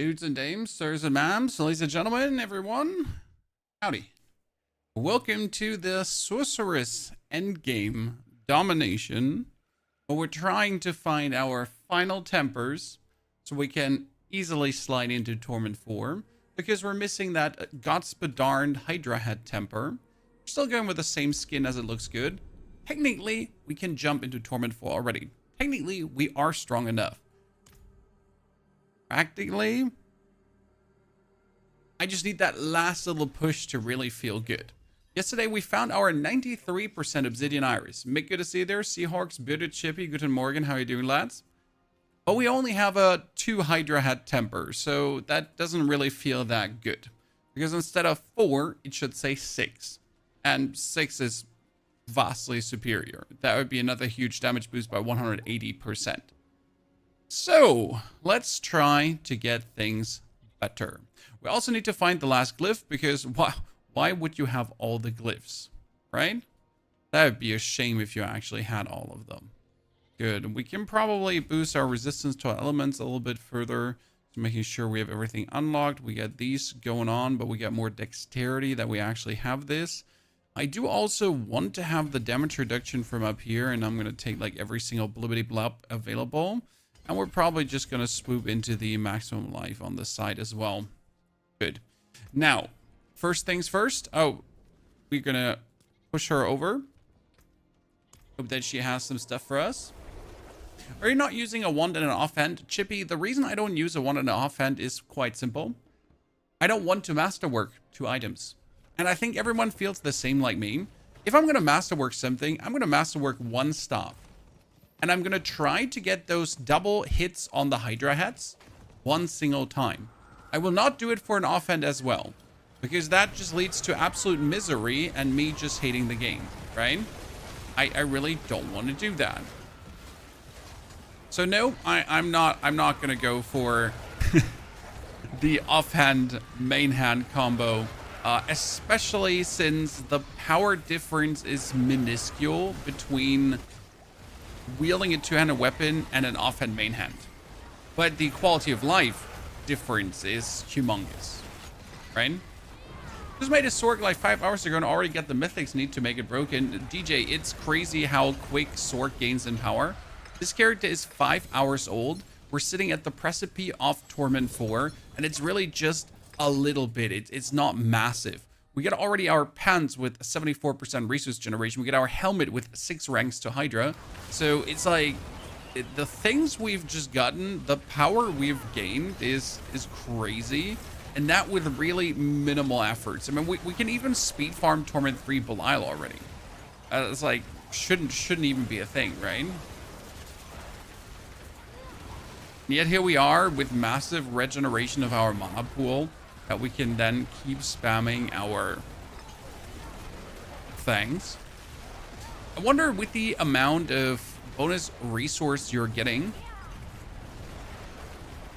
Dudes and dames, sirs and ma'ams, ladies and gentlemen, everyone, howdy. Welcome to the Sorceress Endgame Domination, where we're trying to find our final tempers so we can easily slide into Torment 4, because we're missing that godspedarned Hydra head temper. We're still going with the same skin as it looks good. Technically, we can jump into Torment 4 already. Technically, we are strong enough. Practically, I just need that last little push to really feel good. Yesterday, we found our 93% Obsidian Iris. Mick, good to see you there. Seahawks, Bearded Chippy, Guten Morgen. How are you doing, lads? But we only have a 2 Hydra head temper, so that doesn't really feel that good. Because instead of 4, it should say 6. And 6 is vastly superior. That would be another huge damage boost by 180%. So, let's try to get things better. We also need to find the last glyph, because why would you have all the glyphs, right? That would be a shame if you actually had all of them. Good. We can probably boost our resistance to elements a little bit further, so making sure we have everything unlocked. We get these going on, but we get more dexterity that we actually have this. I do also want to have the damage reduction from up here, and I'm going to take like every single blibbity blop available. And we're probably just going to swoop into the maximum life on this side as well. Good. Now, first things first. Oh, we're going to push her over. Hope that she has some stuff for us. Are you not using a wand and an offhand? Chippy, the reason I don't use a wand and an offhand is quite simple. I don't want to masterwork 2 items. And I think everyone feels the same like me. If I'm going to masterwork something, I'm going to masterwork 1 staff. And I'm going to try to get those double hits on the Hydra heads 1 single time. I will not do it for an offhand as well, because that just leads to absolute misery and me just hating the game, right? I really don't want to do that. So no, I'm not going to go for the offhand main hand combo, especially since the power difference is minuscule between wielding a 2-handed weapon and an offhand main hand. But the quality of life difference is humongous, right? Just made a Sorc like 5 hours ago and already got the mythics need to make it broken. DJ, it's crazy how quick Sorc gains in power. This character is 5 hours old. We're sitting at the precipice of Torment 4, and it's really just a little bit. It's not massive. We get already our pants with 74% resource generation. We get our helmet with 6 ranks to Hydra. So it's like the things we've just gotten, the power we've gained is crazy. And that with really minimal efforts. I mean, we can even speed farm Torment 3 Balile already. It's like, shouldn't even be a thing, right? And yet here we are with massive regeneration of our mana pool, that we can then keep spamming our things. I wonder, with the amount of bonus resource you're getting,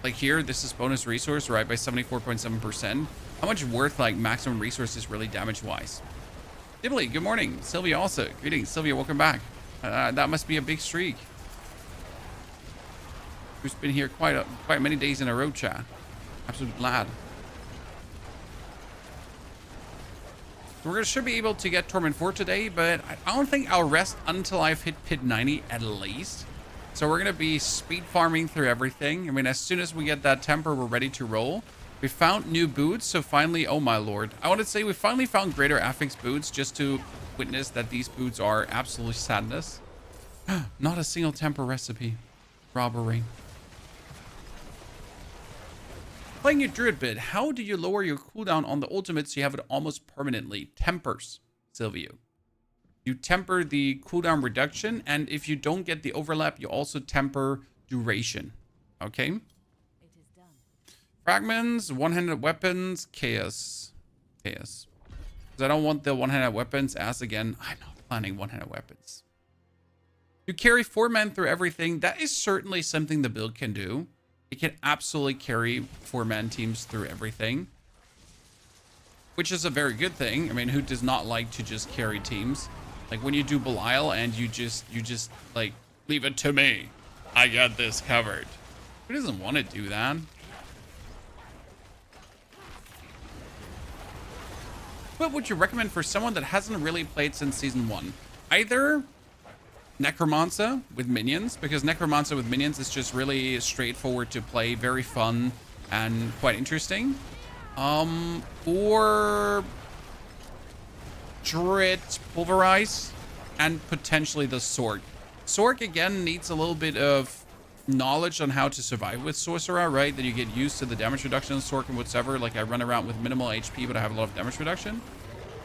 like here, this is bonus resource, right, by 74.7%. How much worth, like, maximum resource is really damage-wise? Dibbly, good morning. Sylvia also. Greetings. Sylvia, welcome back. That must be a big streak. Who's been here quite many days in a row, chat. Absolute lad. We should be able to get Torment 4 today, but I don't think I'll rest until I've hit Pit 90 at least. So we're going to be speed farming through everything. I mean, as soon as we get that temper, we're ready to roll. We found new boots, so finally, oh my lord. I want to say we finally found Greater Affix boots just to witness that these boots are absolute sadness. Not a single temper recipe. Robbery. Playing your druid bid, how do you lower your cooldown on the ultimate so you have it almost permanently? Tempers, Silvio. You temper the cooldown reduction, and if you don't get the overlap, you also temper duration. Okay? It is done. Fragments, one-handed weapons, chaos. Chaos. Because I don't want the one-handed weapons, as again, I'm not planning one-handed weapons. You carry 4 men through everything. That is certainly something the build can do. It can absolutely carry 4-man teams through everything, which is a very good thing. I mean, who does not like to just carry teams? Like when you do Balile and you just like, leave it to me. I got this covered. Who doesn't want to do that? What would you recommend for someone that hasn't really played since season 1? Either Necromancer with minions, because Necromancer with minions is just really straightforward to play, very fun and quite interesting. Or Druid, Pulverize, and potentially the Sorc. Sorc again needs a little bit of knowledge on how to survive with Sorcerer, right? That you get used to the damage reduction of Sorc and whatever. Like I run around with minimal HP, but I have a lot of damage reduction.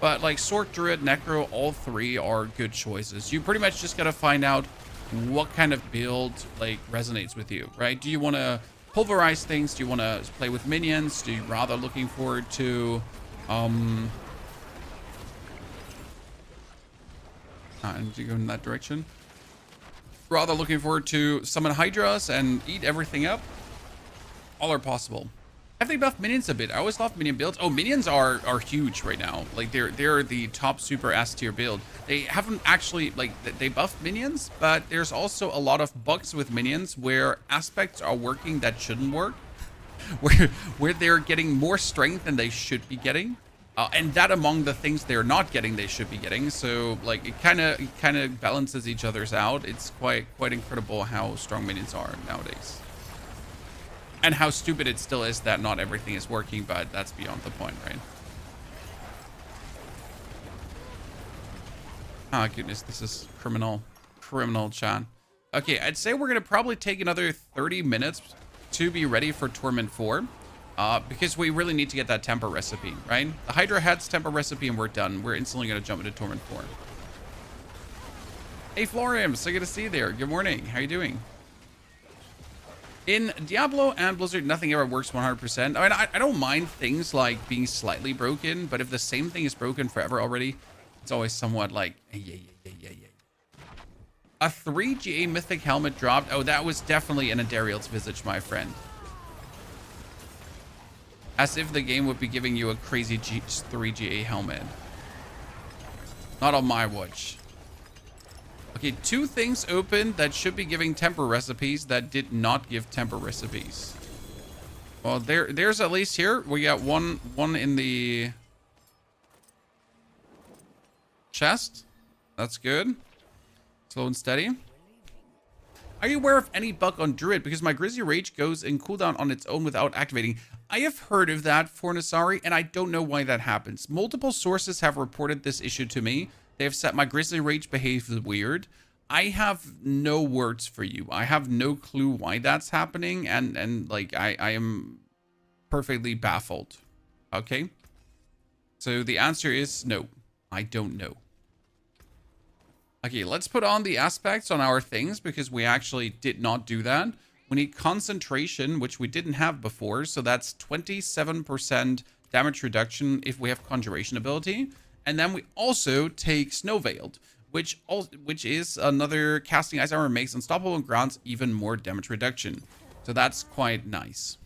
But like Sorc, Druid, Necro, all three are good choices. You pretty much just gotta find out what kind of build like resonates with you, right? Do you want to pulverize things? Do you want to play with minions? Do you rather looking forward to I need to go in that direction. Rather looking forward to summon Hydras and eat everything up? All are possible. Have they buffed minions a bit? I always loved minion builds. Oh, minions are huge right now. Like they're the top super S tier build. They haven't actually like they buffed minions, but there's also a lot of bugs with minions where aspects are working that shouldn't work, where they're getting more strength than they should be getting, and that among the things they're not getting, they should be getting. So like it kind of balances each other's out. It's quite incredible how strong minions are nowadays. And how stupid it still is that not everything is working, but that's beyond the point, right? Ah, goodness, this is criminal chat. Okay, I'd say we're gonna probably take another 30 minutes to be ready for Torment 4, because we really need to get that temper recipe, right? The Hydra heads temper recipe and we're done. We're instantly gonna jump into Torment 4. Hey, Florian, so good to see you there. Good morning. How you doing? In Diablo and Blizzard, nothing ever works 100%. I mean, I don't mind things like being slightly broken, but if the same thing is broken forever already, it's always somewhat like, yeah. A 3 GA Mythic Helmet dropped. Oh, that was definitely in Adariel's Visage, my friend. As if the game would be giving you a crazy 3 GA helmet. Not on my watch. Okay, 2 things open that should be giving temper recipes that did not give temper recipes. Well, there's at least here. We got one in the chest. That's good. Slow and steady. Are you aware of any bug on Druid? Because my Grizzly Rage goes in cooldown on its own without activating. I have heard of that, Fornasari, and I don't know why that happens. Multiple sources have reported this issue to me. They have said my Grizzly Rage behaves weird. I have no words for you. I have no clue why that's happening, and like I am perfectly baffled. Okay? So the answer is no. I don't know. Okay, let's put on the aspects on our things because we actually did not do that. We need concentration, which we didn't have before, so that's 27% damage reduction if we have conjuration ability. And then we also take Snow Veiled, which is another casting ice armor, makes unstoppable and grants even more damage reduction. So that's quite nice.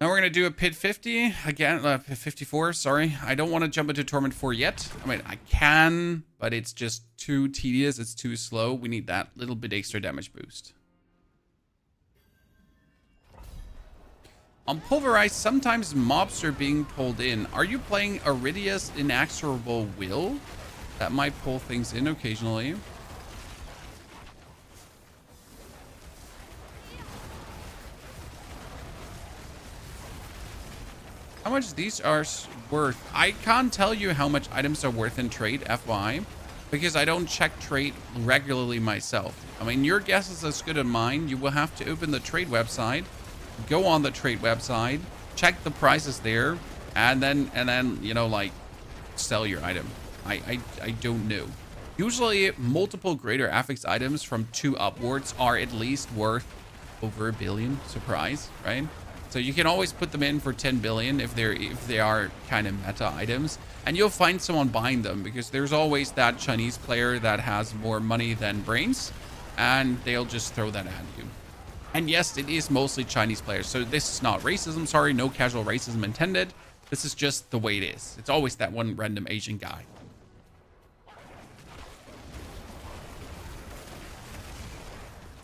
Now we're going to do a Pit 50 again, 54, sorry. I don't want to jump into Torment 4 yet. I mean, I can, but it's just too tedious. It's too slow. We need that little bit extra damage boost. On Pulverize, sometimes mobs are being pulled in. Are you playing Iridia's Inexorable Will? That might pull things in occasionally. How much these are worth? I can't tell you how much items are worth in trade, FYI, because I don't check trade regularly myself. I mean, your guess is as good as mine. You will have to open the trade website. Go on the trade website, check the prices there, and then you know, like, sell your item. I don't know. Usually multiple greater affix items from 2 upwards are at least worth over $1 billion. Surprise, right? So you can always put them in for 10 billion if they are kind of meta items, and you'll find someone buying them because there's always that Chinese player that has more money than brains, and they'll just throw that at you. And yes, it is mostly Chinese players. So this is not racism. Sorry, no casual racism intended. This is just the way it is. It's always that one random Asian guy.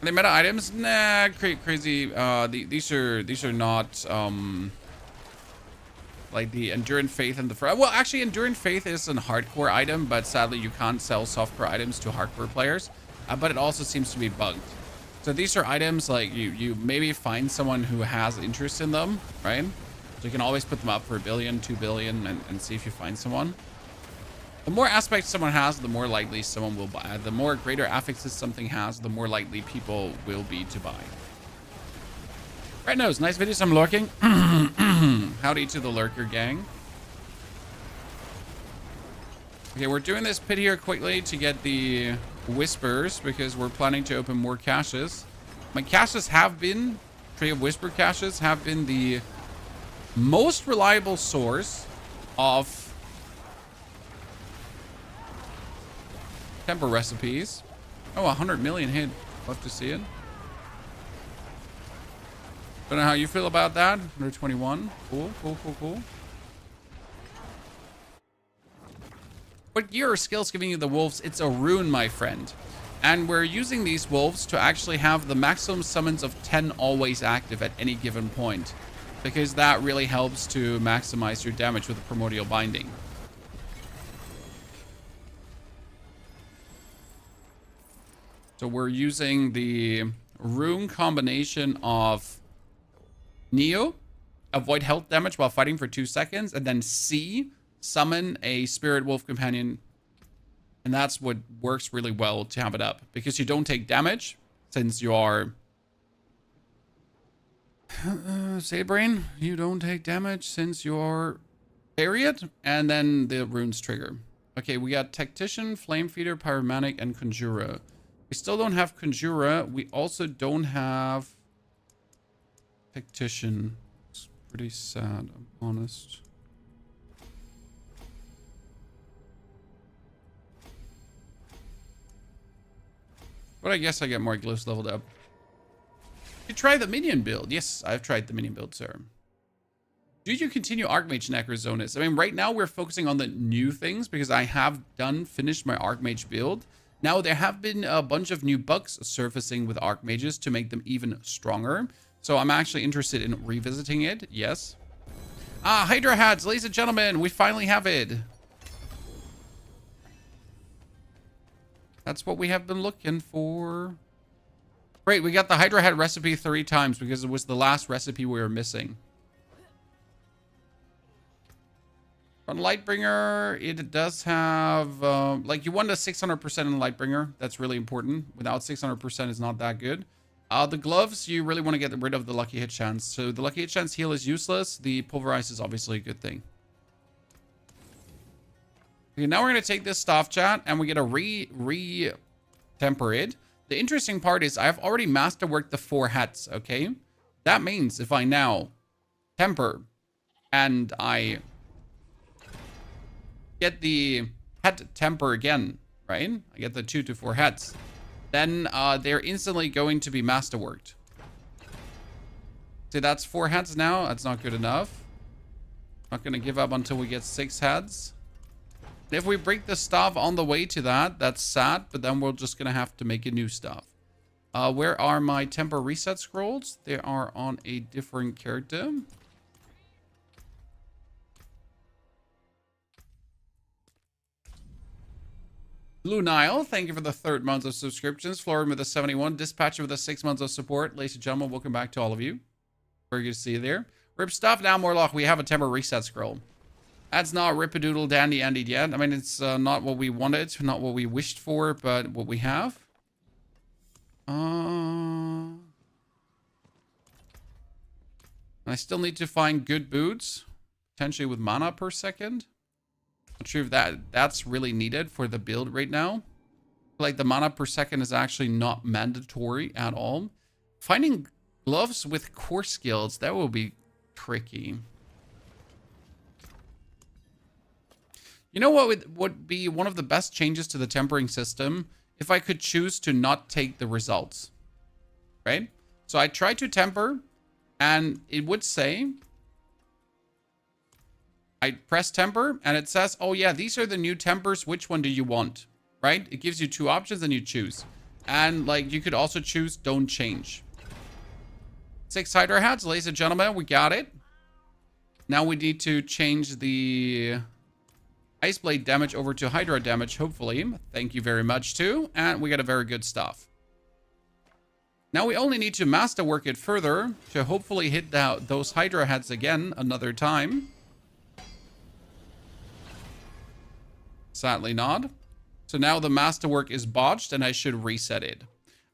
Are they meta items? Nah, crazy. These are not like the Enduring Faith and the well, actually, Enduring Faith is a hardcore item, but sadly you can't sell softcore items to hardcore players. But it also seems to be bugged. So these are items like you maybe find someone who has interest in them, right? So you can always put them up for 1 billion, 2 billion, and see if you find someone. The more aspects someone has, the more likely someone will buy. The more greater affixes something has, the more likely people will be to buy. Right nose, nice videos. I'm lurking. Howdy to the lurker gang. Okay, we're doing this pit here quickly to get the whispers because we're planning to open more caches. My caches have been, Tree of Whisper caches have been the most reliable source of temper recipes. Oh, 100 million hit. Love to see it. Don't know how you feel about that. 121. Cool. What gear or skills giving you the wolves? It's a rune, my friend. And we're using these wolves to actually have the maximum summons of 10 always active at any given point. Because that really helps to maximize your damage with the primordial binding. So we're using the rune combination of Neo, avoid health damage while fighting for 2 seconds, and then C, summon a spirit wolf companion. And that's what works really well to have it up, because you don't take damage since you are say brain, you don't take damage since you're Ariat, and then the runes trigger. Okay, we got Tactician, Flame Feeder, Pyromantic, and Conjurer. We still don't have Conjurer. We also don't have Tactician. It's pretty sad, I'm honest. But I guess I get more glyphs leveled up. You try the minion build. Yes, I've tried the minion build, sir. Do you continue Archmage Necrozonis? I mean, right now we're focusing on the new things because I have finished my Archmage build. Now, there have been a bunch of new bugs surfacing with Archmages to make them even stronger. So I'm actually interested in revisiting it. Yes. Ah, Hydra hats, ladies and gentlemen, we finally have it. That's what we have been looking for. Great, we got the Hydra hat recipe 3 times because it was the last recipe we were missing. On Lightbringer, it does have, like, you want a 600% in Lightbringer. That's really important. Without 600%, it's not that good. The gloves, you really want to get rid of the lucky hit chance. So the lucky hit chance heal is useless. The pulverize is obviously a good thing. Okay, now we're going to take this staff chat and we get a re-temper it. The interesting part is I've already masterworked the 4 hats, okay? That means if I now temper and I get the hat temper again, right? I get the 2 to 4 hats. Then they're instantly going to be masterworked. See, that's 4 hats now. That's not good enough. Not going to give up until we get 6 hats. If we break the staff on the way to that, that's sad. But then we're just going to have to make a new staff. Where are my temper reset scrolls? They are on a different character. Blue Nile, thank you for the 3rd month of subscriptions. Florin with a 71. Dispatcher with a 6 months of support. Ladies and gentlemen, welcome back to all of you. Very good to see you there. Rip stuff now, Morlock. We have a temper reset scroll. That's not Ripadoodle Dandy Andy yet. I mean, it's not what we wanted, not what we wished for, but what we have. I still need to find good boots, potentially with mana per second. Not sure if that's really needed for the build right now. Like the mana per second is actually not mandatory at all. Finding gloves with core skills, that will be tricky. You know what would be one of the best changes to the tempering system? If I could choose to not take the results, right? So I try to temper and it would say, I press temper and it says, oh yeah, these are the new tempers. Which one do you want? Right? It gives you 2 options and you choose. And like you could also choose don't change. 6 Hydra heads, ladies and gentlemen, we got it. Now we need to change the Ice Blade damage over to Hydra damage, hopefully. Thank you very much too. And we got a very good stuff. Now we only need to masterwork it further to hopefully hit those Hydra heads again another time. Sadly not. So now the masterwork is botched and I should reset it.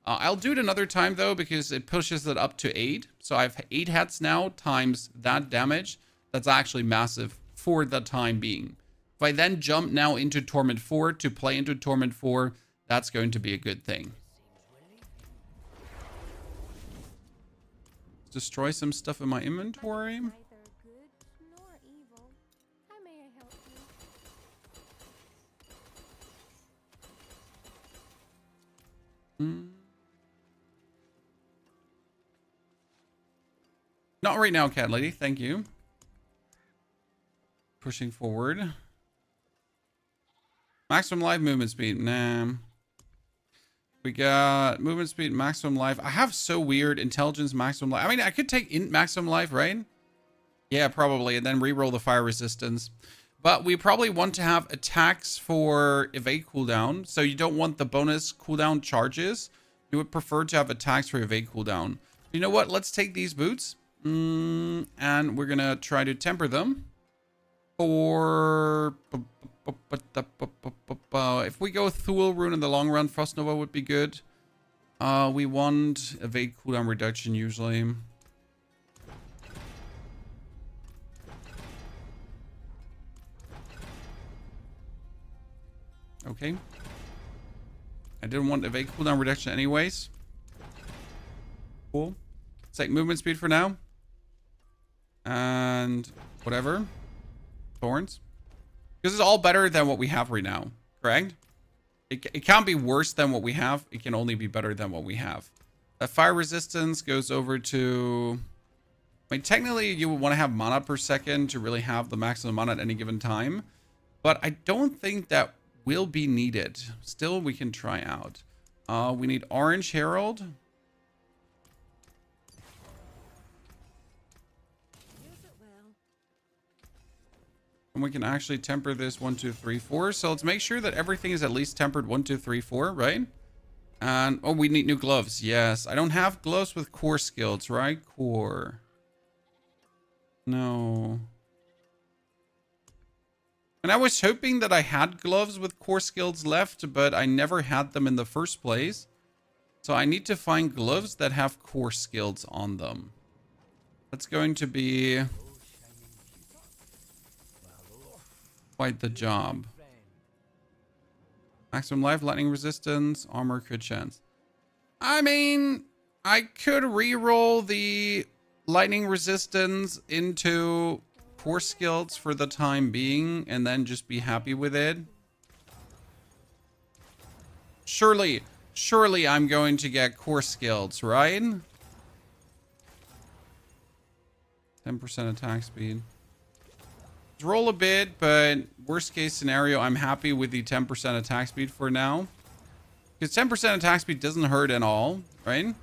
I'll do it another time though because it pushes it up to 8. So I have 8 heads now times that damage. That's actually massive for the time being. If I then jump now into Torment 4 to play into Torment 4, that's going to be a good thing. Destroy some stuff in my inventory. Not right now, cat lady. Thank you. Pushing forward. Maximum life movement speed. Nah. We got movement speed, maximum life. I have so weird intelligence, maximum life. I mean, I could take int maximum life, right? Yeah, probably. And then reroll the fire resistance. But we probably want to have attacks for evade cooldown. So you don't want the bonus cooldown charges. You would prefer to have attacks for evade cooldown. You know what? Let's take these boots. And we're going to try to temper them. For... if we go Thule Rune in the long run, Frost Nova would be good. We want evade cooldown reduction usually. Okay. I didn't want evade cooldown reduction anyways. Cool. Let's take movement speed for now. And whatever. Thorns. Because it's all better than what we have right now. Correct? It can't be worse than what we have. It can only be better than what we have. That fire resistance goes over to... I mean, technically, you would want to have mana per second to really have the maximum mana at any given time. But I don't think that will be needed. Still, we can try out. We need Orange Herald. And we can actually temper this 1, 2, 3, 4. So let's make sure that everything is at least tempered 1, 2, 3, 4, right? And, oh, we need new gloves. Yes. I don't have gloves with core skills, right? Core. No. And I was hoping that I had gloves with core skills left, but I never had them in the first place. So I need to find gloves that have core skills on them. That's going to be quite the job. Maximum life, lightning resistance, armor, crit chance. I mean, I could re-roll the lightning resistance into core skills for the time being and then just be happy with it. Surely I'm going to get core skills, right? 10% attack speed. Let's roll a bit, but worst case scenario, I'm happy with the 10% attack speed for now. Because 10% attack speed doesn't hurt at all, right?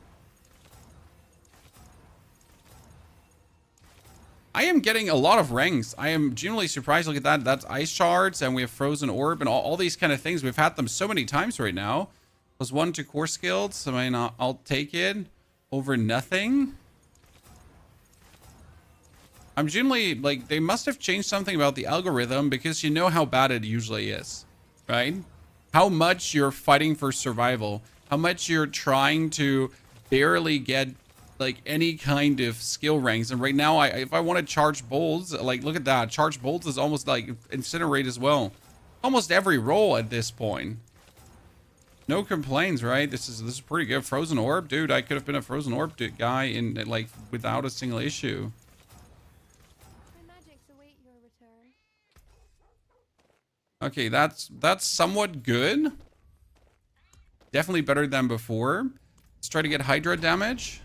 I am getting a lot of ranks. I am genuinely surprised. Look at that. That's ice shards, and we have frozen orb, and all these kind of things. We've had them so many times right now. +1 to core skills. I mean, I'll take it over nothing. I'm genuinely, like, they must have changed something about the algorithm, because you know how bad it usually is, right? How much you're fighting for survival. How much you're trying to barely get like any kind of skill ranks. And right now, if I want to charge bolts, like look at that, charge bolts is almost like incinerate as well. Almost every roll at this point. No complaints, right? This is pretty good. Frozen orb, dude. I could have been a frozen orb guy in like without a single issue. My magics await your return. Okay, that's somewhat good. Definitely better than before. Let's try to get Hydra damage.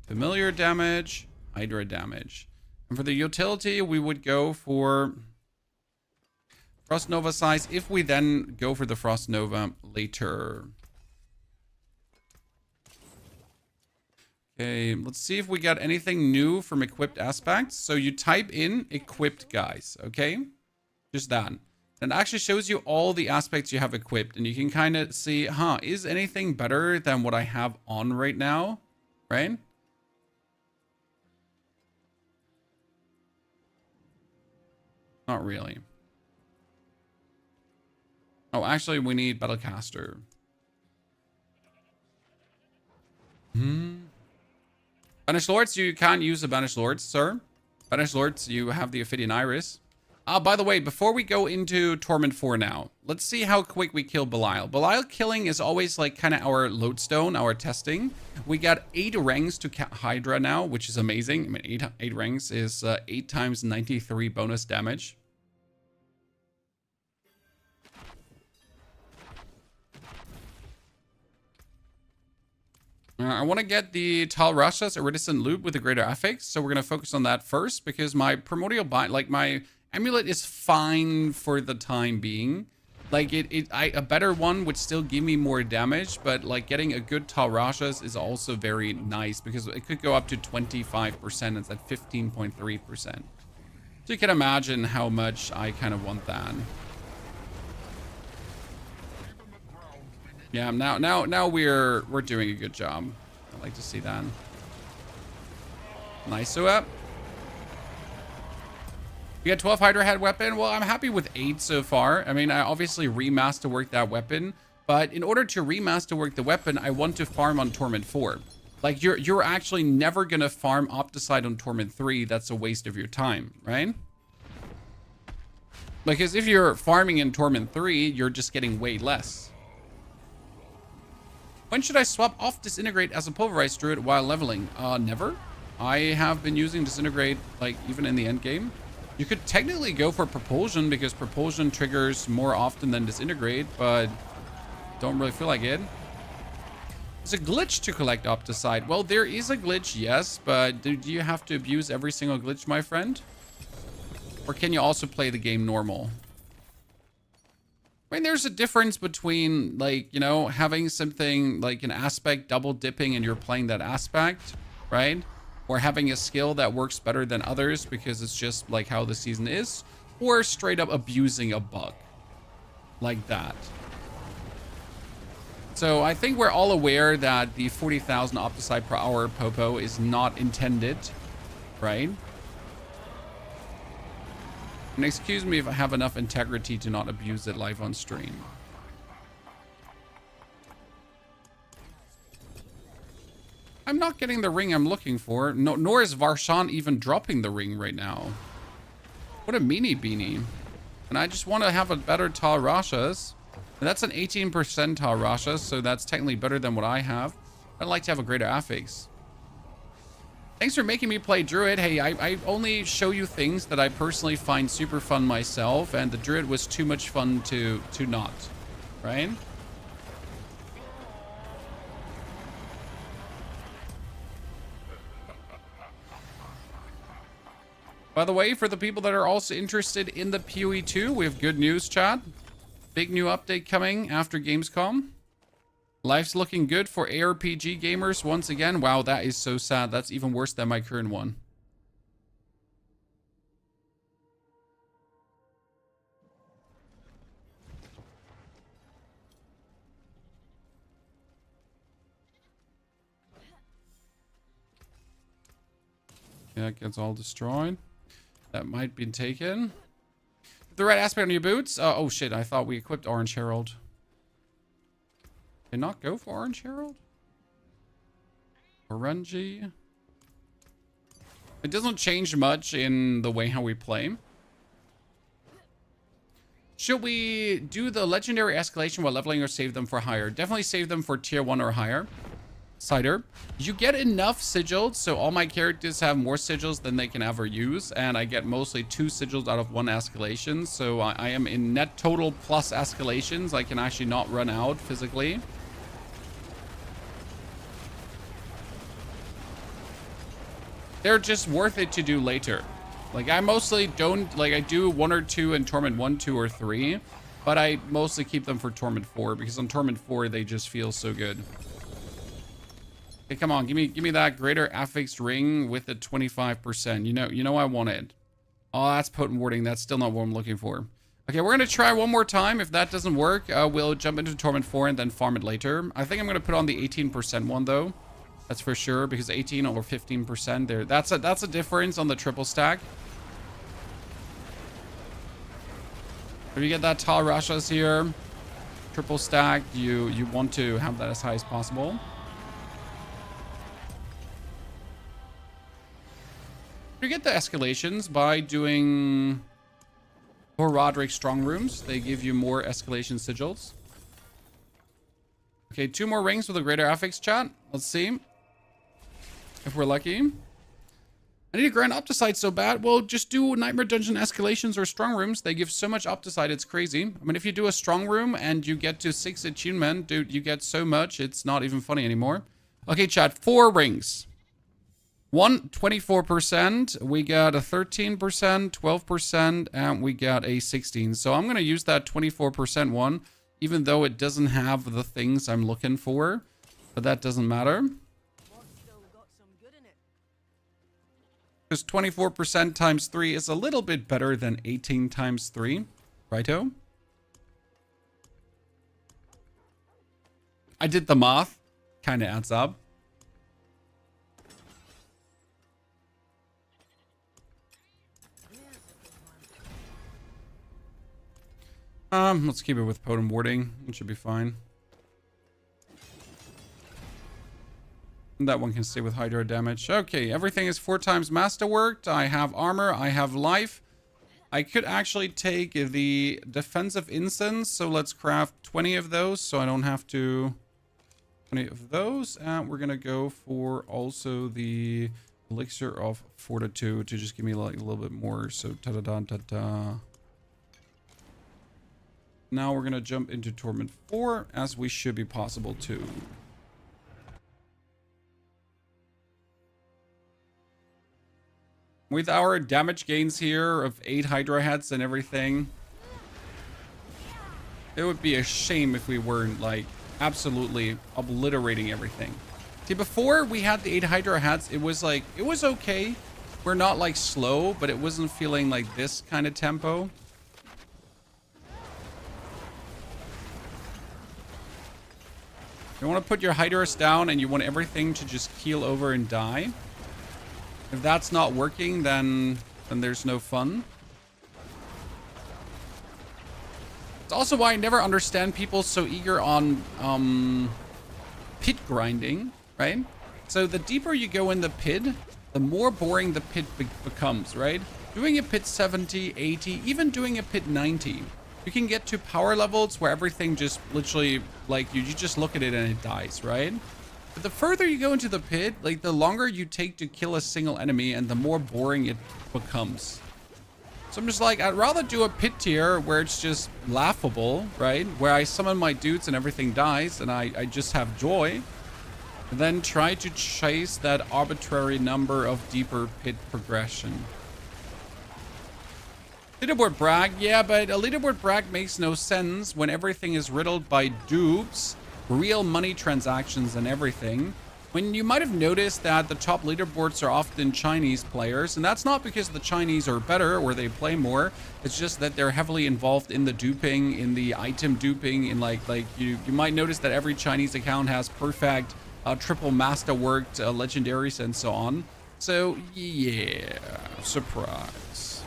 Familiar damage, Hydra damage. And for the utility, we would go for Frost Nova size if we then go for the Frost Nova later. Okay, let's see if we got anything new from equipped aspects. So you type in equipped, guys, okay? Just that. And it actually shows you all the aspects you have equipped. And you can kind of see, is anything better than what I have on right now? Right? Not really. Oh, actually, we need Battlecaster. Banished Lords, you can't use the Banished Lords, sir. Banished Lords, you have the Ophidian Iris. By the way, before we go into Torment 4 now, let's see how quick we kill Balile. Balile killing is always like kind of our lodestone, our testing. We got 8 ranks to Hydra now, which is amazing. I mean, 8 ranks is 8 times 93 bonus damage. I want to get the Tal Rasha's Iridescent Loop with the greater affix, so we're going to focus on that first, because my primordial bind, like my amulet is fine for the time being. Like a better one would still give me more damage, but like getting a good Tal Rasha's is also very nice, because it could go up to 25%. It's at 15.3%. So you can imagine how much I kind of want that. Yeah, now we're doing a good job. I'd like to see that. Nice. So up. We got 12 Hydra head weapon. Well, I'm happy with 8 so far. I mean, I obviously remasterwork that weapon, but in order to remasterwork the weapon, I want to farm on Torment 4. Like you're actually never gonna farm Opticide on Torment 3. That's a waste of your time, right? Because if you're farming in Torment 3, you're just getting way less. When should I swap off Disintegrate as a Pulverized Druid while leveling? Never. I have been using Disintegrate, like, even in the end game. You could technically go for Propulsion, because Propulsion triggers more often than Disintegrate, but don't really feel like it. There's a glitch to collect Opticide. Well, there is a glitch, yes, but do you have to abuse every single glitch, my friend? Or can you also play the game normal? I mean, there's a difference between, like, you know, having something like an aspect double dipping and you're playing that aspect, right? Or having a skill that works better than others because it's just like how the season is, or straight up abusing a bug like that. So I think we're all aware that the 40,000 Opticide per hour popo is not intended, right? And excuse me if I have enough integrity to not abuse it live on stream. I'm not getting the ring I'm looking for. No, nor is Varshan even dropping the ring right now. What a meanie beanie. And I just want to have a better Tal Rasha's. And that's an 18% Tal Rasha, so that's technically better than what I have. I'd like to have a greater affix. Thanks for making me play Druid. Hey, I only show you things that I personally find super fun myself, and the Druid was too much fun to not, right? By the way, for the people that are also interested in the PoE 2, we have good news, chat. Big new update coming after Gamescom. Life's looking good for ARPG gamers once again. Wow, that is so sad. That's even worse than my current one. Yeah, it gets all destroyed. That might be taken. The right aspect on your boots. Oh shit, I thought we equipped Orange Herald. Did not go for Orange Herald? Orangey. It doesn't change much in the way how we play. Should we do the legendary escalation while leveling or save them for higher? Definitely save them for tier 1 or higher. Cider. You get enough sigils, so all my characters have more sigils than they can ever use, and I get mostly 2 sigils out of 1 escalation, so I am in net total plus escalations. I can actually not run out physically. They're just worth it to do later. Like, I mostly don't, like, I do 1 or 2 in Torment 1, 2, or 3, but I mostly keep them for Torment 4, because on Torment 4, they just feel so good. Okay, come on, give me that greater affixed ring with the 25%. You know I want it. Oh, that's potent warding. That's still not what I'm looking for. Okay, we're gonna try one more time. If that doesn't work, we'll jump into Torment 4 and then farm it later. I think I'm gonna put on the 18% one though. That's for sure, because 18 or 15% there. That's a difference on the triple stack. If you get that Tal Rashas here, triple stack, you want to have that as high as possible. You get the escalations by doing Roderick strong rooms. They give you more escalation sigils. Okay, 2 more rings with a greater affix, chat. Let's see if we're lucky. I need a grand Opticide so bad. Well, just do Nightmare Dungeon escalations or strong rooms. They give so much Opticide, it's crazy. I mean, if you do a strong room and you get to 6 attunement, dude, you get so much, it's not even funny anymore. Okay, chat, 4 rings. 24%, we got a 13%, 12%, and we got a 16. So I'm going to use that 24% one, even though it doesn't have the things I'm looking for. But that doesn't matter. Because 24% times 3 is a little bit better than 18 times 3. Righto? I did the math. Kind of adds up. Let's keep it with potent warding. It should be fine. And that one can stay with Hydra damage. Okay, everything is 4 times masterworked. I have armor. I have life. I could actually take the defensive incense. So let's craft 20 of those. So I don't have to... 20 of those. And we're going to go for also the elixir of fortitude to just give me like a little bit more. So ta-da-da-da-da. Now we're going to jump into Torment 4, as we should be possible to. With our damage gains here of 8 Hydra heads and everything, it would be a shame if we weren't, like, absolutely obliterating everything. See, before we had the 8 Hydra heads, it was like, it was okay. We're not, like, slow, but it wasn't feeling like this kind of tempo. You want to put your Hydras down and you want everything to just keel over and die. If that's not working, then there's no fun. It's also why I never understand people so eager on pit grinding, right? So the deeper you go in the pit, the more boring the pit becomes, right? Doing a pit 70, 80, even doing a pit 90. You can get to power levels where everything just literally, like, you just look at it and it dies, right? But the further you go into the pit, like, the longer you take to kill a single enemy and the more boring it becomes. So I'm just like, I'd rather do a pit tier where it's just laughable, right? Where I summon my dudes and everything dies and I just have joy. And then try to chase that arbitrary number of deeper pit progression. Leaderboard brag, yeah, but a leaderboard brag makes no sense when everything is riddled by dupes, real money transactions and everything. When you might have noticed that the top leaderboards are often Chinese players, and that's not because the Chinese are better or they play more. It's just that they're heavily involved in the duping, in the item duping, in like you might notice that every Chinese account has perfect triple masterworked legendaries and so on. So yeah, surprise.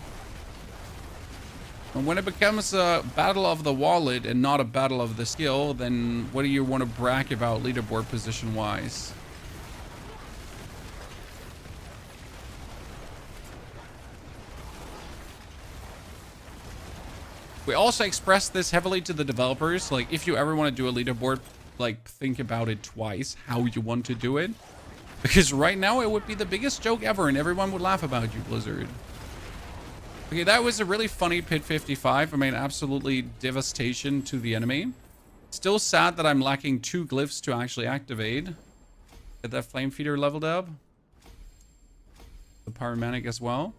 And when it becomes a battle of the wallet and not a battle of the skill, then what do you want to brag about leaderboard position wise? We also expressed this heavily to the developers. Like, if you ever want to do a leaderboard, like, think about it twice how you want to do it. Because right now it would be the biggest joke ever and everyone would laugh about you, Blizzard. Okay, that was a really funny pit 55. I mean, absolutely devastation to the enemy. Still sad that I'm lacking 2 glyphs to actually activate. Get that flame feeder leveled up. The pyromanic as well.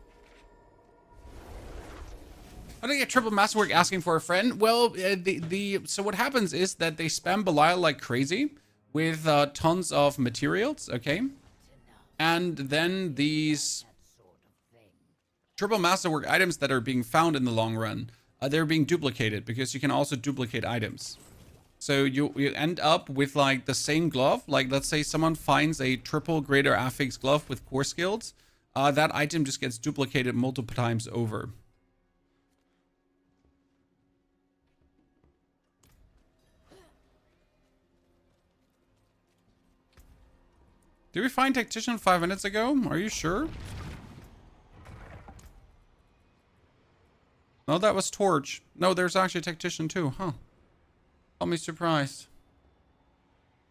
I think a triple masterwork asking for a friend. Well, so what happens is that they spam Balile like crazy. with tons of materials, okay? And then these triple masterwork items that are being found in the long run, they're being duplicated because you can also duplicate items. So you end up with like the same glove. Like let's say someone finds a triple greater affix glove with core skills. That item just gets duplicated multiple times over. Did we find Tactician 5 minutes ago? Are you sure? No, that was Torch. No, there's actually Tactician too, huh? Call me surprised.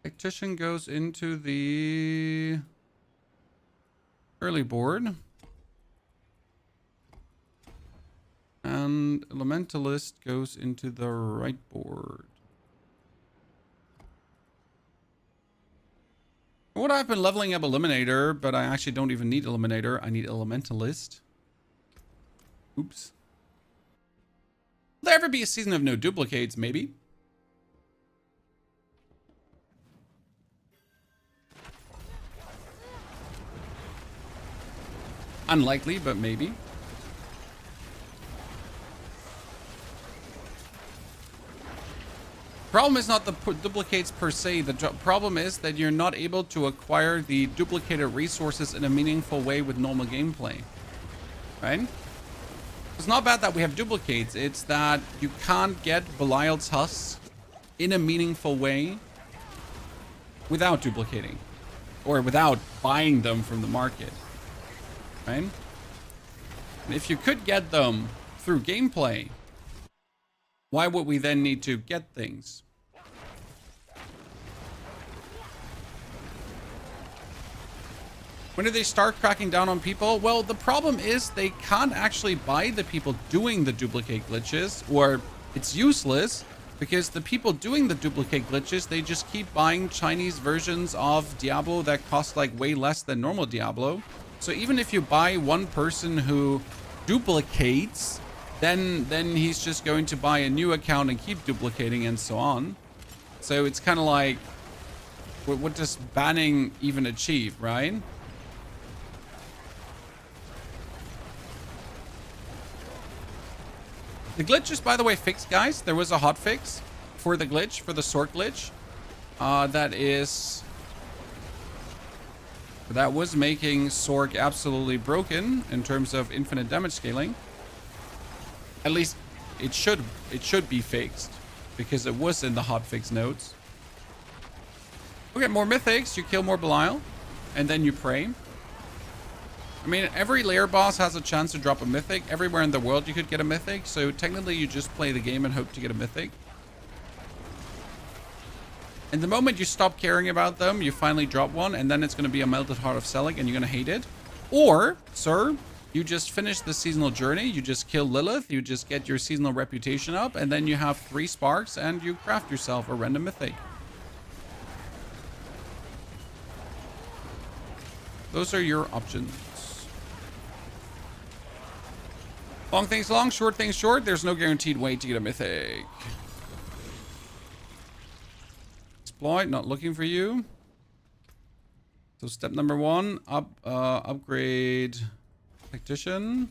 Tactician goes into the early board. And Elementalist goes into the right board. What I've been leveling up Eliminator, but I actually don't even need Eliminator. I need Elementalist. Oops. Will there ever be a season of no duplicates? Maybe. Unlikely, but maybe. Problem is not the duplicates per se. The problem is that you're not able to acquire the duplicated resources in a meaningful way with normal gameplay. Right? It's not bad that we have duplicates. It's that you can't get Belial's husks in a meaningful way without duplicating. Or without buying them from the market. Right? And if you could get them through gameplay, why would we then need to get things? When do they start cracking down on people? Well, the problem is they can't actually buy the people doing the duplicate glitches, or it's useless because the people doing the duplicate glitches, they just keep buying Chinese versions of Diablo that cost like way less than normal Diablo. So even if you buy one person who duplicates, then he's just going to buy a new account and keep duplicating and so on. So it's kind of like, what does banning even achieve, right? The glitch is, by the way, fixed, guys. There was a hotfix for the glitch, for the Sorc glitch. That was making Sorc absolutely broken in terms of infinite damage scaling. At least it should be fixed because it was in the hotfix notes. We get more mythics, you kill more Balile, and then you pray. I mean, every layer boss has a chance to drop a mythic. Everywhere in the world you could get a mythic, so technically you just play the game and hope to get a mythic. And the moment you stop caring about them, you finally drop one, and then it's going to be a Melted Heart of Selig, and you're going to hate it. Or, sir, you just finish the seasonal journey, you just kill Lilith, you just get your seasonal reputation up, and then you have 3 sparks, and you craft yourself a random mythic. Those are your options. Long things long, short things short. There's no guaranteed way to get a mythic. Exploit, not looking for you. So step number 1, upgrade Tactician.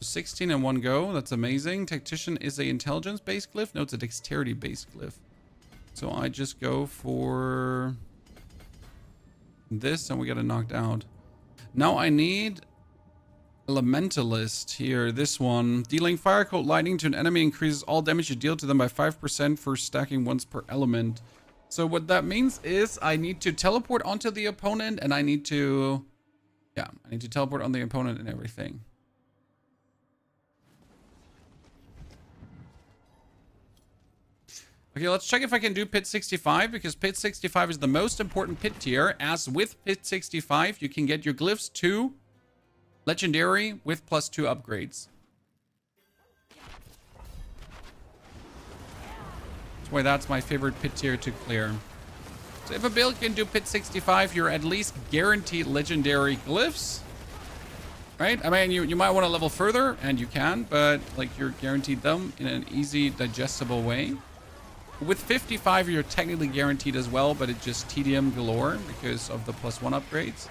16 in one go. That's amazing. Tactician is a intelligence-based glyph. No, it's a dexterity-based glyph. So I just go for this and we get it knocked out. Now I need Elementalist here. This one. Dealing Fire Cold Lightning to an enemy increases all damage you deal to them by 5% for stacking once per element. So what that means is I need to teleport onto the opponent and I need to... Yeah, I need to teleport on the opponent and everything. Okay, let's check if I can do Pit 65, because Pit 65 is the most important pit tier, as with Pit 65, you can get your glyphs to Legendary with +2 upgrades. That's why that's my favorite pit tier to clear. So if a build can do Pit 65, you're at least guaranteed Legendary glyphs. Right? I mean, you might want to level further, and you can, but like you're guaranteed them in an easy, digestible way. With 55, you're technically guaranteed as well, but it's just tedium galore because of the +1 upgrades.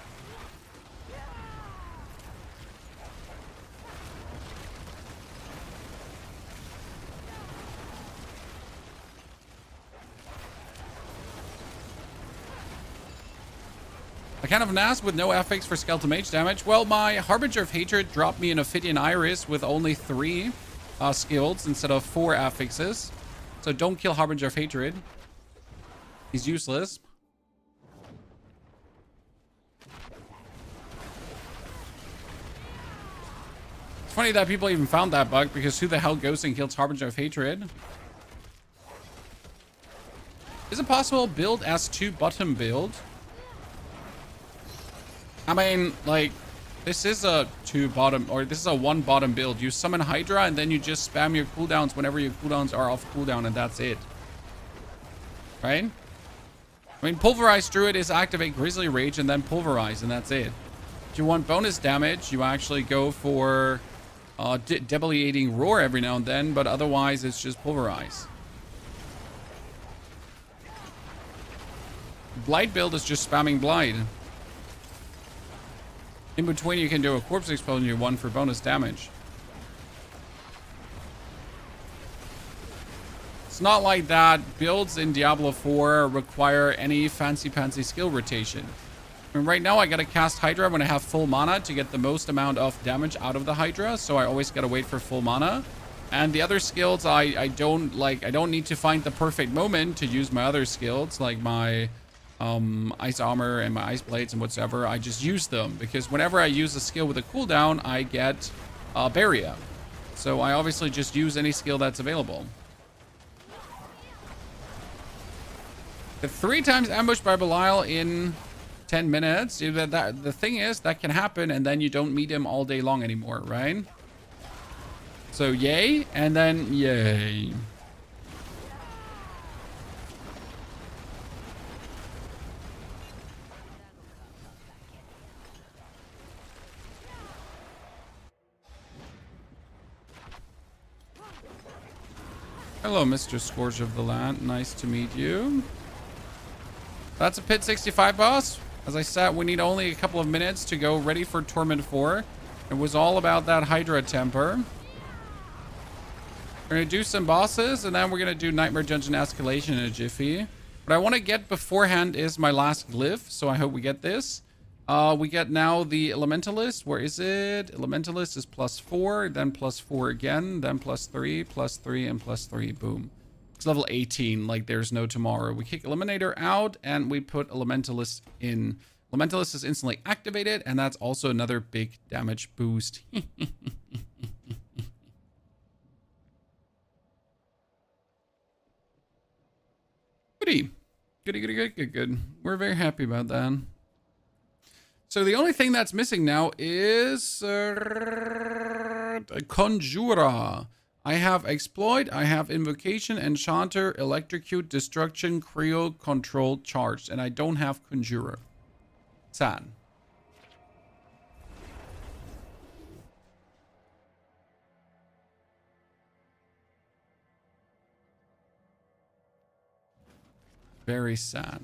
I kind of NAS with no FX for Skeletal Mage damage. Well, my Harbinger of Hatred dropped me an Ophidian Iris with only 3 skills instead of 4 affixes. So don't kill Harbinger of Hatred. He's useless. It's funny that people even found that bug, because who the hell goes and kills Harbinger of Hatred? Is it possible build as 2 bottom build? I mean, like, this is a 2 bottom, or this is a 1 bottom build. You summon Hydra and then you just spam your cooldowns whenever your cooldowns are off cooldown, and that's it. Right? I mean, Pulverize Druid is activate Grizzly Rage and then Pulverize, and that's it. If you want bonus damage, you actually go for Debilitating Roar every now and then, but otherwise it's just Pulverize. Blight build is just spamming Blight. In between, you can do a Corpse Explosion you one for bonus damage. It's not like that builds in Diablo 4 require any fancy skill rotation. I mean, right now I gotta cast Hydra when I have full mana to get the most amount of damage out of the Hydra, so I always gotta wait for full mana. And the other skills, I don't need to find the perfect moment to use my other skills, like my Ice Armor and my Ice Blades and whatsoever. I just use them because whenever I use a skill with a cooldown, I get Barrier. So I obviously just use any skill that's available. The 3 times ambushed by Balile in 10 minutes. The thing is, that can happen, and then you don't meet him all day long anymore, right? So yay, and then yay. Hello, Mr. Scourge of the Land. Nice to meet you. That's a Pit 65 boss. As I said, we need only a couple of minutes to go ready for Torment 4. It was all about that Hydra temper. We're going to do some bosses, and then we're going to do Nightmare Dungeon Escalation in a jiffy. What I want to get beforehand is my last Glyph, so I hope we get this. We get now the Elementalist. Where is it? Elementalist is +4, then +4 again, then +3, +3, and +3. Boom. It's level 18, like there's no tomorrow. We kick Eliminator out, and we put Elementalist in. Elementalist is instantly activated, and that's also another big damage boost. Goody. Good. We're very happy about that. So the only thing that's missing now is Conjurer. I have Exploit, I have Invocation, Enchanter, Electrocute, Destruction, Creo, Control, Charged. And I don't have Conjurer. Sad. Very sad.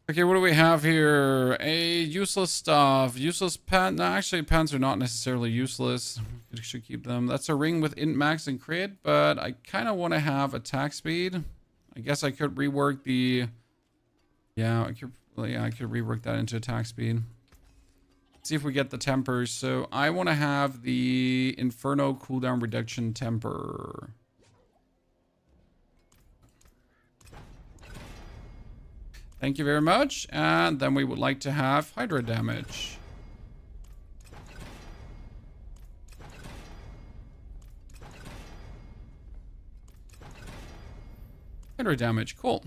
Okay, what do we have here? A useless stuff. Useless pen. No, actually, pens are not necessarily useless. You should keep them. That's a ring with int max and crit, but I kind of want to have attack speed. I guess I could rework the... Yeah, I could rework that into attack speed. Let's see if we get the tempers. So I want to have the Inferno cooldown reduction temper. Thank you very much. And then we would like to have Hydra damage. Hydra damage, cool.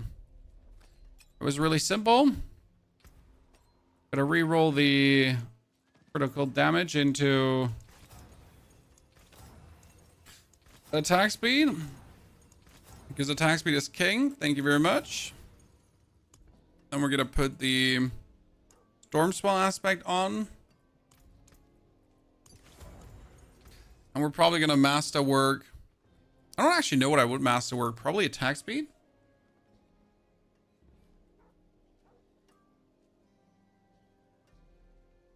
It was really simple. Gotta re-roll the critical damage into attack speed. Because attack speed is king. Thank you very much. And we're gonna put the Storm Spell aspect on. And we're probably gonna Masterwork I don't actually know what I would masterwork. Probably attack speed.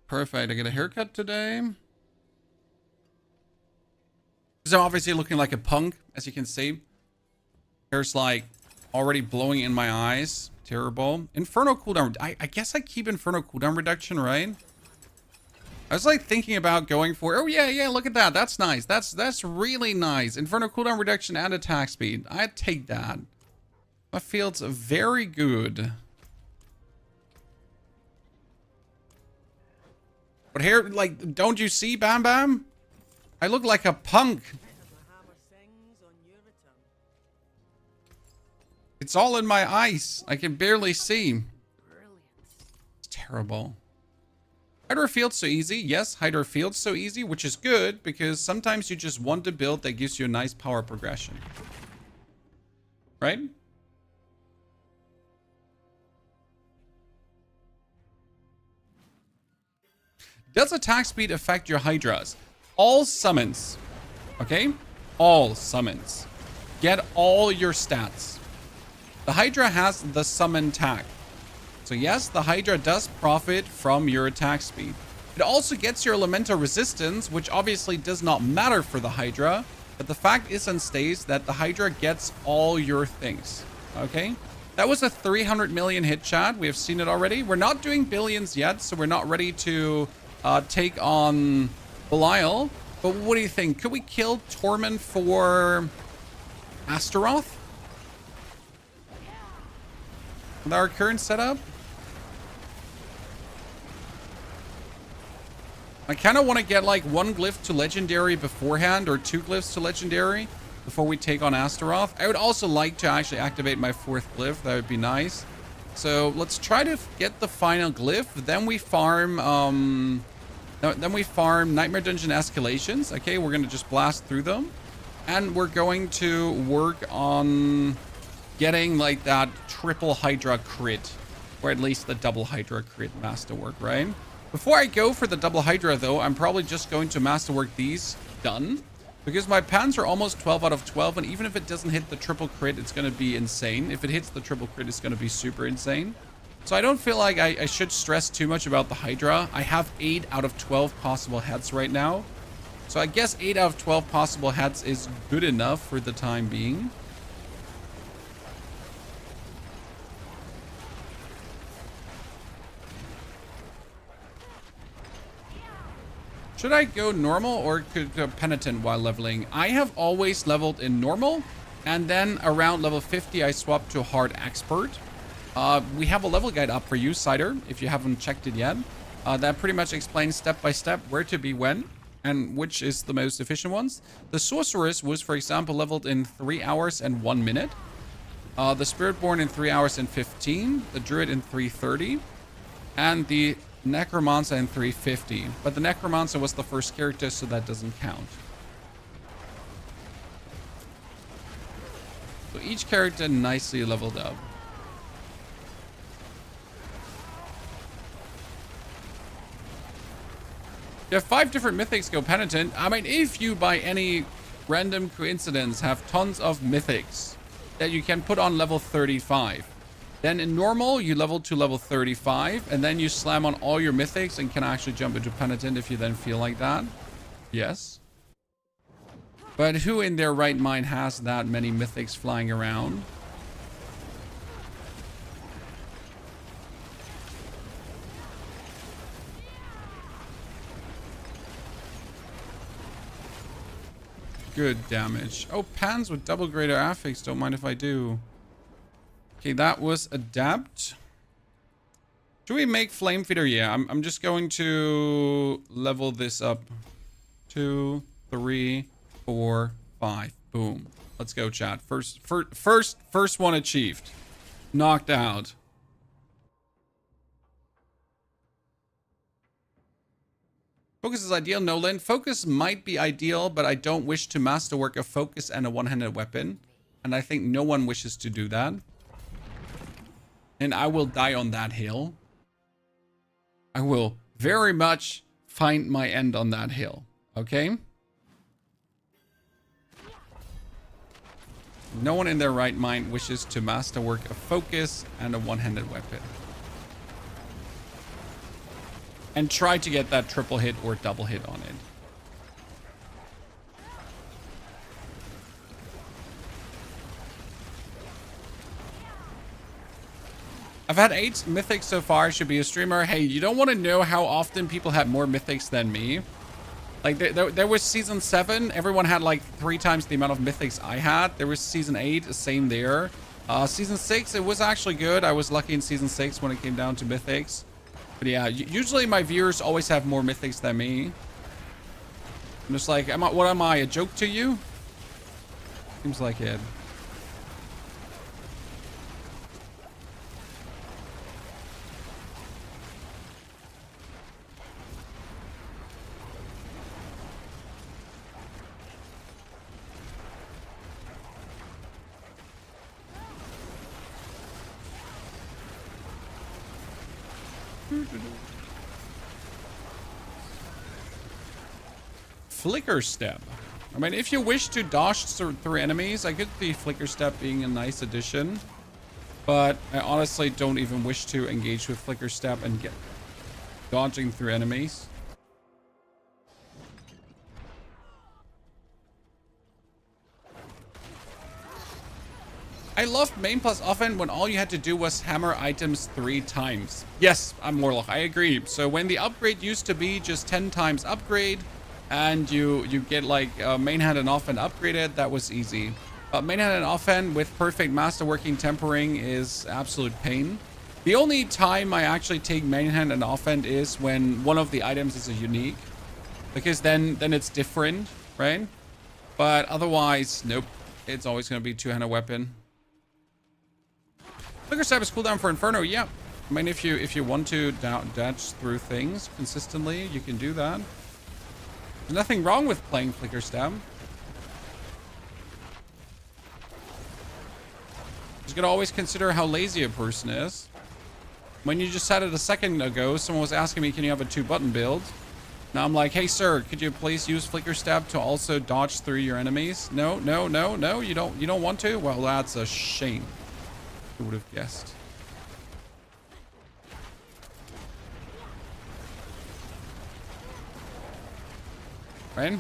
Perfect. I get a haircut today. Because I'm obviously looking like a punk, as you can see. Hair's like already blowing in my eyes. Terrible. Inferno cooldown. I guess I keep Inferno cooldown reduction, right? I was like thinking about going for, oh yeah, look at that. That's nice. That's really nice. Inferno cooldown reduction and attack speed. I'd take that. That feels very good. But here, like, don't you see, Bam Bam? I look like a punk. It's all in my eyes. I can barely see. It's terrible. Hydra feels so easy. Yes, Hydra feels so easy, which is good because sometimes you just want a build that gives you a nice power progression. Right? Does attack speed affect your Hydras? All summons, okay? All summons. Get all your stats. The Hydra has the summon tag. So yes, the Hydra does profit from your attack speed. It also gets your elemental resistance, which obviously does not matter for the Hydra. But the fact is and stays that the Hydra gets all your things, okay? That was a 300 million hit chat. We have seen it already. We're not doing billions yet, so we're not ready to take on Balile. But what do you think? Could we kill Torment for Astaroth? With our current setup? I kind of want to get like 1 glyph to legendary beforehand, or 2 glyphs to legendary before we take on Astaroth. I would also like to actually activate my 4th glyph. That would be nice. So let's try to get the final glyph. Then we farm Nightmare Dungeon escalations. Okay, we're going to just blast through them. And we're going to work on getting like that triple Hydra crit, or at least the double Hydra crit masterwork, right? Before I go for the double Hydra though, I'm probably just going to masterwork these done, because my pans are almost 12 out of 12, and even if it doesn't hit the triple crit, it's going to be insane. If it hits the triple crit, it's going to be super insane. So I don't feel like I should stress too much about the Hydra. I have 8 out of 12 possible heads right now. So I guess 8 out of 12 possible heads is good enough for the time being. Should I go normal or could go penitent while leveling? I have always leveled in normal, and then around level 50 I swapped to hard expert. We have a level guide up for you, Cider, if you haven't checked it yet. That pretty much explains step by step where to be when and which is the most efficient ones. The sorceress was, for example, leveled in 3 hours and 1 minute. The spiritborn in 3 hours and 15. The druid in 3:30, and the Necromancer in 350, but the Necromancer was the first character, so that doesn't count. So each character nicely leveled up. You have 5 different mythics go penitent. I mean, if you by any random coincidence have tons of mythics that you can put on level 35, then in normal, you level to level 35, and then you slam on all your mythics and can actually jump into penitent if you then feel like that. Yes. But who in their right mind has that many mythics flying around? Good damage. Oh, pans with double greater affix. Don't mind if I do. Okay, that was adapt. Should we make flame feeder? Yeah, I'm just going to level this up. 2, 3, 4, 5. Boom. Let's go, chat. First one achieved. Knocked out. Focus is ideal, Nolan. Focus might be ideal, but I don't wish to masterwork a focus and a one-handed weapon. And I think no one wishes to do that. And I will die on that hill. I will very much find my end on that hill. Okay? No one in their right mind wishes to masterwork a focus and a one-handed weapon. And try to get that triple hit or double hit on it. I've had 8 mythics so far. Should be a streamer. Hey, you don't want to know how often people had more mythics than me. Like, there was season 7. Everyone had like 3 times the amount of mythics I had. There was season 8. Same there. Season 6, it was actually good. I was lucky in season 6 when it came down to mythics. But yeah, usually my viewers always have more mythics than me. I'm just like, what am I, a joke to you? Seems like it. Flicker Step. I mean, if you wish to dodge through enemies, I could see Flicker Step being a nice addition. But I honestly don't even wish to engage with Flicker Step and get dodging through enemies. I loved main plus offense when all you had to do was hammer items 3 times. Yes, I'm Morlock, I agree. So when the upgrade used to be just 10 times upgrade, and you get like main hand and offhand upgraded, that was easy. But main hand and offhand with perfect masterworking tempering is absolute pain. The only time I actually take main hand and offhand is when one of the items is a unique, because then it's different, right? But otherwise, nope. It's always going to be two-handed weapon. Flicker Step is cooldown for Inferno, yeah. I mean, if you want to dodge through things consistently, you can do that. There's nothing wrong with playing Flicker Step. Just gotta always consider how lazy a person is. When you just said it a second ago, someone was asking me, can you have a 2-button build? Now I'm like, hey sir, could you please use Flicker Step to also dodge through your enemies? No, you don't want to? Well, that's a shame. Who would have guessed? Right?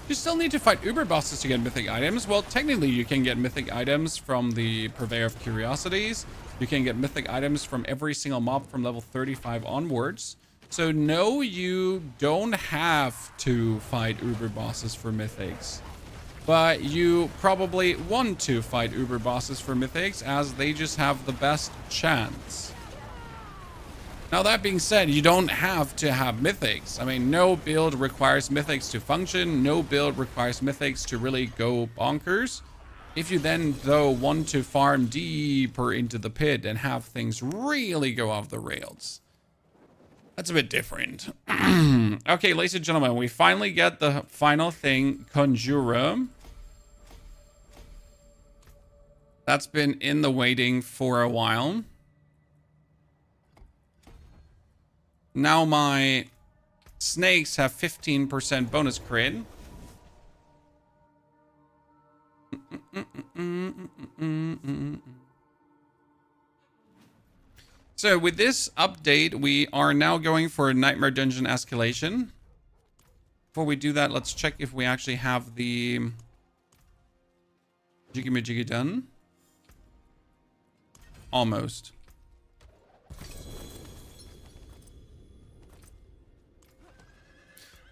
You still need to fight Uber bosses to get mythic items. Well, technically you can get mythic items from the Purveyor of Curiosities. You can get mythic items from every single mob from level 35 onwards. So no, you don't have to fight Uber bosses for mythics. But you probably want to fight Uber bosses for mythics as they just have the best chance. Now that being said, you don't have to have mythics. I mean, no build requires mythics to function. No build requires mythics to really go bonkers. If you then, though, want to farm deeper into the pit and have things really go off the rails, that's a bit different. Okay, ladies and gentlemen, we finally get the final thing, Conjurer. That's been in the waiting for a while. Now my snakes have 15% bonus crit. So with this update, we are now going for a Nightmare Dungeon escalation. Before we do that, let's check if we actually have the Jiggy Majiggy done. Almost.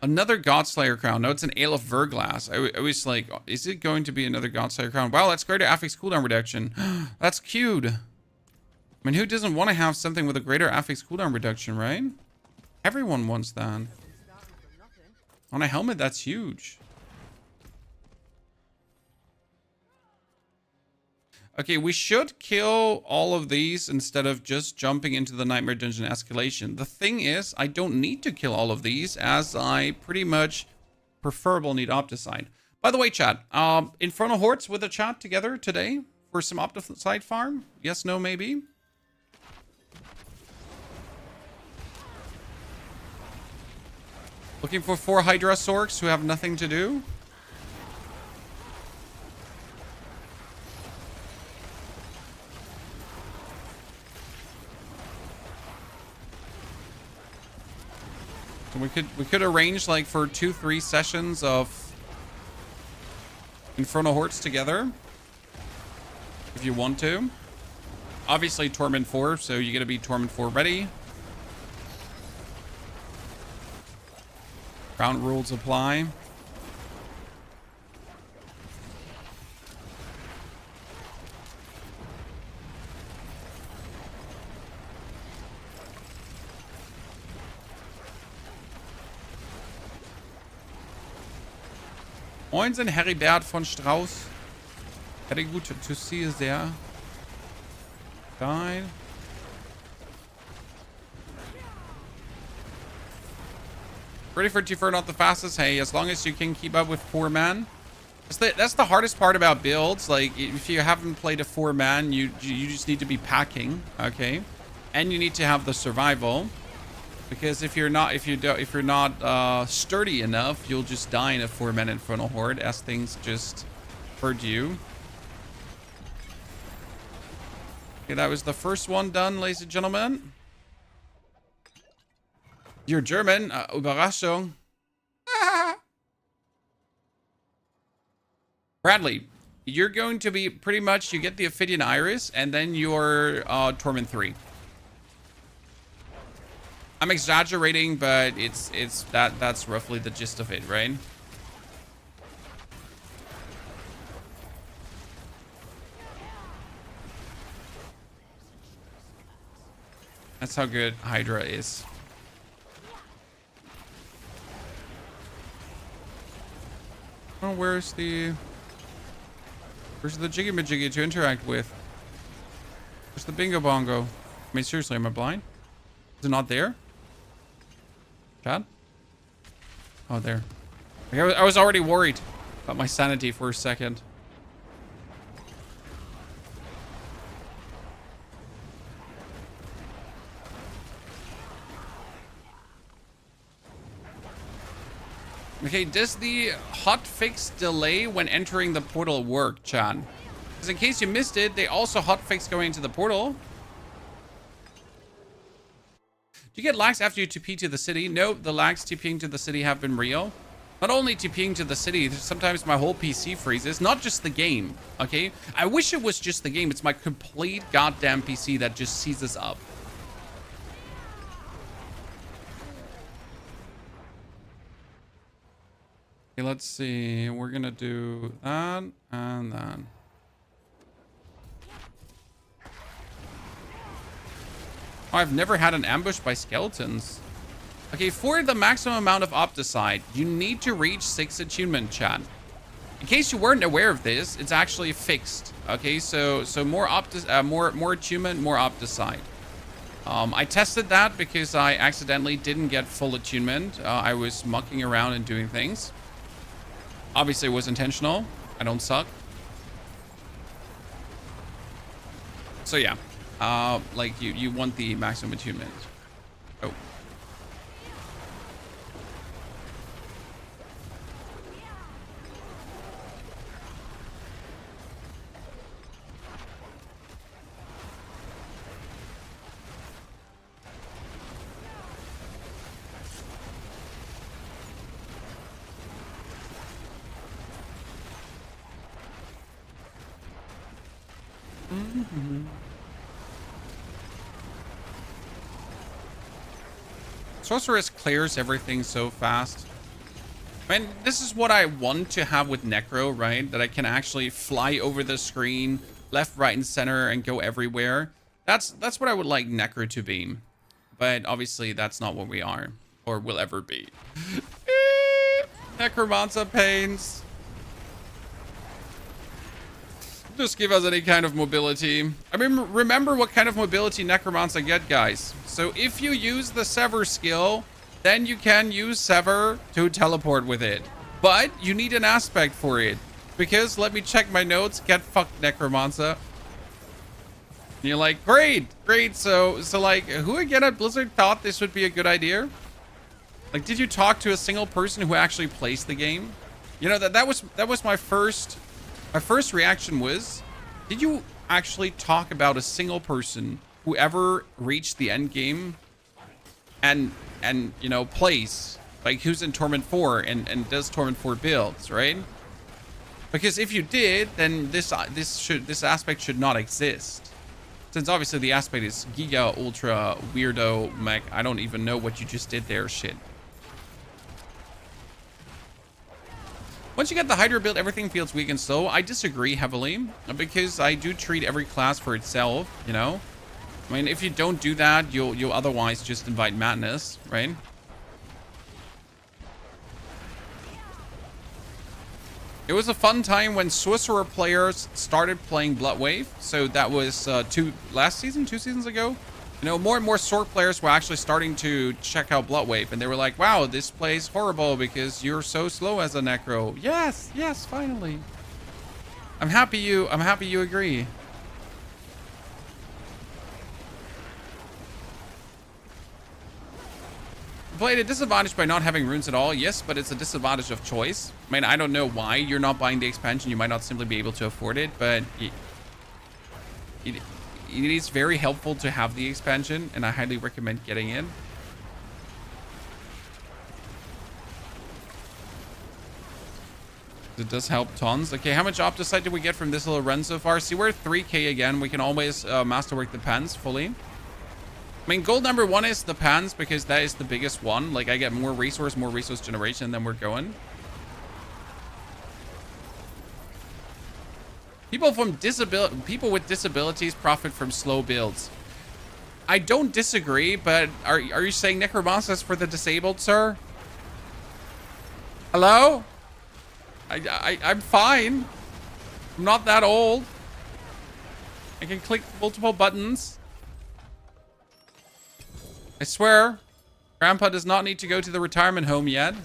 Another Godslayer crown. No, it's an Ale of Verglass. I was like, is it going to be another Godslayer crown? Wow, that's greater affix cooldown reduction. That's cute. I mean, who doesn't want to have something with a greater affix cooldown reduction, right? Everyone wants that. On a helmet, that's huge. Okay, we should kill all of these instead of just jumping into the Nightmare Dungeon escalation. The thing is, I don't need to kill all of these, as I pretty much preferable need Opticide. By the way, chat, Infernal Hordes with a chat together today for some Opticide farm? Yes, no, maybe? Looking for 4 Hydra Sorcs who have nothing to do. So we could arrange like for 2-3 sessions of Infernal Hordes together. If you want to. Obviously Torment 4, so you gotta be Torment 4 ready. Ground rules apply. Moinsen, Heribert von Strauß. Very good to see you there. Died. Ready for T4, not the fastest. Hey, as long as you can keep up with 4 man. That's the hardest part about builds. Like, if you haven't played a 4 man, you just need to be packing, okay? And you need to have the survival, because if you're not sturdy enough, you'll just die in a 4 man Infernal Horde as things just hurt you. Okay, that was the first one done, ladies and gentlemen. You're German. Überraschung. Bradley, you're going to be pretty much, you get the Ophidian Iris, and then you're Torment 3. I'm exaggerating, but that's roughly the gist of it, right? That's how good Hydra is. Oh, where's the Jiggy Majiggy to interact with? Where's the Bingo Bongo? I mean, seriously, am I blind? Is it not there? Chad? Oh, there. Like, I was already worried about my sanity for a second. Okay, does the hotfix delay when entering the portal work, Chan? Because in case you missed it, they also hotfix going into the portal. Do you get lags after you TP to the city? No, the lags TPing to the city have been real. Not only TPing to the city, sometimes my whole PC freezes. Not just the game, okay? I wish it was just the game. It's my complete goddamn PC that just seizes up. Okay, let's see. We're gonna do that and that. Oh, I've never had an ambush by skeletons. Okay, for the maximum amount of Opticide, you need to reach 6 attunement, chat. In case you weren't aware of this, it's actually fixed. Okay, so more attunement, more Opticide. I tested that because I accidentally didn't get full attunement. I was mucking around and doing things. Obviously, it was intentional. I don't suck. So yeah, like you want the maximum attunement. Oh. Sorceress clears everything so fast. I mean, this is what I want to have with Necro, right? That I can actually fly over the screen, left, right, and center, and go everywhere. That's what I would like Necro to be. But obviously, that's not what we are, or will ever be. Necromancer pains. Just give us any kind of mobility. I mean, remember what kind of mobility Necromancer get, guys. So if you use the Sever skill, then you can use Sever to teleport with it. But you need an aspect for it. Because, let me check my notes, get fucked Necromancer. And you're like, great. So like, who again at Blizzard thought this would be a good idea? Like, did you talk to a single person who actually plays the game? You know, that was my first reaction was, did you actually talk about a single person who ever reached the end game and you know, plays, like who's in Torment 4 and does Torment 4 builds, right? Because if you did, then this aspect should not exist. Since obviously the aspect is Giga Ultra Weirdo Mech. I don't even know what you just did there, shit. Once you get the Hydra build, everything feels weak and slow. I disagree heavily, because I do treat every class for itself, you know? I mean, if you don't do that, you'll otherwise just invite madness, right? It was a fun time when Sorcerer players started playing Bloodwave. So that was two seasons ago. You know, more and more Sorc players were actually starting to check out Bloodwave, and they were like, "Wow, this plays horrible because you're so slow as a Necro." Yes, yes, finally. I'm happy you agree. Played a disadvantage by not having runes at all. Yes, but it's a disadvantage of choice. I mean, I don't know why you're not buying the expansion. You might not simply be able to afford it, but it is very helpful to have the expansion, and I highly recommend getting it. It does help tons. Okay, how much Opticite did we get from this little run so far? See, we're at 3k again. We can always masterwork the pens fully. I mean, goal number 1 is the pans, because that is the biggest one. Like, I get more resource generation, and then we're going. People with disabilities profit from slow builds. I don't disagree, but are you saying Necromancer's for the disabled, sir? Hello? I'm fine. I'm not that old. I can click multiple buttons. I swear, Grandpa does not need to go to the retirement home yet.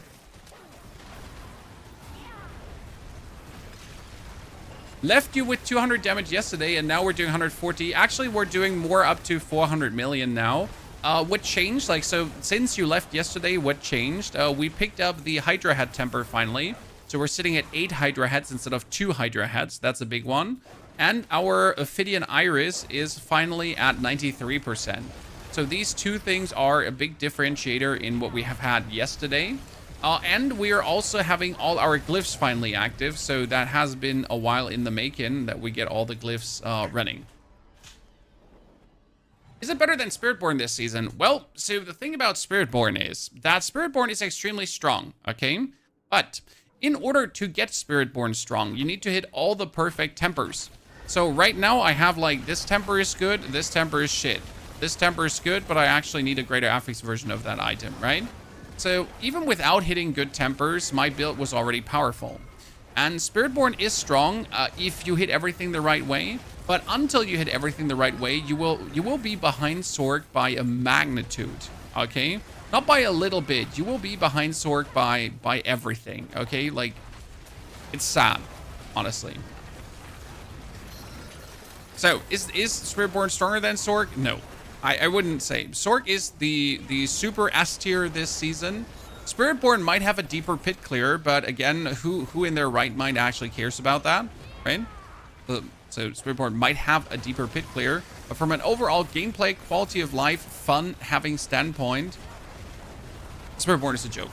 Left you with 200 damage yesterday, and now we're doing 140. Actually, we're doing more, up to 400 million now. What changed? Like, so since you left yesterday, what changed? We picked up the Hydra head temper finally. So we're sitting at 8 Hydra heads instead of 2 Hydra heads. That's a big one. And our Ophidian Iris is finally at 93%. So these two things are a big differentiator in what we have had yesterday. And we are also having all our glyphs finally active. So that has been a while in the making that we get all the glyphs running. Is it better than Spiritborn this season? Well, so the thing about Spiritborn is that Spiritborn is extremely strong, okay? But in order to get Spiritborn strong, you need to hit all the perfect tempers. So right now I have like, this temper is good, this temper is shit. This temper is good, but I actually need a greater affix version of that item, right? So even without hitting good tempers, my build was already powerful. And Spiritborn is strong if you hit everything the right way. But until you hit everything the right way, you will be behind Sorc by a magnitude, okay? Not by a little bit. You will be behind Sorc by everything, okay? Like, it's sad, honestly. So, is Spiritborn stronger than Sorc? No. I wouldn't say. Sorc is the super S tier this season. Spiritborn might have a deeper pit clear, but again, who in their right mind actually cares about that, right? So Spiritborn might have a deeper pit clear, but from an overall gameplay, quality of life, fun having standpoint, Spiritborn is a joke.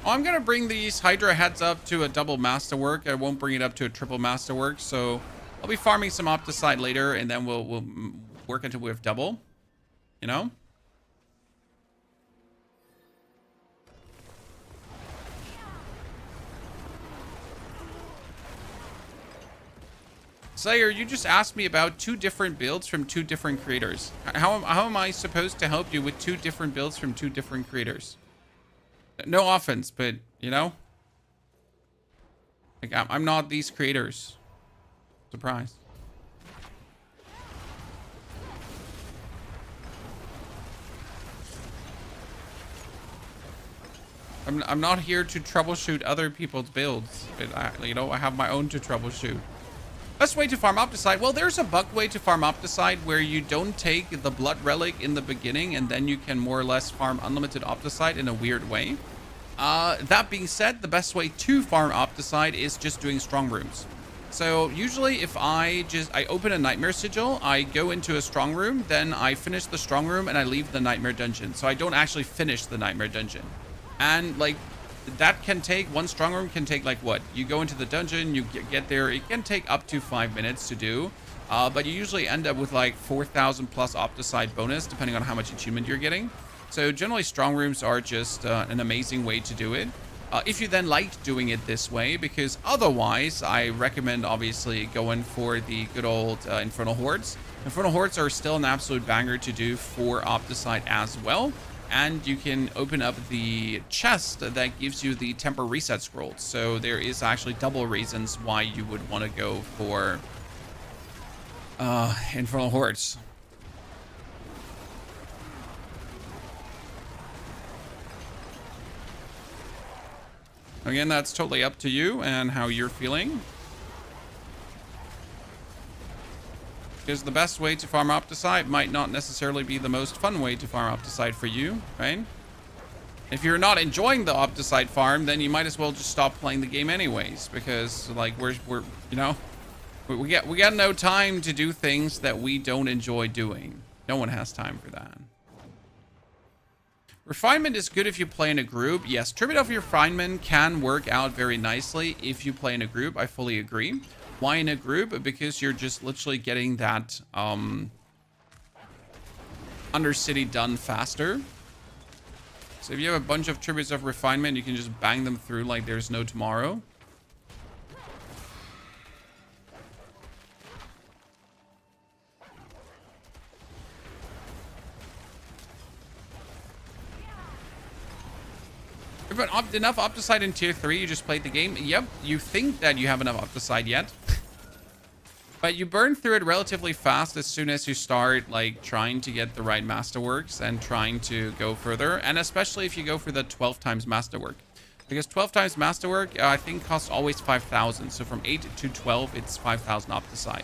I'm gonna bring these Hydra heads up to a double masterwork. I won't bring it up to a triple masterwork, so I'll be farming some Opticite later, and then we'll work until we have double, you know? Slayer, you just asked me about 2 different builds from 2 different creators. How am I supposed to help you with 2 different builds from 2 different creators? No offense, but, you know? Like, I'm not these creators. Surprise. I'm not here to troubleshoot other people's builds. You know, I have my own to troubleshoot. Best way to farm Opticide? Well, there's a bug way to farm Opticide where you don't take the Blood Relic in the beginning, and then you can more or less farm unlimited Opticide in a weird way. That being said, the best way to farm Opticide is just doing strong rooms. So usually if I open a Nightmare Sigil, I go into a strong room, then I finish the strong room and I leave the Nightmare Dungeon. So I don't actually finish the Nightmare Dungeon. And like that can take, one strong room can take like what? You go into the dungeon, you get there, it can take up to 5 minutes to do. But you usually end up with like 4,000 plus Opticide bonus, depending on how much achievement you're getting. So generally strong rooms are just an amazing way to do it. If you then like doing it this way, because otherwise I recommend obviously going for the good old Infernal Hordes. Infernal Hordes are still an absolute banger to do for Opticide as well. And you can open up the chest that gives you the Temper Reset Scrolls. So there is actually double reasons why you would want to go for Infernal Hordes. Again, that's totally up to you and how you're feeling. Because the best way to farm Opticide might not necessarily be the most fun way to farm Opticide for you, right? If you're not enjoying the Opticide farm, then you might as well just stop playing the game anyways. Because like we're you know, we got no time to do things that we don't enjoy doing. No one has time for that. Refinement is good if you play in a group. Yes, Tribute of Refinement can work out very nicely if you play in a group. I fully agree. Why in a group? Because you're just literally getting that Undercity done faster. So if you have a bunch of Tributes of Refinement, you can just bang them through like there's no tomorrow. If you have enough Opticide in tier 3, you just played the game. Yep, you think that you have enough Opticide yet. But you burn through it relatively fast as soon as you start like trying to get the right Masterworks and trying to go further. And especially if you go for the 12 times Masterwork. Because 12 times Masterwork, I think costs always 5,000. So from 8 to 12, it's 5,000 Opticide.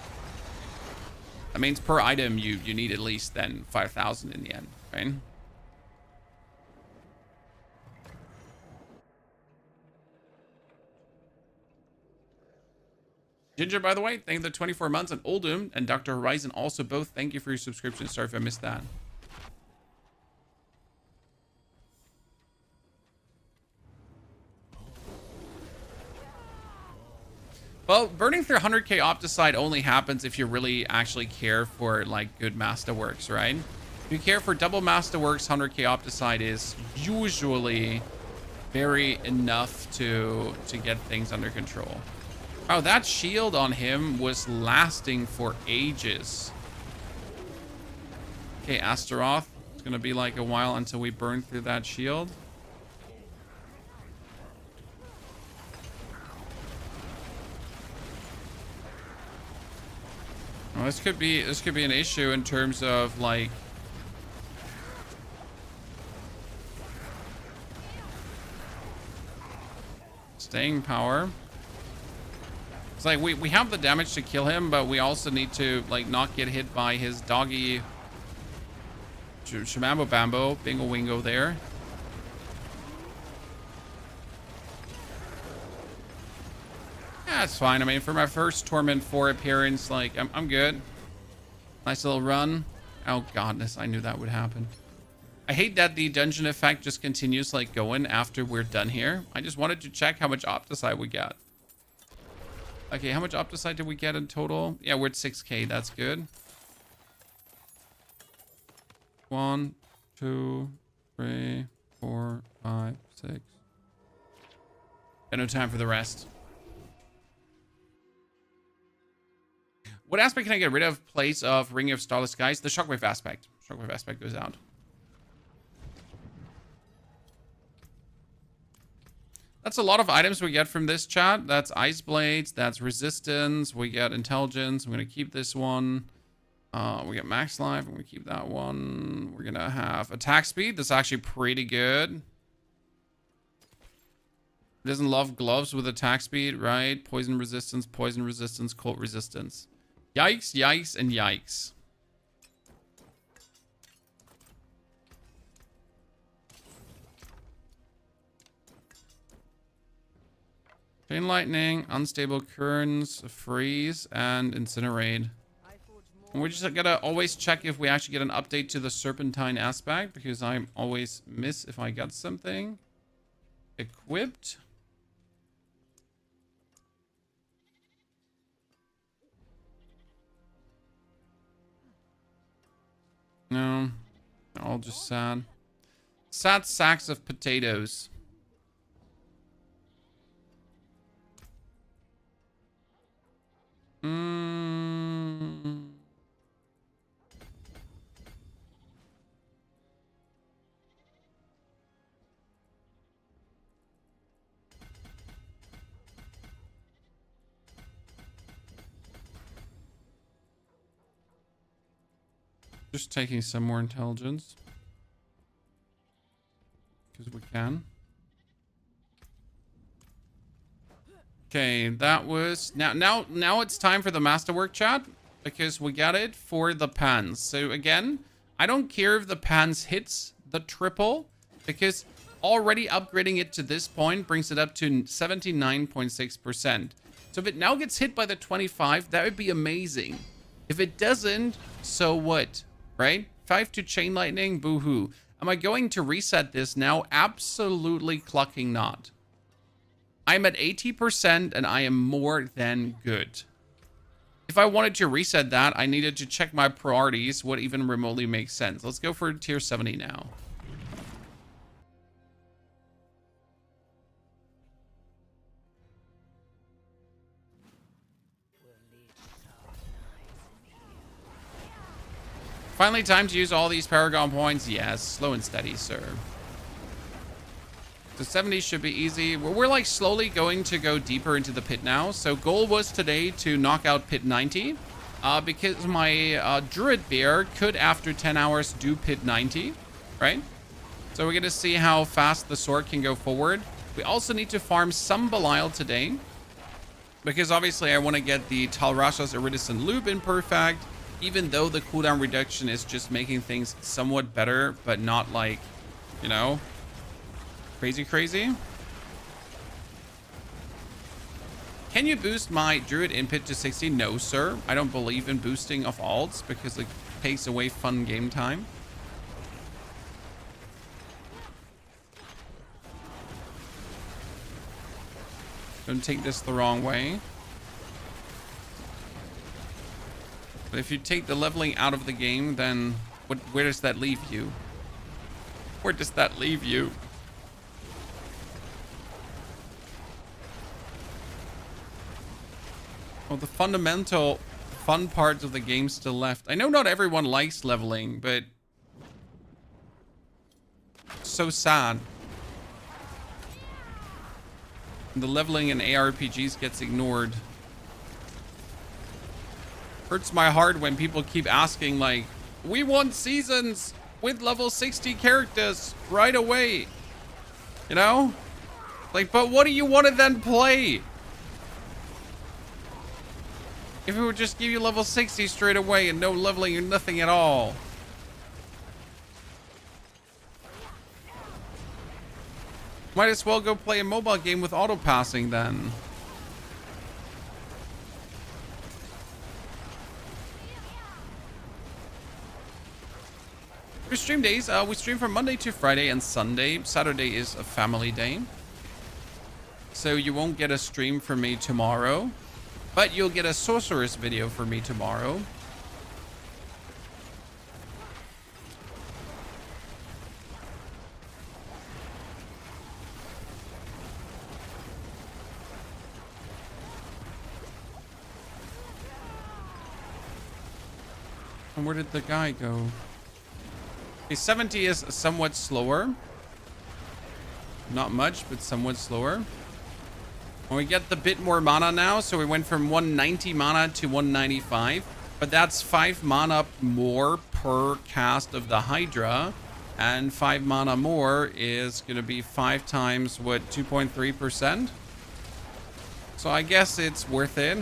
That means per item, you need at least then 5,000 in the end, right? Ginger, by the way, thank you for the 24 months. And Oldum and Dr. Horizon also both thank you for your subscription. Sorry if I missed that. Well, burning through 100k Opticide only happens if you really actually care for like good Masterworks, right? If you care for double Masterworks, 100k Opticide is usually very enough to get things under control. Oh, that shield on him was lasting for ages. Okay, Astaroth. It's gonna be like a while until we burn through that shield. Well, this could be an issue in terms of like staying power. It's like we have the damage to kill him, but we also need to like not get hit by his doggy Shamambo Bambo Bingo Wingo there. Yeah, that's fine. I mean, for my first Torment 4 appearance, like I'm good. Nice little run. Oh godness, I knew that would happen. I hate that the dungeon effect just continues like going after we're done here. I just wanted to check how much Opticide we got. Okay, how much Opticide did we get in total? Yeah, we're at 6k. That's good. 1, 2, 3, 4, 5, 6. Got no time for the rest. What aspect can I get rid of? Place of Ring of Starless Skies? The Shockwave aspect. Shockwave aspect goes out. That's a lot of items we get from this chat. That's Ice Blades. That's Resistance. We get Intelligence. I'm going to keep this one. We get Max Life. I'm going to keep that one. We're going to have Attack Speed. That's actually pretty good. Doesn't love gloves with attack speed, right? Poison resistance, cold resistance. Yikes, yikes, and yikes. Chain lightning, unstable currents, freeze, and incinerate. And we're just gonna always check if we actually get an update to the Serpentine aspect, because I always miss if I got something equipped. No, all just sad. Sad sacks of potatoes. Just taking some more intelligence. Because we can. Okay, that was... Now it's time for the Masterwork chat. Because we got it for the pans. So again, I don't care if the pans hits the triple. Because already upgrading it to this point brings it up to 79.6%. So if it now gets hit by the 25, that would be amazing. If it doesn't, so what? Right? 5 to chain lightning, boo-hoo. Am I going to reset this now? Absolutely clucking not. I'm at 80% and I am more than good. If I wanted to reset that, I needed to check my priorities, what even remotely makes sense. Let's go for tier 70 now. Finally, time to use all these Paragon points. Yes, slow and steady, sir. So 70 should be easy. We're like slowly going to go deeper into the pit now. So goal was today to knock out pit 90. Because my Druid Bear could, after 10 hours, do pit 90. Right? So we're going to see how fast the Sorc can go forward. We also need to farm some Balile today. Because obviously I want to get the Talrasha's Iridescent Loop in perfect. Even though the cooldown reduction is just making things somewhat better, but not like, you know, crazy. Can you boost my Druid input to 60? No, sir. I don't believe in boosting of alts because it takes away fun game time. Don't take this the wrong way. But if you take the leveling out of the game, then where does that leave you? Where does that leave you? Well, the fundamental fun parts of the game still left. I know not everyone likes leveling, but so sad. The leveling in ARPGs gets ignored. Hurts my heart when people keep asking, like, we want seasons with level 60 characters right away. You know? Like, but what do you want to then play? If it would just give you level 60 straight away and no leveling or nothing at all. Might as well go play a mobile game with auto passing then. For stream days, we stream from Monday to Friday and Sunday. Saturday is a family day. So you won't get a stream from me tomorrow. But you'll get a sorceress video from me tomorrow. And where did the guy go? Okay, 70 is somewhat slower. Not much, but somewhat slower. And we get the bit more mana now, so we went from 190 mana to 195. But that's 5 mana more per cast of the Hydra. And 5 mana more is going to be 5 times, what, 2.3%? So I guess it's worth it.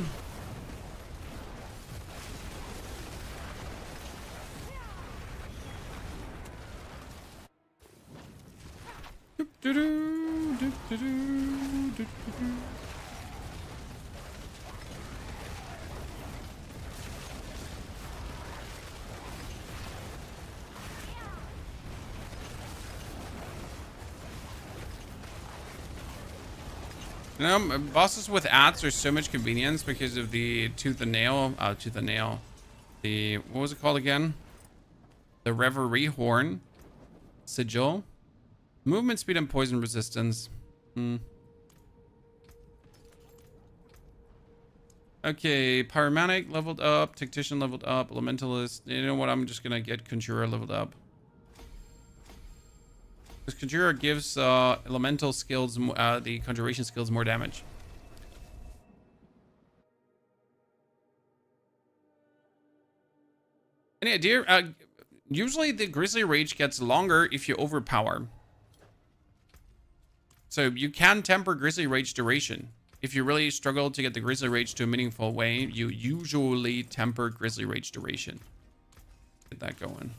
You know, bosses with ads are so much convenience because of the tooth and nail. The, what was it called again? The Reverie Horn. Sigil. Movement speed and poison resistance. Okay, Pyromantic leveled up. Tactician leveled up. Elementalist. You know what? I'm just gonna get Conjurer leveled up. Because Conjurer gives elemental skills, the conjuration skills, more damage. Any idea? Usually the Grizzly Rage gets longer if you overpower. So you can temper Grizzly Rage duration. If you really struggle to get the Grizzly Rage to a meaningful way, you usually temper Grizzly Rage duration. Get that going.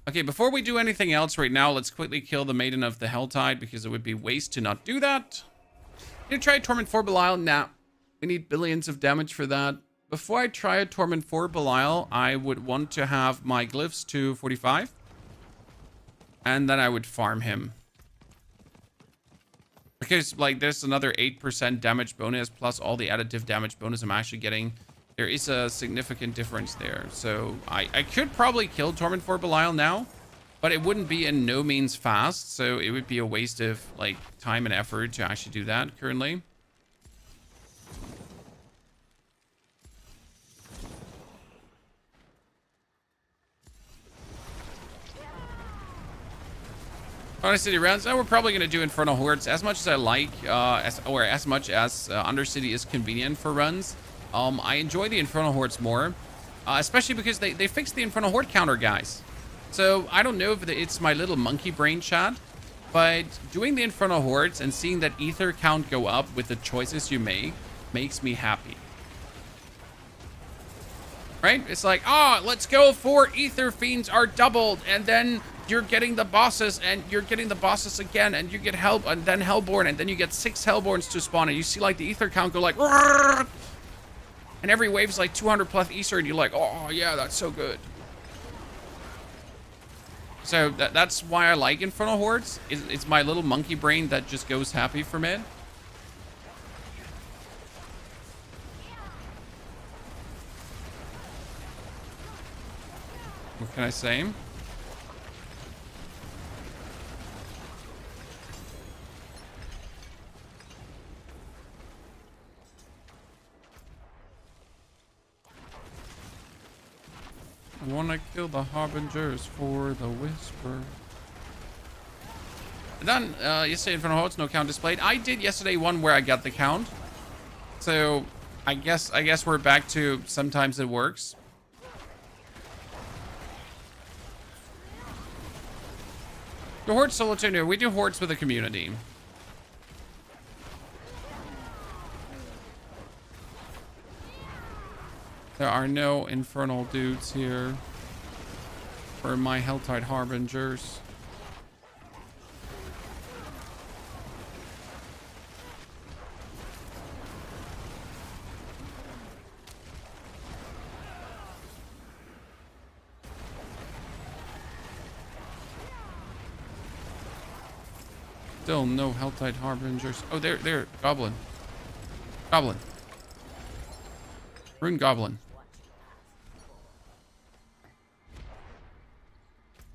Okay, before we do anything else right now, let's quickly kill the Maiden of the Helltide, because it would be waste to not do that. Gonna try Torment 4 Balile? Nah. We need billions of damage for that. Before I try a Torment 4 Balile, I would want to have my Glyphs to 45. And then I would farm him. Because, like, there's another 8% damage bonus, plus all the additive damage bonus I'm actually getting. There is a significant difference there. So I could probably kill Torment 4 Balile now, but it wouldn't be in no means fast. So it would be a waste of like time and effort to actually do that currently. Undercity rounds. We're probably going to do Infernal Hordes as much as I like, as much as Undercity is convenient for runs. I enjoy the Infernal Hordes more, especially because they fixed the Infernal Horde counter, guys. So I don't know if it's my little monkey brain chat, but doing the Infernal Hordes and seeing that ether count go up with the choices you make makes me happy. Right? It's like, oh, let's go 4 ether fiends are doubled, and then you're getting the bosses, and you're getting the bosses again, and you get help, and then Hellborn, and then you get 6 Hellborns to spawn, and you see like the ether count go like, Rrr! And every wave's like 200 plus ether, and you're like, oh yeah, that's so good. So that's why I like Infernal Hordes. It's my little monkey brain that just goes happy for mid. What can I say? I want to kill the Harbingers for the Whisper. Done. Yesterday Infernal Hordes, no count displayed. I did yesterday one where I got the count. So I guess we're back to sometimes it works. The Horde solo too new. We do Hordes with the community. There are no infernal dudes here for my Helltide Harbingers. Still no Helltide Harbingers. Oh, there, Goblin. Goblin. Rune Goblin.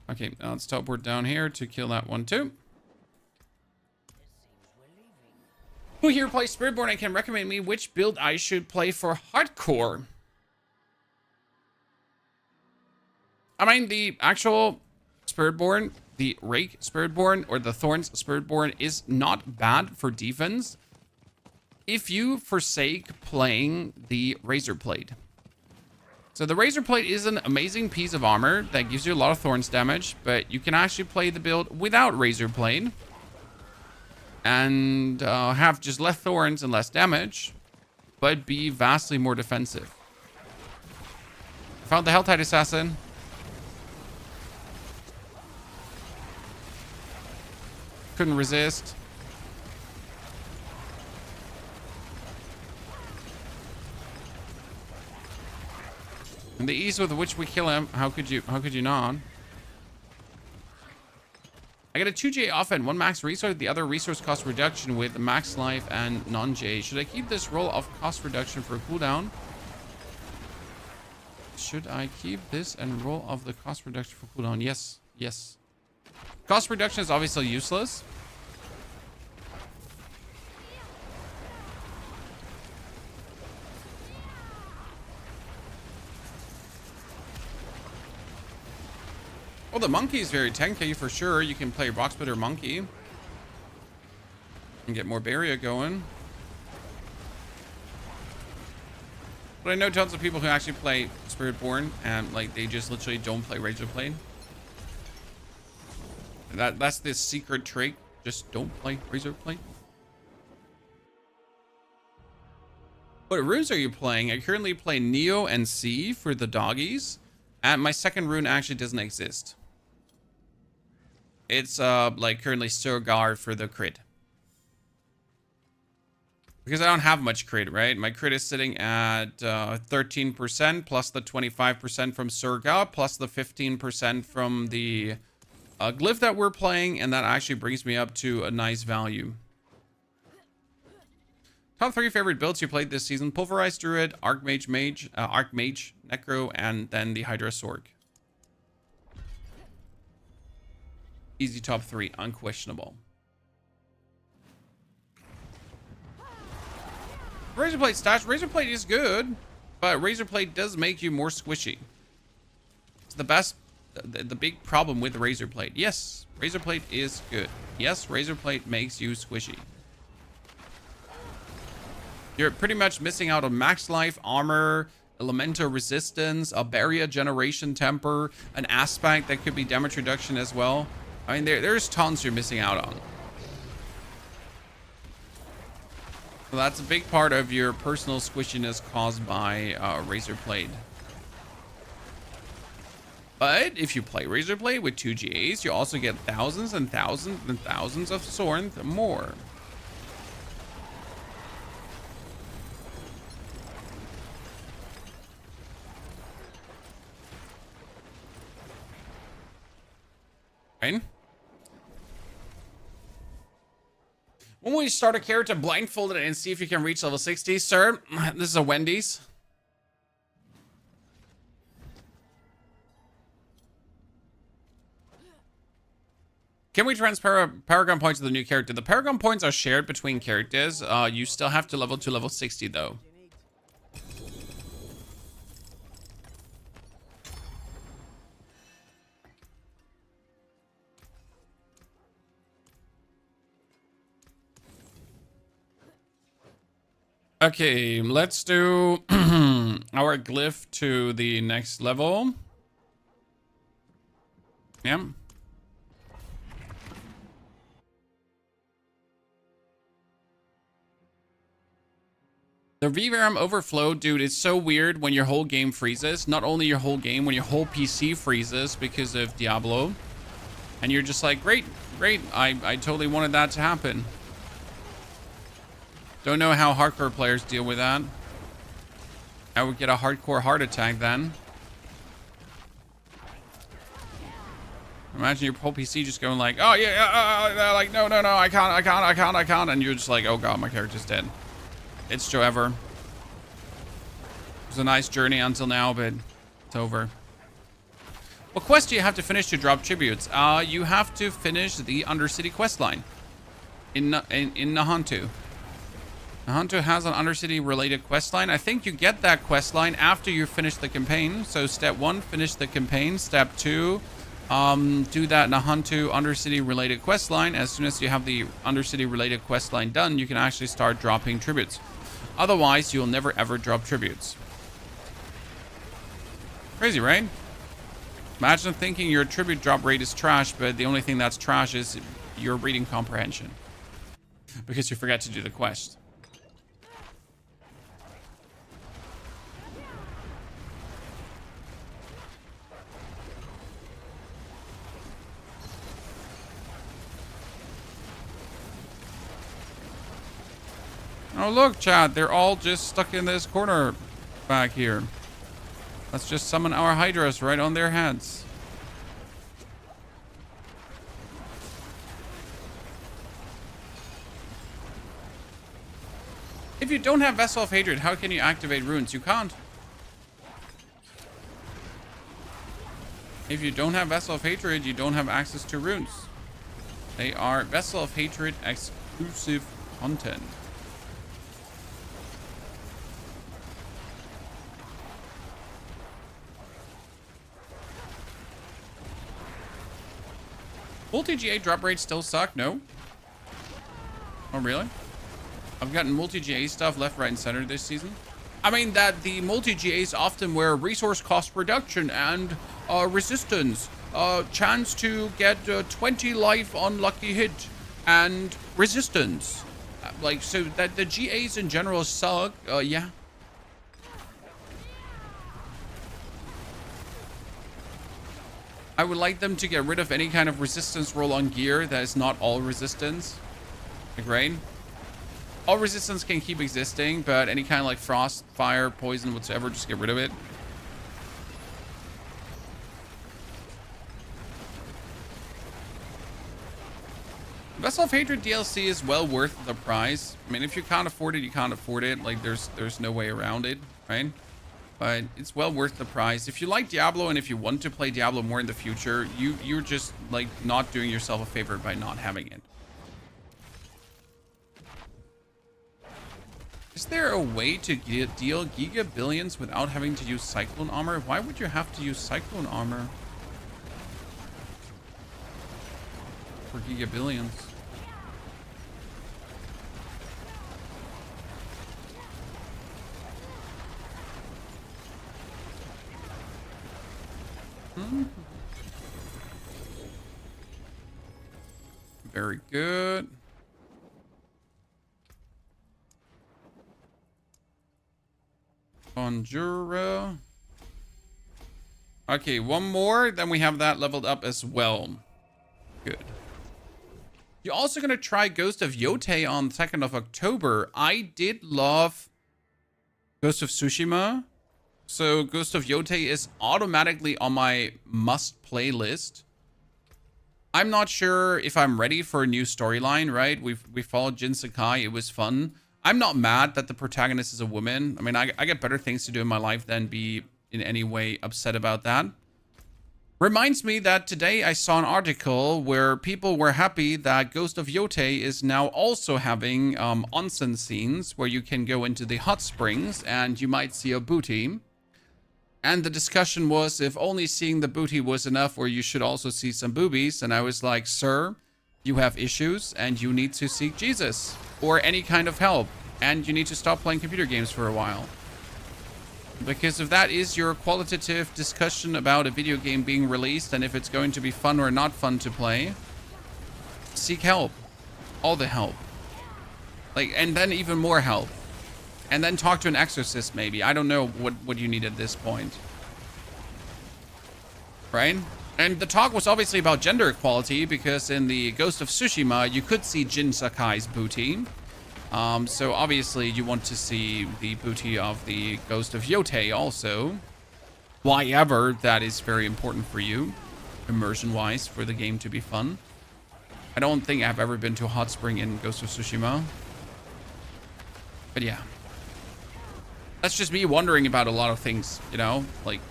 Okay, now let's teleport down here to kill that one too. Who here plays Spiritborn and can recommend me which build I should play for hardcore? I mean, the actual Spiritborn, the Rake Spiritborn or the Thorns Spiritborn is not bad for defense if you forsake playing the Razor Blade. So the Razor Plate is an amazing piece of armor that gives you a lot of Thorns damage, but you can actually play the build without Razor Plate and have just less Thorns and less damage, but be vastly more defensive. Found the Helltide Assassin. Couldn't resist. And the ease with which we kill him, how could you not? I get a 2J offhand, 1 max resource, the other resource cost reduction with max life and non-J. Should I keep this roll of cost reduction for a cooldown? Should I keep this and roll off the cost reduction for cooldown? Yes, yes. Cost reduction is obviously useless. Well, the monkey is very tanky for sure. You can play Rock Splitter Monkey and get more barrier going. But I know tons of people who actually play Spiritborn and like they just literally don't play Razor Blade. That's the secret trick. Just don't play Razor Blade. What runes are you playing? I currently play Neo and C for the doggies, and my second rune actually doesn't exist. It's like currently Surgar for the crit. Because I don't have much crit, right? My crit is sitting at 13% plus the 25% from Surga plus the 15% from the Glyph that we're playing, and that actually brings me up to a nice value. Top 3 favorite builds you played this season: Pulverized Druid, Archmage, Necro, and then the Hydra Sorc. Easy top 3, unquestionable. Razorblade stats. Razorblade is good, but Razorblade does make you more squishy. It's the best, the big problem with Razorblade. Yes, Razorblade is good. Yes, Razorblade makes you squishy. You're pretty much missing out on max life, armor, elemental resistance, a barrier generation temper, an aspect that could be damage reduction as well. I mean, there's tons you're missing out on. So that's a big part of your personal squishiness caused by Razorblade. But if you play Razorblade with 2 GAs, you also get thousands and thousands and thousands of Sorc more. Right? When will you start a character blindfolded and see if you can reach level 60? Sir, this is a Wendy's. Can we transfer Paragon points to the new character? The Paragon points are shared between characters. You still have to level to level 60 though. Okay, let's do our Glyph to the next level. Yeah. The VRAM overflow, dude, is so weird when your whole game freezes. Not only your whole game, when your whole PC freezes because of Diablo. And you're just like, great, great. I totally wanted that to happen. Don't know how hardcore players deal with that. I would get a hardcore heart attack then. Imagine your whole PC just going like, oh yeah, like no, I can't, and you're just like, oh god, my character's dead. It's Joe Ever. It was a nice journey until now, but it's over. What quest do you have to finish to drop tributes? You have to finish the Undercity quest line in Nahantu. Nahantu has an Undercity related quest line. I think you get that quest line after you finish the campaign. So step 1, finish the campaign. Step 2, do that Nahantu Undercity related quest line. As soon as you have the Undercity related quest line done, you can actually start dropping tributes. Otherwise, you'll never ever drop tributes. Crazy, right? Imagine thinking your tribute drop rate is trash, but the only thing that's trash is your reading comprehension. Because you forgot to do the quest. Oh, look, chat. They're all just stuck in this corner back here. Let's just summon our Hydras right on their heads. If you don't have Vessel of Hatred, how can you activate runes? You can't. If you don't have Vessel of Hatred, you don't have access to runes. They are Vessel of Hatred exclusive content. Multi-GA drop rates still suck? No? Oh, really? I've gotten multi-GA stuff left, right, and center this season. I mean that the multi-GAs often were resource cost reduction and resistance. Chance to get 20 life on lucky hit and resistance. Like, so that the GAs in general suck. Yeah. I would like them to get rid of any kind of resistance roll on gear that is not all resistance. Like rain. All resistance can keep existing, but any kind of like frost, fire, poison, whatsoever, just get rid of it. Vessel of Hatred DLC is well worth the price. I mean, if you can't afford it, you can't afford it. Like, there's no way around it, right? But it's well worth the price. If you like Diablo and if you want to play Diablo more in the future, you're just like not doing yourself a favor by not having it. Is there a way to deal Giga Billions without having to use Cyclone Armor? Why would you have to use Cyclone Armor for Giga Billions? Very good. Conjura. Okay, one more. Then we have that leveled up as well. Good. You're also going to try Ghost of Yotei on the 2nd of October. I did love Ghost of Tsushima. So Ghost of Yotei is automatically on my must-play list. I'm not sure if I'm ready for a new storyline, right? We followed Jin Sakai. It was fun. I'm not mad that the protagonist is a woman. I mean, I get better things to do in my life than be in any way upset about that. Reminds me that today I saw an article where people were happy that Ghost of Yotei is now also having onsen scenes where you can go into the hot springs and you might see a booty. And the discussion was if only seeing the booty was enough or you should also see some boobies. And I was like, sir, you have issues and you need to seek Jesus or any kind of help. And you need to stop playing computer games for a while. Because if that is your qualitative discussion about a video game being released and if it's going to be fun or not fun to play, seek help. All the help. Like, and then even more help. And then talk to an exorcist, maybe. I don't know what you need at this point. Right? And the talk was obviously about gender equality, because in the Ghost of Tsushima, you could see Jin Sakai's booty. So obviously you want to see the booty of the Ghost of Yotei also. Why ever that is very important for you, immersion-wise, for the game to be fun. I don't think I've ever been to a hot spring in Ghost of Tsushima. But yeah. That's just me wondering about a lot of things, you know, like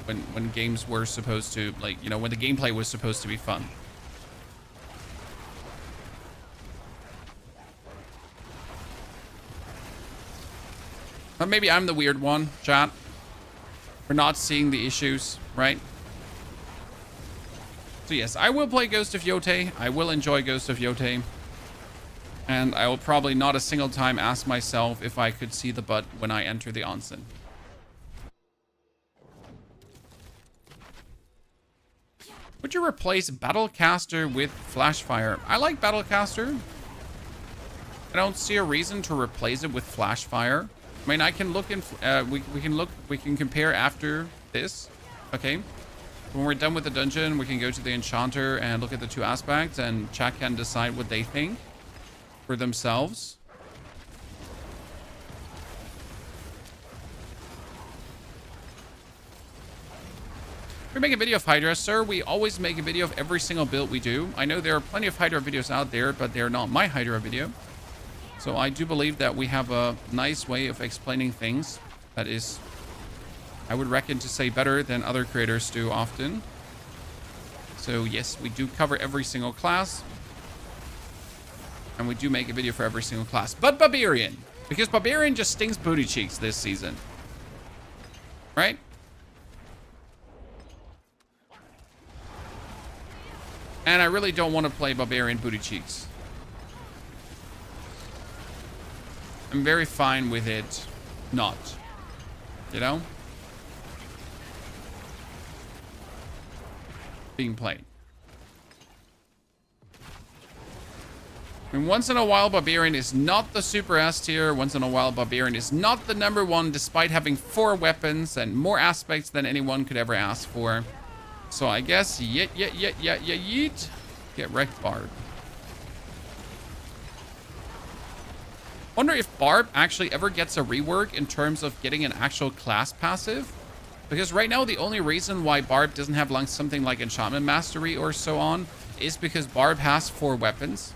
when games were supposed to, like, you know, when the gameplay was supposed to be fun. But maybe I'm the weird one, chat, for not seeing the issues, right? So yes, I will play Ghost of Yotei. I will enjoy Ghost of Yotei. And I will probably not a single time ask myself if I could see the butt when I enter the onsen. Would you replace Battlecaster with Flashfire? I like Battlecaster. I don't see a reason to replace it with Flashfire. I mean, I can look in, we can compare after this, okay? When we're done with the dungeon, we can go to the enchanter and look at the two aspects, and chat can decide what they think for themselves. We make a video of Hydra, sir. We always make a video of every single build we do. I know there are plenty of Hydra videos out there, but they're not my Hydra video. So I do believe that we have a nice way of explaining things that is, I would reckon, to say better than other creators do often. So yes, we do cover every single class. And we do make a video for every single class. But Barbarian, because Barbarian just stings booty cheeks this season. Right? And I really don't want to play Barbarian booty cheeks. I'm very fine with it not. You know? Being played. I mean, once in a while, Barbarian is not the super S tier. Once in a while, Barbarian is not the #1, despite having 4 weapons and more aspects than anyone could ever ask for. So I guess, yeet. Get wrecked, Barb. Wonder if Barb actually ever gets a rework in terms of getting an actual class passive. Because right now, the only reason why Barb doesn't have like something like Enchantment Mastery or so on is because Barb has 4 weapons.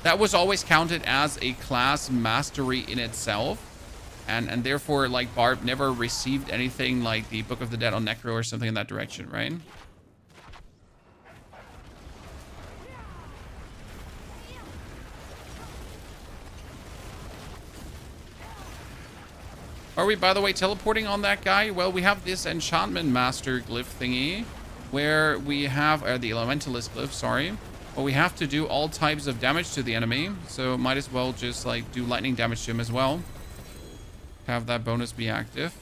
That was always counted as a class mastery in itself. And therefore, like, Barb never received anything like the Book of the Dead on Necro or something in that direction, right? Are we, by the way, teleporting on that guy? Well, we have this Enchantment Master Glyph thingy, where we have, the Elementalist Glyph, sorry. But we have to do all types of damage to the enemy, so might as well just, like, do lightning damage to him as well. Have that bonus be active.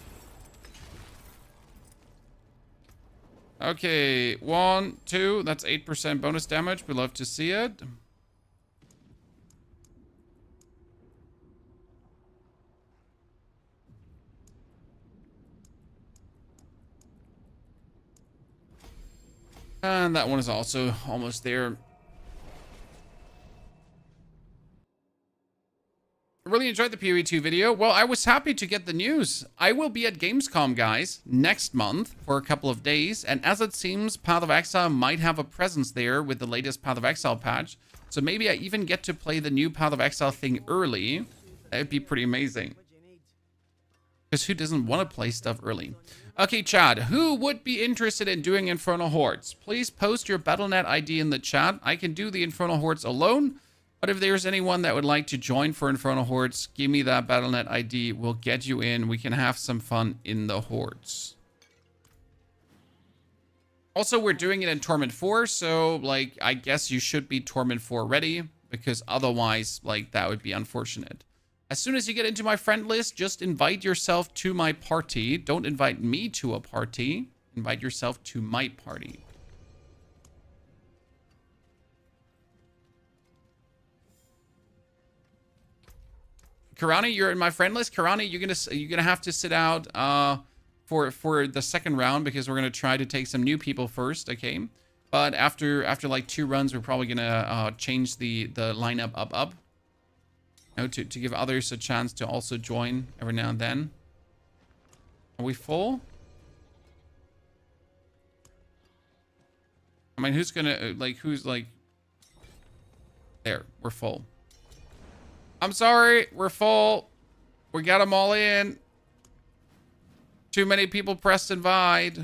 Okay, 1, 2, that's 8% bonus damage. We love to see it. And that one is also almost there. Really enjoyed the PoE2 video. Well, I was happy to get the news. I will be at Gamescom, guys, next month for a couple of days. And as it seems, Path of Exile might have a presence there with the latest Path of Exile patch. So maybe I even get to play the new Path of Exile thing early. That would be pretty amazing. Because who doesn't want to play stuff early? Okay, Chad, who would be interested in doing Infernal Hordes? Please post your Battle.net ID in the chat. I can do the Infernal Hordes alone. But if there's anyone that would like to join for Infernal Hordes, give me that Battle.net ID. We'll get you in. We can have some fun in the Hordes. Also, we're doing it in Torment 4, so, like, I guess you should be Torment 4 ready, because otherwise, like, that would be unfortunate. As soon as you get into my friend list, just invite yourself to my party. Don't invite me to a party. Invite yourself to my party. Karani, you're in my friend list. Karani, you're gonna have to sit out for the second round because we're gonna try to take some new people first, okay? But after like 2 runs, we're probably gonna change the lineup up. You know, to give others a chance to also join every now and then. Are we full? I mean, who's gonna who's like there? We're full. I'm sorry, we're full. We got them all in. Too many people pressed invite.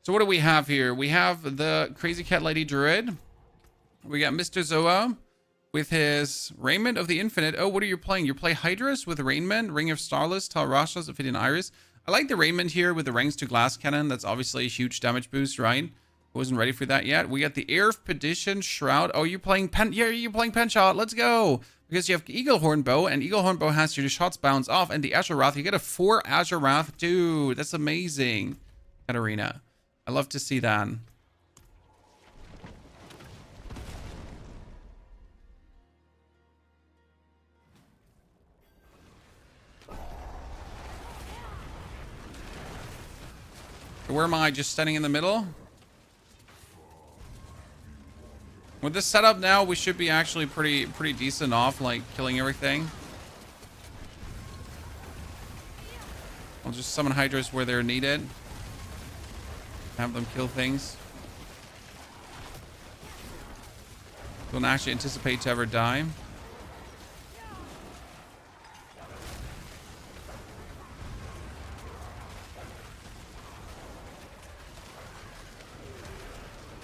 So what do we have here? We have the Crazy Cat Lady Druid. We got Mr. Zoa with his Raiment of the Infinite. Oh, what are you playing? You play Hydras with Raiment, Ring of Starless, Talrashas, Ophidian Iris. I like the Raiment here with the Ranks to Glass Cannon. That's obviously a huge damage boost, right? Wasn't ready for that yet. We got the Air of Perdition, Shroud. Oh, you're playing Pen. Yeah, you're playing Penshot. Let's go. Because you have Eagle Horn Bow, and Eagle Horn Bow has your shots bounce off, and the Azure Wrath, you get a 4 Azure Wrath. Dude, that's amazing. Katarina. I love to see that. Where am I? Just standing in the middle? With this setup now, we should be actually pretty decent off, like, killing everything. I'll just summon Hydras where they're needed. Have them kill things. Don't actually anticipate to ever die.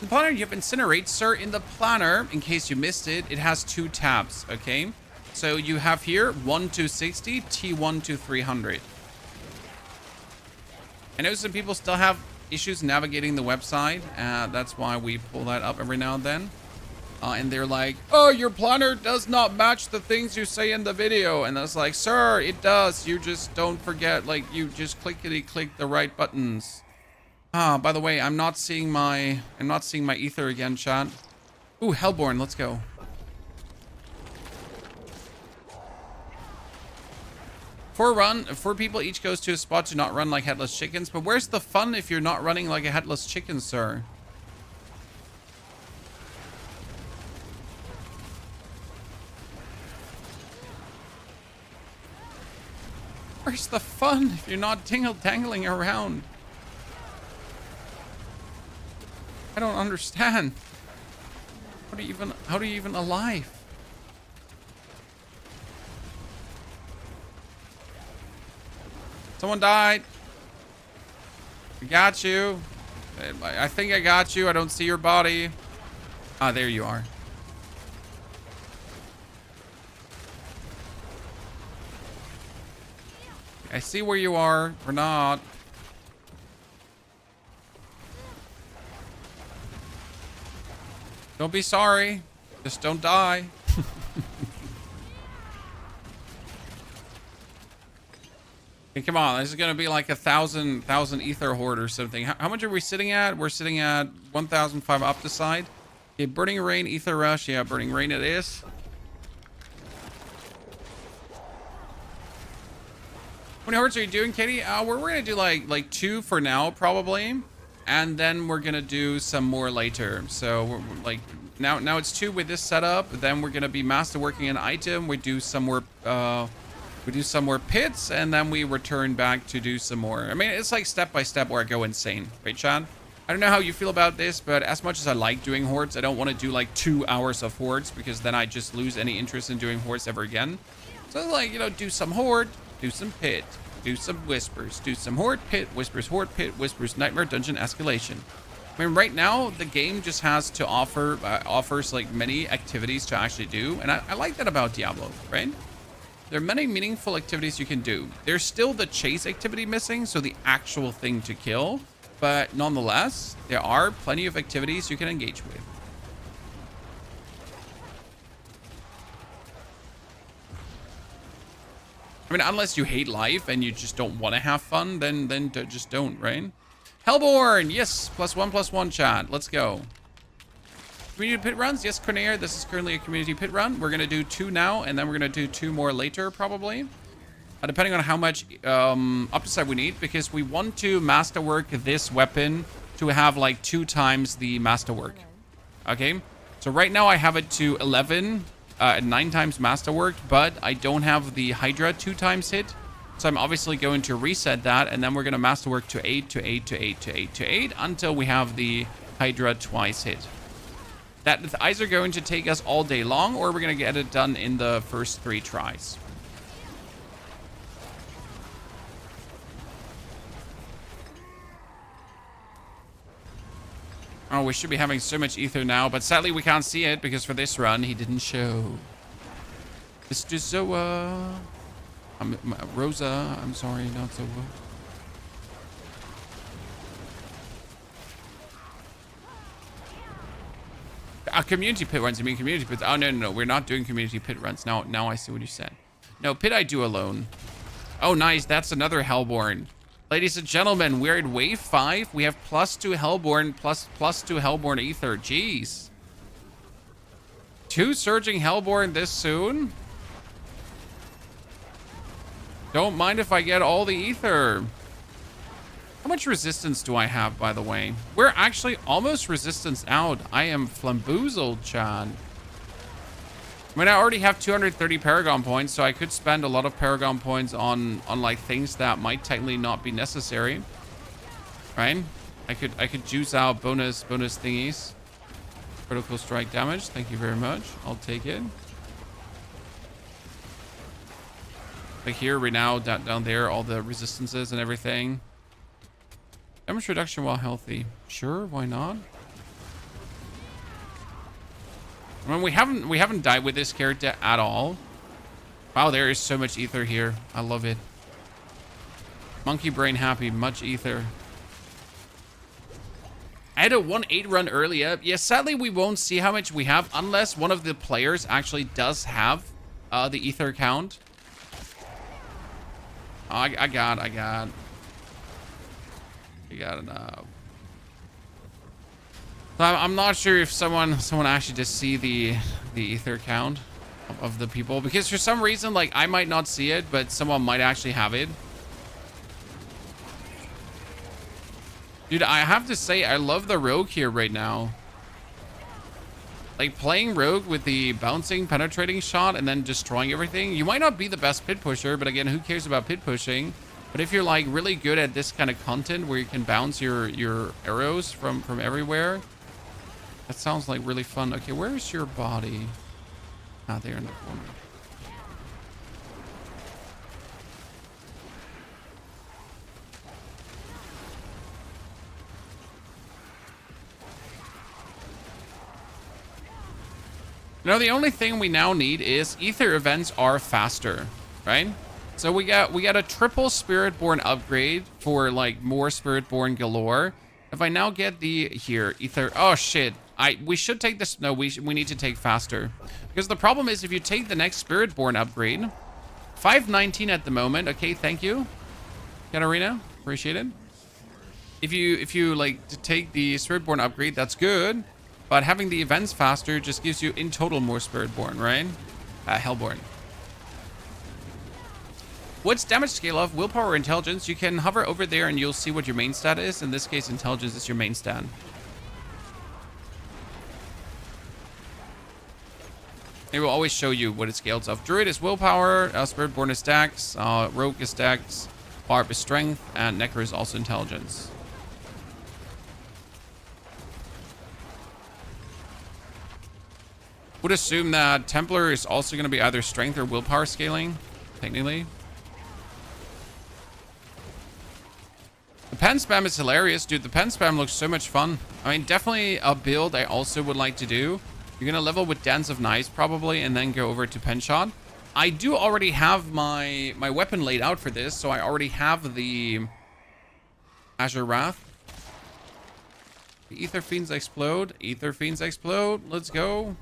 In the planner, you have Incinerate Sorc. In the planner, in case you missed it, it has 2 tabs, okay? So you have here 1 to 60, T1 to 300. I know some people still have issues navigating the website. That's why we pull that up every now and then. And they're like, oh, your planner does not match the things you say in the video. And that's like, sir, it does. You just don't forget, like, you just clickety-click the right buttons. By the way, I'm not seeing my ether again, chat. Ooh, Hellborn, let's go. Four people each goes to a spot to not run like headless chickens. But where's the fun if you're not running like a headless chicken, sir? Where's the fun if you're not tangling around? I don't understand. How do you even alive? Someone died. I got you. I think I got you. I don't see your body. Ah, there you are. I see where you are. Or not. Don't be sorry. Just don't die. Okay, come on. This is going to be like 1,000 ether horde or something. How much are we sitting at? We're sitting at 1,005 up the side. Okay, Burning Rain, Ether Rush. Yeah, Burning Rain it is. How many hordes are you doing, Katie? We're going to do like 2 for now, probably. And then we're going to do some more later. So, we're like, now it's 2 with this setup. Then we're going to be masterworking an item. We do some more... we do some more pits, and then we return back to do some more. I mean, it's like step by step where I go insane. Right, Chad? I don't know how you feel about this, but as much as I like doing hordes, I don't want to do like 2 hours of hordes, because then I just lose any interest in doing hordes ever again. So, like, you know, do some horde, do some pit, do some whispers, do some horde, pit, whispers, horde, pit, whispers, nightmare, dungeon, escalation. I mean, right now, the game just has to offers like many activities to actually do, and I like that about Diablo, right? There are many meaningful activities you can do. There's still the chase activity missing, so the actual thing to kill. But nonetheless, there are plenty of activities you can engage with. I mean, unless you hate life and you just don't want to have fun, then just don't, right? Hellborn! Yes! +1/+1 chat. Let's go. Community pit runs? Yes, Cornair, this is currently a community pit run. We're going to do 2 now, and then we're going to do 2 more later, probably. Depending on how much upside we need, because we want to masterwork this weapon to have like 2 times the masterwork. Okay? So right now I have it to 11, 9 times masterwork, but I don't have the Hydra 2 times hit. So I'm obviously going to reset that, and then we're going to masterwork to 8, to 8, to 8, to 8, to 8, until we have the Hydra twice hit. That is either going to take us all day long, or we're going to get it done in the first 3 tries. Oh, we should be having so much ether now, but sadly we can't see it, because for this run, he didn't show. Mr. Zoa. Rosa, I'm sorry, not Zoa. community pit runs. You mean community pits? Oh, no. We're not doing community pit runs. Now I see what you said. No, pit I do alone. Oh, nice. That's another Hellborn. Ladies and gentlemen, we're in wave 5. We have +2 Hellborn, +2 Hellborn Ether. Jeez. 2 surging Hellborn this soon? Don't mind if I get all the Ether. How much resistance do I have, by the way? We're actually almost resistance out. I am flamboozled, Chad. I mean, I already have 230 Paragon points, so I could spend a lot of Paragon points on like things that might technically not be necessary. Right? I could juice out bonus thingies. Critical strike damage. Thank you very much. I'll take it. Like here, right now, down there, all the resistances and everything. Damage reduction while healthy. Sure, why not? I mean, we haven't died with this character at all. Wow, there is so much ether here. I love it. Monkey brain happy, much ether. I had a 1-8 run earlier. Yeah, sadly we won't see how much we have unless one of the players actually does have the ether count. Oh, I got enough. So I'm not sure if someone actually just see the ether count of the people, because for some reason, like, I might not see it, but someone might actually have it. Dude, I have to say, I love the rogue here right now. Like, playing rogue with the bouncing, penetrating shot and then destroying everything. You might not be the best pit pusher, but again, who cares about pit pushing? But if you're like really good at this kind of content where you can bounce your arrows from everywhere, that sounds like really fun. Okay, where is your body? Ah, there in the corner. Now, the only thing we now need is ether events are faster, right? So we got a triple Spiritborn upgrade for like more Spiritborn galore. If I now get the here ether, oh shit, we should take this. No, we need to take faster, because the problem is if you take the next Spiritborn upgrade, 519 at the moment. Okay, thank you, Katarina, appreciate it. If you like to take the Spiritborn upgrade, that's good. But having the events faster just gives you in total more Spiritborn, right? Hellborn. What's damage scale of? Willpower or intelligence? You can hover over there and you'll see what your main stat is. In this case, intelligence is your main stat. It will always show you what it scales of. Druid is willpower, Spiritborn is dex, Rogue is dex, Barb is strength, and Necro is also intelligence. Would assume that Templar is also going to be either strength or willpower scaling, technically. The pen spam is hilarious, dude. The pen spam looks so much fun. I mean, definitely a build I also would like to do. You're going to level with Dance of Knives probably, and then go over to pen shot. I do already have my weapon laid out for this, so I already have the Azure Wrath. The Ether Fiends explode. Ether Fiends explode. Let's go.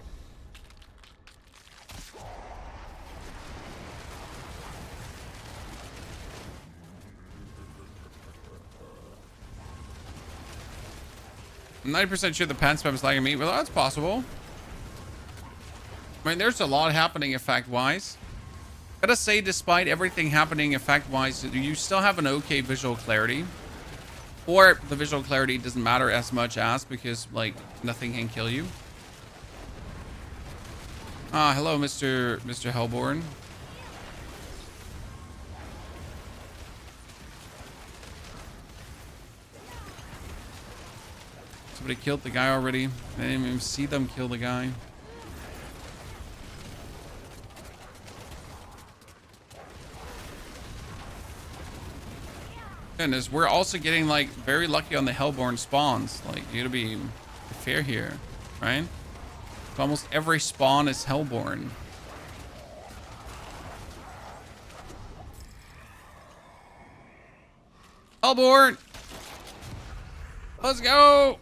I'm 90% sure the pan spam is lagging me. Well, that's possible. I mean, there's a lot happening effect-wise. Gotta say, despite everything happening effect-wise, you still have an okay visual clarity. Or the visual clarity doesn't matter as much as, because, like, nothing can kill you. Ah, hello, Mr. Hellborn. Somebody killed the guy already. I didn't even see them kill the guy. Goodness, we're also getting like very lucky on the Hellborn spawns. Like, you gotta be fair here, right? So almost every spawn is Hellborn. Hellborn! Let's go!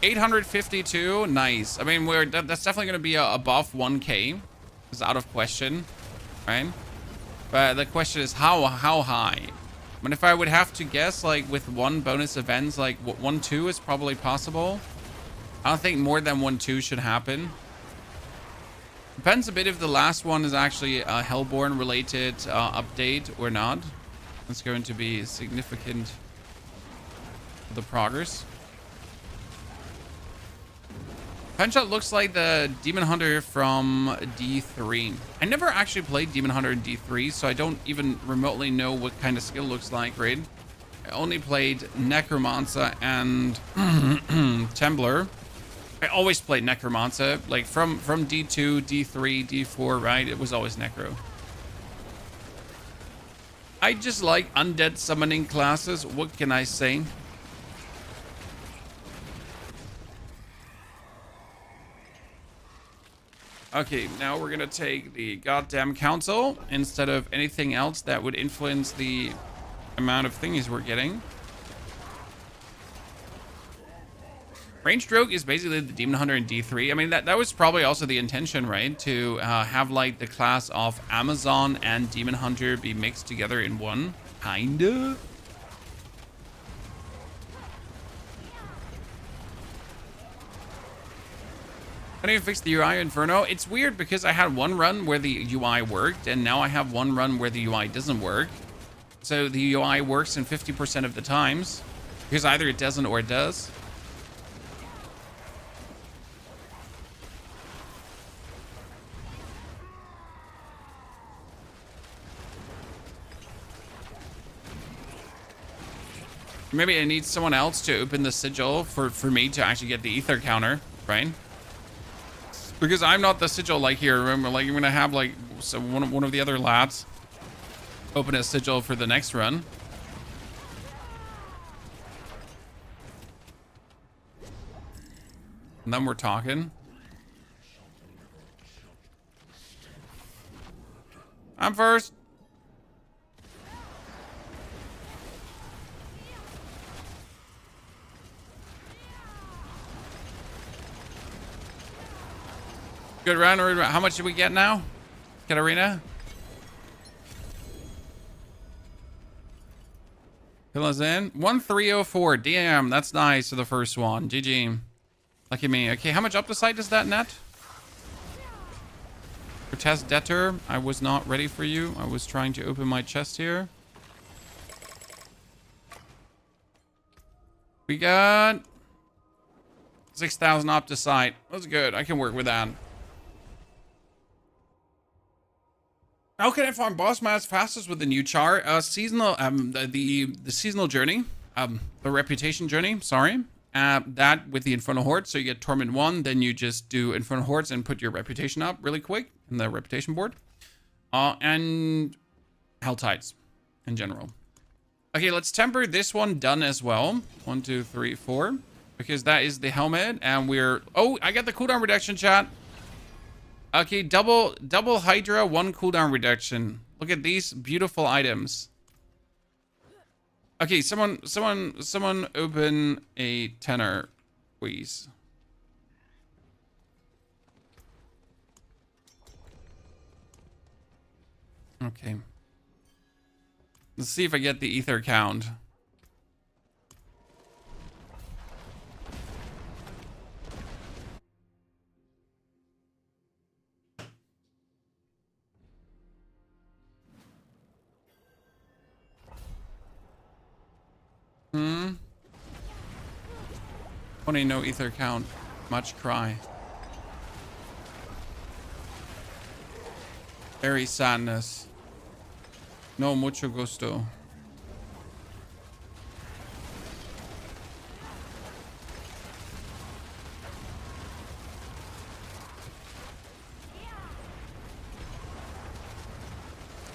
852, nice. I mean, that's definitely going to be above 1K. It's out of question, right? But the question is how high? I mean, if I would have to guess, like with one bonus events, like 1-2 is probably possible. I don't think more than 1-2 should happen. Depends a bit if the last one is actually a Hellborn related update or not. It's going to be significant for the progress. Punch-Out looks like the Demon Hunter from D3. I never actually played Demon Hunter in D3, so I don't even remotely know what kind of skill looks like, right? I only played Necromancer and Templar. I always played Necromancer, like from D2, D3, D4, right? It was always Necro. I just like undead summoning classes. What can I say? Okay, now we're gonna take the goddamn council instead of anything else that would influence the amount of thingies we're getting. Ranged Rogue is basically the Demon Hunter in D3. I mean, that was probably also the intention, right? To have like the class of Amazon and Demon Hunter be mixed together in one, kinda. How do you fix the UI Inferno? It's weird because I had one run where the UI worked, and now I have one run where the UI doesn't work. So the UI works in 50% of the times, because either it doesn't or it does. Maybe I need someone else to open the sigil for me to actually get the ether counter, right? Because I'm not the sigil like here. Remember, like I'm gonna have like one of the other lads open a sigil for the next run. And then we're talking. I'm first. Good round. How much do we get now, Katarina? Fill us in. 1304. Damn, that's nice for the first one. GG. Lucky me. Okay, how much up the site does that net? Protest debtor. I was not ready for you. I was trying to open my chest here. We got 6,000 up to site. That's good. I can work with that. How can I farm boss mats fastest with the new char? Seasonal, the seasonal journey, the reputation journey, sorry. That with the Infernal Horde. So you get Torment 1, then you just do Infernal Hordes and put your reputation up really quick in the reputation board. And Hell Tides in general. Okay, let's temper this one done as well. 1, 2, 3, 4. Because that is the helmet. And we're... Oh, I got the cooldown reduction, chat. Okay, double Hydra, 1 cooldown reduction. Look at these beautiful items. Okay, someone open a tenor, please. Okay. Let's see if I get the ether count. Funny, no ether count. Much cry. Very sadness. No mucho gusto.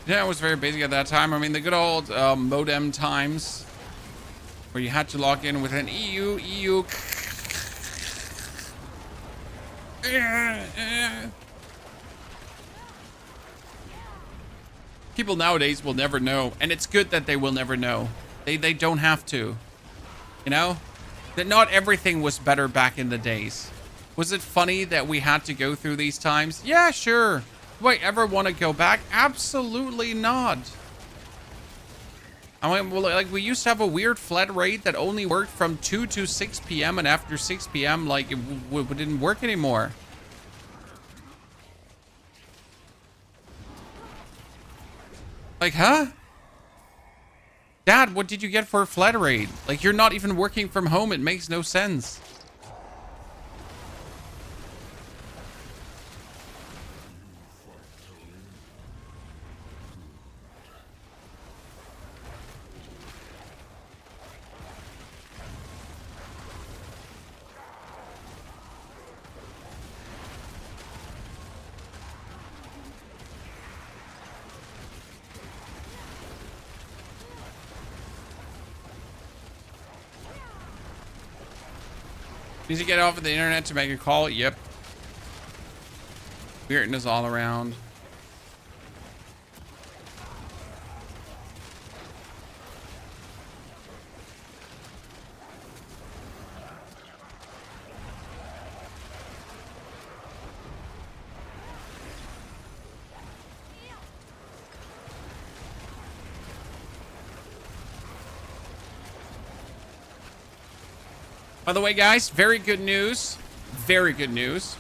Yeah, it was very basic at that time. I mean, the good old modem times where you had to log in with an EU. People nowadays will never know, and it's good that they will never know. They don't have to, you know. That not everything was better back in the days. Was it funny that we had to go through these times? Yeah, sure. Do I ever want to go back? Absolutely not. I mean, well, like, we used to have a weird flat rate that only worked from 2 to 6 p.m. and after 6 p.m., like, it didn't work anymore. Like, huh? Dad, what did you get for a flat rate? Like, you're not even working from home. It makes no sense. Need to get off of the internet to make a call? Yep. Weirdness all around. By the way, guys, very good news. Very good news.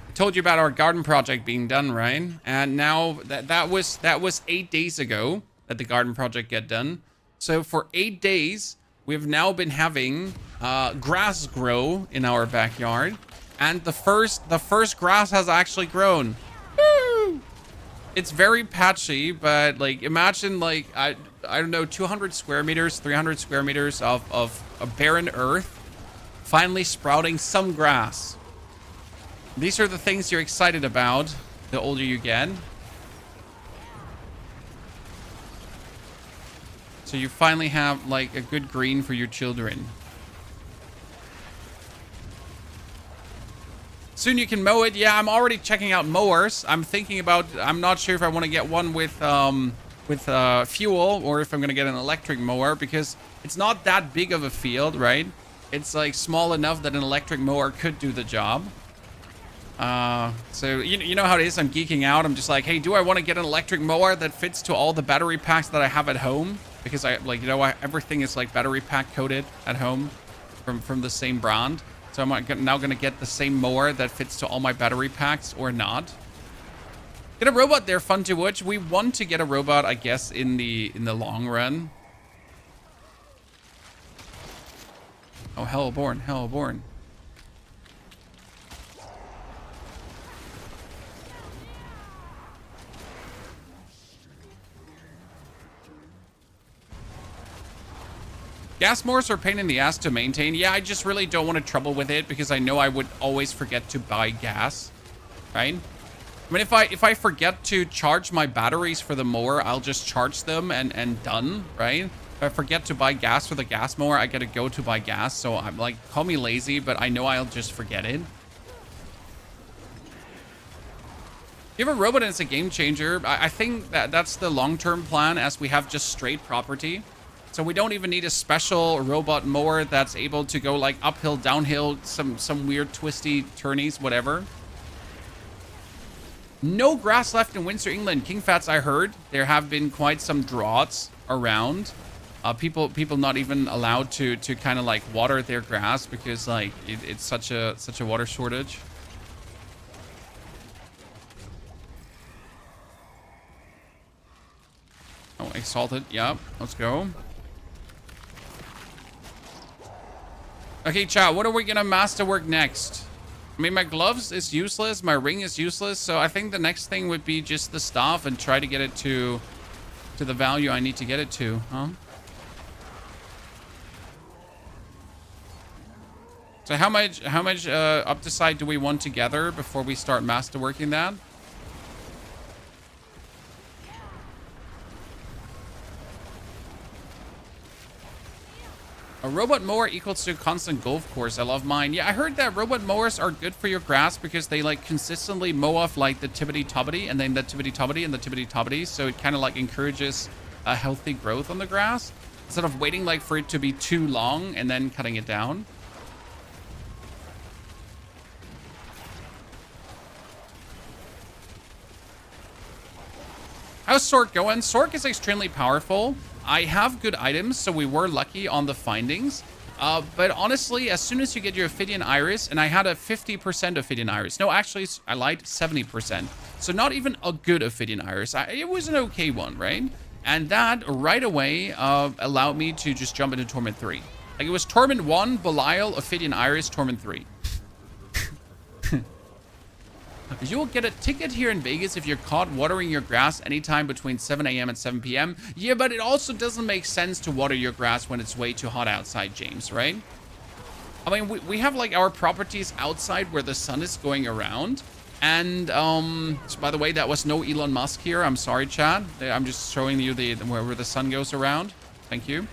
I told you about our garden project being done, right? And now that was 8 days ago that the garden project get done. So for 8 days, we've now been having grass grow in our backyard, and the first grass has actually grown. Woo! It's very patchy, but like imagine like I don't know, 200 square meters, 300 square meters of barren earth finally sprouting some grass. These are the things you're excited about the older you get. So you finally have like a good green for your children. Soon you can mow it. Yeah, I'm already checking out mowers. I'm thinking about, I'm not sure if I want to get one with fuel or if I'm going to get an electric mower, because it's not that big of a field, right? It's like small enough that an electric mower could do the job. So you know how it is. I'm geeking out. I'm just like, hey, do I want to get an electric mower that fits to all the battery packs that I have at home? Because I like, you know, everything is like battery pack coated at home from the same brand. So I'm now going to get the same mower that fits to all my battery packs or not. Get a robot there, fun to watch. We want to get a robot, I guess, in the long run. Oh, Hellborn, Hellborn. Gas mowers are a pain in the ass to maintain. Yeah, I just really don't want to trouble with it because I know I would always forget to buy gas, right? I mean, if I forget to charge my batteries for the mower, I'll just charge them and done, right? If I forget to buy gas for the gas mower, I gotta go to buy gas. So I'm like, call me lazy, but I know I'll just forget it. You have a robot and it's a game changer. I think that's the long-term plan, as we have just straight property. So we don't even need a special robot mower that's able to go like uphill, downhill, some weird twisty turnies, whatever. No grass left in Windsor, England. King Fats, I heard there have been quite some droughts around. People not even allowed to kind of like water their grass because like it's such a water shortage. Oh, exalted. Yeah, let's go. Okay, chat, what are we gonna masterwork next? I mean, my gloves is useless, my ring is useless, so I think the next thing would be just the staff and try to get it to the value I need to get it to, huh? So how much Opticide do we want together before we start masterworking that? A robot mower equals to a constant golf course. I love mine. Yeah, I heard that robot mowers are good for your grass because they like consistently mow off like the tibbity-tobbity and then the tibbity-tobbity and the tibbity-tobbity. So it kind of like encourages a healthy growth on the grass. instead of waiting like for it to be too long and then cutting it down. How's Sorc going? Sorc is extremely powerful. I have good items, so we were lucky on the findings. But honestly, as soon as you get your Ophidian Iris, and I had a 50% Ophidian Iris. No, actually, I lied, 70%. So not even a good Ophidian Iris. It was an okay one, right? And that right away allowed me to just jump into Torment 3. Like, it was Torment 1, Balile, Ophidian Iris, Torment 3. You will get a ticket here in Vegas if you're caught watering your grass anytime between 7 a.m. and 7 p.m. Yeah, but it also doesn't make sense to water your grass when it's way too hot outside, James, right? I mean, we have like our properties outside where the sun is going around. And, so by the way, that was no Elon Musk here. I'm sorry, Chad. I'm just showing you where the sun goes around. Thank you.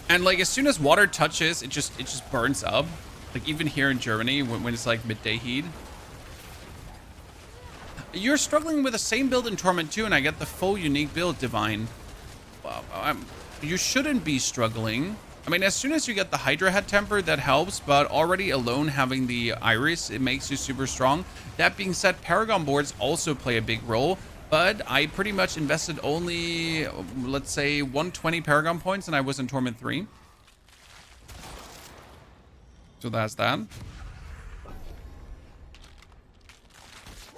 And like, as soon as water touches, it just burns up. Like, even here in Germany, when it's like midday heat. You're struggling with the same build in Torment 2, and I get the full unique build, Divine. Well, you shouldn't be struggling. I mean, as soon as you get the Hydra head temper, that helps, but already alone having the Iris, it makes you super strong. That being said, Paragon boards also play a big role, but I pretty much invested only, let's say, 120 Paragon points, and I was in Torment 3. So that's that.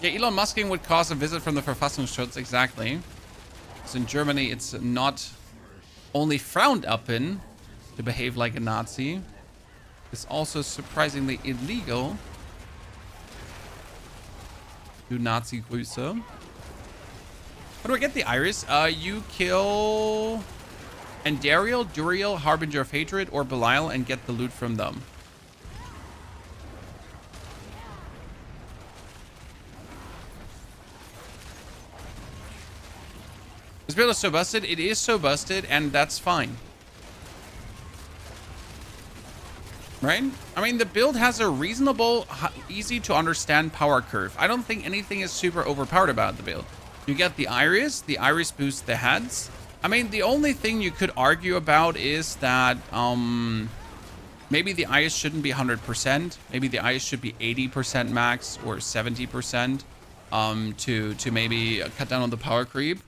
Yeah, Elon Musking would cause a visit from the Verfassungsschutz, exactly. So in Germany, it's not only frowned upon to behave like a Nazi. It's also surprisingly illegal. Do Nazi Grüße. How do I get the Iris? You kill Endariel, Duriel, Harbinger of Hatred, or Belial and get the loot from them. This build is so busted. It is so busted, and that's fine. Right? I mean, the build has a reasonable, easy to understand power curve. I don't think anything is super overpowered about the build. You get the Iris boosts the heads. I mean, the only thing you could argue about is that maybe the Iris shouldn't be 100%. Maybe the Iris should be 80% max or 70% to maybe cut down on the power creep.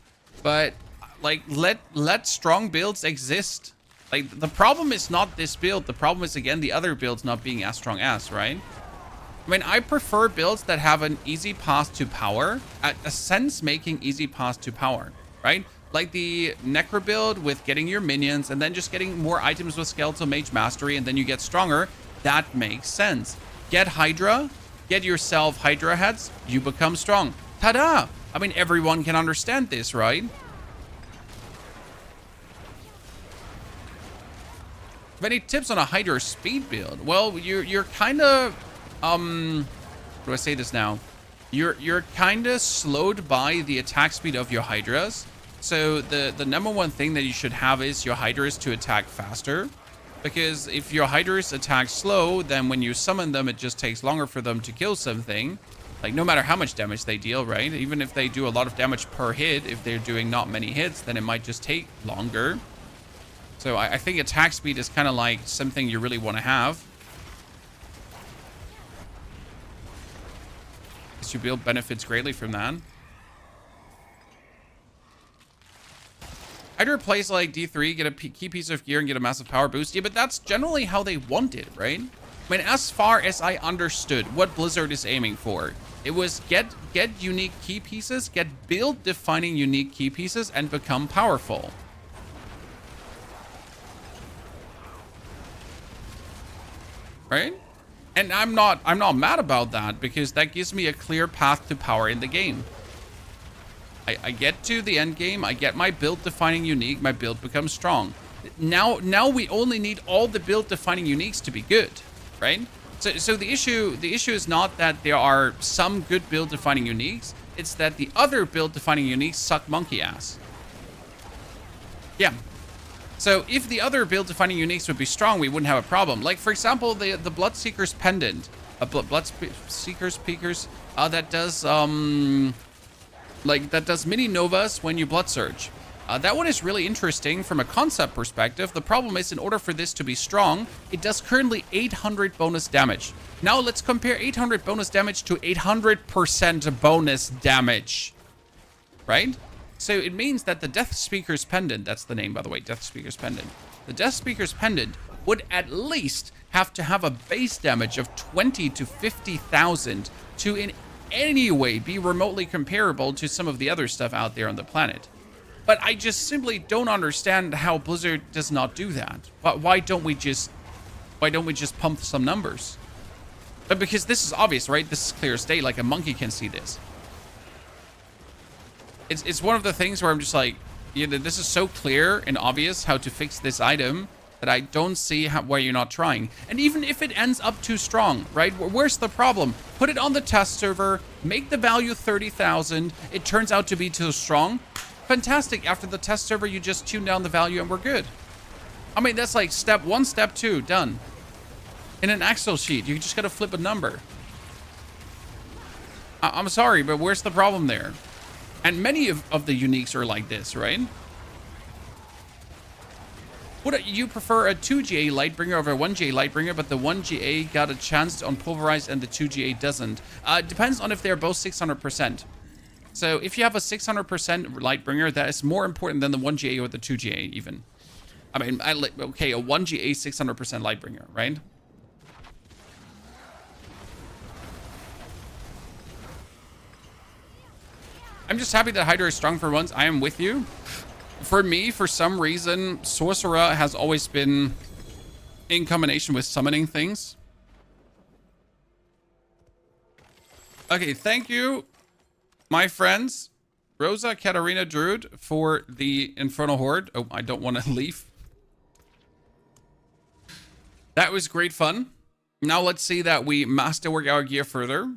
But like, let strong builds exist. Like, the problem is not this build. The problem is, again, the other builds not being as strong as, right? I mean, I prefer builds that have an easy path to power, a sense-making easy path to power, right? Like the Necro build with getting your minions and then just getting more items with Skeletal Mage Mastery, and then you get stronger. That makes sense. Get Hydra, get yourself Hydra heads, you become strong. Ta-da! I mean, everyone can understand this, right? Any tips on a Hydra speed build? Well, you're kind of, how do I say this now? You're kind of slowed by the attack speed of your Hydras. So the number one thing that you should have is your Hydras to attack faster. Because if your Hydras attack slow, then when you summon them, it just takes longer for them to kill something. Like, no matter how much damage they deal, right? Even if they do a lot of damage per hit, if they're doing not many hits, then it might just take longer. So I think attack speed is kind of like something you really want to have. Because your build benefits greatly from that. Hydra plays like D3, get a key piece of gear and get a massive power boost. Yeah, but that's generally how they want it, right? I mean, as far as I understood what Blizzard is aiming for, it was get unique key pieces, get build-defining unique key pieces, and become powerful. Right? And I'm not mad about that, because that gives me a clear path to power in the game. I get to the end game, I get my build defining unique, my build becomes strong. Now we only need all the build defining uniques to be good, right? So the issue is not that there are some good build defining uniques, it's that the other build defining uniques suck monkey ass. Yeah. So if the other build-defining uniques would be strong, we wouldn't have a problem. Like, for example, the Bloodseeker's Pendant. Bloodseeker's Peakers, that does, like that does mini novas when you blood surge. That one is really interesting from a concept perspective. The problem is, in order for this to be strong, it does currently 800 bonus damage. Now let's compare 800 bonus damage to 800% bonus damage, right? So it means that the Death Speaker's Pendant, that's the name, by the way, Death Speaker's Pendant. The Death Speaker's Pendant would at least have to have a base damage of 20 to 50,000 to in any way be remotely comparable to some of the other stuff out there on the planet. But I just simply don't understand how Blizzard does not do that. But why don't we just pump some numbers? But because this is obvious, right? This is clear as day, like a monkey can see this. It's one of the things where I'm just like, you know, this is so clear and obvious how to fix this item that I don't see why you're not trying. And even if it ends up too strong, right? Where's the problem? Put it on the test server, make the value 30,000. It turns out to be too strong. Fantastic. After the test server, you just tune down the value and we're good. I mean, that's like step 1, step 2, done. In an Excel sheet, you just gotta flip a number. I'm sorry, but where's the problem there? And many of the uniques are like this, right? Would you prefer a 2GA Lightbringer over a 1GA Lightbringer, but the 1GA got a chance on Pulverize and the 2GA doesn't? Depends on if they're both 600%. So if you have a 600% Lightbringer, that is more important than the 1GA or the 2GA even. I mean, okay, a 1GA 600% Lightbringer, right? I'm just happy that Hydra is strong for once. I am with you. For me, for some reason, Sorcerer has always been in combination with summoning things. Okay, thank you, my friends, Rosa, Katarina, Druid, for the Infernal Horde. Oh, I don't want to leave. That was great fun. Now let's see that we masterwork our gear further.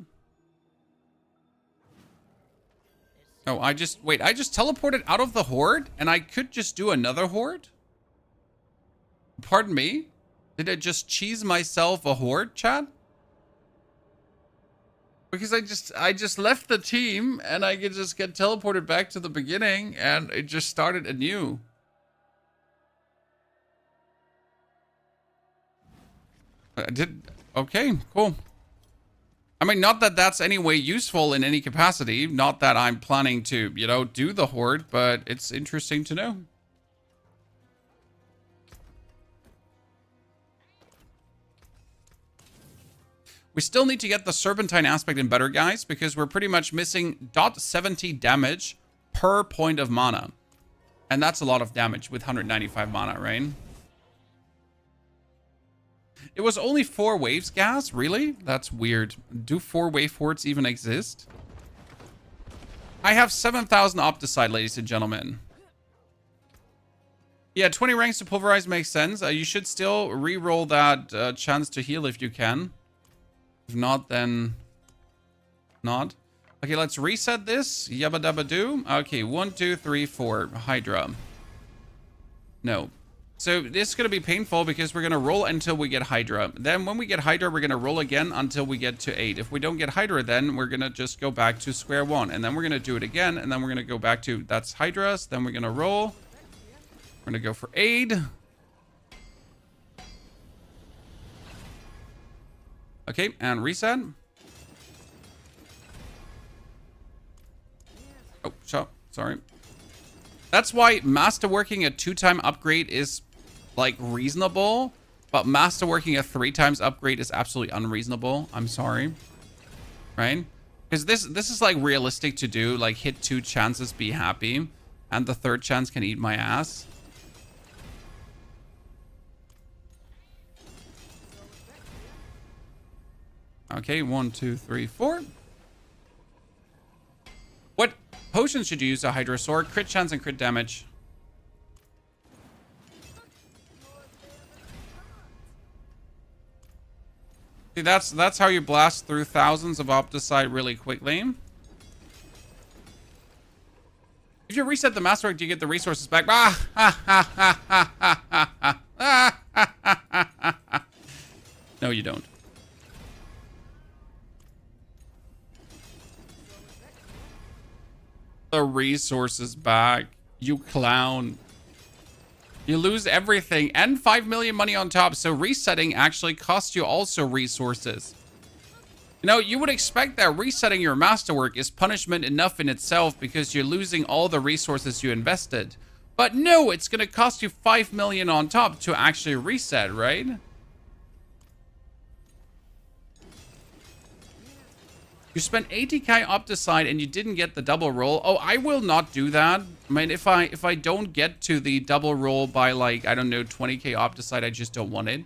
Oh, I just teleported out of the horde and I could just do another horde? Pardon me? Did I just cheese myself a horde, chat? Because I just left the team and I could just get teleported back to the beginning and it just started anew. Okay, cool. I mean, not that that's any way useful in any capacity. Not that I'm planning to, you know, do the horde, but it's interesting to know. We still need to get the Serpentine aspect in better, guys, because we're pretty much missing 0.70 damage per point of mana. And that's a lot of damage with 195 mana, right? It was only 4 waves, gas? Really? That's weird. Do 4 wave hordes even exist? I have 7,000 Opticide, ladies and gentlemen. Yeah, 20 ranks to Pulverize makes sense. You should still re-roll that chance to heal if you can. If not, then not. Okay, let's reset this. Yabba dabba do. Okay, 1, 2, 3, 4. Hydra. No. So this is going to be painful because we're going to roll until we get Hydra. Then when we get Hydra, we're going to roll again until we get to 8. If we don't get Hydra, then we're going to just go back to square 1. And then we're going to do it again. And then we're going to go back to, that's Hydras. Then we're going to roll. We're going to go for aid. Okay, and reset. Oh, sorry. That's why Masterworking a 2-time upgrade is like reasonable, but Masterworking a 3 times upgrade is absolutely unreasonable. I'm sorry. Right? Because this is like realistic to do, like hit 2 chances, be happy, and the 3rd chance can eat my ass. Okay, 1, 2, 3, 4. What potions should you use a Hydra Sword? Crit chance and crit damage. See, that's how you blast through thousands of Opticide really quickly. If you reset the Masterwork, do you get the resources back? No, you don't. The resources back. You clown. You lose everything and 5 million money on top. So resetting actually costs you also resources. You know, you would expect that resetting your masterwork is punishment enough in itself because you're losing all the resources you invested. But no, it's going to cost you 5 million on top to actually reset, right? You spent 80k Opticide and you didn't get the double roll. Oh, I will not do that. I mean, if I don't get to the double roll by like, I don't know, 20k Opticide, I just don't want it.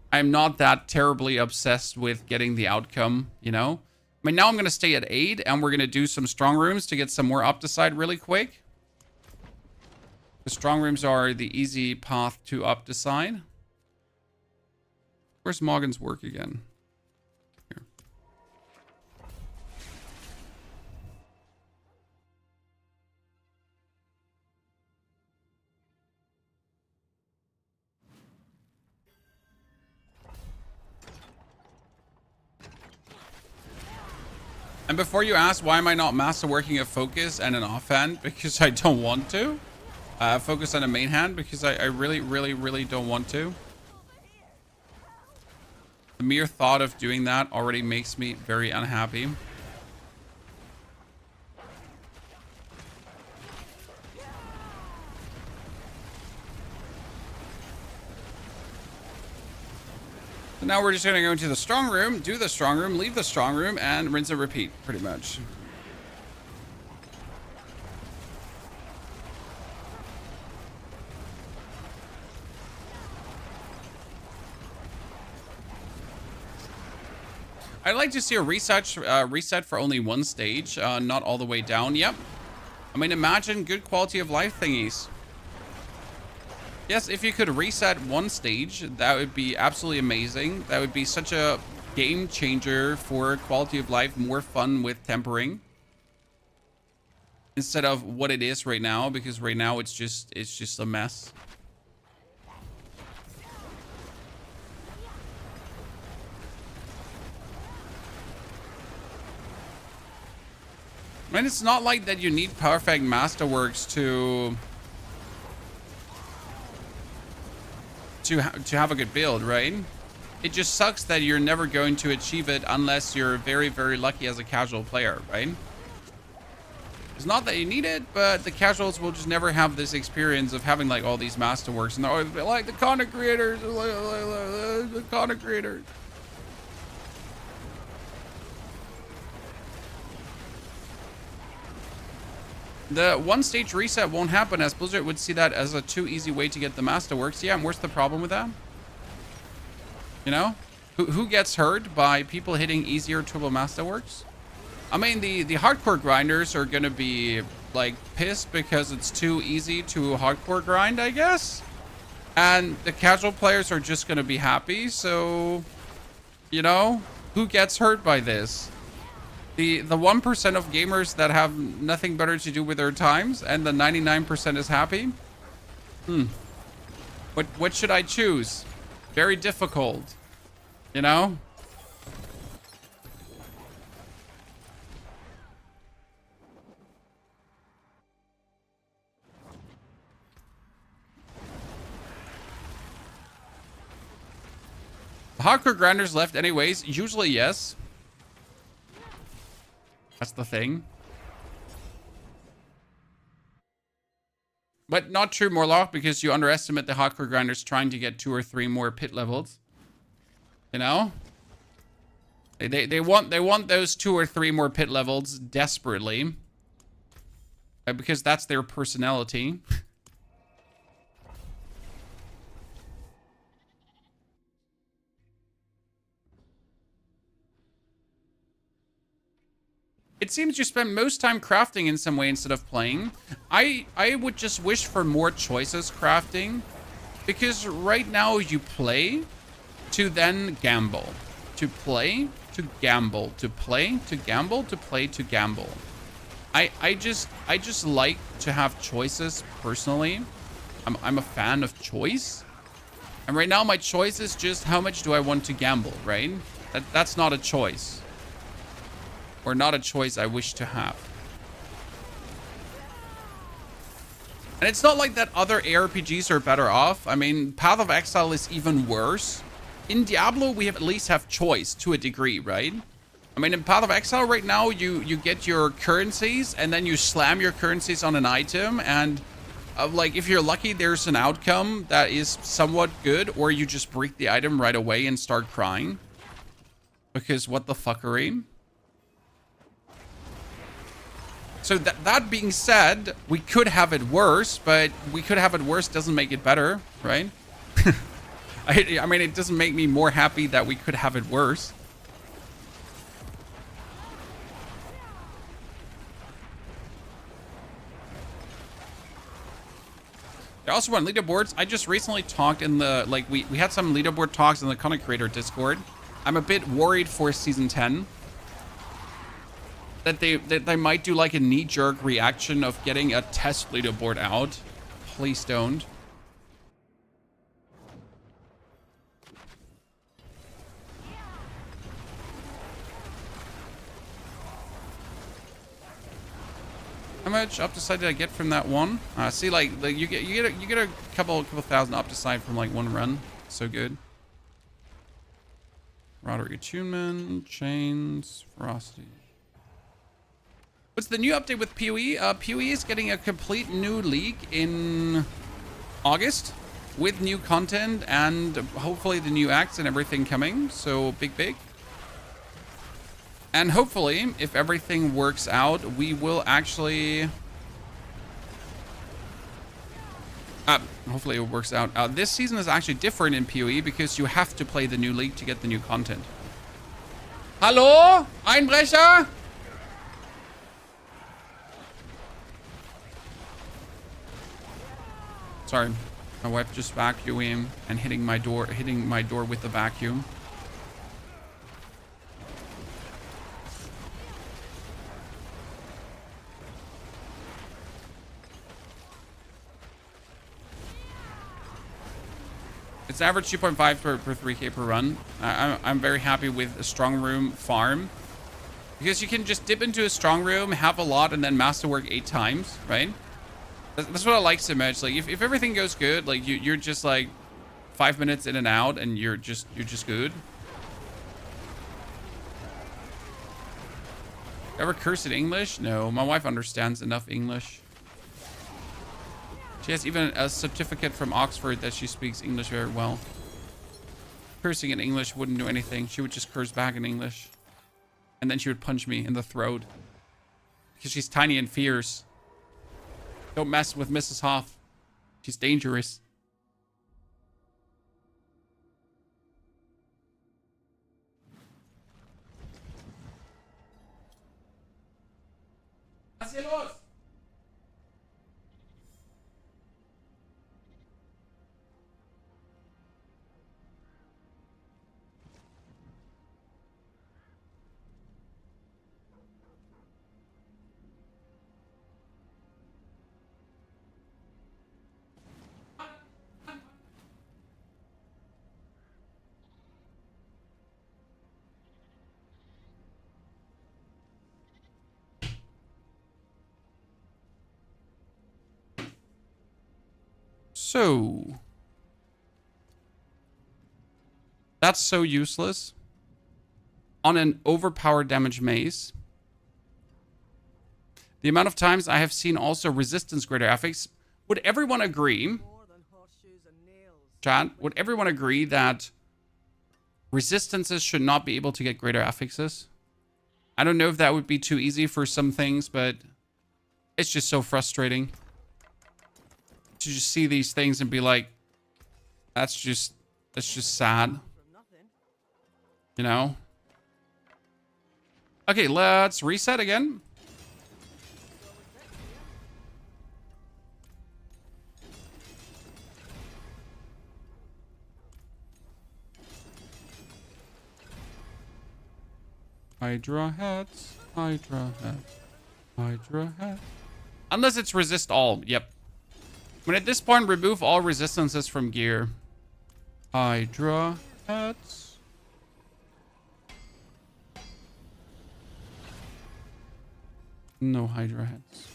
I'm not that terribly obsessed with getting the outcome, you know? I mean, now I'm going to stay at 8 and we're going to do some strong rooms to get some more Opticide really quick. The strong rooms are the easy path to Opticide. Where's Morgan's work again? Here. And before you ask, why am I not masterworking a focus and an offhand? Because I don't want to. Focus on a main hand because I really don't want to. The mere thought of doing that already makes me very unhappy. So now we're just going to go into the strong room, do the strong room, leave the strong room, and rinse and repeat, pretty much. I'd like to see a reset for only one stage, not all the way down. Yep. I mean, imagine good quality of life thingies. Yes, if you could reset one stage, that would be absolutely amazing. That would be such a game changer for quality of life, more fun with tempering. Instead of what it is right now, because right now it's just a mess. And it's not like that you need perfect masterworks to have a good build, right? It just sucks that you're never going to achieve it unless you're very lucky as a casual player, right? It's not that you need it, but the casuals will just never have this experience of having like all these masterworks, and they're always like the content creators, the content creators. The one stage reset won't happen, as Blizzard would see that as a too easy way to get the masterworks. Yeah, and where's the problem with that? You know? Who gets hurt by people hitting easier turbo masterworks? I mean, the hardcore grinders are gonna be like pissed because it's too easy to hardcore grind, I guess. And the casual players are just gonna be happy, so you know, who gets hurt by this? The 1% of gamers that have nothing better to do with their times, and the 99% is happy? What should I choose? Very difficult, you know? Hardcore grinders left anyways? Usually yes. That's the thing. But not true, Morlock, because you underestimate the hardcore grinders trying to get 2 or 3 more pit levels. You know? They want those 2 or 3 more pit levels desperately. Because that's their personality. It seems you spend most time crafting in some way instead of playing. I would just wish for more choices crafting. Because right now you play to then gamble. To play, to gamble. To play, to gamble, to play, to gamble. I just like to have choices personally. I'm a fan of choice. And right now my choice is just how much do I want to gamble, right? That's not a choice. or not a choice I wish to have. And it's not like that other ARPGs are better off. I mean, Path of Exile is even worse. In Diablo, we at least have choice to a degree, right? I mean, in Path of Exile right now, you get your currencies and then you slam your currencies on an item. And like, if you're lucky, there's an outcome that is somewhat good, or you just break the item right away and start crying. Because what the fuckery? So that being said, we could have it worse, but we could have it worse doesn't make it better, right? I mean, it doesn't make me more happy that we could have it worse. I also want leaderboards. I just recently talked in the, like, we had some leaderboard talks in the content creator Discord. I'm a bit worried for season 10. That they might do like a knee-jerk reaction of getting a test leaderboard out. Please don't. How much Opticide did I get from that one? See, like you get a couple thousand Opticide from like one run. So good. Roderick Attunement, Chains, Ferocity. What's the new update with PoE? PoE is getting a complete new league in August with new content and hopefully the new acts and everything coming. So big. And hopefully, if everything works out, we will actually... hopefully it works out. This season is actually different in PoE because you have to play the new league to get the new content. Hallo? Einbrecher? Sorry, my wife just vacuuming and hitting my door with the vacuum. It's average 2.5 per 3k per run. I'm very happy with a strong room farm because you can just dip into a strong room, have a lot, and then masterwork 8 times, right? That's what I like so much. Like if everything goes good, like you're just like 5 minutes in and out and you're just good. Ever curse in English? No, my wife understands enough English. She has even a certificate from Oxford that she speaks English very well. Cursing in English wouldn't do anything. She would just curse back in English. And then she would punch me in the throat. Because she's tiny and fierce. Don't mess with Mrs. Hoff. She's dangerous. Was ist hier los? So, that's so useless on an overpowered damage mace. The amount of times I have seen also resistance greater affix. Would everyone agree, chat, would everyone agree that resistances should not be able to get greater affixes? I don't know if that would be too easy for some things, but it's just so frustrating to just see these things and be like, that's just sad. You know? Okay, let's reset again. Hydra hats, Hydra hats, Hydra hats. Unless it's resist all. Yep. When at this point, remove all resistances from gear. Hydra hats. No Hydra heads.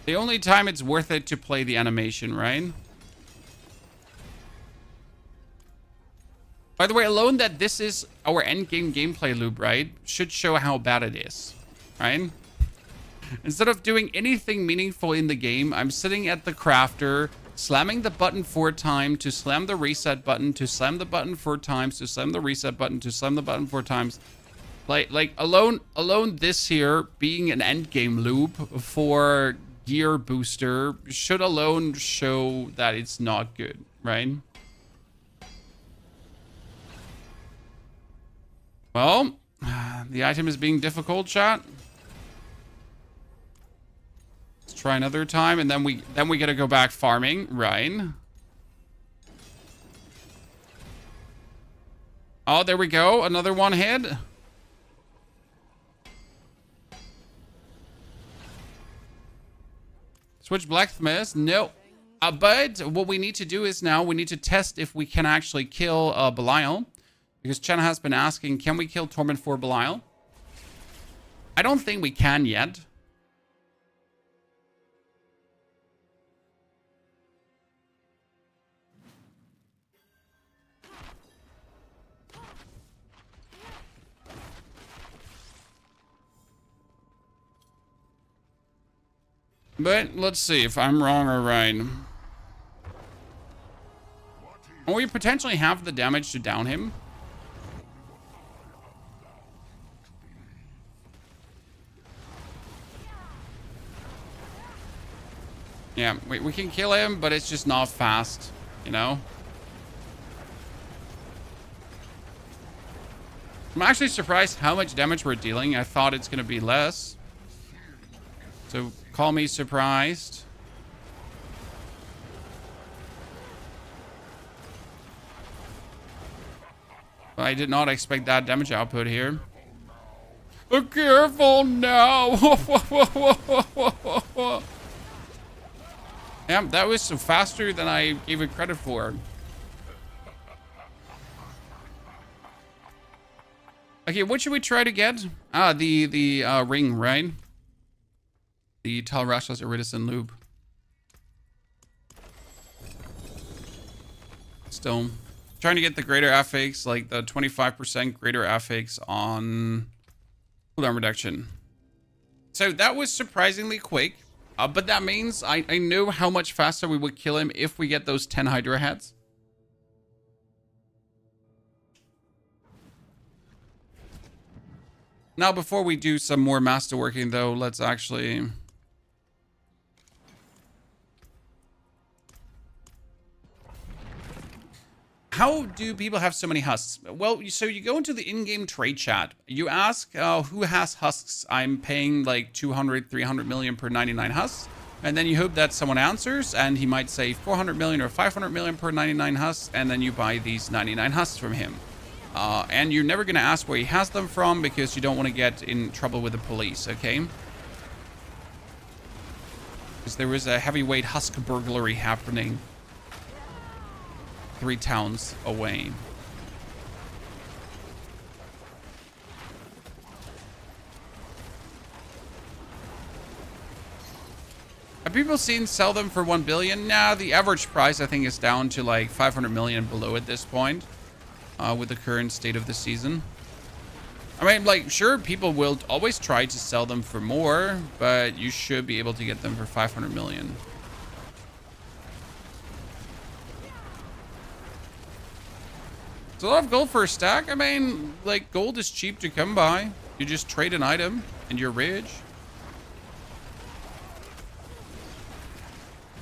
The only time it's worth it to play the animation, right? By the way, alone that this is our endgame gameplay loop, right? Should show how bad it is, right? Instead of doing anything meaningful in the game, I'm sitting at the crafter, slamming the button 4 times, to slam the reset button, to slam the button 4 times, to slam the reset button, to slam the button 4 times. Like alone this here being an endgame loop for gear booster should alone show that it's not good, right? Well, the item is being difficult, chat. Let's try another time, and then we gotta go back farming, right? Oh, there we go. Another one hit. Switch blacksmith. No. But what we need to do is now we need to test if we can actually kill Balile. Because Chen has been asking, can we kill Torment for Balile? I don't think we can yet. But let's see if I'm wrong or right. Well, we potentially have the damage to down him. Yeah, we can kill him, but it's just not fast, you know? I'm actually surprised how much damage we're dealing. I thought it's going to be less. So, call me surprised. But I did not expect that damage output here. Oh, careful now! Yeah, that was faster than I gave it credit for. Okay, what should we try to get? Ah, the ring, right? The Tal Rasha's Iridescent Loop. Still trying to get the greater affix, like the 25% greater affix on cooldown reduction. So that was surprisingly quick. But that means I know how much faster we would kill him if we get those 10 Hydra heads. Now, before we do some more masterworking, though, let's actually... How do people have so many husks? Well, so you go into the in-game trade chat. You ask who has husks. I'm paying like 200, 300 million per 99 husks. And then you hope that someone answers, and he might say 400 million or 500 million per 99 husks. And then you buy these 99 husks from him. And you're never going to ask where he has them from because you don't want to get in trouble with the police, okay? Because there is a heavyweight husk burglary happening 3 towns away. Have people seen sell them for 1 billion? Nah, the average price I think is down to like 500 million below at this point, with the current state of the season. I mean, like, sure, people will always try to sell them for more, but you should be able to get them for 500 million. It's a lot of gold for a stack. I mean, like, gold is cheap to come by. You just trade an item and you're rich.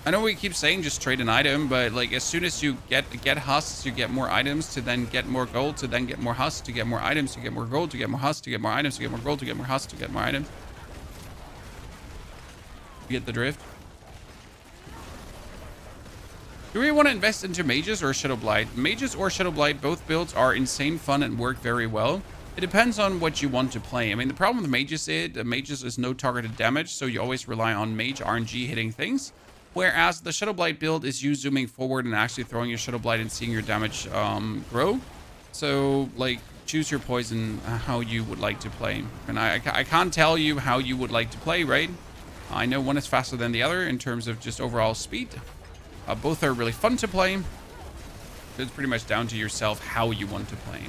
I know we keep saying just trade an item, but like as soon as you get husks, you get more items to then get more gold, to then get more husks, to get more items, to get more gold, to get more husks, to get more items, to get more gold, to get more husks, to get more items. You get the drift? Do we want to invest into mages or Shadow Blight? Mages or Shadow Blight, both builds are insane fun and work very well. It depends on what you want to play. I mean, the problem with mages is no targeted damage, so you always rely on mage RNG hitting things. Whereas the Shadow Blight build is you zooming forward and actually throwing your Shadow Blight and seeing your damage grow. So, like, choose your poison how you would like to play. And I can't tell you how you would like to play, right? I know one is faster than the other in terms of just overall speed. Both are really fun to play. So it's pretty much down to yourself how you want to play.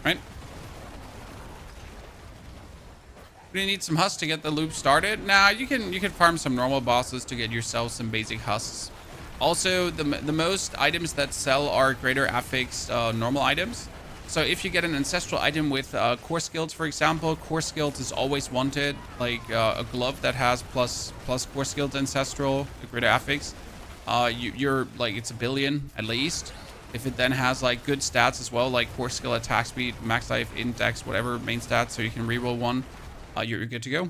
Right? We need some husks to get the loop started. Nah, you can farm some normal bosses to get yourself some basic husks. Also, the most items that sell are greater affix normal items. So if you get an ancestral item with core skills, for example, core skills is always wanted. Like a glove that has plus core skills ancestral, the greater affix. You're like, it's 1 billion at least. If it then has like good stats as well, like core skill, attack speed, max life, index, whatever main stats, so you can reroll one, you're good to go.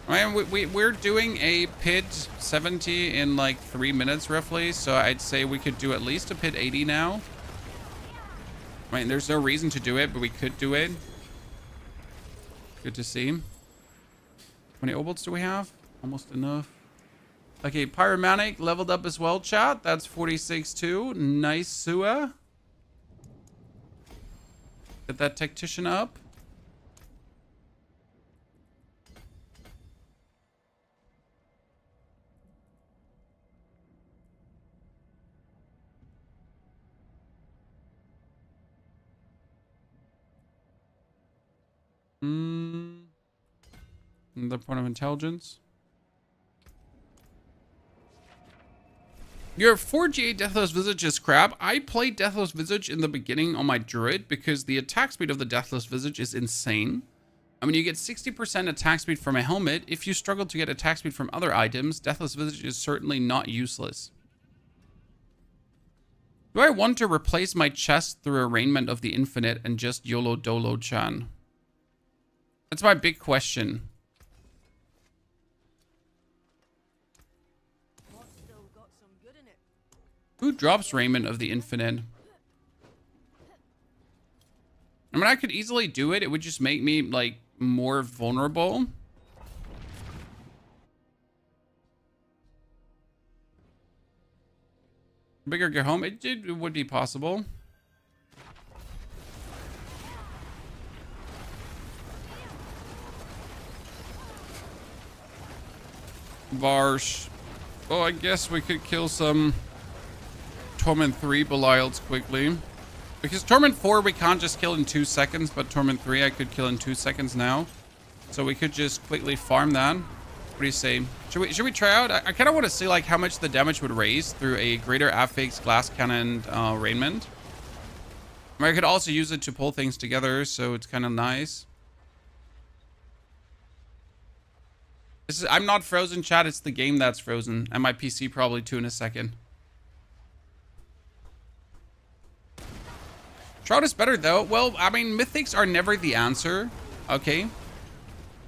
I mean, we're doing a pit 70 in like 3 minutes roughly, so I'd say we could do at least a pit 80 now. I mean, there's no reason to do it, but we could do it. Good to see. How many obols do we have? Almost enough. Okay, Pyromanic leveled up as well, chat. That's 46 too. Nice, Sua. Get that Tactician up. Another point of intelligence. Your 4GA Deathless Visage is crap. I played Deathless Visage in the beginning on my Druid because the attack speed of the Deathless Visage is insane. I mean, you get 60% attack speed from a helmet. If you struggle to get attack speed from other items, Deathless Visage is certainly not useless. Do I want to replace my chest through Arraignment of the Infinite and just YOLO Dolo-chan? That's my big question. Who drops Raiment of the Infinite? I mean, I could easily do it. It would just make me, like, more vulnerable. Bigger get home. It would be possible. Varsh. Oh, I guess we could kill some Torment 3 Belials quickly. Because Torment 4 we can't just kill in 2 seconds, but Torment 3 I could kill in 2 seconds now. So we could just quickly farm that. What do you say? Should we try out? I kind of want to see like how much the damage would raise through a greater affix glass cannon raiment. I mean, I could also use it to pull things together, so it's kind of nice. I'm not frozen, chat. It's the game that's frozen, and my PC probably too in a second. Shroud is better though. Well, I mean, mythics are never the answer. Okay.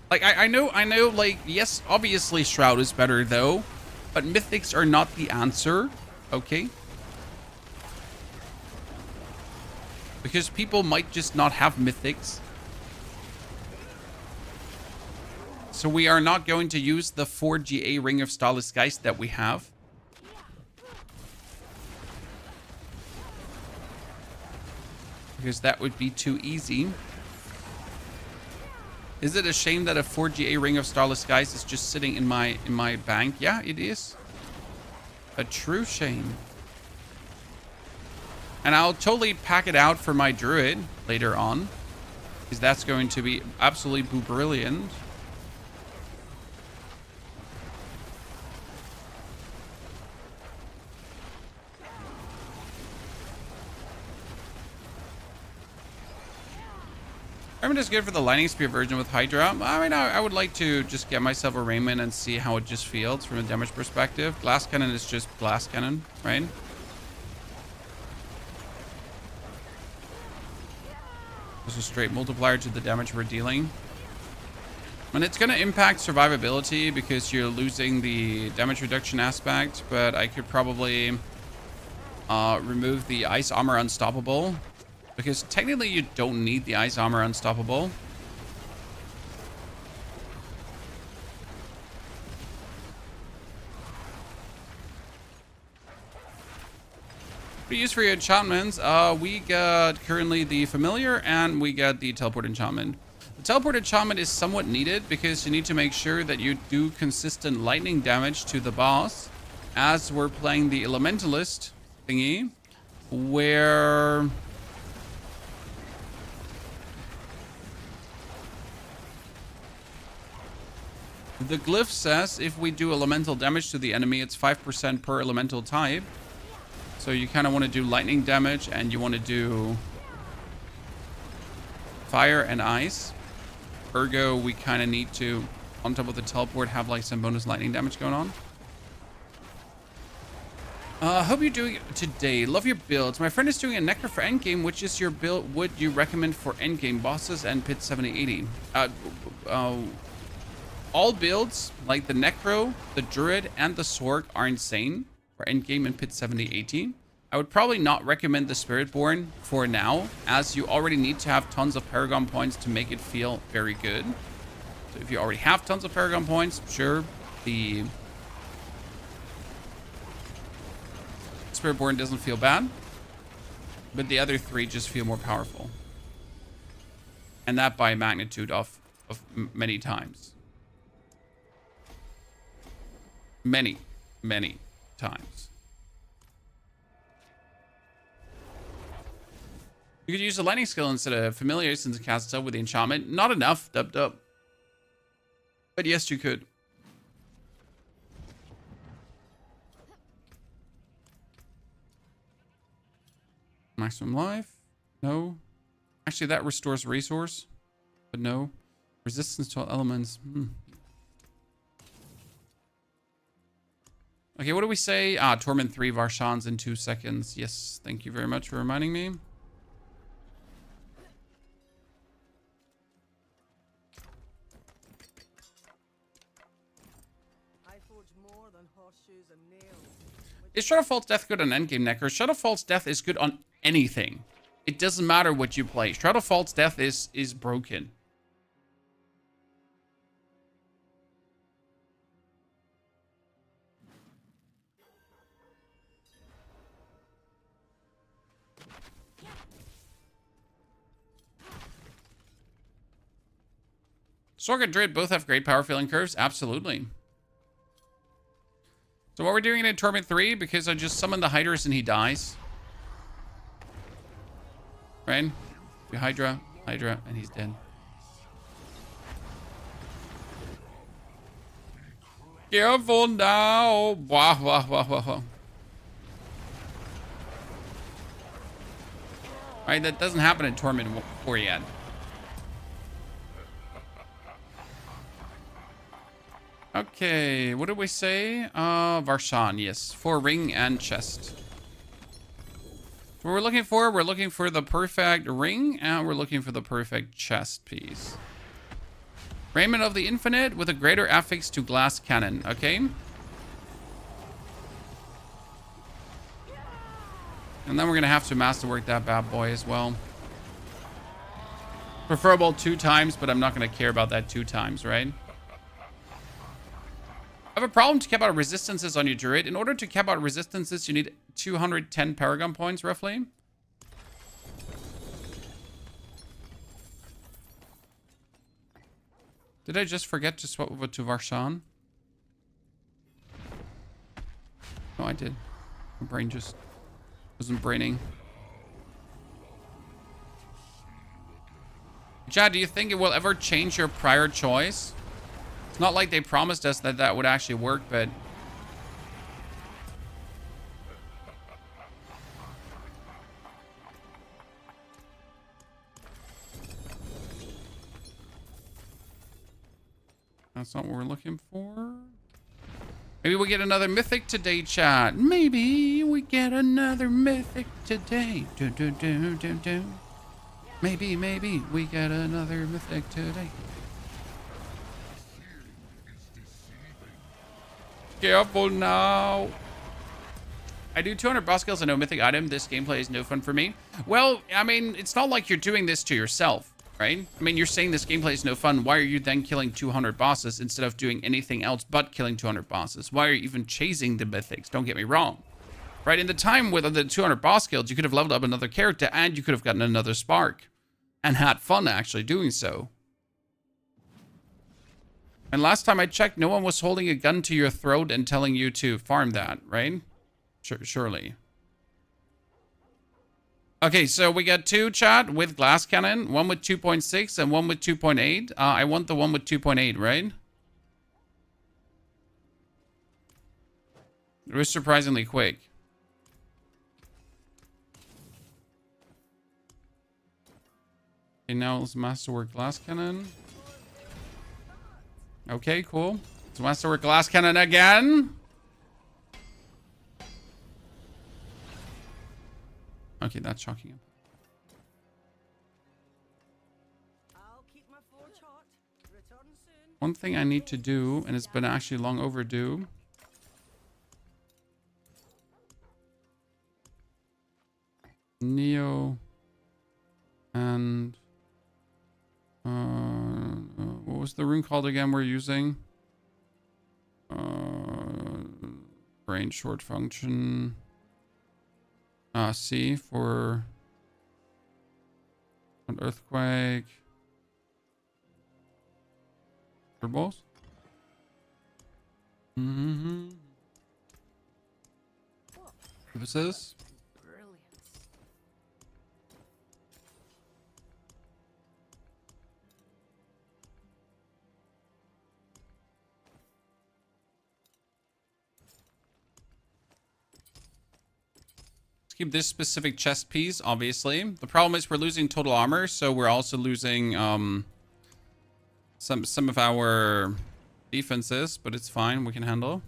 Like I know, like, yes, obviously Shroud is better though, but mythics are not the answer. Okay. Because people might just not have mythics. So we are not going to use the 4GA Ring of Starless Geist that we have. Because that would be too easy. Is it a shame that a 4GA Ring of Starless Geist is just sitting in my bank? Yeah, it is. A true shame. And I'll totally pack it out for my Druid later on. Because that's going to be absolutely brilliant. Raymond is good for the Lightning Spear version with Hydra. I mean, I would like to just get myself a Raymond and see how it just feels from a damage perspective. Glass Cannon is just Glass Cannon, right? There's a straight multiplier to the damage we're dealing. And it's going to impact survivability because you're losing the damage reduction aspect, but I could probably remove the Ice Armor Unstoppable, because technically you don't need the Ice Armor Unstoppable. What do you use for your enchantments? We got currently the Familiar and we got the Teleport Enchantment. The Teleport Enchantment is somewhat needed because you need to make sure that you do consistent lightning damage to the boss as we're playing the Elementalist thingy, where the glyph says if we do elemental damage to the enemy, it's 5% per elemental type. So you kind of want to do lightning damage and you want to do fire and ice. Ergo, we kind of need to, on top of the teleport, have like some bonus lightning damage going on. Hope you're doing it today. Love your builds. My friend is doing a Necro for Endgame. Which is your build would you recommend for Endgame bosses and Pit 7080? All builds, like the Necro, the Druid, and the Sorc, are insane for Endgame and Pit 7080. I would probably not recommend the Spiritborn for now, as you already need to have tons of Paragon points to make it feel very good. So if you already have tons of Paragon points, sure, the Spiritborn doesn't feel bad, but the other three just feel more powerful. And that by a magnitude of many times. Many times. You could use a lightning skill instead of familiar since it casts up with the enchantment. Not enough, dub. But yes, you could. Maximum life? No. Actually, that restores resource. But no. Resistance to all elements. Okay, what do we say? Torment 3 Varshans in 2 seconds. Yes, thank you very much for reminding me. I forge more than horseshoes and nails. Is Shadowfall's Death good on Endgame Necro? Shadowfall's Death is good on anything. It doesn't matter what you play. Shadowfall's Death is broken. Sorc and Druid both have great power filling curves. Absolutely. So what we're doing in Torment 3, because I just summoned the Hydras and he dies. Right? Hydra, and he's dead. Careful now. Wah, wah, wah, wah, wah. Alright, that doesn't happen in Torment 4 yet. Okay, what did we say? Varshan, yes. For ring and chest. What we're looking for the perfect ring, and we're looking for the perfect chest piece. Raiment of the Infinite with a greater affix to glass cannon, okay? And then we're gonna have to masterwork that bad boy as well. Preferable 2 times, but I'm not gonna care about that 2 times, right? I have a problem to cap out resistances on your Druid. In order to cap out resistances, you need 210 Paragon points, roughly. Did I just forget to swap over to Varshan? No, I did. My brain just wasn't braining. Chad, do you think it will ever change your prior choice? It's not like they promised us that that would actually work, but... That's not what we're looking for. Maybe we get another mythic today, chat. Maybe we get another mythic today. Do, do, do, do, do. Maybe we get another mythic today. Careful now. I do 200 boss kills and no mythic item. This gameplay is no fun for me. Well, I mean, it's not like you're doing this to yourself, right? I mean, you're saying this gameplay is no fun. Why are you then killing 200 bosses instead of doing anything else but killing 200 bosses? Why are you even chasing the mythics? Don't get me wrong. Right? In the time with the 200 boss kills, you could have leveled up another character and you could have gotten another spark and had fun actually doing so. And last time I checked, no one was holding a gun to your throat and telling you to farm that, right? Surely. Okay, so we got two, chat, with glass cannon. One with 2.6 and one with 2.8. I want the one with 2.8, right? It was surprisingly quick. Okay, now let's masterwork glass cannon. Okay, cool. Let's masterwork glass cannon again. Okay, that's shocking. I'll keep my forge hot. Return soon. One thing I need to do, and it's been actually long overdue. Neo and what was the rune called again we're using? Brain short function. C for an earthquake. Turbo's. Services. Brilliant. Keep this specific chest piece, obviously. The problem is we're losing total armor, so we're also losing some of our defenses, but it's fine, we can handle.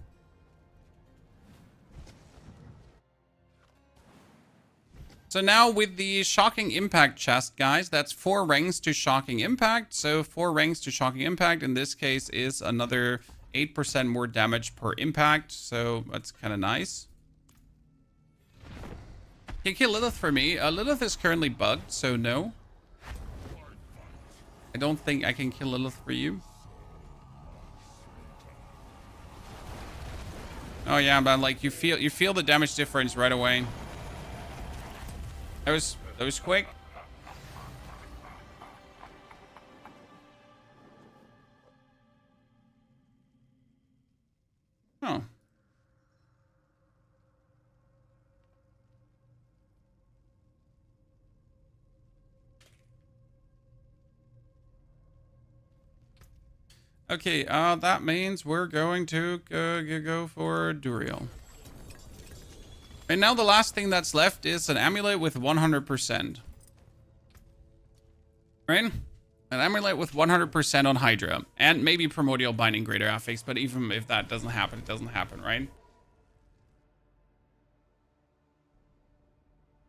So now with the shocking impact chest, guys, that's 4 ranks to shocking impact. So 4 ranks to shocking impact in this case is another 8% more damage per impact, so that's kind of nice. Can you kill Lilith for me? Lilith is currently bugged, so no. I don't think I can kill Lilith for you. Oh yeah, but like you feel the damage difference right away. That was quick. Oh. Okay, that means we're going to go for Duriel. And now the last thing that's left is an amulet with 100%. Right? An amulet with 100% on Hydra. And maybe Primordial Binding Greater Affix, but even if that doesn't happen, it doesn't happen, right?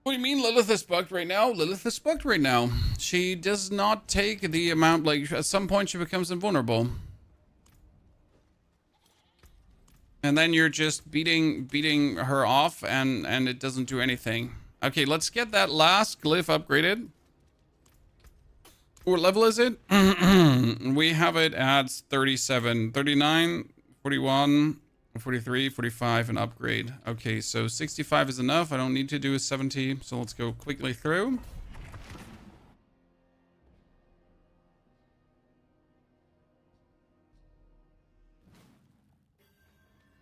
What do you mean Lilith is bugged right now? Lilith is bugged right now. She does not take the amount, like, at some point she becomes invulnerable. And then you're just beating her off and it doesn't do anything. Okay, let's get that last glyph upgraded. What level is it? We have it at 37, 39, 41, 43, 45, and upgrade. Okay, so 65 is enough. I don't need to do a 70, so let's go quickly through.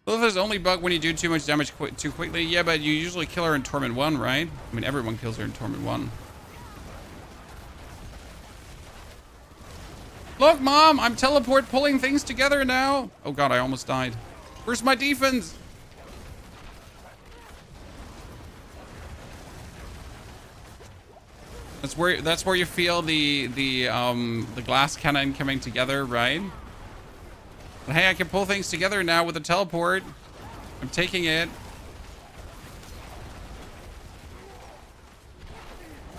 Lilith is only bug when you do too much damage too quickly. Yeah, but you usually kill her in Torment 1, right? I mean, everyone kills her in Torment 1. Look, Mom! I'm teleport pulling things together now! Oh god, I almost died. Where's my defense? That's where you feel the glass cannon coming together, right? But hey, I can pull things together now with a teleport. I'm taking it.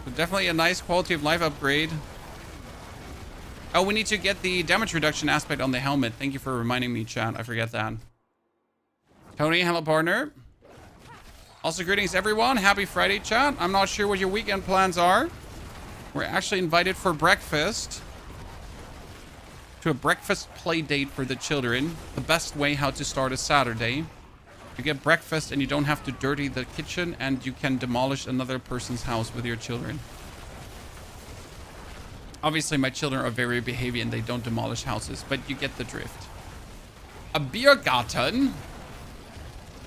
But definitely a nice quality of life upgrade. Oh, we need to get the damage reduction aspect on the helmet. Thank you for reminding me, chat. I forget that. Tony, hello, partner. Also, greetings, everyone. Happy Friday, chat. I'm not sure what your weekend plans are. We're actually invited for breakfast. To a breakfast play date for the children. The best way how to start a Saturday. You get breakfast and you don't have to dirty the kitchen, and you can demolish another person's house with your children. Obviously, my children are very behavioral and they don't demolish houses, but you get the drift. A beer garden?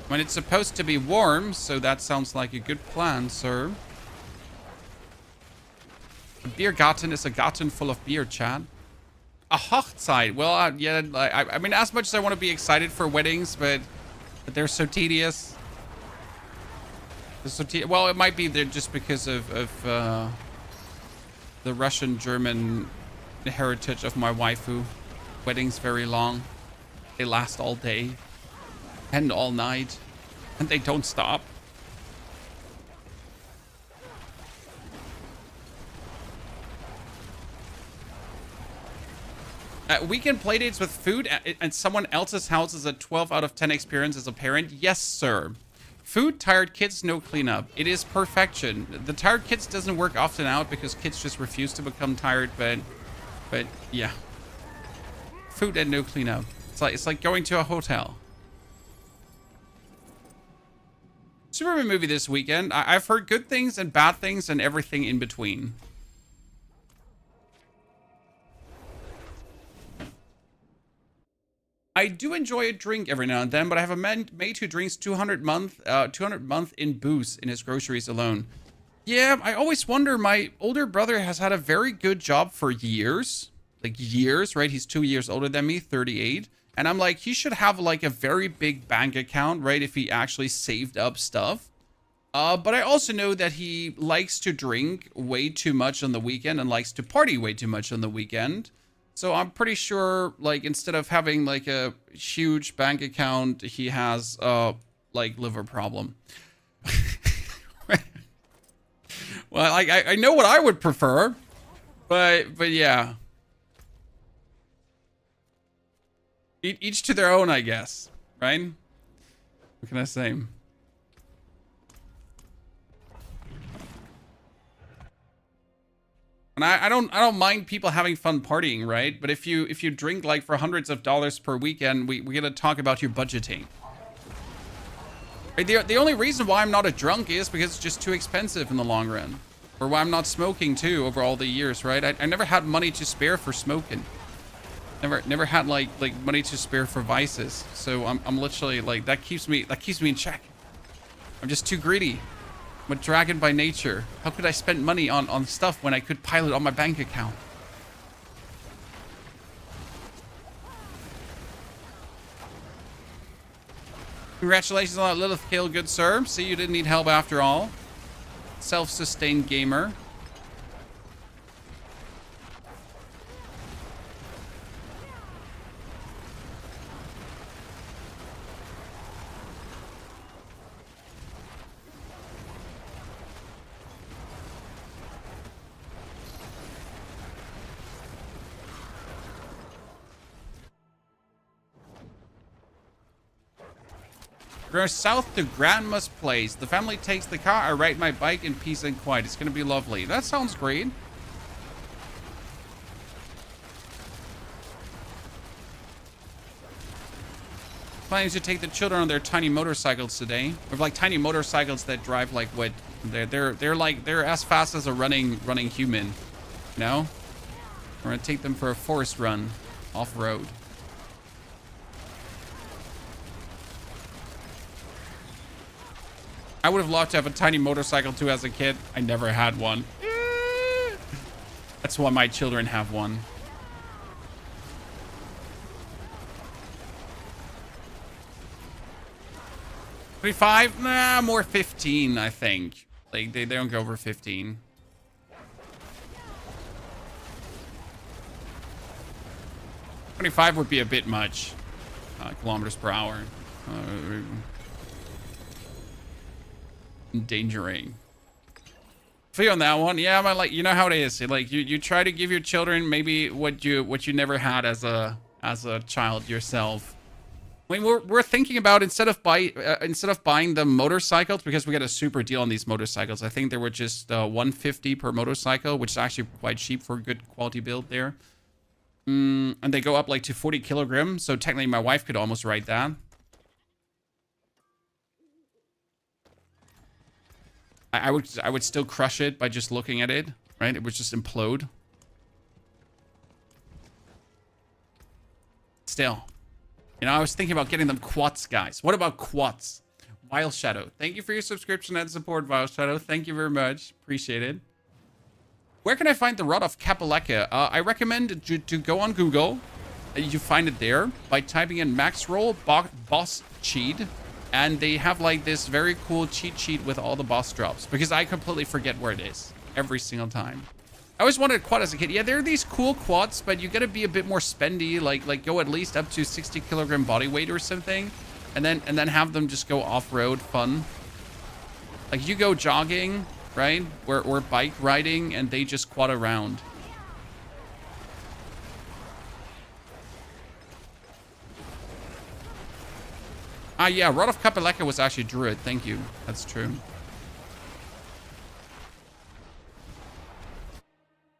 When it's supposed to be warm, so that sounds like a good plan, sir. A beer garden is a garden full of beer, chat. A Hochzeit. Well, yeah, I mean, as much as I want to be excited for weddings, but they're so tedious. Well, it might be there just because of the Russian-German heritage of my waifu. Weddings very long. They last all day and all night, and they don't stop. Weekend playdates with food and someone else's house is a 12 out of 10 experience as a parent. Yes, sir. Food, tired kids, no cleanup. It is perfection. The tired kids doesn't work often out because kids just refuse to become tired, but yeah. Food and no cleanup. It's like going to a hotel. Superman movie this weekend. I've heard good things and bad things and everything in between. I do enjoy a drink every now and then, but I have a mate who drinks 200 month in booze in his groceries alone. Yeah, I always wonder. My older brother has had a very good job for years, like years, right? He's 2 years older than me, 38. And I'm like, he should have like a very big bank account, right? If he actually saved up stuff. But I also know that he likes to drink way too much on the weekend and likes to party way too much on the weekend. So I'm pretty sure, like, instead of having like a huge bank account, he has like liver problem. Well, I know what I would prefer, but yeah. Each to their own, I guess, right? What can I say? And I don't mind people having fun partying, right? But if you drink like for hundreds of dollars per weekend, we gotta talk about your budgeting. Right? The only reason why I'm not a drunk is because it's just too expensive in the long run. Or why I'm not smoking too over all the years, right? I never had money to spare for smoking. Never had like money to spare for vices. So I'm literally like, that keeps me in check. I'm just too greedy. I'm a dragon by nature. How could I spend money on stuff when I could pile it on my bank account? Congratulations on that Lilith kill, good sir. See, you didn't need help after all. Self-sustained gamer. We're south to Grandma's place. The family takes the car. I ride my bike in peace and quiet. It's going to be lovely. That sounds great. Planning to take the children on their tiny motorcycles today. We have like tiny motorcycles that drive like what? They're as fast as a running human. You know? We're going to take them for a forest run off-road. I would have loved to have a tiny motorcycle too as a kid. I never had one. That's why my children have one. $25? Nah, more 15, I think. Like they don't go over 15. $25 would be a bit much. kilometers per hour. Endangering. Feel on that one, yeah, but like, you know how it is. Like you try to give your children maybe what you never had as a child yourself. I mean, we're thinking about instead of buying the motorcycles, because we got a super deal on these motorcycles. I think they were just 150 per motorcycle, which is actually quite cheap for a good quality build there. And they go up like to 40 kilograms, so technically my wife could almost ride that. I would still crush it by just looking at it, right? It would just implode. Still. You know, I was thinking about getting them quads, guys. What about quads? Wild Shadow. Thank you for your subscription and support, Wild Shadow. Thank you very much. Appreciate it. Where can I find the Rod of Kapaleka? I recommend to go on Google. You find it there by typing in max roll boss cheat. And they have like this very cool cheat sheet with all the boss drops. Because I completely forget where it is every single time. I always wanted a quad as a kid. Yeah, there are these cool quads, but you gotta be a bit more spendy. Like go at least up to 60 kilogram body weight or something. And then have them just go off-road fun. Like you go jogging, right? Or bike riding, and they just quad around. Ah, yeah, Rod of Kapaleka was actually Druid. Thank you. That's true.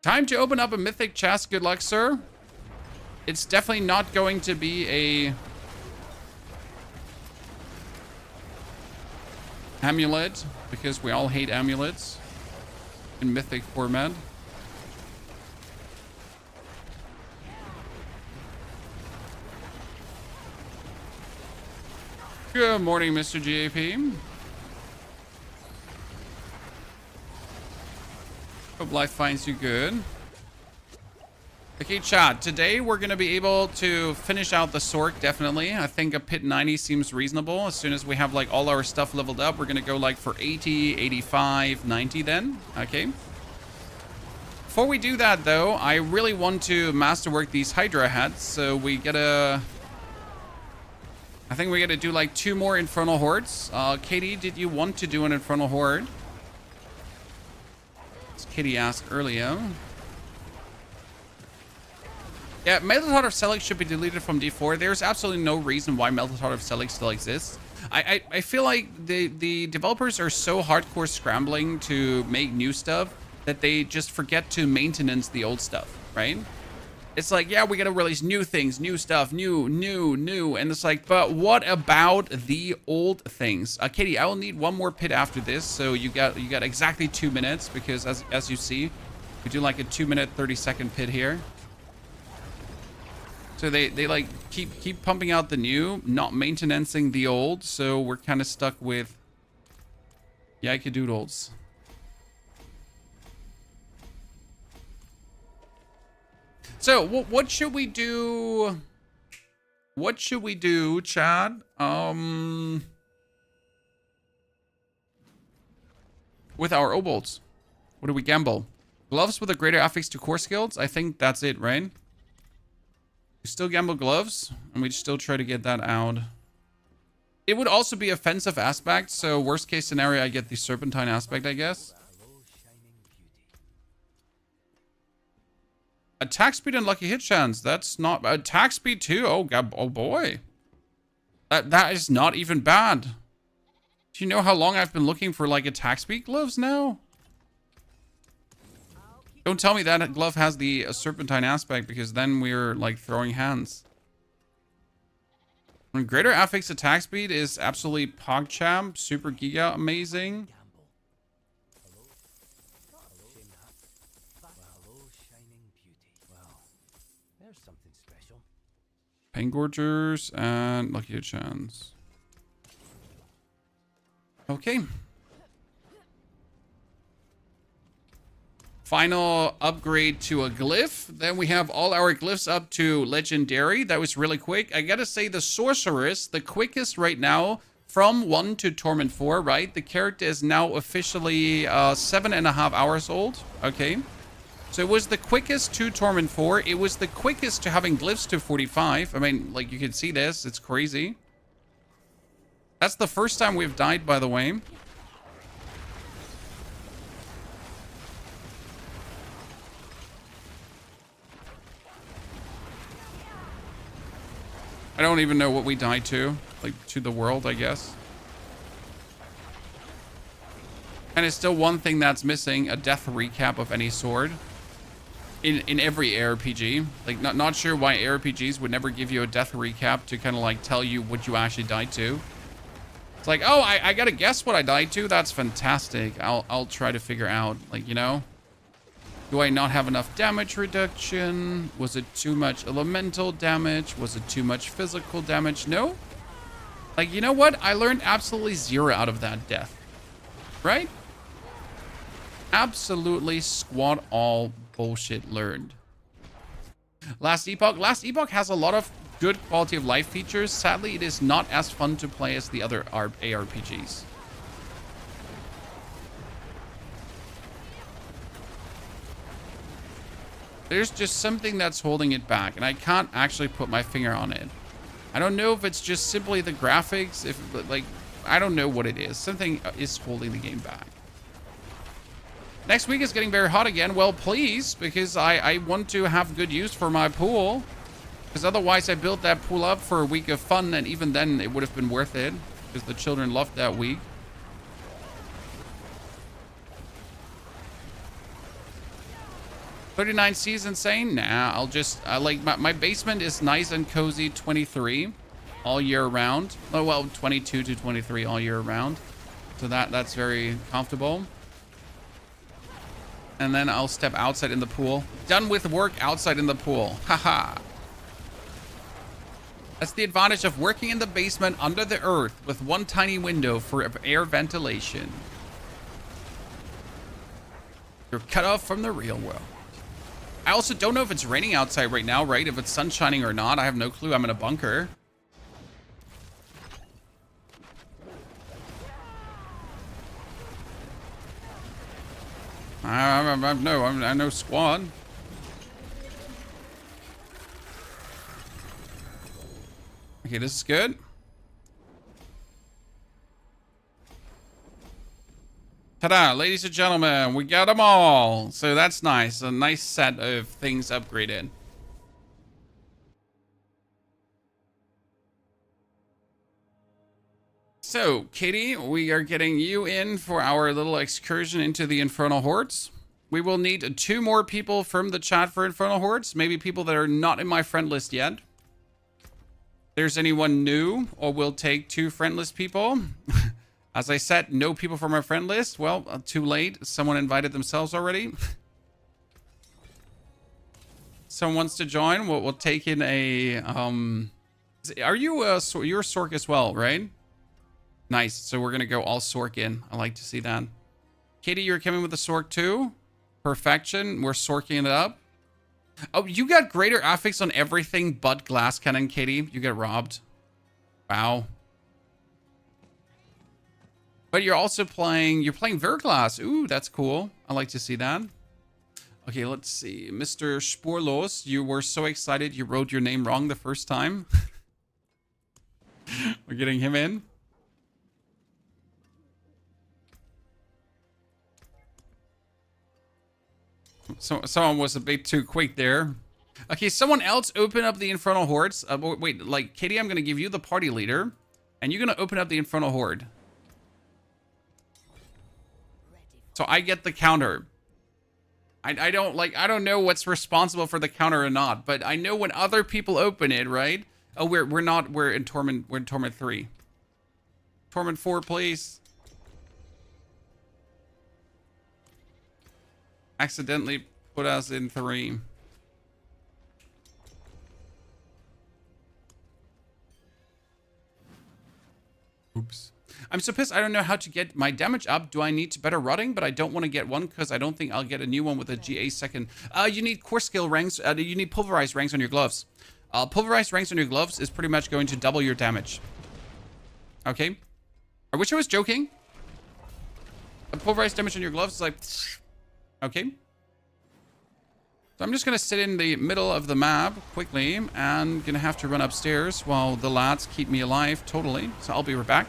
Time to open up a mythic chest. Good luck, sir. It's definitely not going to be a amulet, because we all hate amulets in mythic format. Good morning, Mr. GAP. Hope life finds you good. Okay, chat. Today we're going to be able to finish out the Sorc, definitely. I think a pit 90 seems reasonable. As soon as we have like all our stuff leveled up, we're going to go like for 80, 85, 90 then. Okay. Before we do that, though, I really want to masterwork these Hydra heads. So we gotta... I think we gotta do like 2 more Infernal Hordes. Katie, did you want to do an Infernal Horde? As Katie asked earlier. Yeah, Melted Heart of Selix should be deleted from D4. There's absolutely no reason why Melted Heart of Selix still exists. I feel like the developers are so hardcore scrambling to make new stuff that they just forget to maintenance the old stuff, right? It's like, yeah, we gotta release new things, new stuff, new. And it's like, but what about the old things? Katie, I will need 1 more pit after this. So you got exactly 2 minutes, because as you see, we do like a 2-minute, 30-second pit here. So they like keep pumping out the new, not maintaining the old. So we're kind of stuck with yikadoodles. So what should we do? What should we do, Chad? With our obolts, what do we gamble? Gloves with a greater affix to core skills? I think that's it, right? We still gamble gloves, and we still try to get that out. It would also be offensive aspect, so worst case scenario, I get the Serpentine aspect, I guess. Attack speed and lucky hit chance. That's not attack speed too. Oh god, oh boy. That is not even bad. Do you know how long I've been looking for like attack speed gloves now? Don't tell me that glove has the Serpentine aspect, because then we're like throwing hands. And greater affix attack speed is absolutely PogChamp, super giga amazing. Pain Gorgers and Lucky Chance. Okay. Final upgrade to a glyph. Then we have all our glyphs up to legendary. That was really quick. I gotta say, the sorceress, the quickest right now, from 1 to Torment 4, right? The character is now officially 7.5 hours old. Okay. So it was the quickest to Torment 4. It was the quickest to having Glyphs to 45. I mean, like, you can see this. It's crazy. That's the first time we've died, by the way. I don't even know what we died to. Like, to the world, I guess. And it's still one thing that's missing. A death recap of any sword. In every ARPG. Like, not sure why ARPGs would never give you a death recap to kind of, like, tell you what you actually died to. It's like, oh, I gotta guess what I died to? That's fantastic. I'll try to figure out, like, you know. Do I not have enough damage reduction? Was it too much elemental damage? Was it too much physical damage? No? Like, you know what? I learned absolutely 0 out of that death. Right? Absolutely squat all bullshit learned. Last Epoch. Last Epoch has a lot of good quality of life features. Sadly, it is not as fun to play as the other ARPGs. There's just something that's holding it back, and I can't actually put my finger on it. I don't know if it's just simply the graphics, if, like, I don't know what it is. Something is holding the game back. Next week is getting very hot again. Well, please, because I want to have good use for my pool. Because otherwise I built that pool up for a week of fun, and even then it would have been worth it. Because the children loved that week. $39 C's insane? Nah, I'll just, like, my basement is nice and cozy 23 all year round. Oh, well, 22 to 23 all year round. So that's very comfortable. And then I'll step outside in the pool. Done with work outside in the pool. Haha. That's the advantage of working in the basement under the earth with one tiny window for air ventilation. You're cut off from the real world. I also don't know if it's raining outside right now, right? If it's sun shining or not, I have no clue. I'm in a bunker. I know squad. Okay, this is good. Ta-da, ladies and gentlemen, we got them all. So that's nice. A nice set of things upgraded. So, Katie, we are getting you in for our little excursion into the Infernal Hordes. We will need 2 more people from the chat for Infernal Hordes. Maybe people that are not in my friend list yet. If there's anyone new, or we'll take 2 friend list people. As I said, no people from our friend list. Well, too late. Someone invited themselves already. Someone wants to join. We'll take in a... Are you you're Sorc as well, right? Nice. So we're going to go all Sorc in. I like to see that. Katie, you're coming with the Sorc too? Perfection. We're Sorcing it up. Oh, you got greater affix on everything but glass cannon, Katie. You get robbed. Wow. But you're also playing Verglass. Ooh, that's cool. I like to see that. Okay, let's see. Mr. Sporlos, you were so excited you wrote your name wrong the first time. We're getting him in. So someone was a bit too quick there. Okay, someone else open up the Infernal Hordes. Wait, like, Katie, I'm going to give you the party leader. And you're going to open up the Infernal Horde. So I get the counter. I don't know what's responsible for the counter or not, but I know when other people open it, right? Oh, we're in Torment 3. Torment 4, please. Accidentally put us in 3. Oops. I'm so pissed I don't know how to get my damage up. Do I need better rotting? But I don't want to get one because I don't think I'll get a new one with a GA second. You need core skill ranks. You need pulverized ranks on your gloves. Pulverized ranks on your gloves is pretty much going to double your damage. Okay. I wish I was joking. A pulverized damage on your gloves is like... Okay. So I'm just going to sit in the middle of the map quickly and going to have to run upstairs while the lads keep me alive totally. So I'll be right back.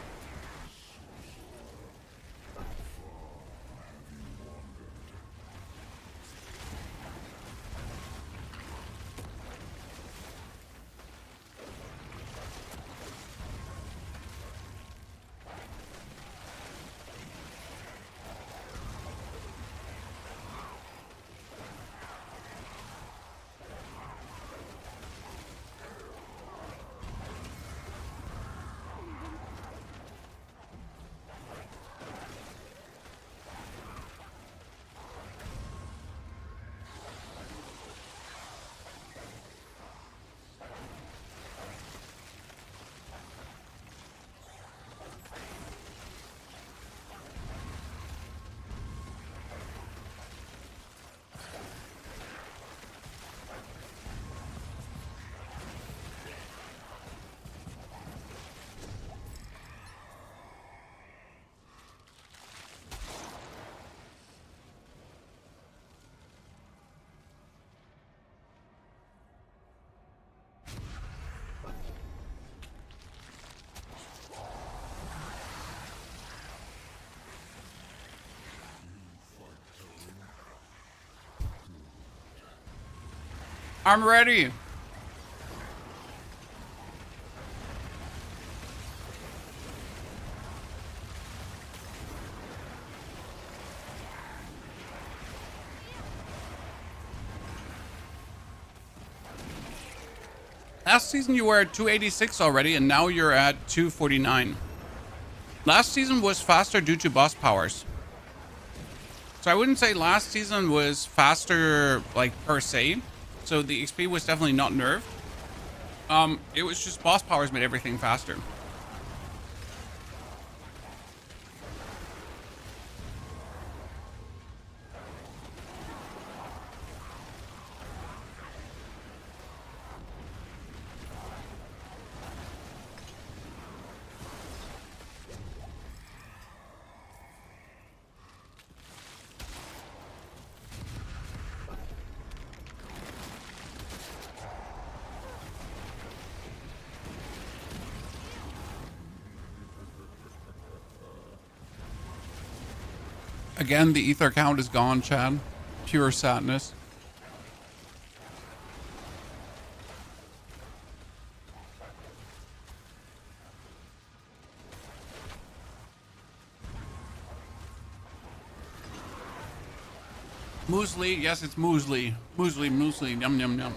I'm ready. Last season you were at 286 already, and now you're at 249. Last season was faster due to boss powers. So I wouldn't say last season was faster, like, per se. So the XP was definitely not nerfed. It was just boss powers made everything faster. Again, the ether count is gone, Chad. Pure sadness. Muesli, yes, it's muesli. Muesli, muesli, yum, yum, yum.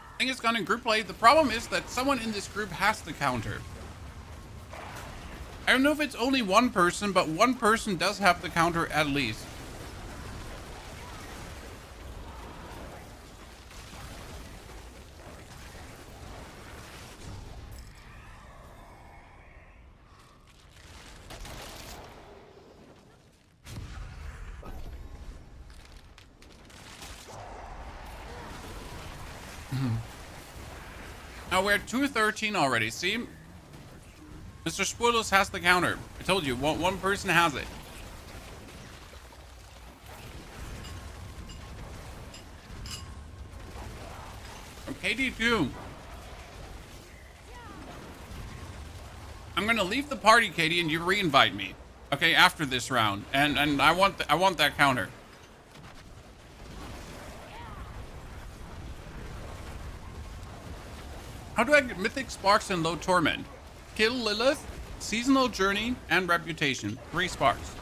I think it's gone in group play. The problem is that someone in this group has the counter. I don't know if it's only one person, but one person does have the counter at least. Now we're at 213 already. See? Mr. Spoilers has the counter. I told you, one person has it. From KD2. I'm gonna leave the party, Katie, and you re-invite me. Okay, after this round. And I want that counter. How do I get Mythic Sparks and Low Torment? Kill Lilith, Seasonal Journey, and Reputation. 3 sparks.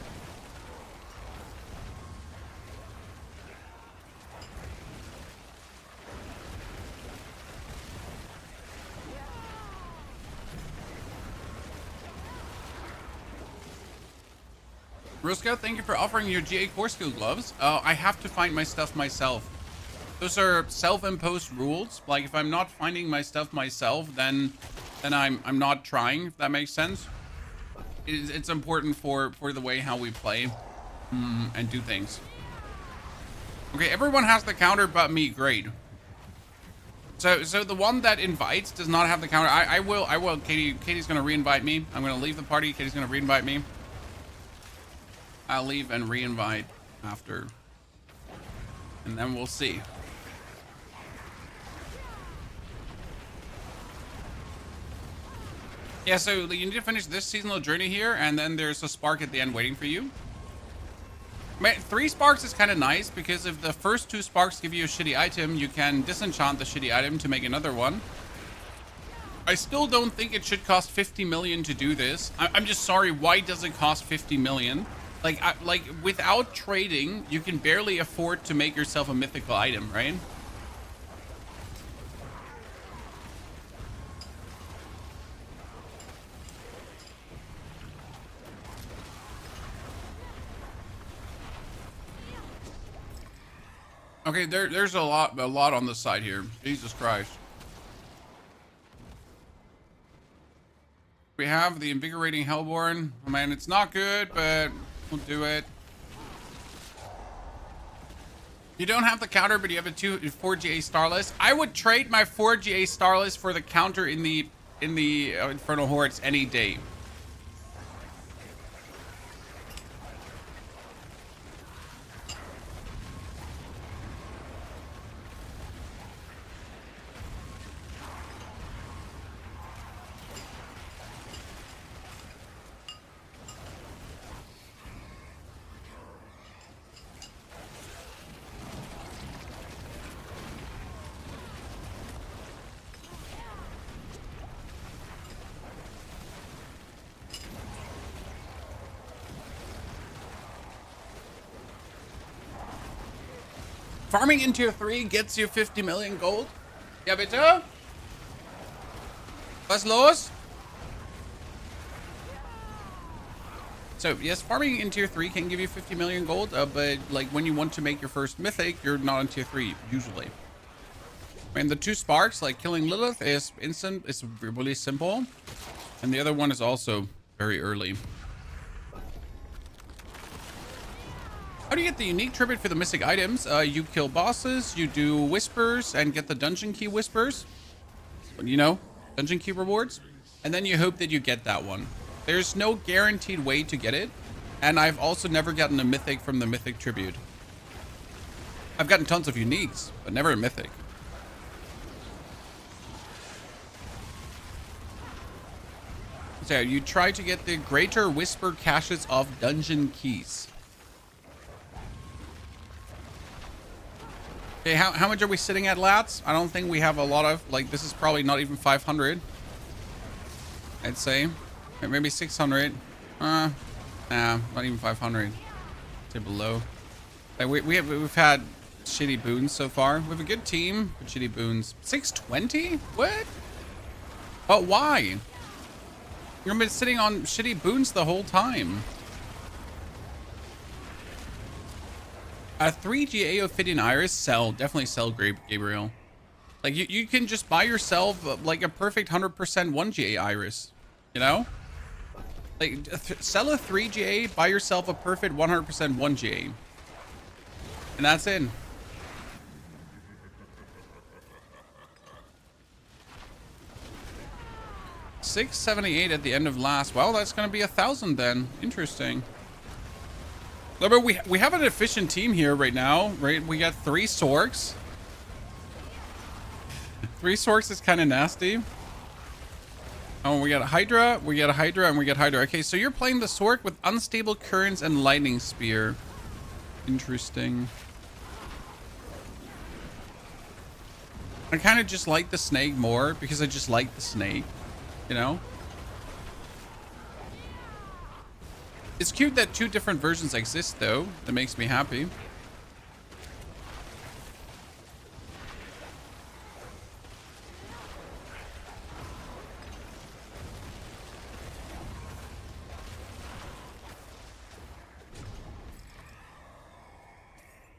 Ruska, thank you for offering your GA core skill gloves. I have to find my stuff myself. Those are self-imposed rules. Like, if I'm not finding my stuff myself, then I'm not trying, if that makes sense. It's important for the way how we play and do things. Okay, everyone has the counter but me. Great. So the one that invites does not have the counter. I will. Katie's gonna re-invite me. I'm gonna leave the party. Katie's gonna re-invite me. I'll leave and re-invite after. And then we'll see. Yeah, so you need to finish this seasonal journey here, and then there's a spark at the end waiting for you. Man, 3 sparks is kind of nice, because if the first 2 sparks give you a shitty item, you can disenchant the shitty item to make another one. I still don't think it should cost 50 million to do this. I'm just sorry, why does it cost 50 million? Like without trading, you can barely afford to make yourself a mythical item, right? Okay, there's a lot on the side here. Jesus Christ. We have the Invigorating Hellborn. Oh man, it's not good, but we'll do it. You don't have the counter, but you have a 4 GA Starless. I would trade my 4 GA Starless for the counter in the Infernal Hordes any day. Farming in tier 3 gets you 50 million gold. Ja, bitte? Was los? So, yes, farming in tier 3 can give you 50 million gold, but like when you want to make your first mythic, you're not in tier 3, usually. And the 2 sparks, like killing Lilith, is instant, it's really simple. And the other one is also very early. How do you get the unique tribute for the mystic items? You kill bosses, you do whispers, and get the dungeon key whispers. You know, dungeon key rewards. And then you hope that you get that one. There's no guaranteed way to get it. And I've also never gotten a mythic from the mythic tribute. I've gotten tons of uniques, but never a mythic. So you try to get the greater whisper caches of dungeon keys. Okay, how much are we sitting at, lats? I don't think we have a lot of, like, this is probably not even 500. I'd say. Maybe 600. Nah, not even 500. Say below. Like, we've had shitty boons so far. We have a good team, but shitty boons. 620? What? But why? You've been sitting on shitty boons the whole time. 3 GA Ophidian Iris, definitely sell Gabriel. Like you can just buy yourself like a perfect 100% 1 GA Iris, you know? Like sell a 3 GA, buy yourself a perfect 100% 1 GA. And that's it. $678 at the end of last. Well, that's gonna be 1,000 then. Interesting. But we have an efficient team here right now, right? We got 3 Sorcs. 3 Sorcs is kind of nasty. Oh, we got a Hydra, we got a Hydra, and we got Hydra. Okay, so you're playing the Sorc with Unstable Currents and Lightning Spear. Interesting. I kind of just like the snake more because I just like the snake, you know? It's cute that 2 different versions exist, though. That makes me happy.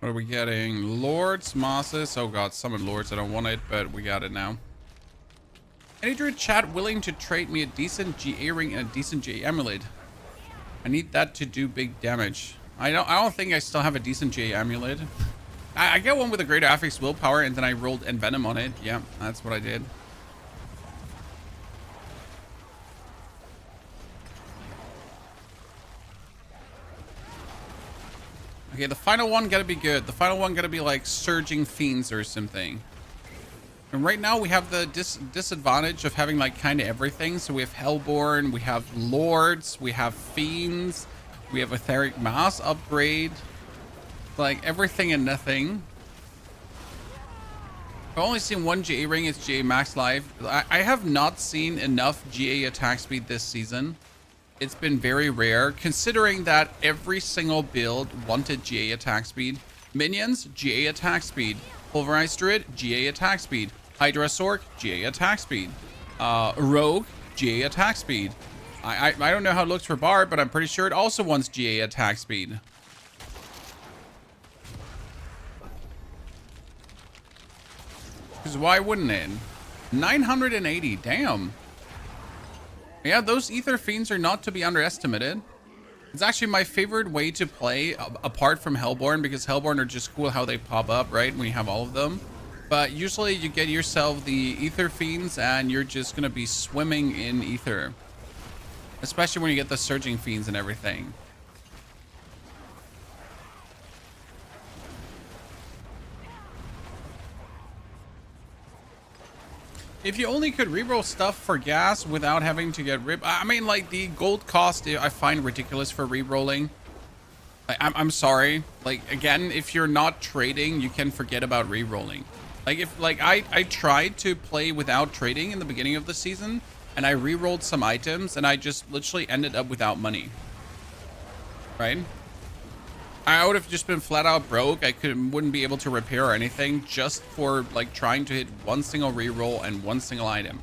What are we getting? Lords, Mosses. Oh god, summon Lords. I don't want it, but we got it now. Any druid chat willing to trade me a decent GA ring and a decent GA amulet? I need that to do big damage. I don't think I still have a decent GA amulet. I get one with a greater affix willpower, and then I rolled Envenom on it. Yeah, that's what I did. Okay, the final one gotta be good. The final one gotta be like Surging Fiends or something. And right now we have the disadvantage of having like kind of everything. So we have Hellborn, we have Lords, we have Fiends, we have Etheric Mass upgrade. Like everything and nothing. I've only seen one GA ring, it's GA Max Life. I have not seen enough GA attack speed this season. It's been very rare, considering that every single build wanted GA attack speed. Minions, GA attack speed. Pulverized Druid, GA attack speed. Hydra Sorc, GA attack speed. Rogue, GA attack speed. I don't know how it looks for Bard, but I'm pretty sure it also wants GA attack speed. Because why wouldn't it? 980, damn. Yeah, those Ether Fiends are not to be underestimated. It's actually my favorite way to play, apart from Hellborn, because Hellborn are just cool how they pop up, right, when you have all of them. But usually you get yourself the Ether Fiends, and you're just going to be swimming in Ether. Especially when you get the Surging Fiends and everything. If you only could reroll stuff for gas without having to get ripped. I mean, like, the gold cost I find ridiculous for rerolling. I'm sorry. Like, again, if you're not trading, you can forget about rerolling. Like, if, like, I tried to play without trading in the beginning of the season, and I rerolled some items, and I just literally ended up without money. Right? I would have just been flat out broke. I wouldn't be able to repair or anything just for like trying to hit one single reroll and one single item.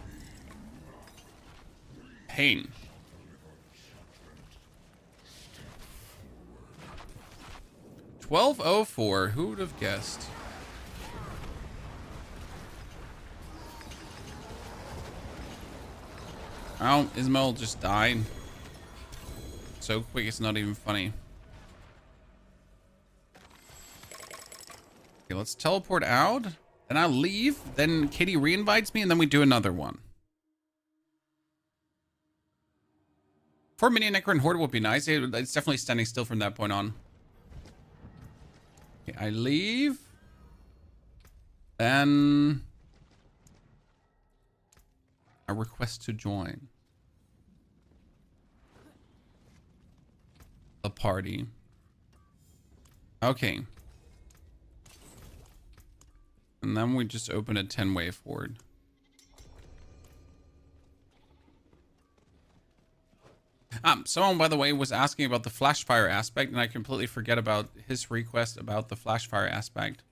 Pain. $12.04. Who would have guessed? Oh, Ismail just died. So quick, it's not even funny. Okay, let's teleport out. Then I'll leave. Then Katie reinvites me, and then we do another one. 4 mini Necro and Horde would be nice. It's definitely standing still from that point on. Okay, I leave. Then a request to join the party. Okay. And then we just open a 10-way forward. Someone, by the way, was asking about the Flashfire aspect, and I completely forget about his request about the Flashfire aspect.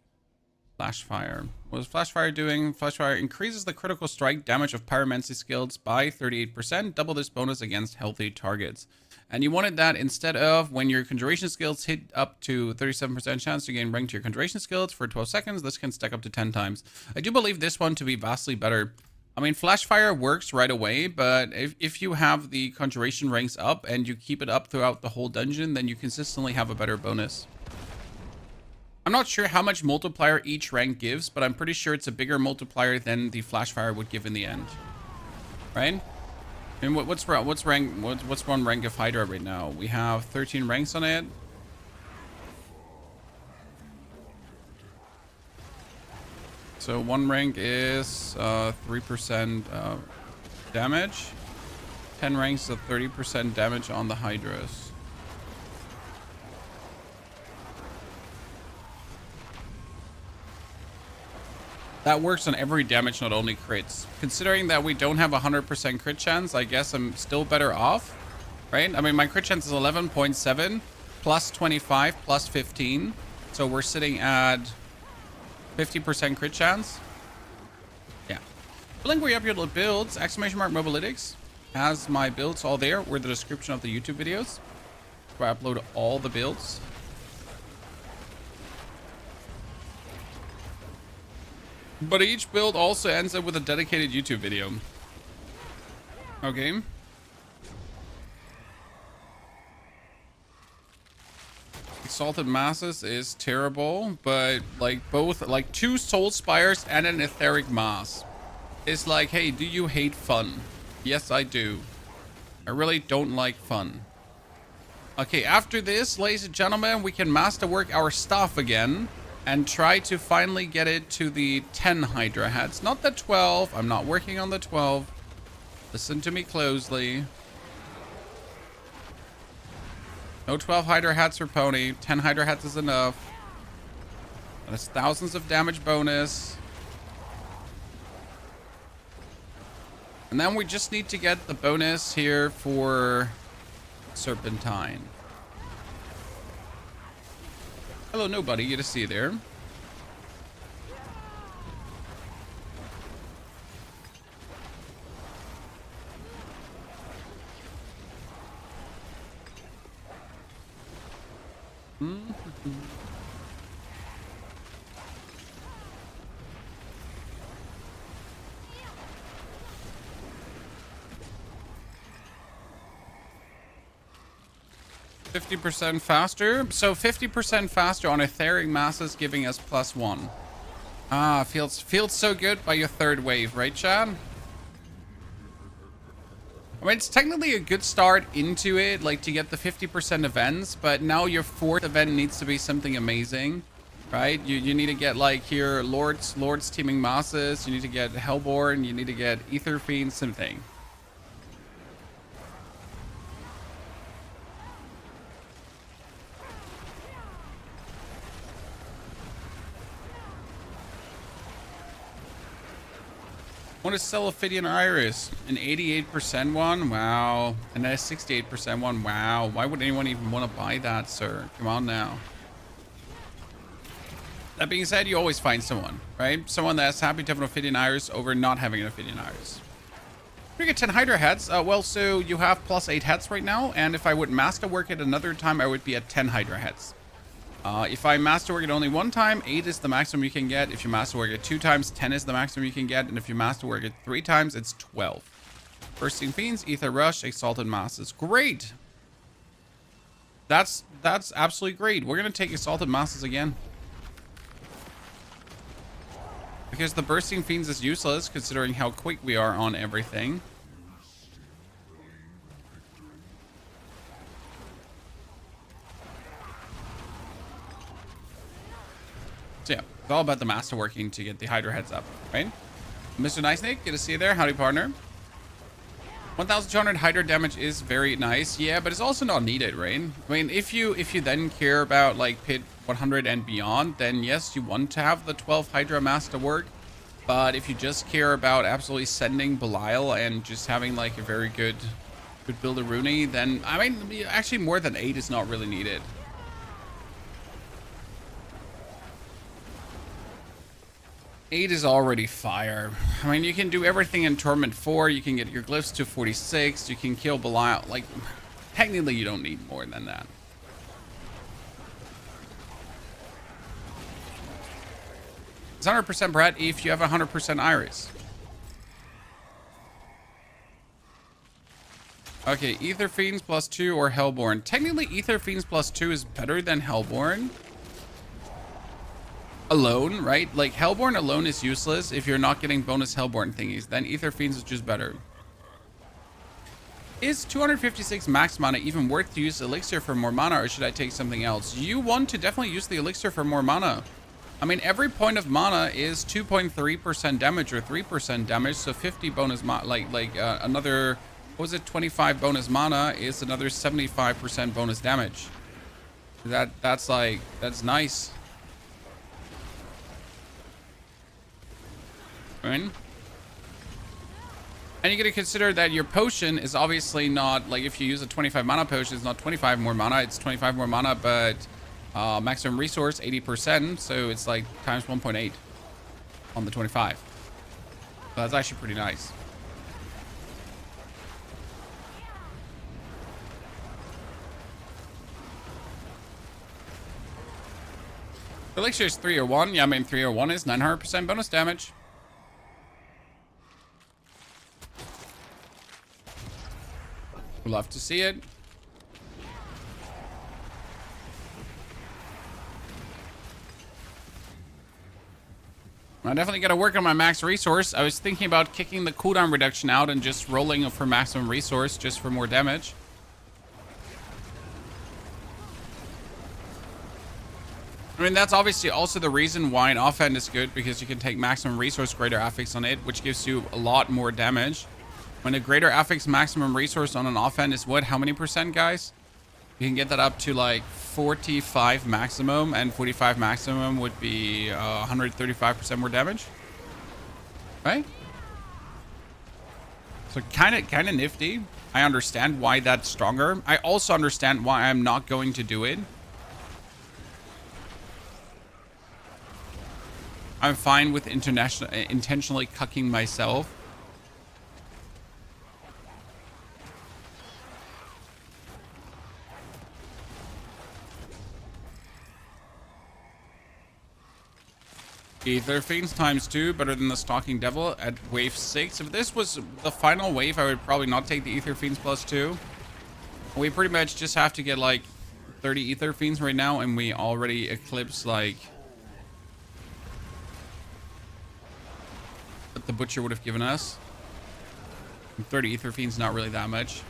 Flashfire. What is Flashfire doing? Flashfire increases the critical strike damage of pyromancy skills by 38%. Double this bonus against healthy targets. And you wanted that instead of when your conjuration skills hit up to 37% chance to gain rank to your conjuration skills for 12 seconds. This can stack up to 10 times. I do believe this one to be vastly better. I mean, Flashfire works right away, but if you have the conjuration ranks up and you keep it up throughout the whole dungeon, then you consistently have a better bonus. I'm not sure how much multiplier each rank gives, but I'm pretty sure it's a bigger multiplier than the Flashfire would give in the end. Right? And what's one rank of Hydra right now? We have 13 ranks on it. So one rank is 3% damage. 10 ranks is 30% damage on the Hydras. That works on every damage, not only crits. Considering that we don't have 100% crit chance, I guess I'm still better off, right? I mean, my crit chance is 11.7 plus 25 plus 15. So we're sitting at 50% crit chance. Yeah. The link where you have your builds, ! Mobalytics, has my builds all there, or the description of the YouTube videos, where I upload all the builds. But each build also ends up with a dedicated YouTube video. Okay. Exalted Masses is terrible, but like both, like 2 Soul Spires and an Etheric Mass. It's like, hey, do you hate fun? Yes, I do. I really don't like fun. Okay, after this, ladies and gentlemen, we can masterwork our stuff again and try to finally get it to the 10 Hydra heads. Not the 12. I'm not working on the 12. Listen to me closely. No 12 Hydra hats for Pony. 10 Hydra hats is enough. That's thousands of damage bonus. And then we just need to get the bonus here for Serpentine. Hello, nobody. Good to see you there. Mm-hmm. 50% faster. So 50% faster on Etheric Masses, giving us +1. Ah, feels so good by your 3rd wave, right, Chad? I mean, it's technically a good start into it, like to get the 50% events, but now your 4th event needs to be something amazing, right? You need to get like here Lords teaming Masses, you need to get Hellborn, you need to get Ether Fiend, something. I want to sell Ophidian Iris, an 88% one. Wow. And a 68% one. Wow. Why would anyone even want to buy that, sir? Come on now. That being said, you always find someone, right? Someone that's happy to have an Ophidian Iris over not having an Ophidian Iris. We get 10 Hydra heads. Well, so you have +8 heads right now. And if I would masterwork it another time, I would be at 10 Hydra heads. If I masterwork it only 1 time, 8 is the maximum you can get. If you masterwork it 2 times, 10 is the maximum you can get. And if you masterwork it 3 times, it's 12. Bursting Fiends, Ether Rush, Exalted Masses. Great. That's absolutely great. We're going to take Exalted Masses again. Because the Bursting Fiends is useless, considering how quick we are on everything. So yeah, it's all about the masterworking to get the Hydra heads up, right? Mr. Nice Nick, good to see you there. Howdy, partner. 1,200 Hydra damage is very nice. Yeah, but it's also not needed, right? I mean, if you then care about like pit 100 and beyond, then yes, you want to have the 12 Hydra masterwork. But if you just care about absolutely sending Balile and just having like a very good build of Rune, then I mean, actually more than 8 is not really needed. Eight is already fire. I mean, you can do everything in Torment 4. You can get your glyphs to 46. You can kill Balile. Like, technically, you don't need more than that. It's 100% Brett if you have 100% Iris. Okay, Ether Fiends +2 or Hellborn. Technically, Ether Fiends +2 is better than Hellborn. Alone, right? Like, Hellborn alone is useless if you're not getting bonus Hellborn thingies. Then Ether Fiends is just better. Is 256 max mana even worth to use Elixir for more mana, or should I take something else? You want to definitely use the Elixir for more mana. I mean, every point of mana is 2.3% damage or 3% damage, so 50 bonus mana, another, what was it, 25 bonus mana is another 75% bonus damage. That's nice. Right? And you got to consider that your potion is obviously not, like, if you use a 25 mana potion, it's not 25 more mana, it's 25 more mana, but maximum resource 80%, so it's like times 1.8 on the 25. So that's actually pretty nice. Elixir is 301. Yeah, I mean 301 is 900% bonus damage. Love to see it. I definitely got to work on my max resource. I was thinking about kicking the cooldown reduction out and just rolling for maximum resource just for more damage. I mean, that's obviously also the reason why an offhand is good, because you can take maximum resource greater affix on it, which gives you a lot more damage. When a greater affix maximum resource on an offhand is what? How many percent, guys? You can get that up to like 45 maximum, and 45 maximum would be 135% more damage. Right? So kind of nifty. I understand why that's stronger. I also understand why I'm not going to do it. I'm fine with intentionally cucking myself. Ether Fiends ×2, better than the Stalking Devil at wave 6. If this was the final wave, I would probably not take the Ether Fiends +2. We pretty much just have to get like 30 Ether Fiends right now, and we already eclipse like what the Butcher would have given us. And 30 Ether Fiends, not really that much.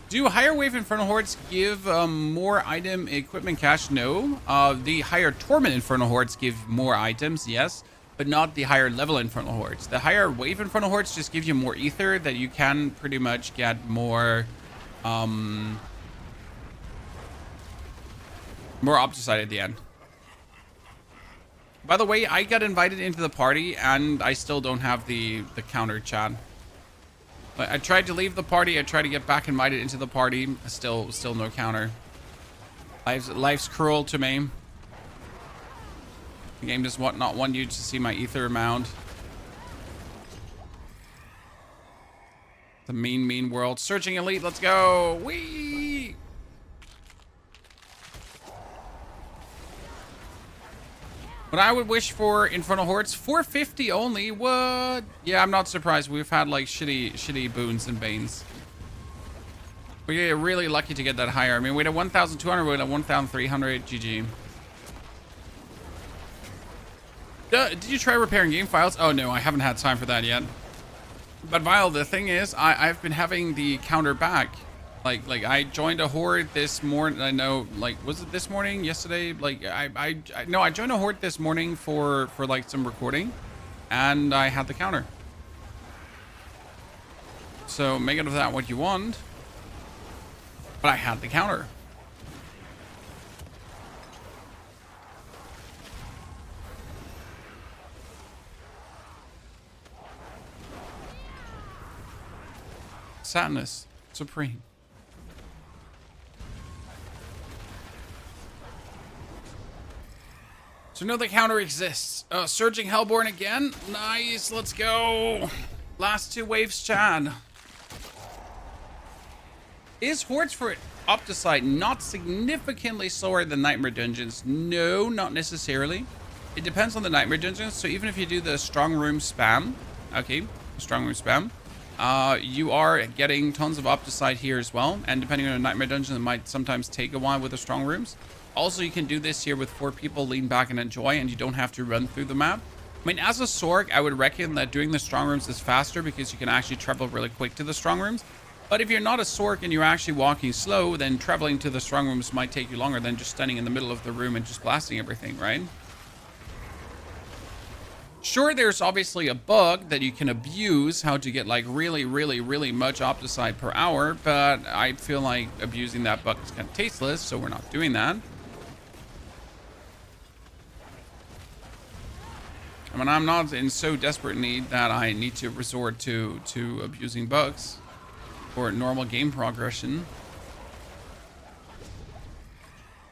Do higher wave Infernal Hordes give more item equipment cache? No. The higher Torment Infernal Hordes give more items, yes, but not the higher level Infernal Hordes. The higher wave Infernal Hordes just give you more ether that you can pretty much get more more Opticide at the end. By the way, I got invited into the party and I still don't have the counter, chat. I tried to leave the party. I tried to get back invited into the party. Still no counter. Life's cruel to me. The game does not want you to see my ether amount. The mean world. Searching elite. Let's go. Whee! What I would wish for Infernal Hordes, 450 only. What? Yeah, I'm not surprised. We've had like shitty boons and banes. We get really lucky to get that higher. I mean, we had a 1,200, we had a 1,300. GG. Did you try repairing game files? Oh no, I haven't had time for that yet. But Vile, the thing is, I've been having the counter back. Like I joined a horde this morning. I know, like, was it this morning? Yesterday? Like, no, I joined a horde this morning for like some recording, and I had the counter. So make of that what you want. But I had the counter. Sadness supreme. So know the counter exists. Surging Hellborn again. Nice, let's go. Last two waves, Chad. Is Hordes for Opticide not significantly slower than Nightmare Dungeons? No, not necessarily. It depends on the Nightmare Dungeons. So even if you do the Strong Room spam, okay, Strong Room spam, you are getting tons of Opticide here as well. And depending on a Nightmare Dungeon, it might sometimes take a while with the Strong Rooms. Also, you can do this here with 4 people, lean back and enjoy, and you don't have to run through the map. I mean, as a Sorc, I would reckon that doing the Strong Rooms is faster because you can actually travel really quick to the Strong Rooms. But if you're not a Sorc and you're actually walking slow, then traveling to the Strong Rooms might take you longer than just standing in the middle of the room and just blasting everything, right? Sure, there's obviously a bug that you can abuse, how to get like really much Opticide per hour, but I feel like abusing that bug is kind of tasteless, so we're not doing that. I mean, I'm not in so desperate need that I need to resort to abusing bugs for normal game progression.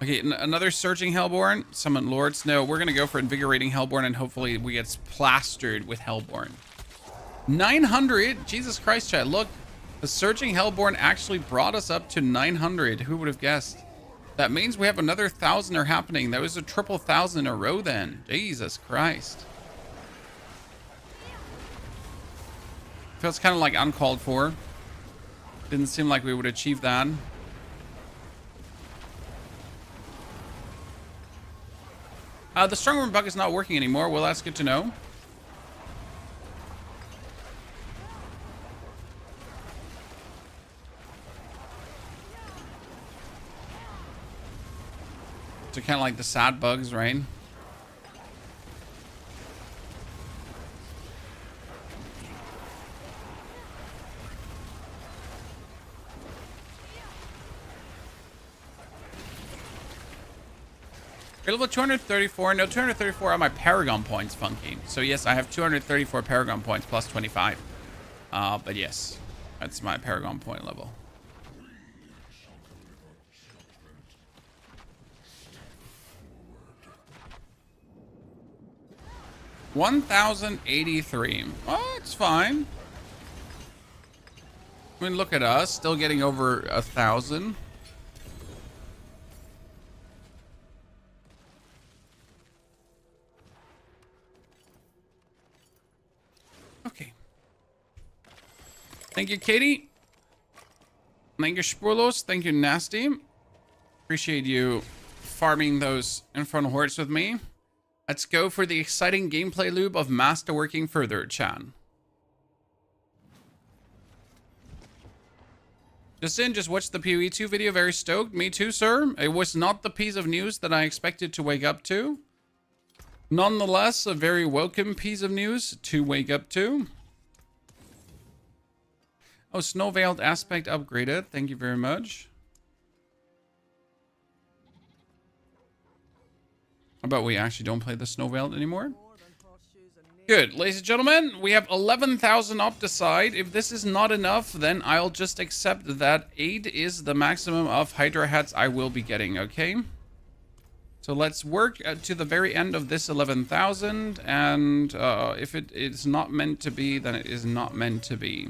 Okay, another Surging Hellborn. Summon Lords. No, we're going to go for Invigorating Hellborn, and hopefully we get plastered with Hellborn. 900? Jesus Christ, chat. Look, the Surging Hellborn actually brought us up to 900. Who would have guessed? That means we have another 1,000 happening. That was a triple 1,000 in a row then. Jesus Christ. Feels kind of like uncalled for. Didn't seem like we would achieve that. The strong bug is not working anymore. Well, that's good to know. So kind of like the sad bugs, right? You're level 234. No, 234 are my Paragon points, Funky. So yes, I have 234 Paragon points plus 25. But yes, that's my Paragon point level. $1,083. Oh, it's fine. I mean, look at us, still getting over 1,000. Okay. Thank you, Katie. Thank you, Spulos. Thank you, Nasty. Appreciate you farming those Infernal Hordes with me. Let's go for the exciting gameplay loop of Masterworking further, Chan. Just watched the PoE2 video. Very stoked. Me too, sir. It was not the piece of news that I expected to wake up to. Nonetheless, a very welcome piece of news to wake up to. Oh, Snow Veiled Aspect upgraded. Thank you very much. How about we actually don't play the Snow Veiled anymore? Good. Ladies and gentlemen, we have 11,000 up to side. If this is not enough, then I'll just accept that 8 is the maximum of Hydra hats I will be getting, okay? So let's work to the very end of this 11,000, and if it is not meant to be, then it is not meant to be.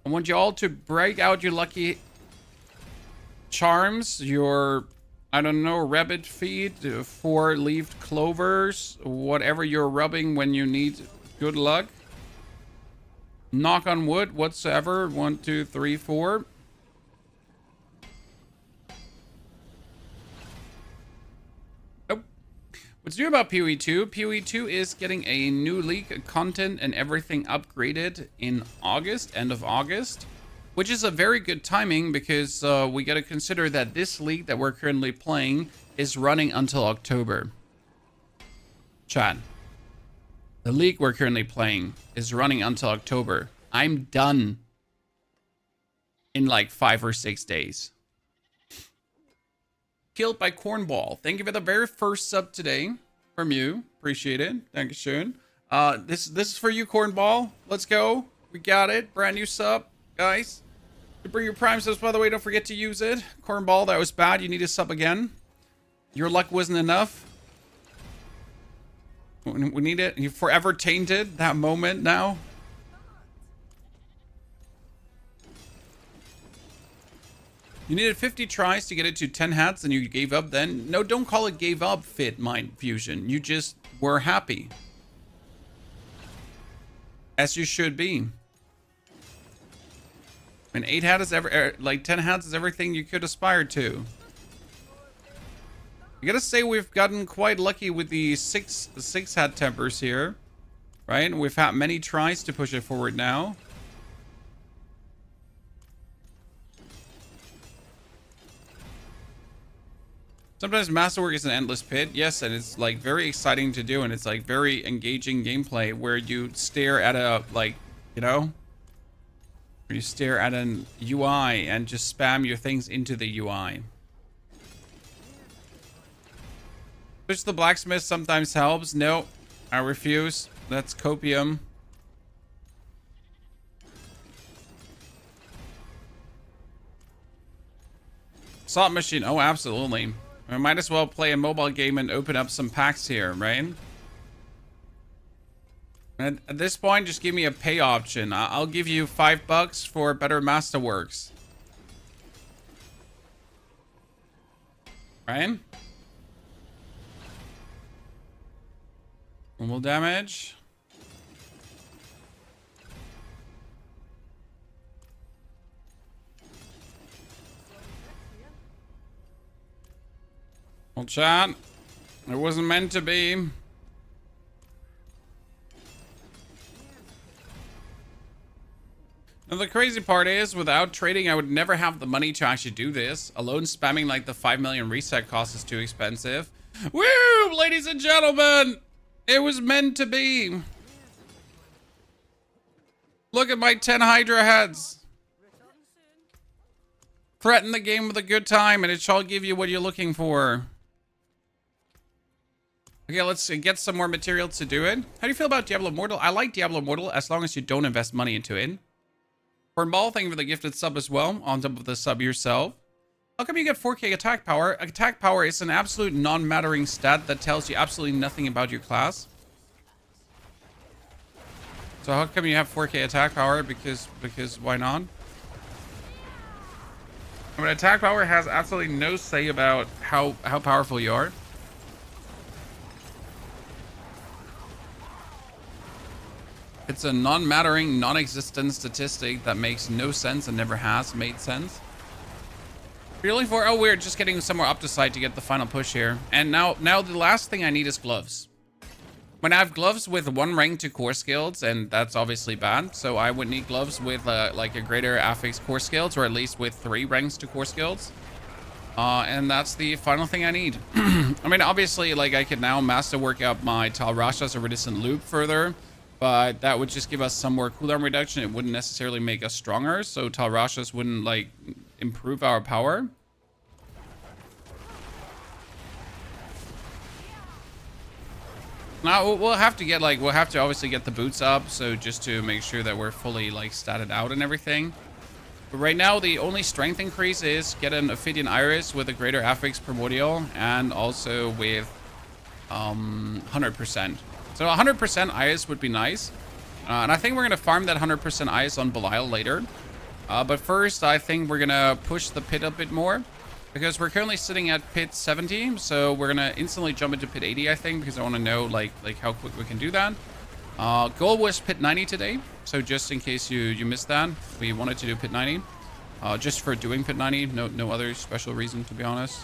I want you all to break out your lucky charms, your, I don't know, rabbit feet, 4-leaved clovers, whatever you're rubbing when you need good luck. Knock on wood, whatsoever. 1, 2, 3, 4. What's new about PoE2? PoE2 is getting a new leak, content and everything upgraded in August, end of August, which is a very good timing because we got to consider that this league that we're currently playing is running until October. Chad, the league we're currently playing is running until October. I'm done in like 5 or 6 days. Killed by Cornball. Thank you for the very first sub today from you. Appreciate it. Thank you, schön. This is for you, Cornball. Let's go. We got it. Brand new sub, guys. To bring your prime subs, by the way, don't forget to use it. Cornball, that was bad. You need to sub again. Your luck wasn't enough. We need it. You forever tainted that moment now. You needed 50 tries to get it to 10 hats and you gave up then? No, don't call it gave up, Fit Mind Fusion. You just were happy. As you should be. And 8 hats is like 10 hats is everything you could aspire to. I gotta say we've gotten quite lucky with the six hat tempers here. Right? We've had many tries to push it forward now. Sometimes Masterwork is an endless pit, yes, and it's like very exciting to do, and it's like very engaging gameplay where you stare at a, like, you know, where you stare at an UI and just spam your things into the UI. Push the blacksmith sometimes helps. No, I refuse. That's copium. Salt machine. Oh, absolutely. I might as well play a mobile game and open up some packs here, right? And at this point, just give me a pay option. I'll give you $5 for better Masterworks. Right? Normal damage. Hold chat. It wasn't meant to be. Now the crazy part is, without trading, I would never have the money to actually do this. Alone spamming like the 5 million reset cost is too expensive. Woo! Ladies and gentlemen! It was meant to be. Look at my 10 Hydra heads. Threaten the game with a good time and it shall give you what you're looking for. Okay, let's get some more material to do it. How do you feel about Diablo Immortal? I like Diablo Immortal as long as you don't invest money into it. For Ball, thank you for the gifted sub as well, on top of the sub yourself. How come you get 4k attack power? Attack power is an absolute non-mattering stat that tells you absolutely nothing about your class. So how come you have 4k attack power? Because why not? I mean, attack power has absolutely no say about how powerful you are. It's a non-mattering, non-existent statistic that makes no sense and never has made sense. You're looking for, oh, we're just getting somewhere up to side to get the final push here. And now the last thing I need is gloves. When I have gloves with 1 rank to core skills, and that's obviously bad, so I would need gloves with like a greater affix core skills, or at least with 3 ranks to core skills. And that's the final thing I need. I mean, obviously, like I could now masterwork up my Tal Rasha's Iridescent Loop further, but that would just give us some more cooldown reduction. It wouldn't necessarily make us stronger, so Tal Rasha's wouldn't like improve our power. Now we'll have to obviously get the boots up, so just to make sure that we're fully like statted out and everything. But right now the only strength increase is get an Ophidian Iris with a greater affix primordial and also with 100%. So 100% Iris would be nice. And I think we're gonna farm that 100% Iris on Balile later. But first I think we're gonna push the pit a bit more, because we're currently sitting at pit 70, so we're gonna instantly jump into pit 80, I think, because I want to know like how quick we can do that. Goal was pit 90 today, so just in case you missed that, we wanted to do pit 90, just for doing pit 90. No other special reason, to be honest.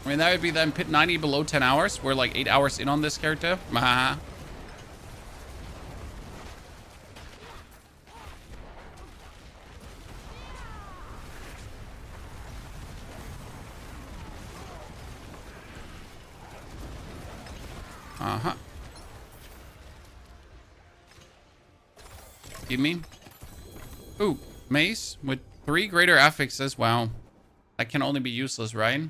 I mean, that would be then pit 90 below 10 hours. We're like 8 hours in on this character. Uh-huh. Give me. Ooh, mace with 3 greater affixes. Wow. That can only be useless, right?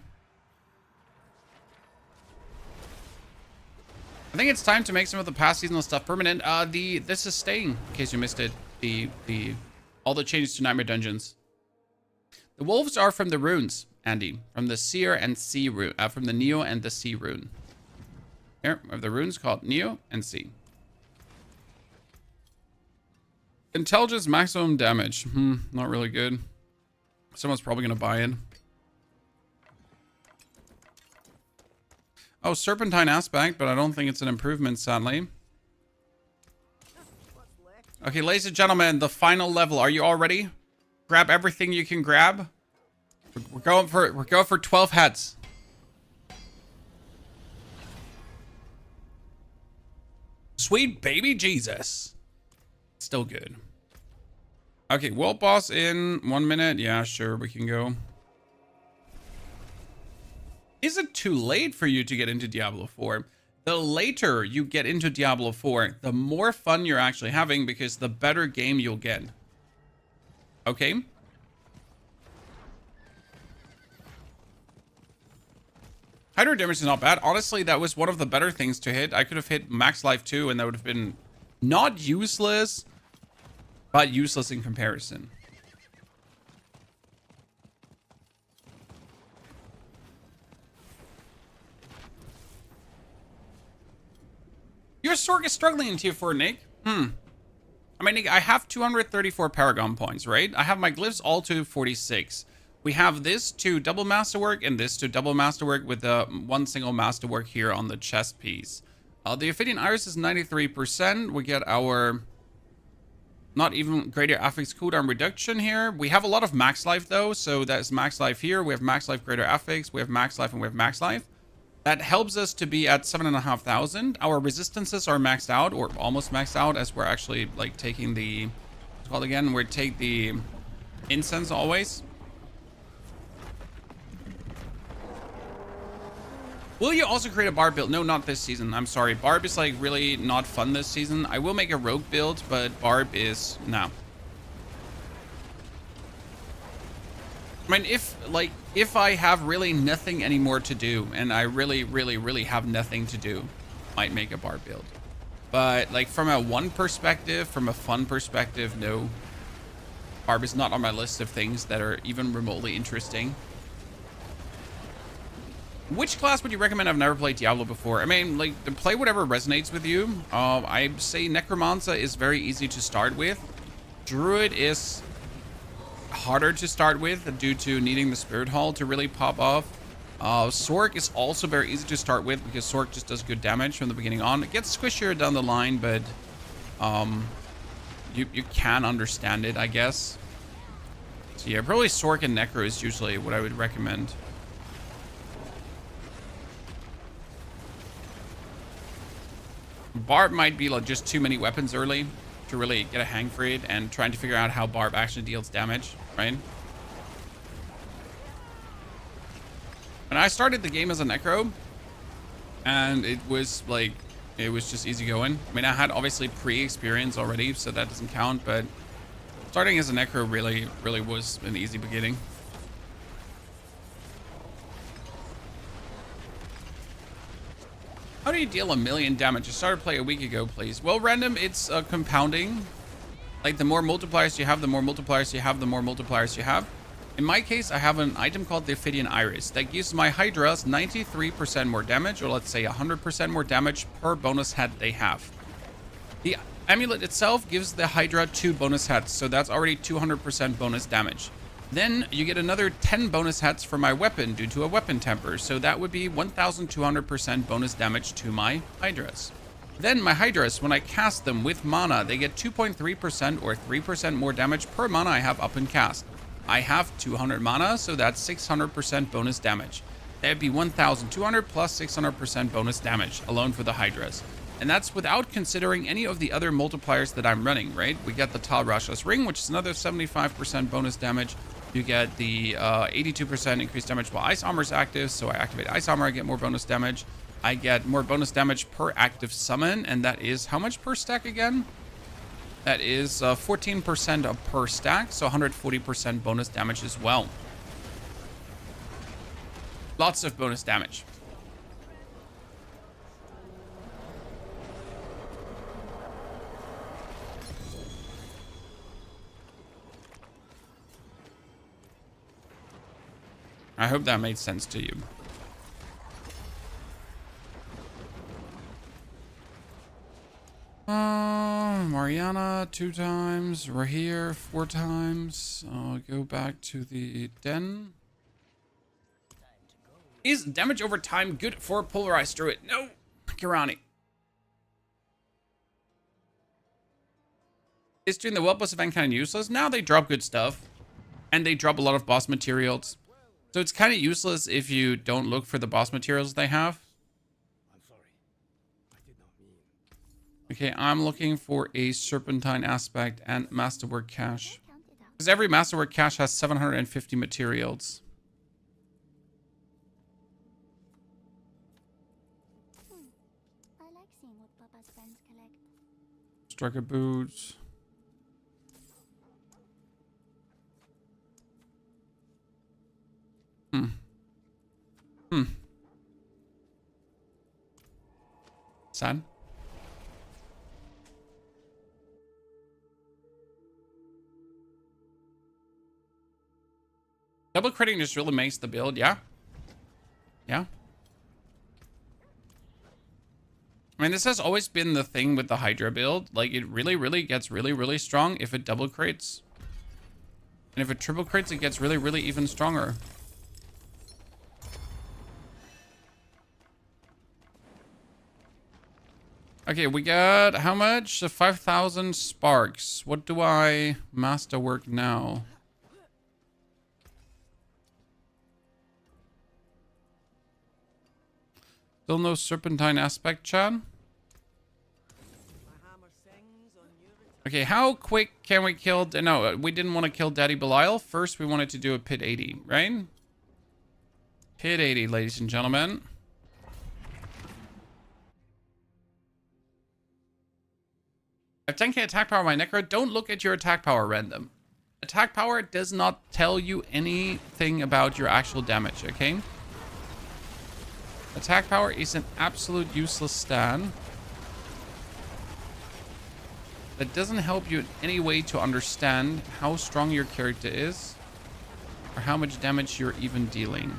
I think it's time to make some of the past seasonal stuff permanent. This is staying, in case you missed it. All the changes to Nightmare Dungeons. The wolves are from the runes, Andy. From the Seer and Sea rune. From the Neo and the Sea rune. Here, we have the runes called Neo and Sea. Intelligence maximum damage. Not really good. Someone's probably gonna buy it. Oh, Serpentine aspect, but I don't think it's an improvement, sadly. Okay, ladies and gentlemen, the final level. Are you all ready? Grab everything you can grab. We're going for 12 heads. Sweet baby Jesus. Still good. Okay, world boss in 1 minute. Yeah, sure, we can go. Is it too late for you to get into Diablo 4? The later you get into Diablo 4, the more fun you're actually having, because the better game you'll get. Okay? Hydra damage is not bad. Honestly, that was one of the better things to hit. I could have hit max life too, and that would have been not useless, but useless in comparison. Your Sorc is struggling in tier 4, Nick. I mean, Nick, I have 234 Paragon points, right? I have my glyphs all to 46. We have this to double masterwork and this to double masterwork with the 1 single masterwork here on the chest piece. The Ophidian Iris is 93%. We get our Not even greater affix cooldown reduction here. We have a lot of max life though, so that's max life here. We have max life, greater affix, we have max life, and we have max life. That helps us to be at 7,500. Our resistances are maxed out, or almost maxed out, as we're actually like taking the, what's it called again? We take the incense always. Will you also create a barb build? No, not this season. I'm sorry. Barb is like really not fun this season. I will make a rogue build, but barb is no. I mean, if I have really nothing anymore to do, and I really have nothing to do, might make a barb build. But like from a one perspective, from a fun perspective, no. Barb is not on my list of things that are even remotely interesting. Which class would you recommend? I've never played Diablo before. I mean, like, play whatever resonates with you. I say Necromancer is very easy to start with. Druid is harder to start with due to needing the Spirit Hall to really pop off. Sorc is also very easy to start with because Sorc just does good damage from the beginning on. It gets squishier down the line, but you can understand it, I guess. So yeah, probably Sorc and Necro is usually what I would recommend. Barb might be like just too many weapons early to really get a hang for it, and trying to figure out how Barb actually deals damage, right? When I started the game as a Necro, and it was like, it was just easy going. I mean, I had obviously pre-experience already, so that doesn't count, but starting as a Necro really was an easy beginning. How do you deal 1,000,000 damage? I started play a week ago, please. Well, random, it's compounding. Like, the more multipliers you have, the more multipliers you have, the more multipliers you have. In my case, I have an item called the Ophidian Iris that gives my Hydras 93% more damage, or let's say 100% more damage per bonus head they have. The amulet itself gives the Hydra 2 bonus heads, so that's already 200% bonus damage. Then you get another 10 bonus hits for my weapon due to a weapon temper, so that would be 1,200% bonus damage to my Hydras. Then my Hydras, when I cast them with mana, they get 2.3% or 3% more damage per mana I have up in cast. I have 200 mana, so that's 600% bonus damage. That would be 1,200 plus 600% bonus damage alone for the Hydras. And that's without considering any of the other multipliers that I'm running, right? We get the Tal Rasha's Ring, which is another 75% bonus damage. You get the 82% increased damage while Ice Armor is active, so I activate Ice Armor, I get more bonus damage. I get more bonus damage per active summon, and that is how much per stack again? That is 14% per stack, so 140% bonus damage as well. Lots of bonus damage. I hope that made sense to you. Mariana 2 times. Rahir 4 times. I'll go back to the den. Is damage over time good for Pulverized Druid? No, Kirani. Is doing the World Boss event kind of useless? Now they drop good stuff. And they drop a lot of boss materials. So it's kind of useless if you don't look for the boss materials they have. I'm sorry. I did not mean. Okay, I'm looking for a Serpentine aspect and Masterwork cache. Because every Masterwork cache has 750 materials. I like seeing what Papa's friends collect. Striker boots. Sad. Double critting just really makes the build, yeah? Yeah. I mean, this has always been the thing with the Hydra build. Like, it really gets really strong if it double crits. And if it triple crits, it gets really even stronger. Okay, we got how much? 5,000 sparks. What do I masterwork now? Still no Serpentine aspect, Chad? My hammer sings on your return. Okay, how quick can we kill... No, we didn't want to kill Daddy Balile. First, we wanted to do a pit 80, right? Pit 80, ladies and gentlemen. I have 10k attack power on my Necro. Don't look at your attack power random. Attack power does not tell you anything about your actual damage, okay? Attack power is an absolute useless stat. That doesn't help you in any way to understand how strong your character is or how much damage you're even dealing.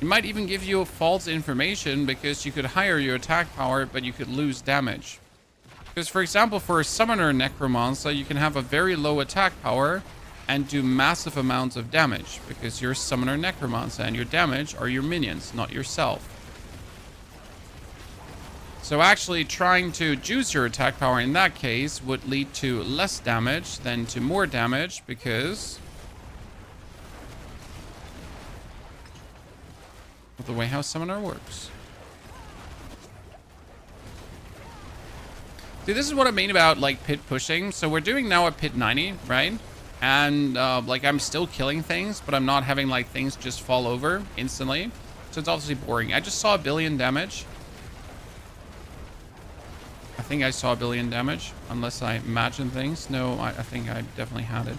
It might even give you false information because you could higher your attack power, but you could lose damage. Because, for example, for a summoner necromancer, you can have a very low attack power and do massive amounts of damage because you're a summoner necromancer and your damage are your minions, not yourself. So actually trying to juice your attack power in that case would lead to less damage than to more damage because of the way how summoner works. See, this is what I mean about like pit pushing. So we're doing now a pit 90, right? And like I'm still killing things, but I'm not having like things just fall over instantly. So it's obviously boring. I just saw 1 billion damage. I think I saw 1 billion damage, unless I imagine things. No, I think I definitely had it.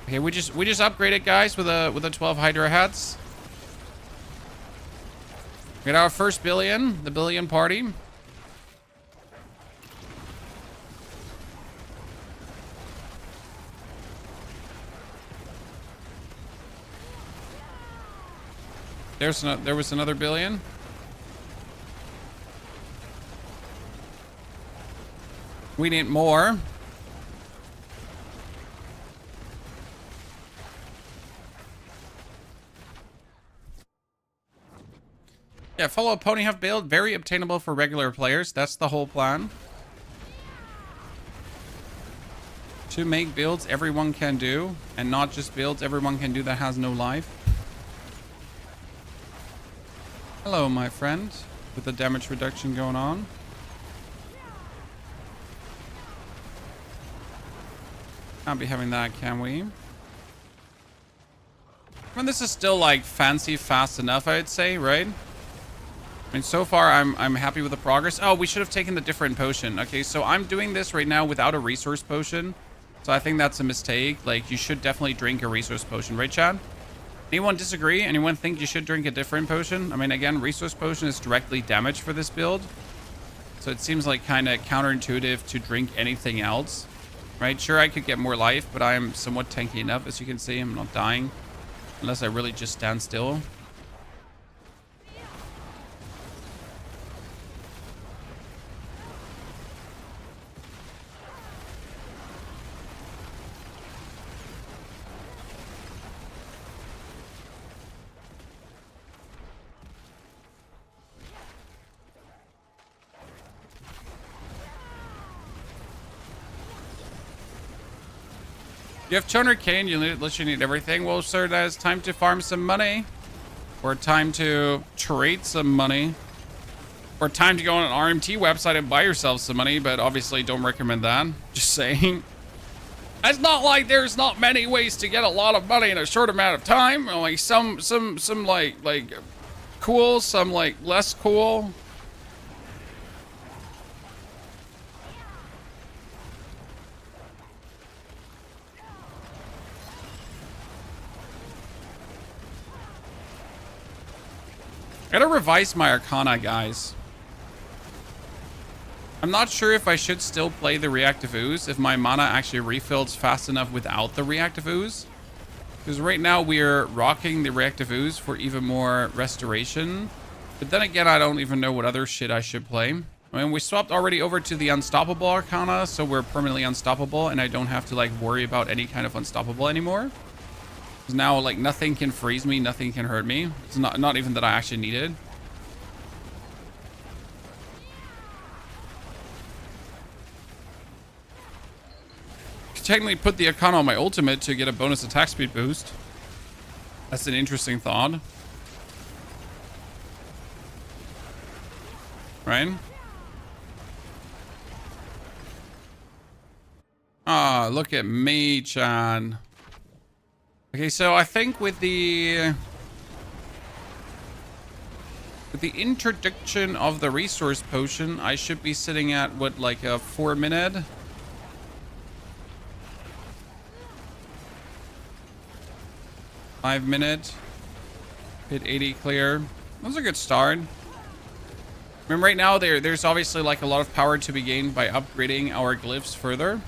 Okay, we just upgraded, guys, with a 12 Hydra hats. We got our first billion, the billion party. There was another billion. We need more. Yeah, follow Pony Huff build. Very obtainable for regular players. That's the whole plan. To make builds everyone can do, and not just builds everyone can do that has no life. Hello, my friend, with the damage reduction going on. Can't be having that, can we? I mean, this is still like fancy fast enough, I'd say, right? I mean, so far I'm happy with the progress. Oh, we should have taken the different potion. Okay, so I'm doing this right now without a resource potion. So I think that's a mistake. Like, you should definitely drink a resource potion, right, Chad? Anyone disagree? Anyone think you should drink a different potion? I mean, again, resource potion is directly damage for this build. So it seems like kind of counterintuitive to drink anything else. Right? Sure, I could get more life, but I'm somewhat tanky enough, as you can see. I'm not dying. Unless I really just stand still. You have 200k and you literally need everything. Well, sir, that is time to farm some money. Or time to trade some money. Or time to go on an RMT website and buy yourself some money, but obviously don't recommend that. Just saying. It's not like there's not many ways to get a lot of money in a short amount of time. Like some like cool, some like less cool. I gotta revise my Arcana, guys. I'm not sure if I should still play the Reactive Ooze, if my mana actually refills fast enough without the Reactive Ooze. Because right now we're rocking the Reactive Ooze for even more restoration. But then again, I don't even know what other shit I should play. I mean, we swapped already over to the Unstoppable Arcana, so we're permanently unstoppable, and I don't have to, like, worry about any kind of unstoppable anymore. Now, like, nothing can freeze me, nothing can hurt me. It's not even that I actually need it. Could technically put the Arcana on my ultimate to get a bonus attack speed boost. That's an interesting thought. Right? Ah, look at me, Chan. Okay, so I think with the introduction of the resource potion, I should be sitting at what, like a 4-minute? Five-minute. Hit 80 clear. That was a good start. I mean, right now there's obviously like a lot of power to be gained by upgrading our glyphs further.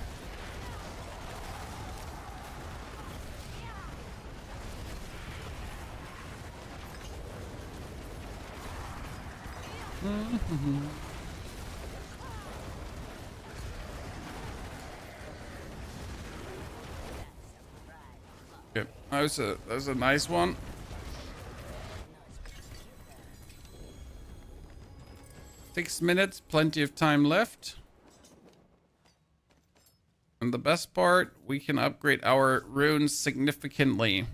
Okay, that was a nice one. Six minutes, plenty of time left. And the best part, we can upgrade our runes significantly.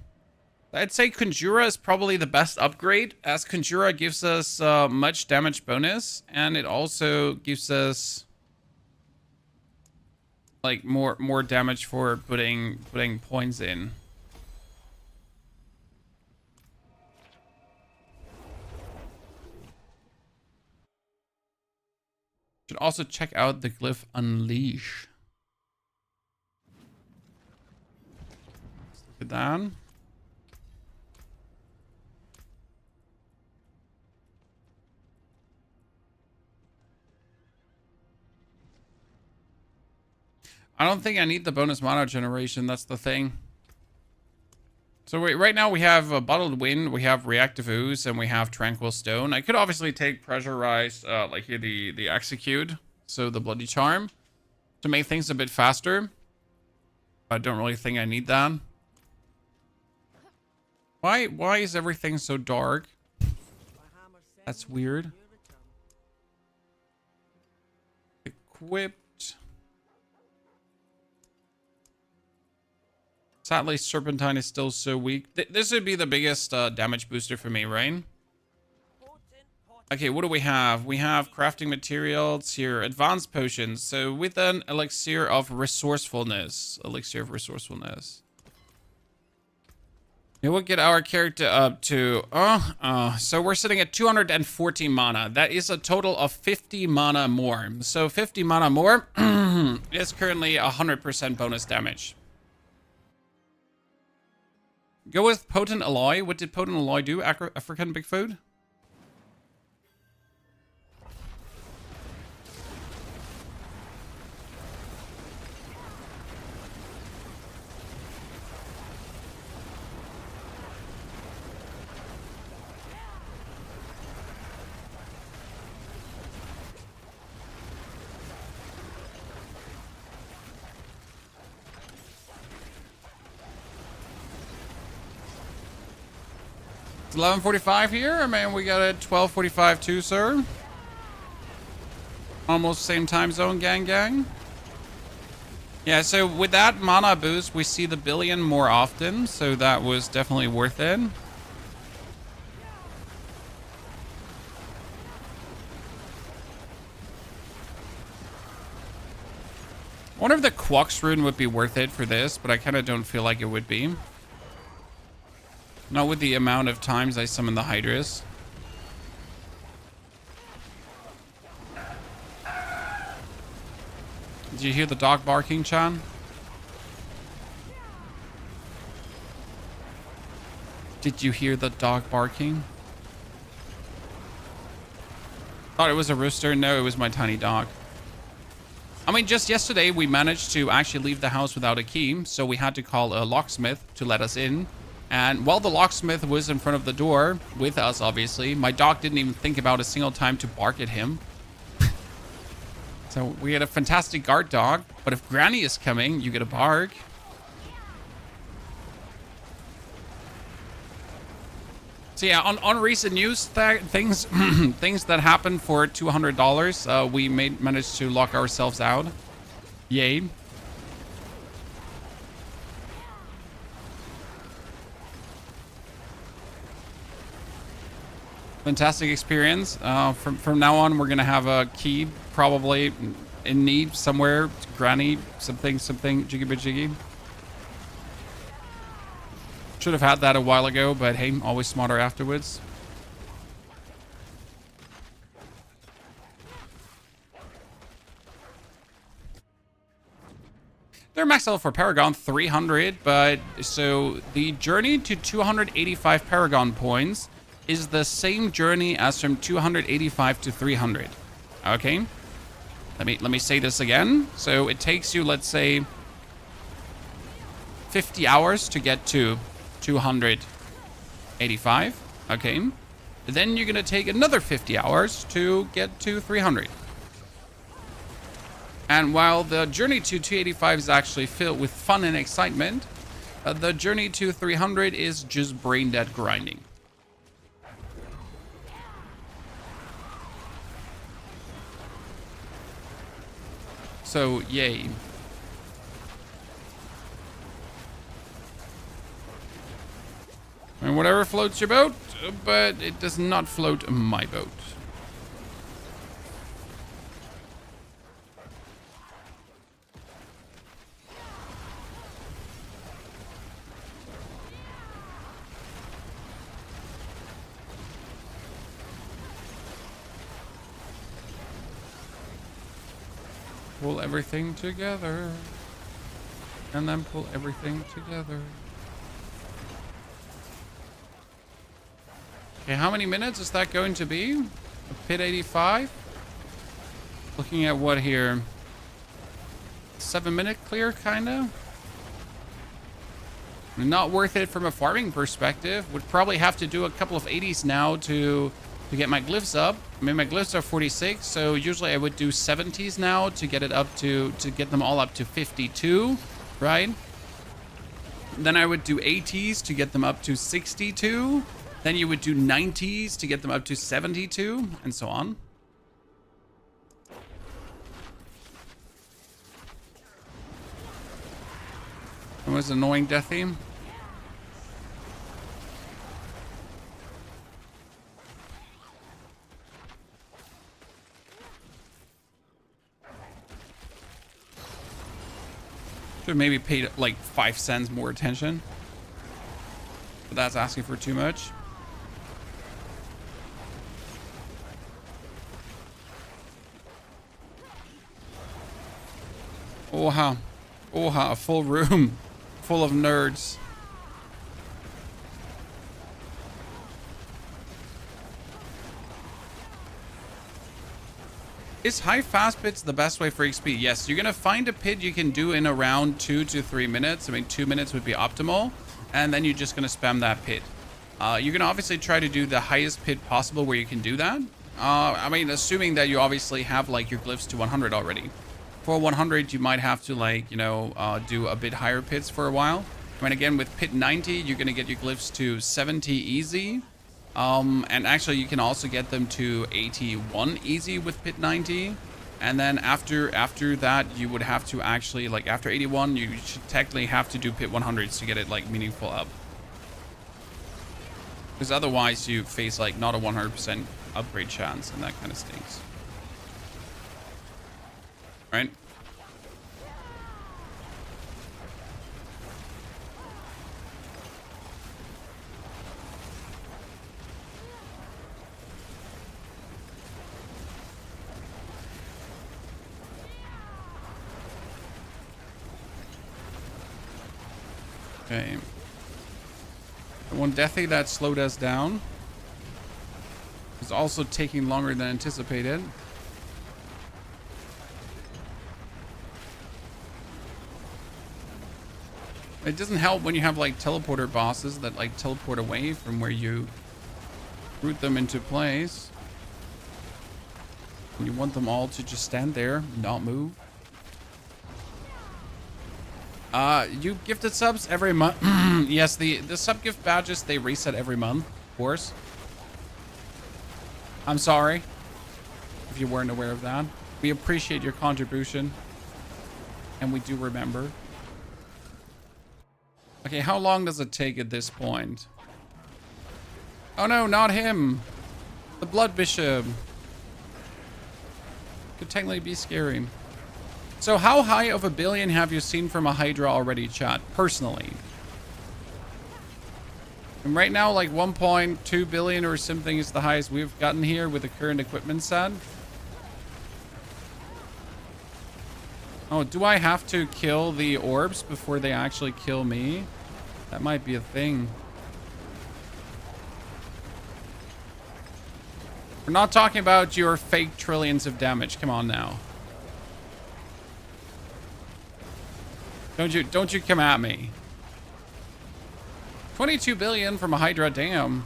I'd say Conjura is probably the best upgrade, as Conjura gives us much damage bonus, and it also gives us like more damage for putting points in. Should also check out the Glyph Unleash. Let's look at that. I don't think I need the bonus mana generation. That's the thing. So right now we have a Bottled Wind, we have Reactive Ooze, and we have Tranquil Stone. I could obviously take Pressurized, like here the Execute, so the Bloody Charm, to make things a bit faster. I don't really think I need that. Why is everything so dark? That's weird. Equip. Sadly, Serpentine is still so weak. This would be the biggest damage booster for me, right? Okay, what do we have? We have crafting materials here. Advanced potions. So with an elixir of resourcefulness. Elixir of resourcefulness. It will get our character up to... so we're sitting at 240 mana. That is a total of 50 mana more. So 50 mana more is currently 100% bonus damage. Go with Potent Alloy. What did Potent Alloy do? African Bigfoot? It's 11:45 here. I mean, we got it 12:45 too, sir. Almost same time zone, gang. Yeah, so with that mana boost, we see the billion more often, so that was definitely worth it. I wonder if the Quox rune would be worth it for this, but I kind of don't feel like it would be. Not with the amount of times I summon the Hydras. Did you hear the dog barking, Chan? Did you hear the dog barking? Thought it was a rooster. No, it was my tiny dog. I mean, just yesterday we managed to actually leave the house without a key, so we had to call a locksmith to let us in. And while the locksmith was in front of the door with us, obviously, my dog didn't even think about a single time to bark at him. So we had a fantastic guard dog, but if Granny is coming, you get a bark. So yeah, on recent news things things that happened for $200, we managed to lock ourselves out. Yay. Fantastic experience. From now on, we're gonna have a key probably in need somewhere. Granny, something, jiggy ba jiggy. Should have had that a while ago, but hey, always smarter afterwards. Their max level for Paragon 300, but so the journey to 285 Paragon points is the same journey as from 285 to 300. Okay, let me say this again. So it takes you, let's say, 50 hours to get to 285. Okay, then you're gonna take another 50 hours to get to 300. And while the journey to 285 is actually filled with fun and excitement, the journey to 300 is just brain dead grinding. So, yay. And whatever floats your boat, but it does not float my boat. Pull everything together. And then pull everything together. Okay, how many minutes is that going to be? A pit 85? Looking at what here? 7-minute clear, kinda? Not worth it from a farming perspective. Would probably have to do a couple of 80s now to get my glyphs up. I mean, my glyphs are 46, so usually I would do 70s now to get it up to get them all up to 52, right? Then I would do 80s to get them up to 62. Then you would do 90s to get them up to 72, and so on. That was annoying, Deathy. Should maybe paid like 5 cents more attention. But that's asking for too much. Oha. Oha, a full room full of nerds. Is high fast pits the best way for XP? Yes, you're gonna find a pit you can do in around 2 to 3 minutes. I mean, 2 minutes would be optimal. And then you're just gonna spam that pit. You're gonna obviously try to do the highest pit possible where you can do that. I mean, assuming that you obviously have like your glyphs to 100 already. For 100, you might have to like, you know, do a bit higher pits for a while. I mean, again, with pit 90, you're gonna get your glyphs to 70 easy. And actually you can also get them to 81 easy with pit 90. And then after that, you would have to actually, like after 81, you should technically have to do pit 100s to get it like meaningful up. Because otherwise you face like not a 100% upgrade chance, and that kind of stinks. Right? Okay. The one deathy that slowed us down is also taking longer than anticipated. It doesn't help when you have like teleporter bosses that like teleport away from where you root them into place. And you want them all to just stand there, not move. You gifted subs every month. Yes, the sub gift badges, they reset every month. Of course. I'm sorry if you weren't aware of that. We appreciate your contribution. And we do remember. Okay, how long does it take at this point? Oh no, not him. The Blood Bishop. Could technically be scary. So how high of a billion have you seen from a Hydra already, chat? Personally. And right now, like 1.2 billion or something is the highest we've gotten here with the current equipment set. Oh, do I have to kill the orbs before they actually kill me? That might be a thing. We're not talking about your fake trillions of damage. Come on now. Don't you come at me. 22 billion from a Hydra, damn.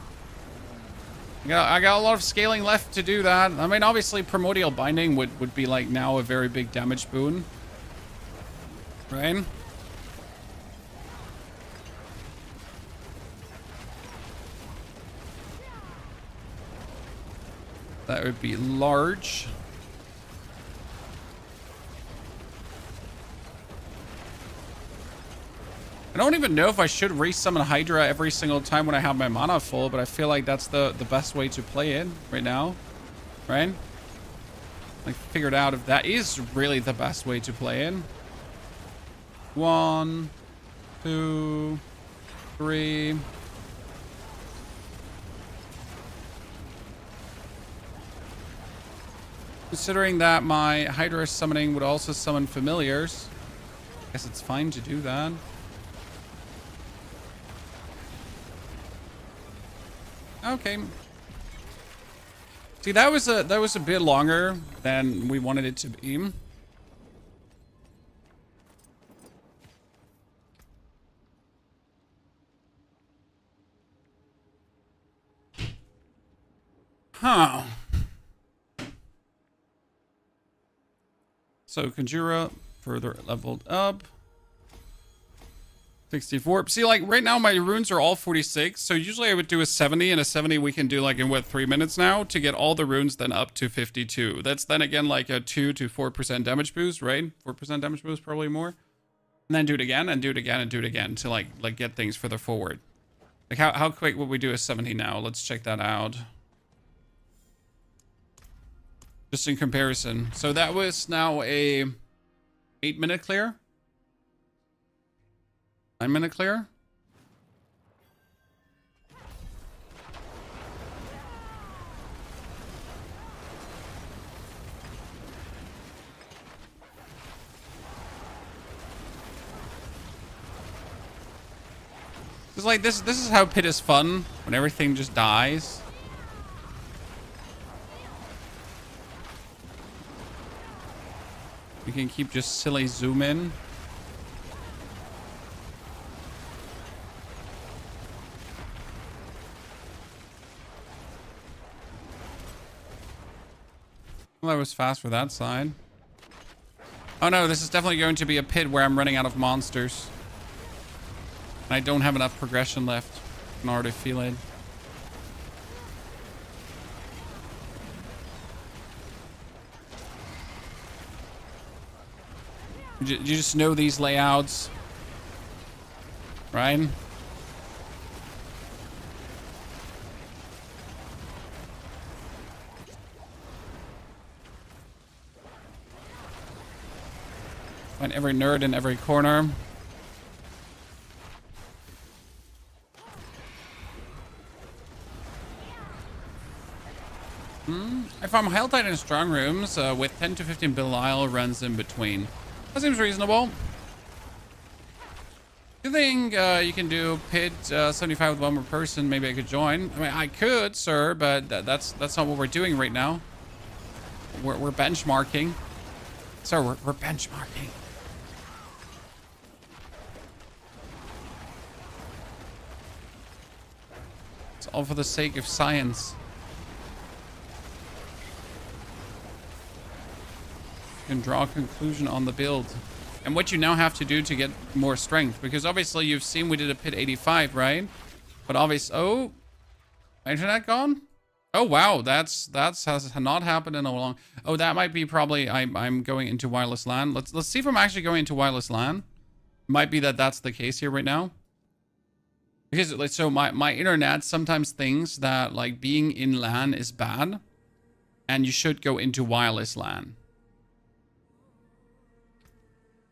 I got a lot of scaling left to do that. I mean, obviously, Primordial Binding would be like now a very big damage boon. Right? That would be large. I don't even know if I should resummon Hydra every single time when I have my mana full, but I feel like that's the best way to play it right now. Right? Like, figured out if that is really the best way to play it. 1, 2, 3. Considering that my Hydra summoning would also summon familiars, I guess it's fine to do that. Okay. See, that was a bit longer than we wanted it to be. Huh. So Conjura further leveled up. 64. See, like right now my runes are all 46. So usually I would do a 70, and a 70 we can do like in what, 3 minutes now to get all the runes then up to 52. That's then again like a 2 to 4% damage boost, right? 4% damage boost, probably more. And then do it again and do it again and do it again to like get things further forward. Like how quick would we do a 70 now? Let's check that out. Just in comparison. So that was now a 8-minute clear. 9-minute clear. It's like this is how pit is fun, when everything just dies. We can keep just silly zoom in. Well, that was fast for that side. Oh no, this is definitely going to be a pit where I'm running out of monsters. And I don't have enough progression left. I can already feel it. You just know these layouts, right? Find every nerd in every corner. If I'm Hell Titan in strong rooms with 10 to 15 Balile runs in between. That seems reasonable. Do you think you can do pit 75 with one more person? Maybe I could join. I mean, I could, sir, but that's not what we're doing right now. We're benchmarking. Sir, we're benchmarking. It's all for the sake of science. You can draw a conclusion on the build. And what you now have to do to get more strength. Because obviously you've seen we did a pit 85, right? But obviously... Oh! Internet gone? Oh wow, that's has not happened in a long. Oh, that might be probably I'm going into wireless LAN. Let's see if I'm actually going into wireless LAN. Might be that that's the case here right now. Because like so my internet sometimes thinks that like being in LAN is bad, and you should go into wireless LAN.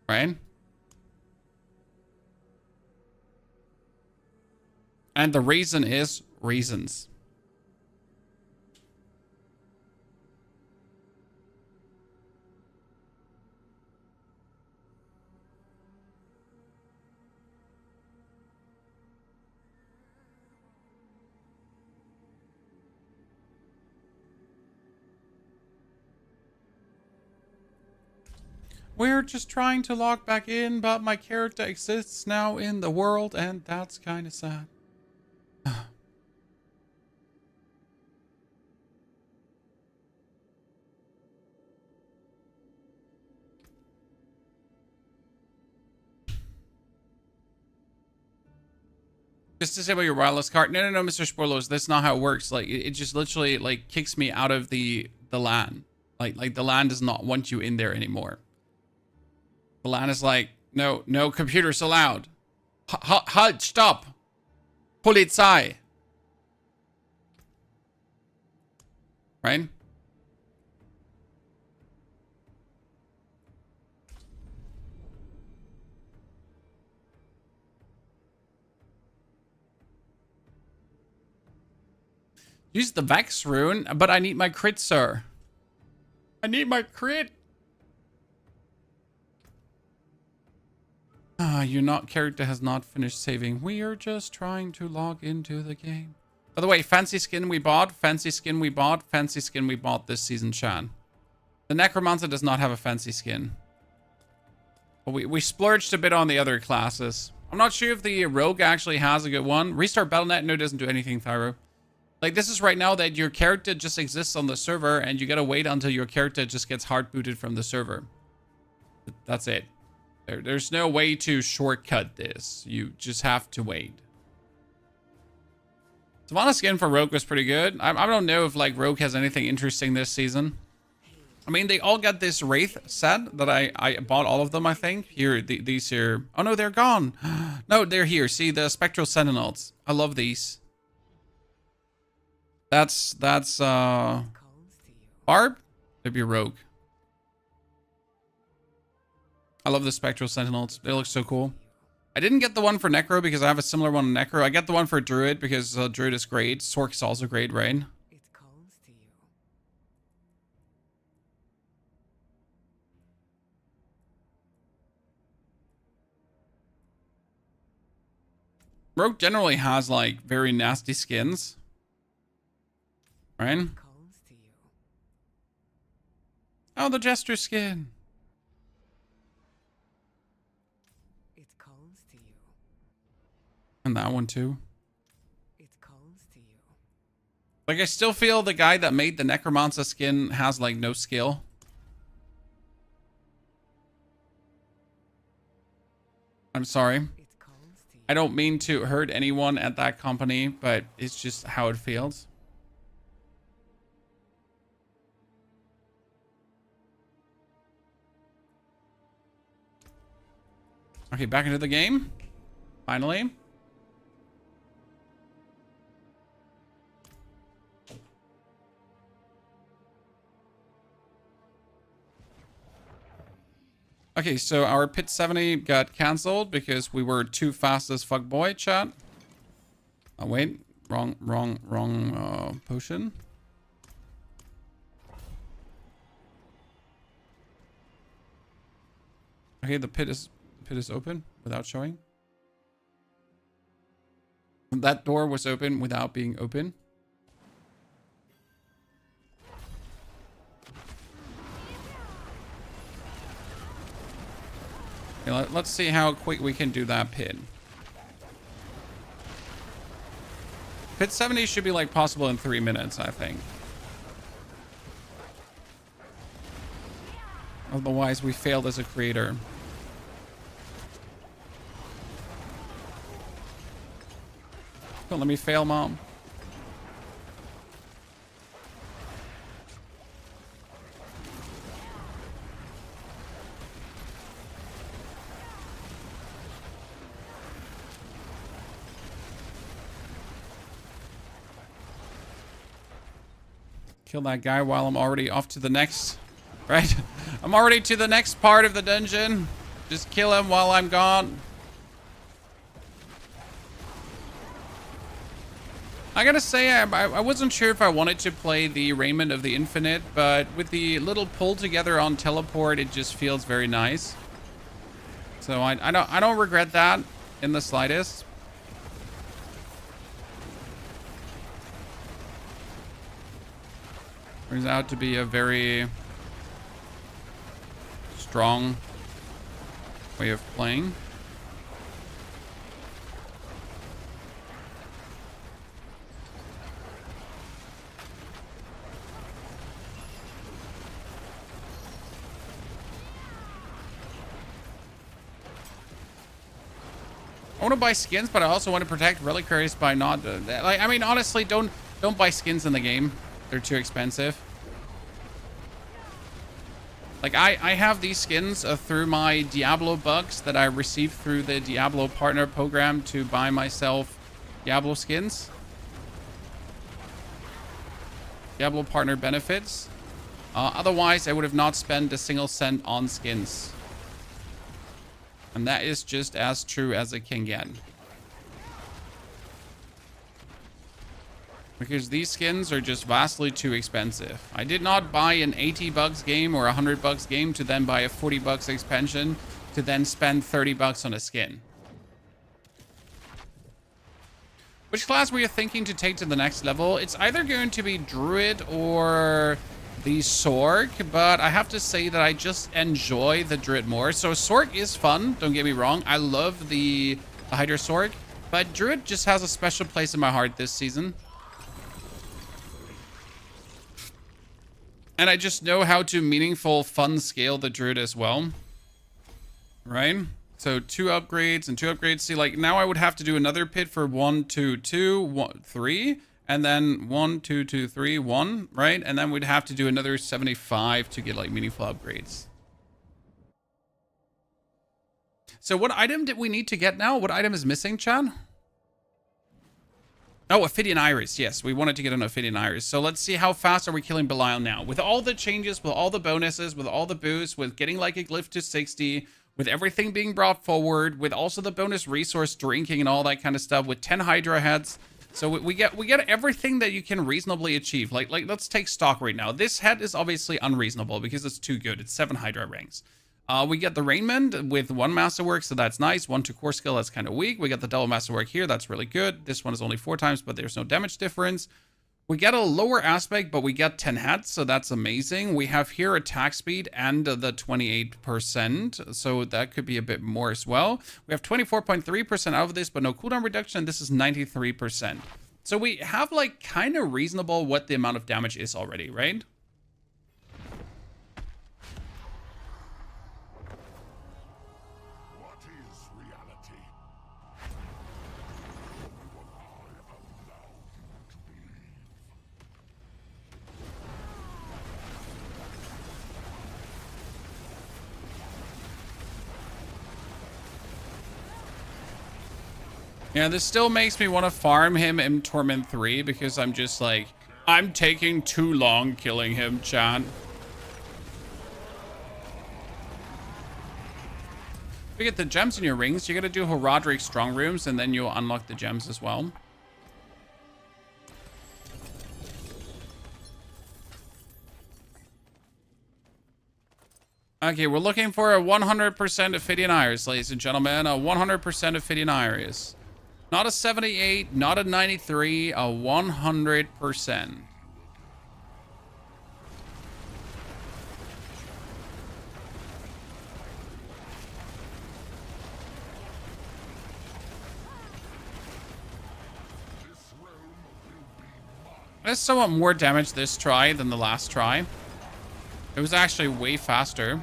Right? And the reason is reasons. We're just trying to log back in, but my character exists now in the world, and that's kind of sad. Just disable your wireless card. No, Mr. Spoilers. That's not how it works. Like, it just literally, like, kicks me out of the LAN. Like, the LAN does not want you in there anymore. The LAN is like, no computers allowed. Halt, stop. Polizei. Right? Use the Vex rune, but I need my crit, sir. I need my crit. Your character has not finished saving. We are just trying to log into the game. By the way, fancy skin we bought, fancy skin we bought, fancy skin we bought this season, Chan. The Necromancer does not have a fancy skin. But we splurged a bit on the other classes. I'm not sure if the Rogue actually has a good one. Restart Battle.net, no, it doesn't do anything, Thyro. Like, this is right now that your character just exists on the server, and you gotta wait until your character just gets hard booted from the server. That's it. There's no way to shortcut this. You just have to wait. Savannah skin for Rogue was pretty good. I don't know if, like, Rogue has anything interesting this season. I mean, they all got this Wraith set that I bought all of them, I think. Here, these here. Oh, no, they're gone. No, they're here. See, the Spectral Sentinels. I love these. That's Barb? Maybe Rogue. I love the Spectral Sentinels. They look so cool. I didn't get the one for Necro because I have a similar one on Necro. I get the one for Druid because Druid is great. Sorc is also great, right? It calls to you. Rogue generally has, like, very nasty skins. Right? It calls to you. Oh, the Jester skin. It calls to you. And that one too. It calls to you. Like, I still feel the guy that made the Necromancer skin has, like, no skill. I'm sorry. It calls to you. I don't mean to hurt anyone at that company, but it's just how it feels. Okay, back into the game. Finally. Okay, so our pit 70 got cancelled because we were too fast as fuck boy, chat. Oh, wait. Wrong potion. Okay, the pit is open without showing. That door was open without being open. Okay, let's see how quick we can do that pit. Pit 70 should be like possible in 3 minutes, I think. Otherwise, we failed as a creator. Don't let me fail, Mom. Kill that guy while I'm already off to the next, right? I'm already to the next part of the dungeon. Just kill him while I'm gone. I gotta say, I wasn't sure if I wanted to play the Raiment of the Infinite, but with the little pull together on teleport, it just feels very nice. So I don't regret that in the slightest. Turns out to be a very strong way of playing. I want to buy skins, but I also want to protect reliquaries by not... like, I mean, honestly, don't buy skins in the game. They're too expensive. Like, I have these skins through my Diablo bucks that I received through the Diablo partner program to buy myself Diablo skins. Diablo partner benefits. Otherwise, I would have not spent a single cent on skins. And that is just as true as it can get. Because these skins are just vastly too expensive. I did not buy an 80 bucks game or a 100 bucks game to then buy a 40 bucks expansion to then spend 30 bucks on a skin. Which class were you thinking to take to the next level? It's either going to be Druid or the Sorc, but I have to say that I just enjoy the Druid more. So Sorc is fun, don't get me wrong. I love the Hydra Sorc, but Druid just has a special place in my heart this season. And I just know how to meaningful fun scale the Druid as well. Right? So 2 upgrades and 2 upgrades. See, like now I would have to do another pit for 1, 2, 2, 1, 3. And then 1, 2, 2, 3, 1, right? And then we'd have to do another 75 to get like meaningful upgrades. So what item did we need to get now? What item is missing, Chan? Oh, Ophidian Iris. Yes, we wanted to get an Ophidian Iris. So let's see how fast are we killing Balile now. With all the changes, with all the bonuses, with all the boosts, with getting like a glyph to 60, with everything being brought forward, with also the bonus resource drinking and all that kind of stuff, with 10 Hydra heads. So we get everything that you can reasonably achieve. Like let's take stock right now. This head is obviously unreasonable because it's too good. It's 7 Hydra ranks. We get the Raiment with 1 Masterwork, so that's nice. 1 to core skill, that's kind of weak. We get the double Masterwork here, that's really good. This one is only 4 times, but there's no damage difference. We get a lower aspect, but we get 10 hats, so that's amazing. We have here attack speed and the 28%, so that could be a bit more as well. We have 24.3% out of this, but no cooldown reduction. This is 93%. So we have like kind of reasonable what the amount of damage is already, right? Yeah, this still makes me want to farm him in Torment 3 because I'm just like, I'm taking too long killing him, chat. You get the gems in your rings, you gotta do Horadric strong rooms and then you'll unlock the gems as well. Okay, we're looking for a 100% Ophidian Iris, ladies and gentlemen. A 100% Ophidian Iris. Not a 78, not a 93, a 100%. There's somewhat more damage this try than the last try. It was actually way faster.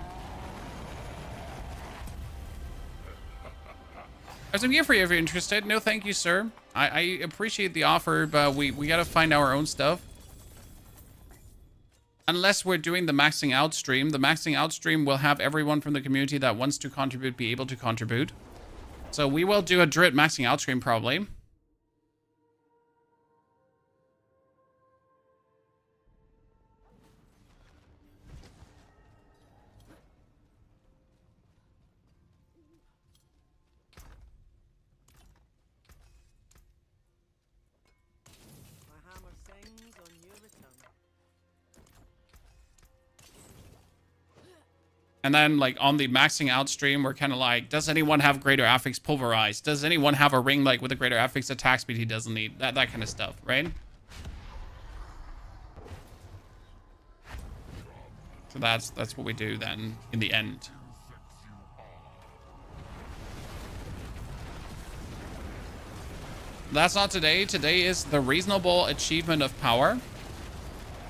There's some gear for you if you're interested. No, thank you, sir. I appreciate the offer, but we gotta find our own stuff. Unless we're doing the maxing out stream. The maxing out stream will have everyone from the community that wants to contribute be able to contribute. So we will do a Drit maxing out stream probably. And then like on the maxing out stream, we're kind of like, does anyone have greater affix pulverize? Does anyone have a ring like with a greater affix attack speed he doesn't need? That kind of stuff, right? So that's what we do then in the end. That's not today. Today is the reasonable achievement of power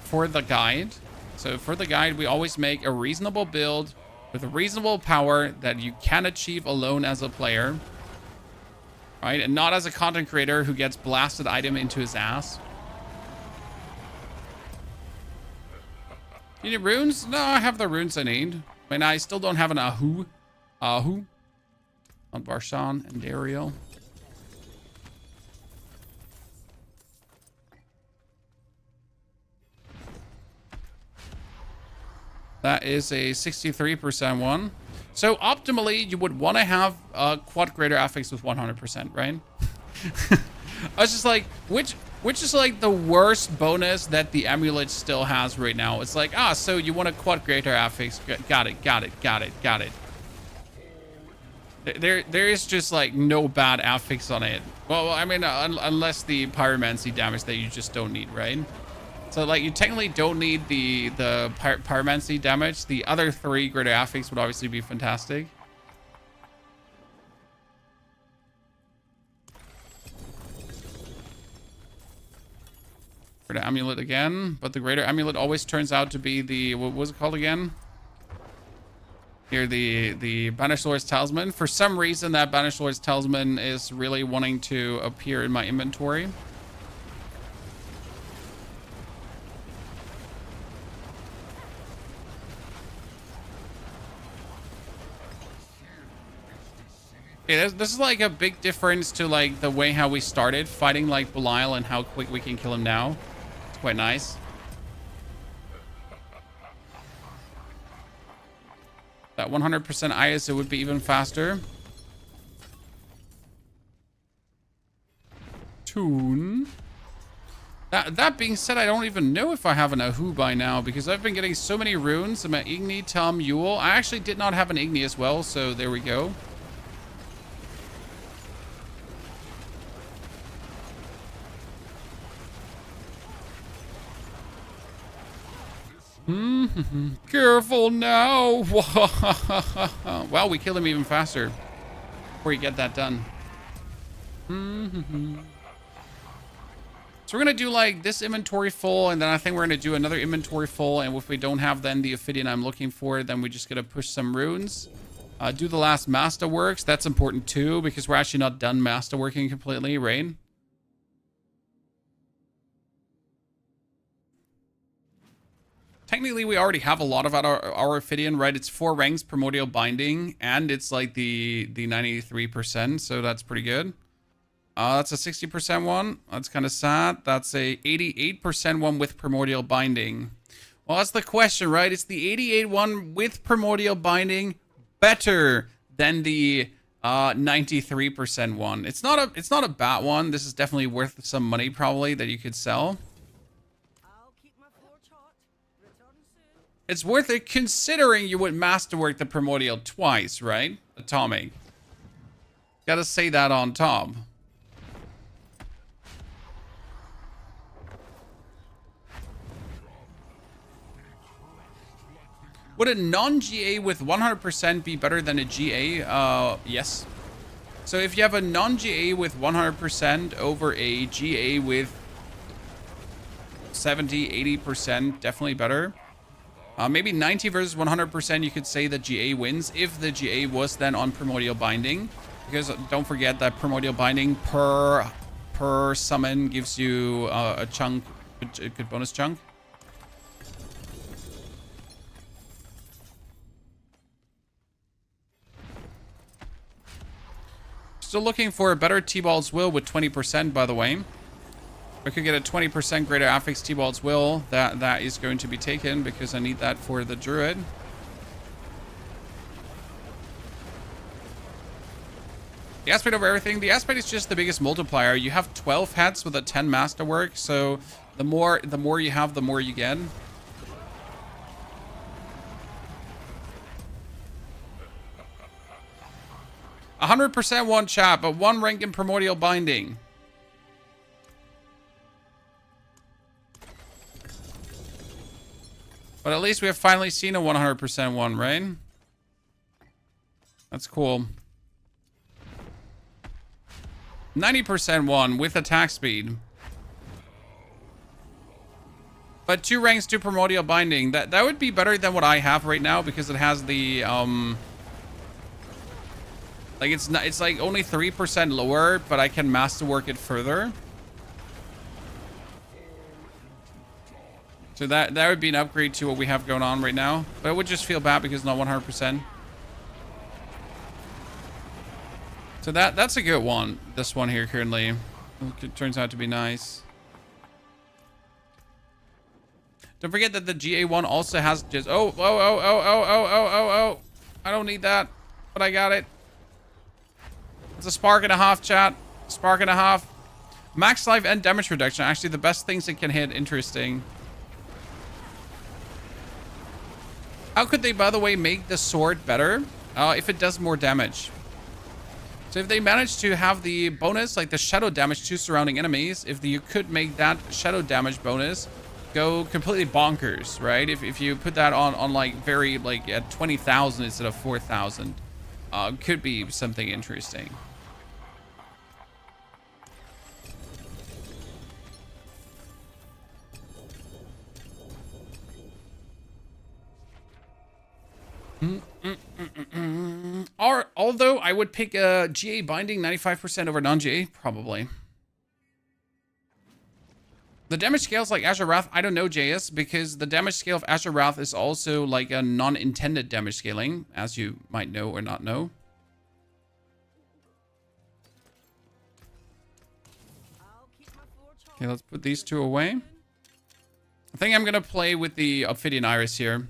for the guide. So for the guide, we always make a reasonable build with a reasonable power that you can achieve alone as a player, right? And not as a content creator who gets blasted item into his ass. You need runes? No, I have the runes I need. I mean, I still don't have an Ahu. On Barshan and Dariel. That is a 63% one. So optimally, you would want to have a quad greater affix with 100%, right? I was just like, which is like the worst bonus that the amulet still has right now. It's like, so you want a quad greater affix. Got it. There is just like no bad affix on it. Well, I mean, unless the pyromancy damage that you just don't need, right? So like you technically don't need the pyromancy damage. The other 3 greater affix would obviously be fantastic. Greater amulet again, but the greater amulet always turns out to be the, what was it called again? Here, the Banished Lord's Talisman. For some reason, that Banished Lord's Talisman is really wanting to appear in my inventory. Yeah, this is like a big difference to like the way how we started fighting like Balile and how quick we can kill him now. It's quite nice. That 100% ISO would be even faster. Tune. That being said, I don't even know if I have an Ahu by now because I've been getting so many runes. I'm at Igni, Tom, Yule. I actually did not have an Igni as well, so there we go. Careful now. Wow, we kill him even faster before you get that done. So we're gonna do like this inventory full, and then I think we're gonna do another inventory full, and if we don't have then the Ophidian I'm looking for, then we just gotta push some runes. Do the last Masterworks. That's important too, because we're actually not done Masterworking completely, right? Technically, we already have a lot of our Ophidian, right? It's 4 ranks Primordial Binding, and it's like the 93%, so that's pretty good. That's a 60% one. That's kind of sad. That's a 88% one with Primordial Binding. Well, that's the question, right? It's the 88 one with Primordial Binding better than the 93% one. It's not a bad one. This is definitely worth some money probably that you could sell. It's worth it considering you would masterwork the Primordial twice, right? Atomic. Gotta say that on top. Would a non-GA with 100% be better than a GA? Yes. So if you have a non-GA with 100% over a GA with 70, 80%, definitely better. Maybe 90 versus 100%, you could say that GA wins if the GA was then on Primordial Binding. Because don't forget that Primordial Binding per summon gives you a chunk, a good bonus chunk. Still looking for a better T-Ball's Will with 20%, by the way. I could get a 20% greater affix T-Ball's Will. That is going to be taken because I need that for the Druid. The aspect over everything. The aspect is just the biggest multiplier. You have 12 heads with a 10 masterwork, so the more you have, the more you get. 100% one chat, but 1 rank in Primordial Binding. But at least we have finally seen a 100% one, right? That's cool. 90% one with attack speed. But 2 ranks to Primordial Binding. That would be better than what I have right now because it has the like it's like only 3% lower, but I can masterwork it further. So that would be an upgrade to what we have going on right now. But I would just feel bad because it's not 100%. So that's a good one. This one here currently. It turns out to be nice. Don't forget that the GA1 also has just... Oh. I don't need that, but I got it. It's a spark and a half, chat. Spark and a half. Max life and damage reduction. Actually, the best things it can hit. Interesting. How could they, by the way, make the sword better? If it does more damage. So if they manage to have the bonus, like the shadow damage to surrounding enemies, if you could make that shadow damage bonus go completely bonkers, right? If you put that on like very, like at 20,000 instead of 4,000, could be something interesting. Or although I would pick a GA binding 95% over non-GA, probably. The damage scales like Azure Wrath, I don't know, JS, because the damage scale of Azure Wrath is also like a non-intended damage scaling, as you might know or not know. Okay, let's put these 2 away. I think I'm gonna play with the Ophidian Iris here.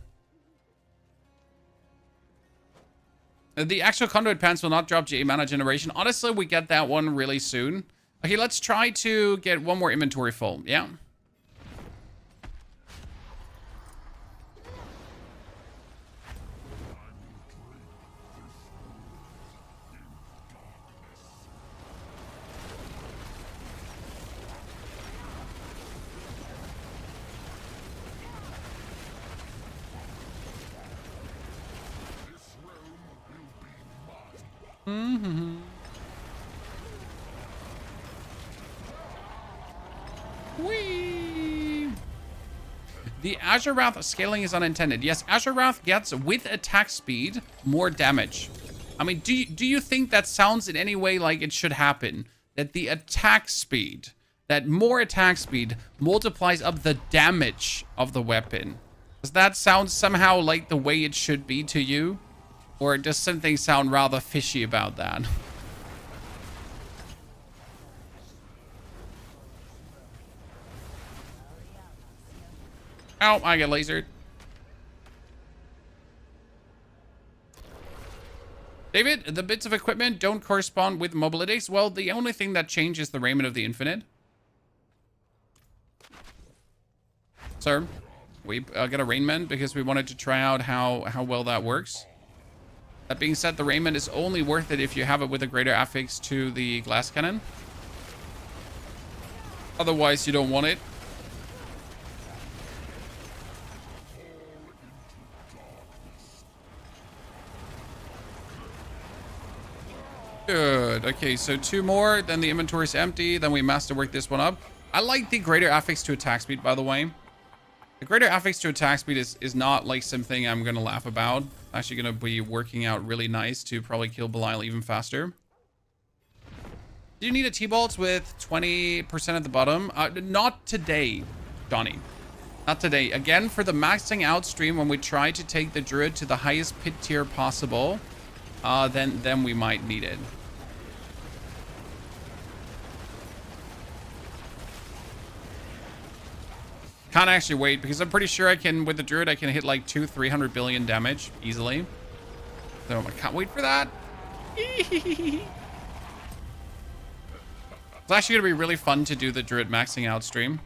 The actual conduit pants will not drop GA mana generation. Honestly, we get that one really soon. Okay, let's try to get 1 more inventory full. Yeah. Whee! The Azure Wrath scaling is unintended. Yes, Azure Wrath gets, with attack speed, more damage. I mean, do you think that sounds in any way like it should happen? That the attack speed, that more attack speed multiplies up the damage of the weapon? Does that sound somehow like the way it should be to you? Or does something sound rather fishy about that? Ow, I get lasered. David, the bits of equipment don't correspond with mobilities. Well, the only thing that changes the raiment of the infinite. Sir, we got a raiment because we wanted to try out how well that works. That being said, the raiment is only worth it if you have it with a greater affix to the glass cannon. Otherwise, you don't want it. Good. Okay, so 2 more, then the inventory's empty, then we masterwork this one up. I like the greater affix to attack speed, by the way. The greater affix to attack speed is not like something I'm gonna laugh about. Actually gonna be working out really nice to probably kill Balile even faster. Do you need a T-Bolt with 20% at the bottom? Not today, Johnny. Not today. Again, for the maxing out stream, when we try to take the Druid to the highest pit tier possible, then we might need it. Can't actually wait, because I'm pretty sure I can, with the Druid, I can hit like 300 billion damage easily. So I can't wait for that. It's actually gonna be really fun to do the Druid maxing out stream.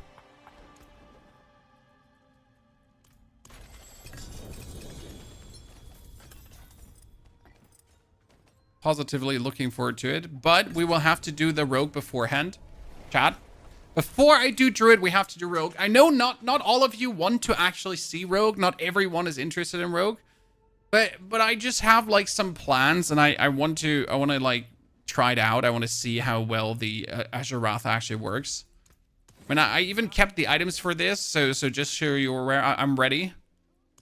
positively looking forward to it. But we will have to do the rogue beforehand. Chat. Before I do druid, we have to do rogue. I know not all of you want to actually see rogue. Not everyone is interested in rogue. But I just have like some plans, and I want to like try it out. I want to see how well the Azure Wrath actually works. I mean, I even kept the items for this, so just so you're aware, I'm ready.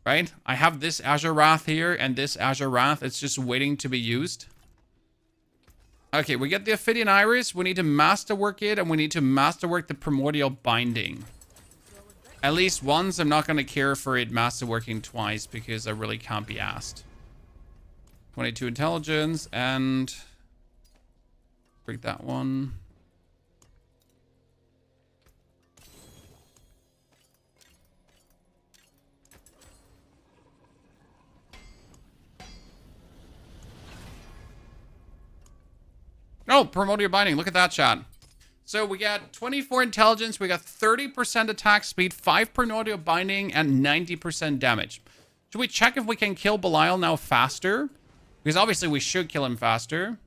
Right? I have this Azure Wrath here and this Azure Wrath. It's just waiting to be used. Okay, we get the Ophidian Iris. We need to masterwork it, and we need to masterwork the Primordial Binding. At least once. I'm not going to care for it masterworking twice because I really can't be asked. 22 intelligence and... break that one. Oh, Primordial Binding. Look at that, chat. So we got 24 intelligence, we got 30% attack speed, 5 Primordial Binding, and 90% damage. Should we check if we can kill Balile now faster? Because obviously we should kill him faster.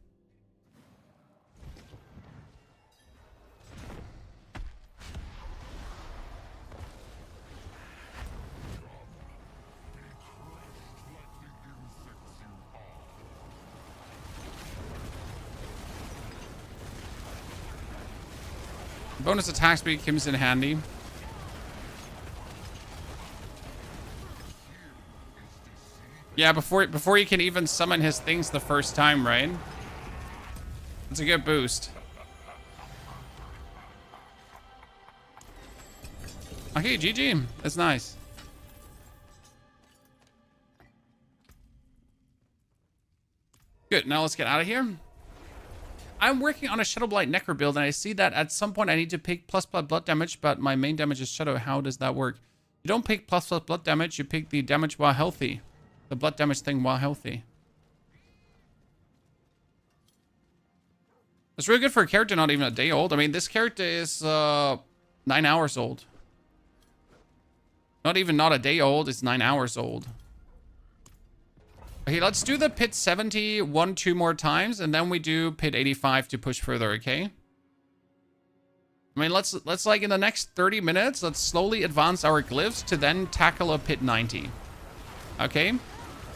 Bonus attack speed comes in handy. Yeah, before you can even summon his things the first time, right? It's a good boost. Okay, GG. That's nice. Good, now let's get out of here. I'm working on a Shadow Blight Necro build, and I see that at some point I need to pick plus blood damage, but my main damage is Shadow. How does that work? You don't pick plus blood damage, you pick the damage while healthy. The blood damage thing while healthy. It's really good for a character not even a day old. I mean, this character is 9 hours old. Not a day old, it's 9 hours old. Okay, let's do the pit 70 2 more times, and then we do pit 85 to push further, okay? I mean, let's like in the next 30 minutes, let's slowly advance our glyphs to then tackle a pit 90. Okay?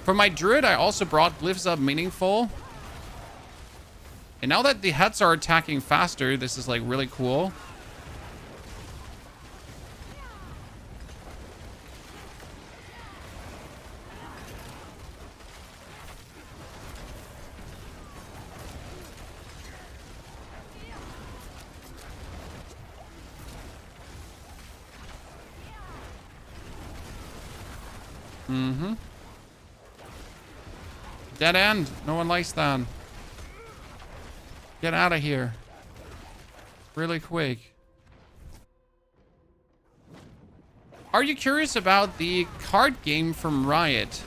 For my druid, I also brought glyphs up meaningful. And now that the heads are attacking faster, this is like really cool. Mm-hmm. Dead end. No one likes that. Get out of here. Really quick. Are you curious about the card game from Riot?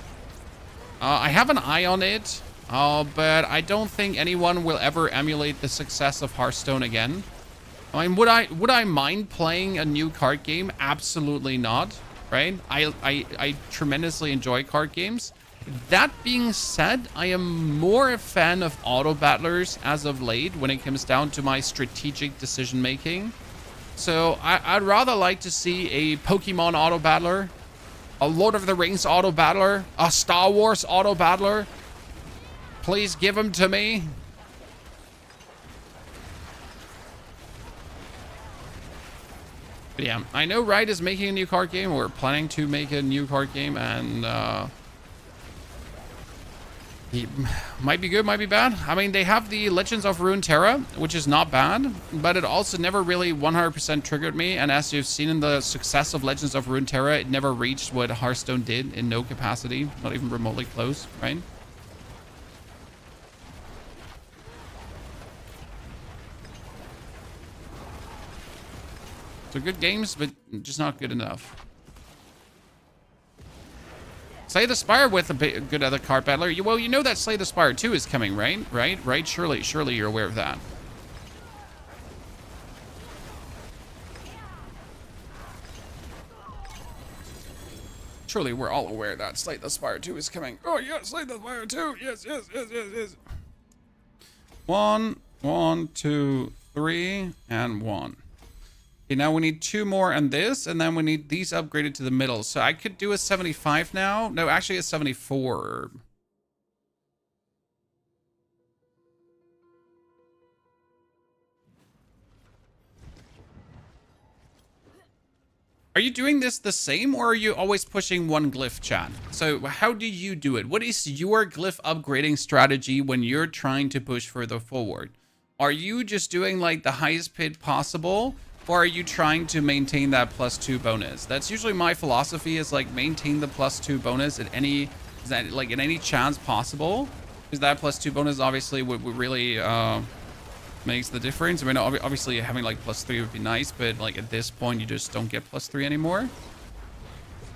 I have an eye on it, but I don't think anyone will ever emulate the success of Hearthstone again. I mean, would I mind playing a new card game? Absolutely not. Right? I tremendously enjoy card games. That being said, I am more a fan of auto battlers as of late when it comes down to my strategic decision making. So I'd rather like to see a Pokemon auto battler, a Lord of the Rings auto battler, a Star Wars auto battler. Please give them to me. But yeah, I know Riot is making a new card game, or planning to make a new card game, and it might be good, might be bad. I mean, they have the Legends of Runeterra, which is not bad, but it also never really 100% triggered me, and as you've seen in the success of Legends of Runeterra, it never reached what Hearthstone did in no capacity, not even remotely close, right? So good games, but just not good enough. Slay the Spire with a good other card battler. Well, you know that Slay the Spire 2 is coming, right? Right? Surely you're aware of that. Surely we're all aware that Slay the Spire 2 is coming. Oh, yeah, Slay the Spire 2. Yes. 1, 1, 2, 3, and 1. Okay, now we need 2 more and this, and then we need these upgraded to the middle. So I could do a 75 now. No, actually a 74. Are you doing this the same, or are you always pushing one glyph, chat? So how do you do it? What is your glyph upgrading strategy when you're trying to push further forward? Are you just doing like the highest pit possible, or are you trying to maintain that +2 bonus? That's usually my philosophy, is like maintain the +2 bonus at any, in any chance possible, because that +2 bonus obviously would really makes the difference. I mean, obviously having like +3 would be nice, but like at this point you just don't get +3 anymore.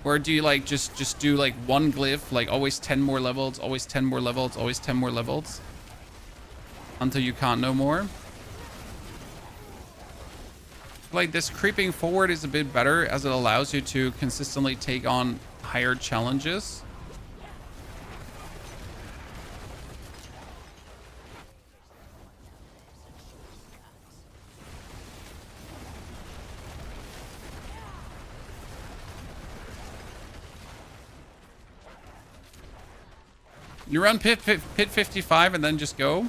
Or do you like just do like one glyph, like always 10 more levels, always 10 more levels, always 10 more levels until you can't no more? Like this creeping forward is a bit better, as it allows you to consistently take on higher challenges. You run pit 55 and then just go.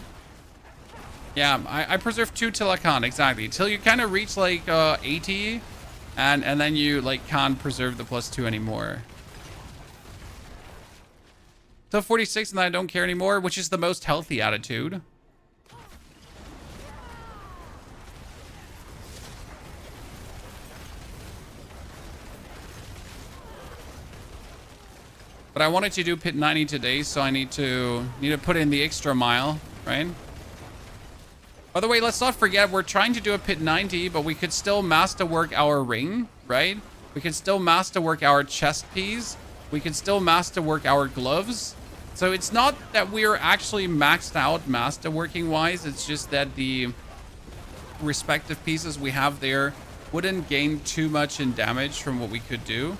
Yeah, I preserve 2 till I can't, exactly. Till you kind of reach like 80, and then you like can't preserve the +2 anymore. Till 46 and then I don't care anymore, which is the most healthy attitude. But I wanted to do pit 90 today, so I need to put in the extra mile, right? By the way, let's not forget, we're trying to do a pit 90, but we could still masterwork our ring, right? We can still masterwork our chest piece. We can still masterwork our gloves. So it's not that we're actually maxed out masterworking wise. It's just that the respective pieces we have there wouldn't gain too much in damage from what we could do.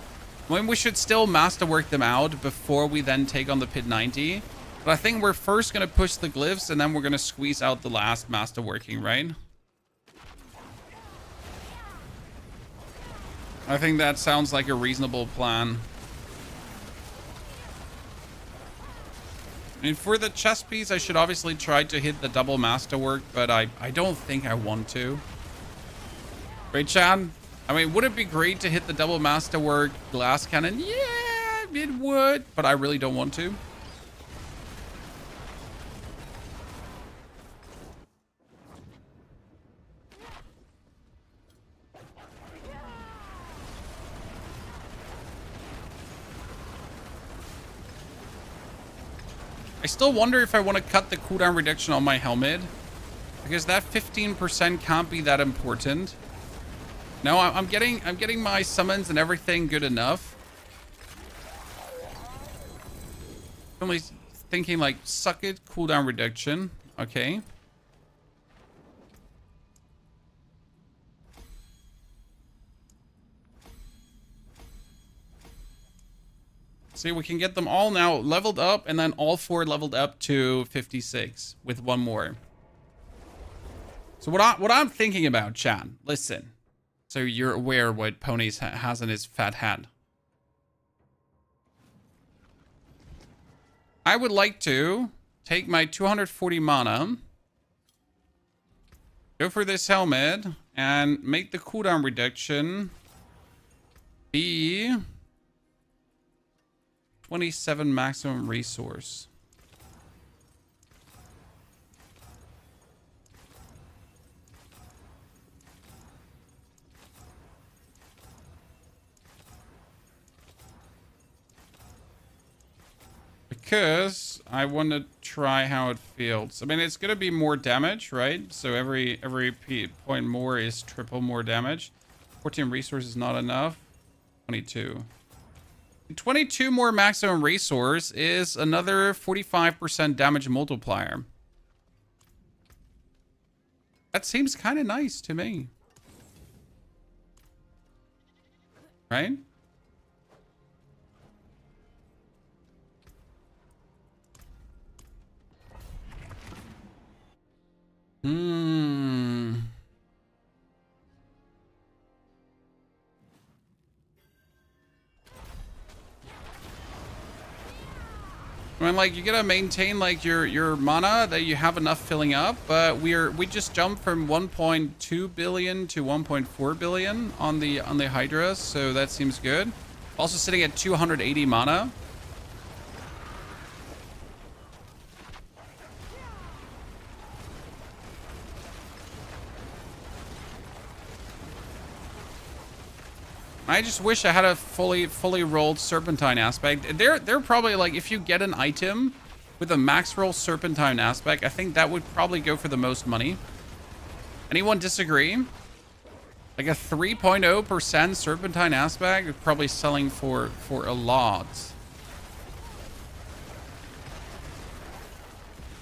I mean, we should still masterwork them out before we then take on the pit 90. But I think we're first going to push the glyphs, and then we're going to squeeze out the last masterworking, right? I think that sounds like a reasonable plan. I mean, for the chest piece, I should obviously try to hit the double masterwork, but I don't think I want to. Right, Chad? I mean, would it be great to hit the double masterwork glass cannon? Yeah, it would, but I really don't want to. I still wonder if I want to cut the cooldown reduction on my helmet, because that 15% can't be that important. No, I'm getting my summons and everything good enough. Only thinking like, suck it, cooldown reduction. Okay. See, we can get them all now leveled up, and then all 4 leveled up to 56 with 1 more. So what I'm thinking about, chat, listen. So you're aware what Ponies has in his fat hat. I would like to take my 240 mana, go for this helmet, and make the cooldown reduction be 27 maximum resource. Because I want to try how it feels. I mean, it's going to be more damage, right? So every point more is triple more damage. 14 resources is not enough. 22. 22 more maximum resource is another 45% damage multiplier. That seems kind of nice to me. Right? Hmm. I mean, like, you gotta maintain like your mana that you have enough filling up, but we just jumped from 1.2 billion to 1.4 billion on the Hydra, so that seems good. Also sitting at 280 mana. I just wish I had a fully rolled Serpentine aspect. They're probably like, if you get an item with a max roll Serpentine aspect, I think that would probably go for the most money. Anyone disagree? Like a 3.0% Serpentine aspect is probably selling for a lot.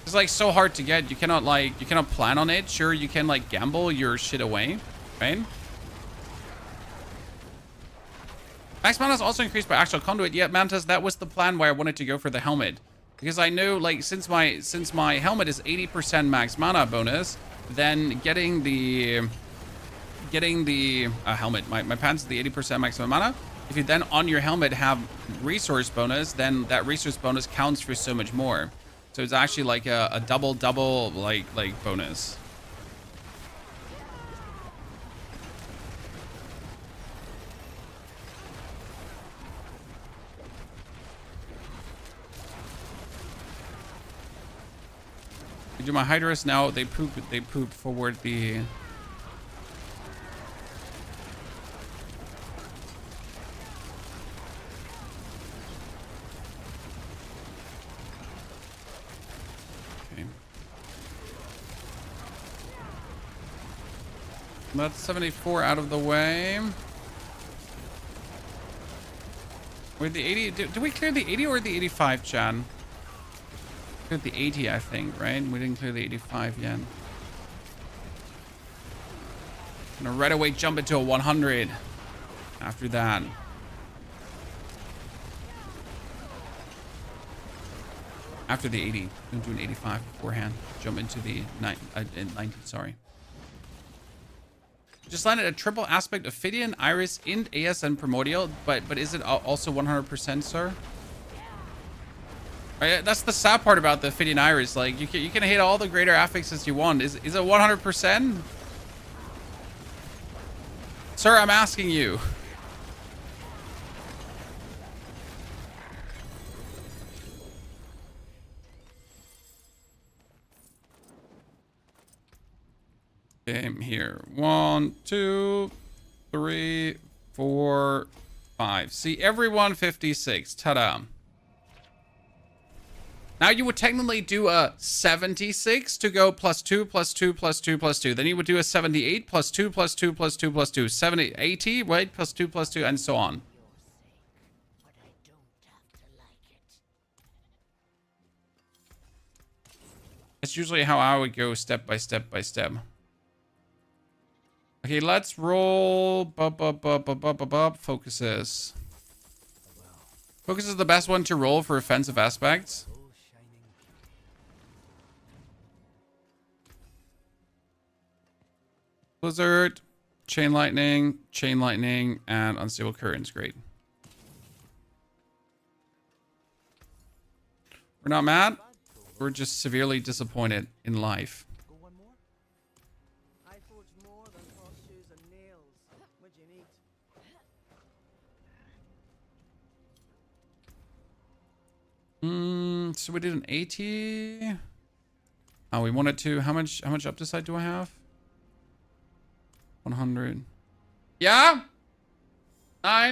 It's like so hard to get. You cannot plan on it. Sure, you can like gamble your shit away, right? Max mana is also increased by actual conduit. Yeah, Mantis, that was the plan why I wanted to go for the helmet. Because I know, like, since my helmet is 80% max mana bonus, then getting the helmet, my pants is the 80% maximum mana. If you then on your helmet have resource bonus, then that resource bonus counts for so much more. So it's actually like a double like bonus. Do my Hydras now? They poop forward the. Okay. That's 74 out of the way. Where'd the 80? Did we clear the 80 or the 85, Chan? Cleared the 80, I think, right? We didn't clear the 85 yet. Gonna right away jump into a 100 after that. After the 80. Don't do an 85 beforehand. Jump into the 90, sorry. Just landed a triple aspect Ophidian, Iris, Int, ASN Primordial, but is it also 100%, sir? Right, that's the sad part about the Ophidian Iris. Like, you can hit all the greater affixes you want. Is it 100%? Sir, I'm asking you. Game here. 1, 2, 3, 4, 5. See, every 156. Ta-da. Now you would technically do a 76 to go +2, +2, +2, +2. Then you would do a 78 +2, +2, +2, +2. 70, 80, right? +2, +2, and so on. It's usually how I would go step by step by step. Okay, let's roll. Focuses. Focus is the best one to roll for offensive aspects. Blizzard, Chain Lightning, and Unstable Currents. Great. We're not mad. We're just severely disappointed in life. Go one more? I forged more than horseshoes and nails. What'd you need? So we did an 80. Oh, we wanted to. How much up this side do I have? 100. Yeah? 9. I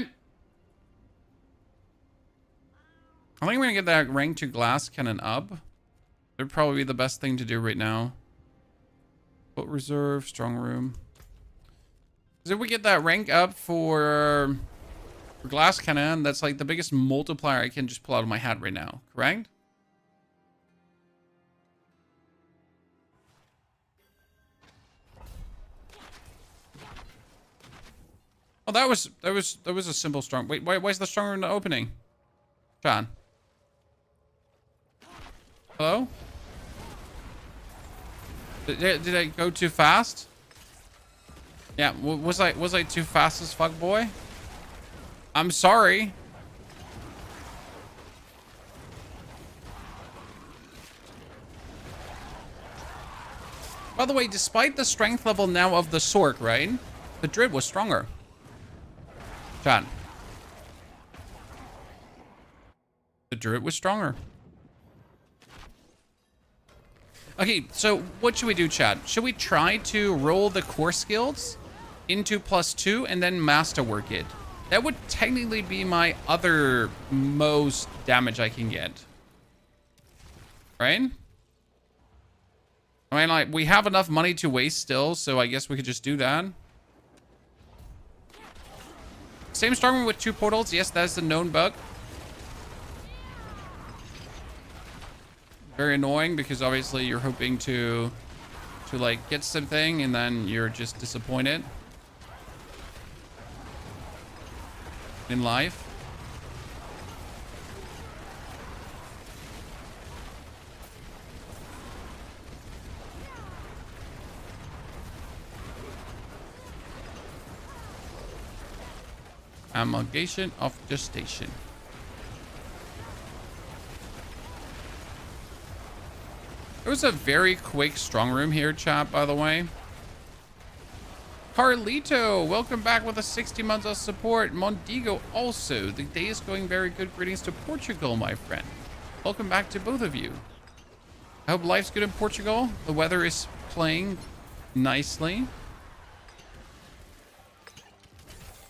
think I'm gonna get that rank 2 glass cannon up. That'd probably be the best thing to do right now. Boat reserve, strong room. Because if we get that rank up for glass cannon, that's like the biggest multiplier I can just pull out of my hat right now, correct? Oh, that was a simple strong. Wait, why is the strong room not opening? John. Hello? Did I go too fast? Yeah, was I too fast as fuck, boy? I'm sorry. By the way, despite the strength level now of the Sorc, right? The Druid was stronger. Chat. The Druid was stronger. Okay, so what should we do, chat? Should we try to roll the core skills into +2 and then masterwork it? That would technically be my other most damage I can get. Right? I mean, like, we have enough money to waste still, so I guess we could just do that. Same storm with 2 portals. Yes, that's the known bug. Very annoying because obviously you're hoping to like get something and then you're just disappointed in life. Amalgamation of the station. It was a very quick strong room here, chat, by the way. Carlito, welcome back with a 60 months of support. Mondigo also. The day is going very good. Greetings to Portugal, my friend. Welcome back to both of you. I hope life's good in Portugal. The weather is playing nicely.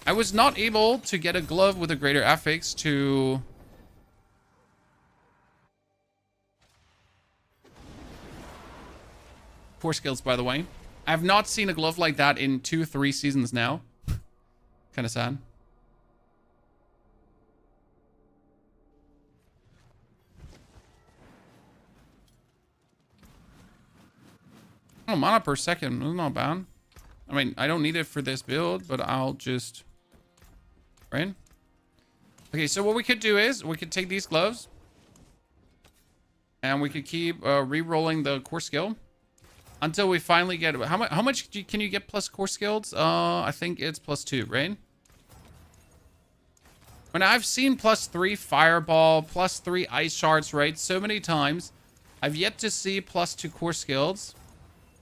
I was not able to get a glove with a greater affix to... Core skills, by the way. I have not seen a glove like that in 2-3 seasons now. Kind of sad. Oh, mana per second. That's not bad. I mean, I don't need it for this build, but I'll just... Right? Okay, so what we could do is we could take these gloves and we could keep re-rolling the core skill until we finally get... How much can you get plus core skills? I think it's +2, right? When I've seen +3 fireball, +3 ice shards, right? So many times. I've yet to see +2 core skills.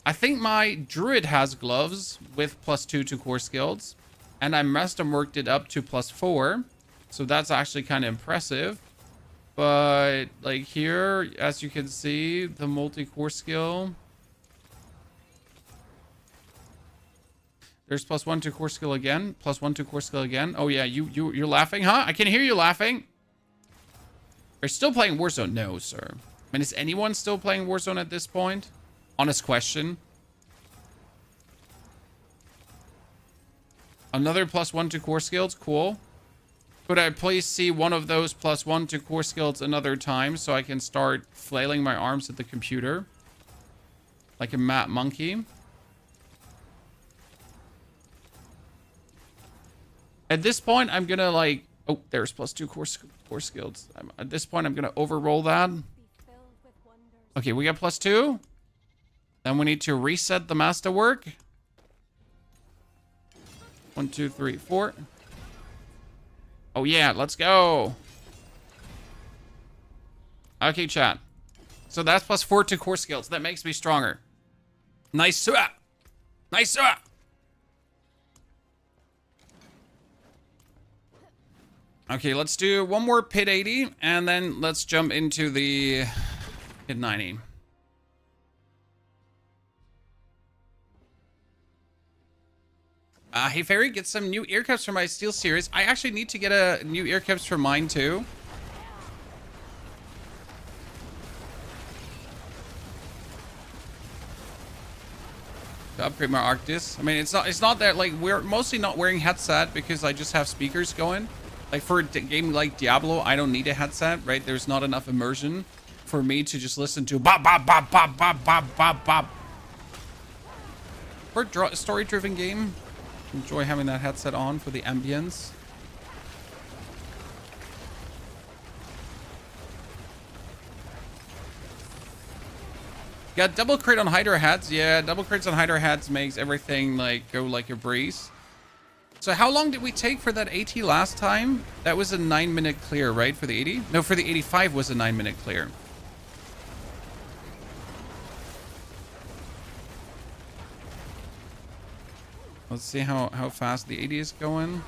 I think my druid has gloves with +2 to core skills. And I masterworked it up to +4. So that's actually kind of impressive. But like here, as you can see, the multi-core skill. There's +1 to core skill again. +1 to core skill again. Oh yeah, you're laughing, huh? I can hear you laughing. You're still playing Warzone? No, sir. I mean, is anyone still playing Warzone at this point? Honest question. Another +1 to core skills. Cool. Could I please see one of those +1 to core skills another time so I can start flailing my arms at the computer? Like a mad monkey. At this point, I'm gonna like... Oh, there's +2 core skills. At this point, I'm gonna overroll that. Okay, we got +2. Then we need to reset the masterwork. 1, 2, 3, 4. Oh yeah, let's go. Okay, chat. So that's +4 to core skills. That makes me stronger. Nice. Nice. Okay, let's do one more pit 80, and then let's jump into the pit 90. Hey Fairy, get some new ear cups for my Steel Series. I actually need to get a new ear cups for mine too. To upgrade my Arctis. I mean, it's not that like we're mostly not wearing headset because I just have speakers going. Like for a game like Diablo, I don't need a headset, right? There's not enough immersion for me to just listen to bop bop bop bop bop bop bop bop. For a story-driven game, enjoy having that headset on for the ambience. Got double crit on Hydra hats. Yeah, double crits on Hydra hats makes everything like go like a breeze. So how long did we take for that 80 last time? That was a 9-minute clear, right? For the 80? No, for the 85 was a 9-minute clear. Let's see how fast the 80 is going.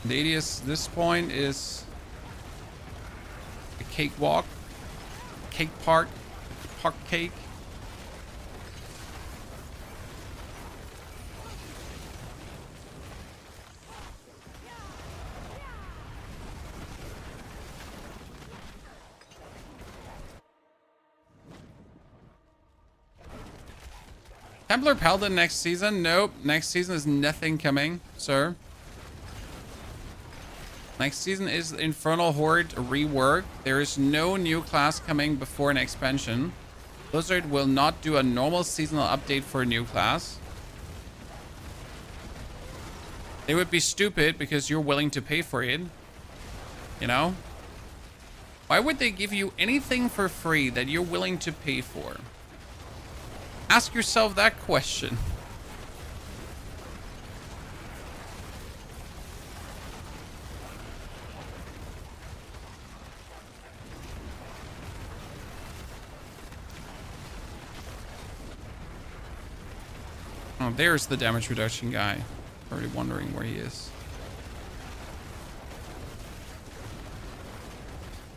The 80 is, this point is a cakewalk, cake park cake. Templar Paladin next season? Nope. Next season is nothing coming, sir. Next season is Infernal Horde rework. There is no new class coming before an expansion. Blizzard will not do a normal seasonal update for a new class. They would be stupid because you're willing to pay for it. You know? Why would they give you anything for free that you're willing to pay for? Ask yourself that question. Oh, there's the damage reduction guy. Already wondering where he is.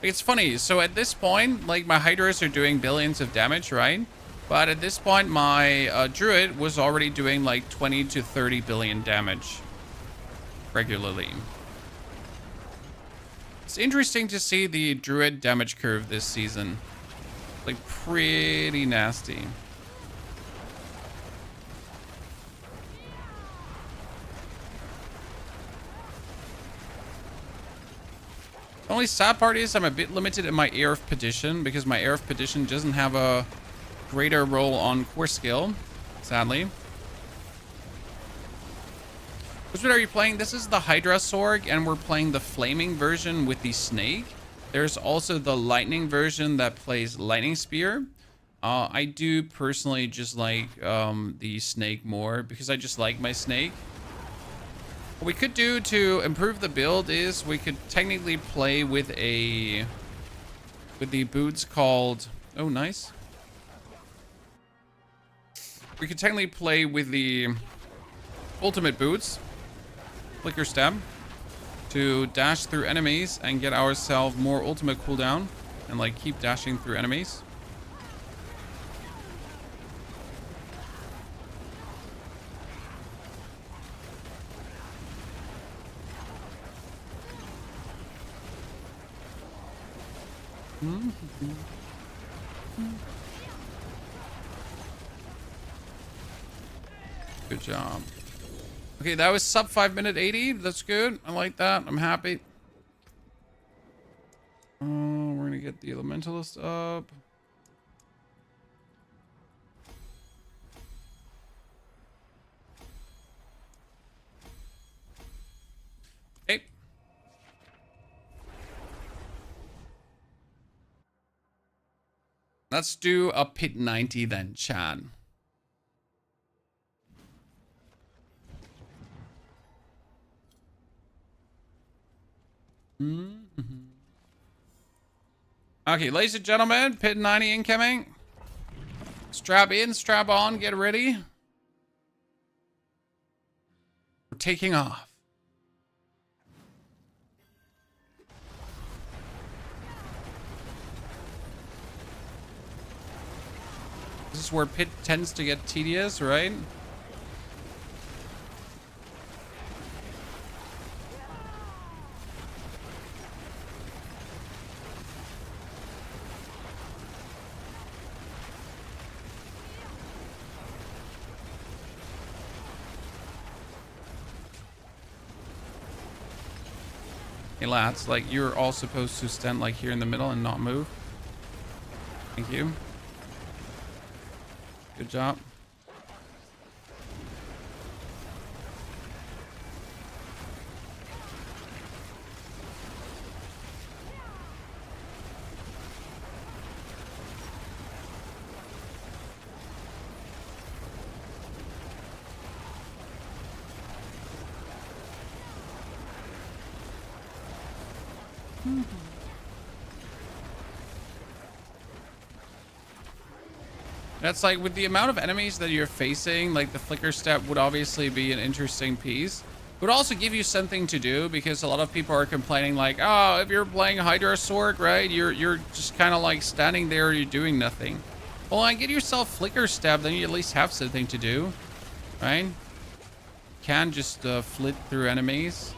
It's funny. So at this point, like my Hydras are doing billions of damage, right? But at this point, my Druid was already doing like 20 to 30 billion damage regularly. It's interesting to see the Druid damage curve this season. Like pretty nasty. The only sad part is I'm a bit limited in my ARF petition because my ARF petition doesn't have a greater role on core skill, sadly. Which one are you playing? This is the Hydra Sorc, and we're playing the flaming version with the snake. There's also the lightning version that plays lightning spear. I do personally just like the snake more because I just like my snake. What we could do to improve the build is we could technically play with the boots called, oh nice. We could technically play with the ultimate boots, flicker stab, to dash through enemies and get ourselves more ultimate cooldown and like keep dashing through enemies. Good job. Okay, that was sub 5-minute 80. That's good. I like that. I'm happy. We're gonna get the Elementalist up. Okay. Let's do a pit 90 then, Chad. Okay, ladies and gentlemen, pit 90 incoming. Strap in, strap on, get ready. We're taking off. This is where pit tends to get tedious, right? Hey lads, like you're all supposed to stand like here in the middle and not move. Thank you. Good job. That's like with the amount of enemies that you're facing, like the flicker step would obviously be an interesting piece. It would also give you something to do because a lot of people are complaining like, oh, if you're playing Hydra Sorc, right, you're just kind of like standing there, you're doing nothing. Well, I get yourself flicker step, then you at least have something to do, right? Can just flit through enemies.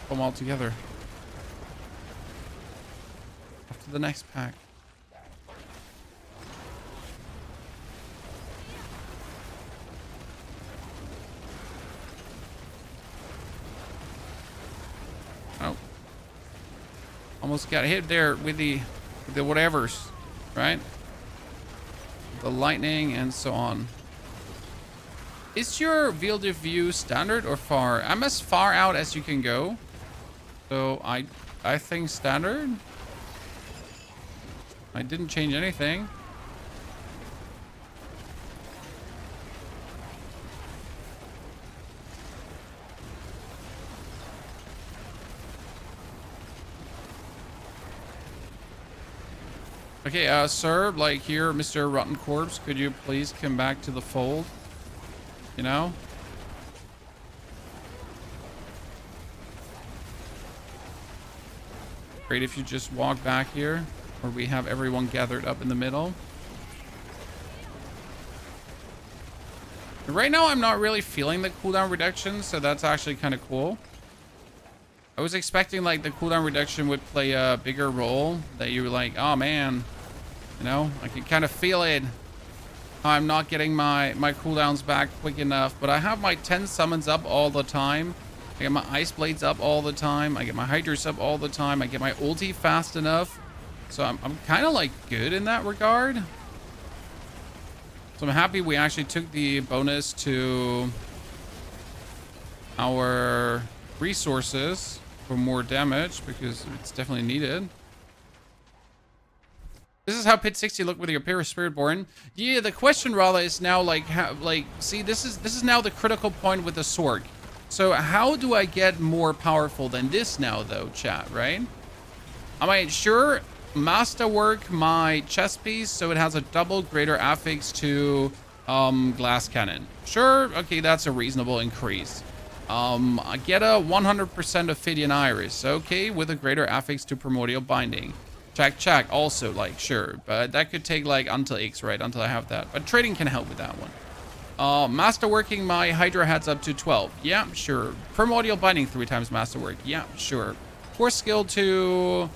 Come all together. Off to the next pack. Oh. Almost got hit there with the whatevers, right? The lightning and so on. Is your field of view standard or far? I'm as far out as you can go. So I think standard. I didn't change anything. Okay, sir, like here, Mr. Rotten Corpse, could you please come back to the fold? You know? Great if you just walk back here, or we have everyone gathered up in the middle. Right now, I'm not really feeling the cooldown reduction, so that's actually kind of cool. I was expecting like the cooldown reduction would play a bigger role, that you were like, oh man, you know, I can kind of feel it. I'm not getting my cooldowns back quick enough, but I have my 10 summons up all the time. I get my ice blades up all the time. I get my hydras up all the time. I get my ulti fast enough. So I'm kind of like good in that regard. So I'm happy we actually took the bonus to our resources for more damage because it's definitely needed. This is how Pit 60 looked with your Paris Spiritborn. Yeah, the question rather is now like, see, this is now the critical point with the Sorc. So how do I get more powerful than this now, though, chat, right? I mean, sure, masterwork my chest piece so it has a double greater affix to glass cannon. Sure, okay, that's a reasonable increase. I get a 100% Ophidian iris, okay, with a greater affix to primordial binding. Check, also, like, sure, but that could take, like, until X, right, until I have that. But trading can help with that one. Masterworking my Hydra heads up to 12. Yeah, sure. Primordial binding 3 times masterwork. Yeah, sure. Core skill to...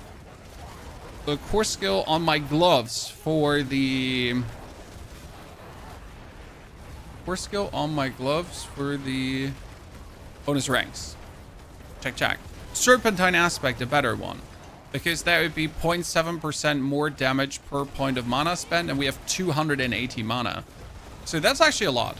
The core skill on my gloves for the... Core skill on my gloves for the bonus ranks. Check. Serpentine aspect, a better one. Because that would be 0.7% more damage per point of mana spent, and we have 280 mana. So that's actually a lot,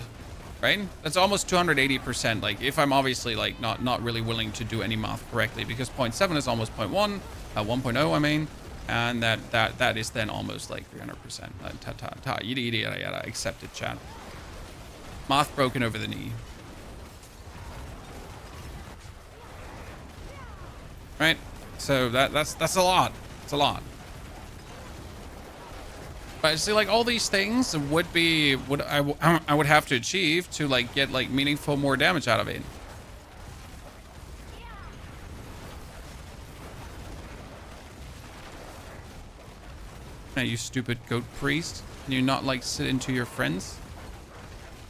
right? That's almost 280%. Like, if I'm obviously like not really willing to do any math correctly, because 0.7 is almost 0.1, 1.0, I mean, and that is then almost like 300%. Yada, accepted, chat. Math broken over the knee. Right? So that's a lot. It's a lot. But see, like, all these things would be what I would have to achieve to like get like meaningful more damage out of it. Hey, you stupid goat priest! Can you not like sit into your friends?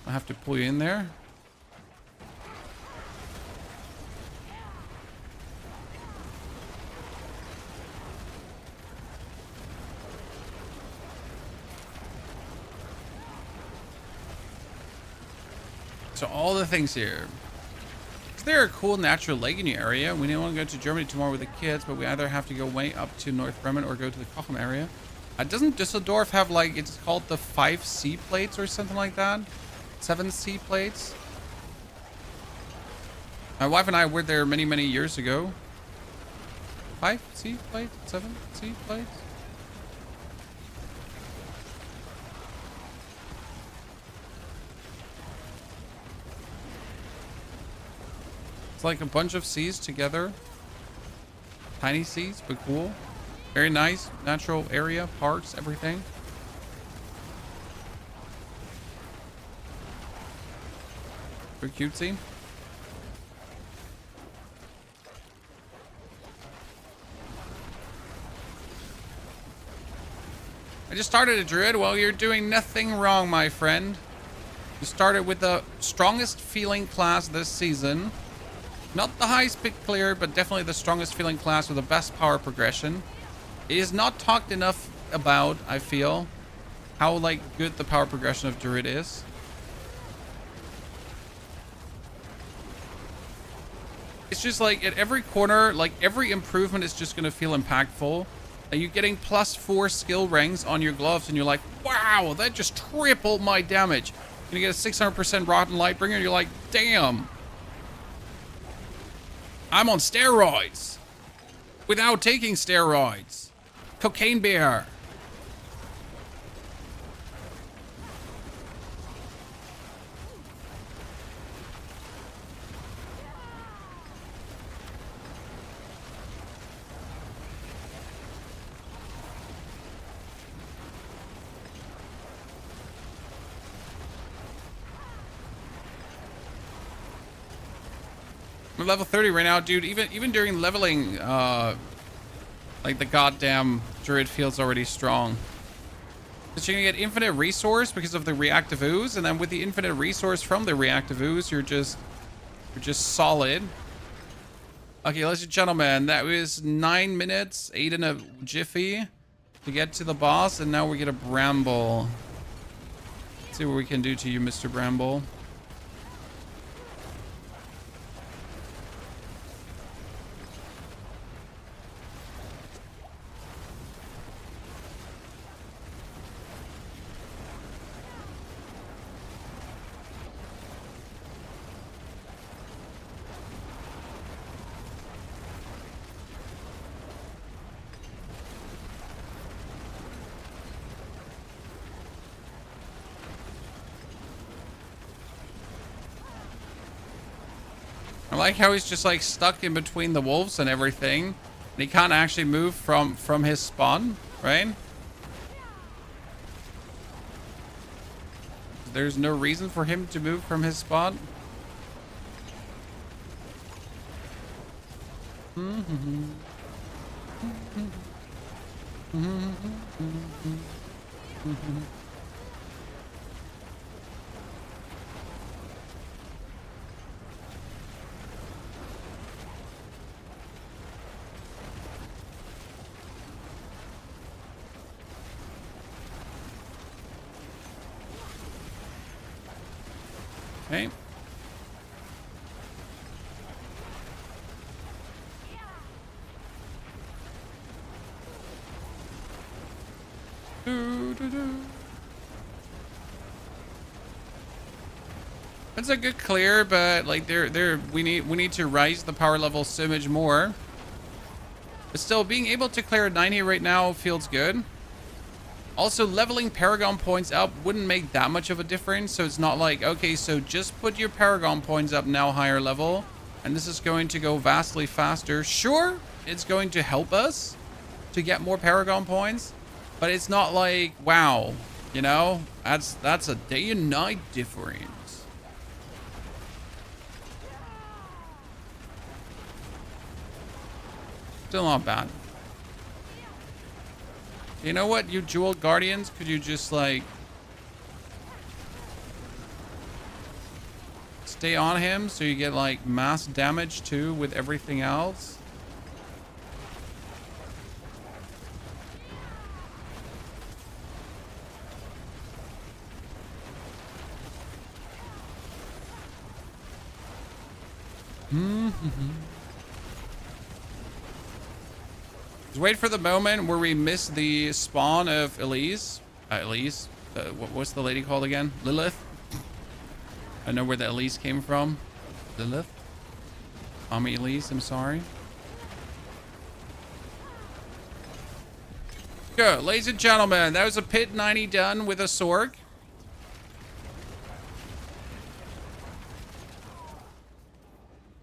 I have to pull you in there. So all the things here. Is there a cool natural lake in your area? We don't want to go to Germany tomorrow with the kids, but we either have to go way up to North Bremen or go to the Cochem area. Doesn't Düsseldorf have like, it's called the 5 sea plates or something like that? 7 sea plates? My wife and I were there many, many years ago. 5 sea plates? 7 sea plates? It's like a bunch of seas together. Tiny seas, but cool. Very nice. Natural area, parks, everything. Very cutesy. I just started a druid. Well, you're doing nothing wrong, my friend. You started with the strongest feeling class this season. Not the highest pick clear, but definitely the strongest feeling class with the best power progression. It is not talked enough about, I feel, how like good the power progression of druid is. It's just like at every corner, like every improvement is just going to feel impactful. And you're getting +4 skill ranks on your gloves and you're like, wow, that just tripled my damage. You're going to get a 600% Rotten Lightbringer and you're like, damn. I'm on steroids. Without taking steroids. Cocaine bear. I'm level 30 right now, dude. Even during leveling, like the goddamn druid feels already strong. But you're gonna get infinite resource because of the reactive ooze, and then with the infinite resource from the reactive ooze, you're just solid. Okay, ladies and gentlemen, that was 9 minutes, 8 in a jiffy to get to the boss, and now we get a bramble. Let's see what we can do to you, Mr. Bramble. I like how he's just like stuck in between the wolves and everything. And he can't actually move from his spawn, right? There's no reason for him to move from his spawn. Okay. It's a good clear, but like we need to raise the power level so much more. But still, being able to clear 90 right now feels good. Also, leveling Paragon points up wouldn't make that much of a difference. So it's not like, okay, so just put your Paragon points up now higher level, and this is going to go vastly faster. Sure, it's going to help us to get more Paragon points, but it's not like, wow, you know, that's a day and night difference. Still not bad. You know what, you Jewel Guardians, could you just like stay on him so you get like mass damage too with everything else? Just wait for the moment where we miss the spawn of Elise. Elise? What's the lady called again? Lilith? I know where the Elise came from. Lilith? Mommy Elise, I'm sorry. Good. Ladies and gentlemen, that was a pit 90 done with a Sorc.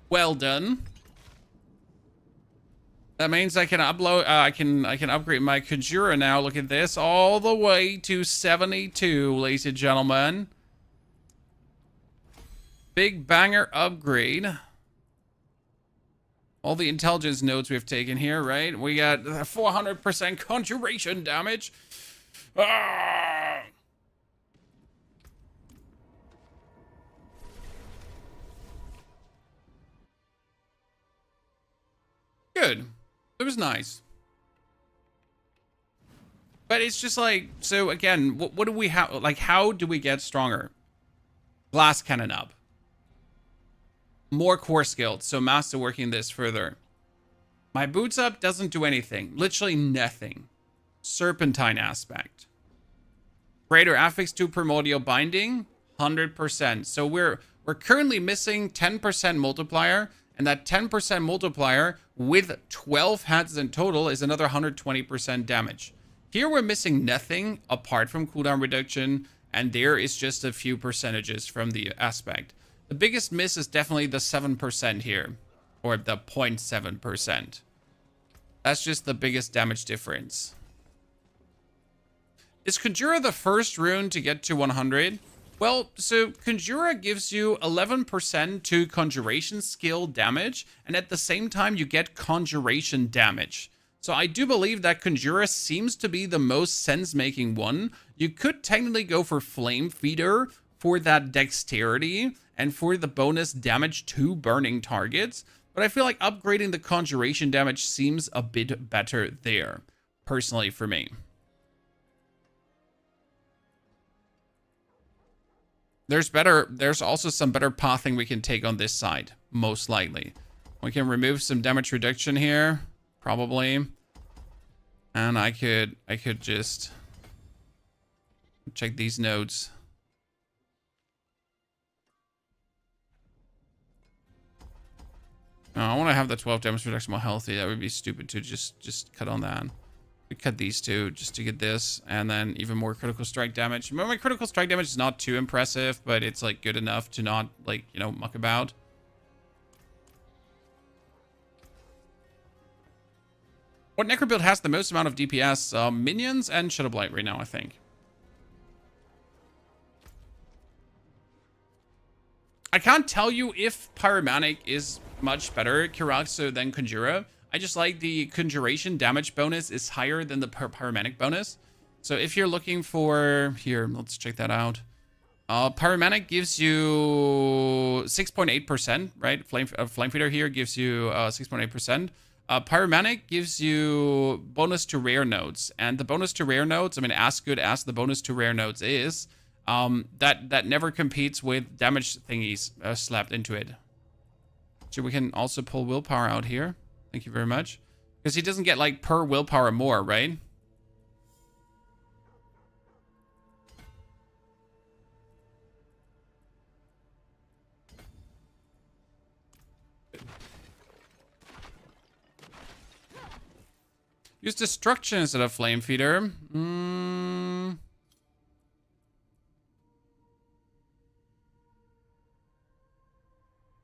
Well done. That means I can upload, I can upgrade my Conjurer now. Look at this, all the way to 72, ladies and gentlemen. Big banger upgrade. All the intelligence nodes we've taken here, right? We got 400% conjuration damage. Ah! Good. It was nice. But it's just like, so again, what do we have? Like, how do we get stronger? Glass cannon up. More core skills, so masterworking this further. My boots up doesn't do anything. Literally nothing. Serpentine aspect. Greater affix to primordial binding, 100%. So we're currently missing 10% multiplier, and that 10% multiplier with 12 heads in total is another 120% damage. Here we're missing nothing apart from cooldown reduction, and there is just a few percentages from the aspect. The biggest miss is definitely the 7% here, or the 0.7%. That's just the biggest damage difference. Is Conjurer the first rune to get to 100? Well, so Conjurer gives you 11% to conjuration skill damage, and at the same time you get conjuration damage. So I do believe that Conjurer seems to be the most sense-making one. You could technically go for Flame Feeder for that dexterity and for the bonus damage to burning targets, but I feel like upgrading the conjuration damage seems a bit better there, personally for me. There's also some better pathing we can take on this side, most likely. We can remove some damage reduction here, probably. And I could just check these nodes. No, I want to have the 12 damage reduction more healthy. That would be stupid to just cut on that. We cut these two just to get this, and then even more critical strike damage. My critical strike damage is not too impressive, but it's like good enough to not, like, you know, muck about. What necro build has the most amount of DPS? Minions and Shadow Blight right now, I think. I can't tell you if Pyromanic is much better Kiraxo than Conjurer. I just like the conjuration damage bonus is higher than the Pyromanic bonus. So if you're looking for... Here, let's check that out. Pyromanic gives you 6.8%, right? Flame Feeder here gives you 6.8%. Pyromanic gives you bonus to rare nodes. And the bonus to rare nodes, I mean, as good as the bonus to rare nodes is, that never competes with damage thingies slapped into it. So we can also pull willpower out here. Thank you very much. Because he doesn't get, like, per willpower more, right? Use Destruction instead of Flame Feeder.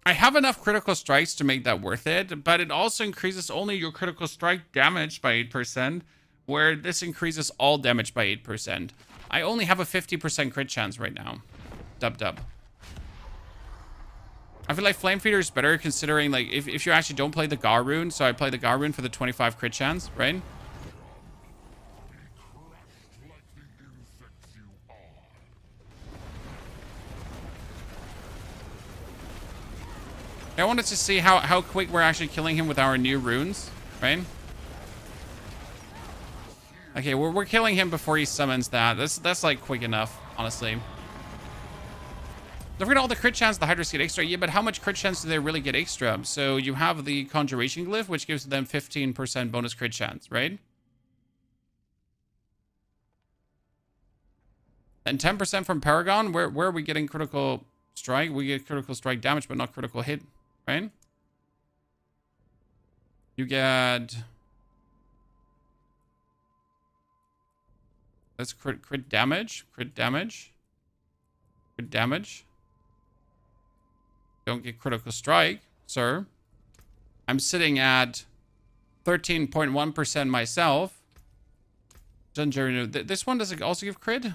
I have enough critical strikes to make that worth it, but it also increases only your critical strike damage by 8%, where this increases all damage by 8%. I only have a 50% crit chance right now. Dub. I feel like Flame Feeder is better considering, like, if you actually don't play the Gar rune, so I play the Gar rune for the 25 crit chance, right? I wanted to see how quick we're actually killing him with our new runes, right? Okay, we're killing him before he summons that. That's like quick enough, honestly. Don't forget all the crit chance the Hydras get extra. Yeah, but how much crit chance do they really get extra? So you have the Conjuration Glyph, which gives them 15% bonus crit chance, right? And 10% from Paragon. Where are we getting critical strike? We get critical strike damage, but not critical hit, right? You get... That's crit damage. Crit damage. Crit damage. Don't get critical strike, sir. I'm sitting at 13.1% myself. This one, does it also give crit?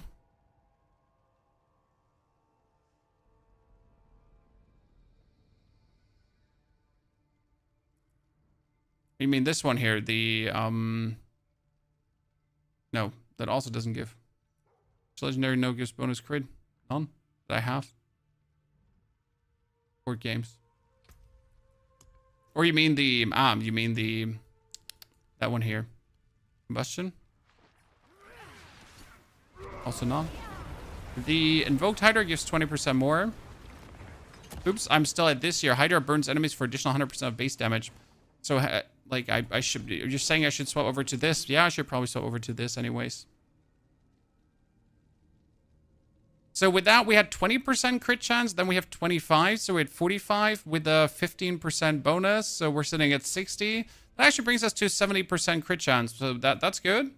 You mean this one here? The, no, that also doesn't give. Legendary no gives bonus crit. None that I have. Board games. Or you mean the, that one here. Combustion. Also none. The Invoked Hydra gives 20% more. Oops, I'm still at this here. Hydra burns enemies for additional 100% of base damage. So, like, I should... You're saying I should swap over to this? Yeah, I should probably swap over to this anyways. So with that, we had 20% crit chance. Then we have 25. So we had 45 with a 15% bonus. So we're sitting at 60. That actually brings us to 70% crit chance. So that's good.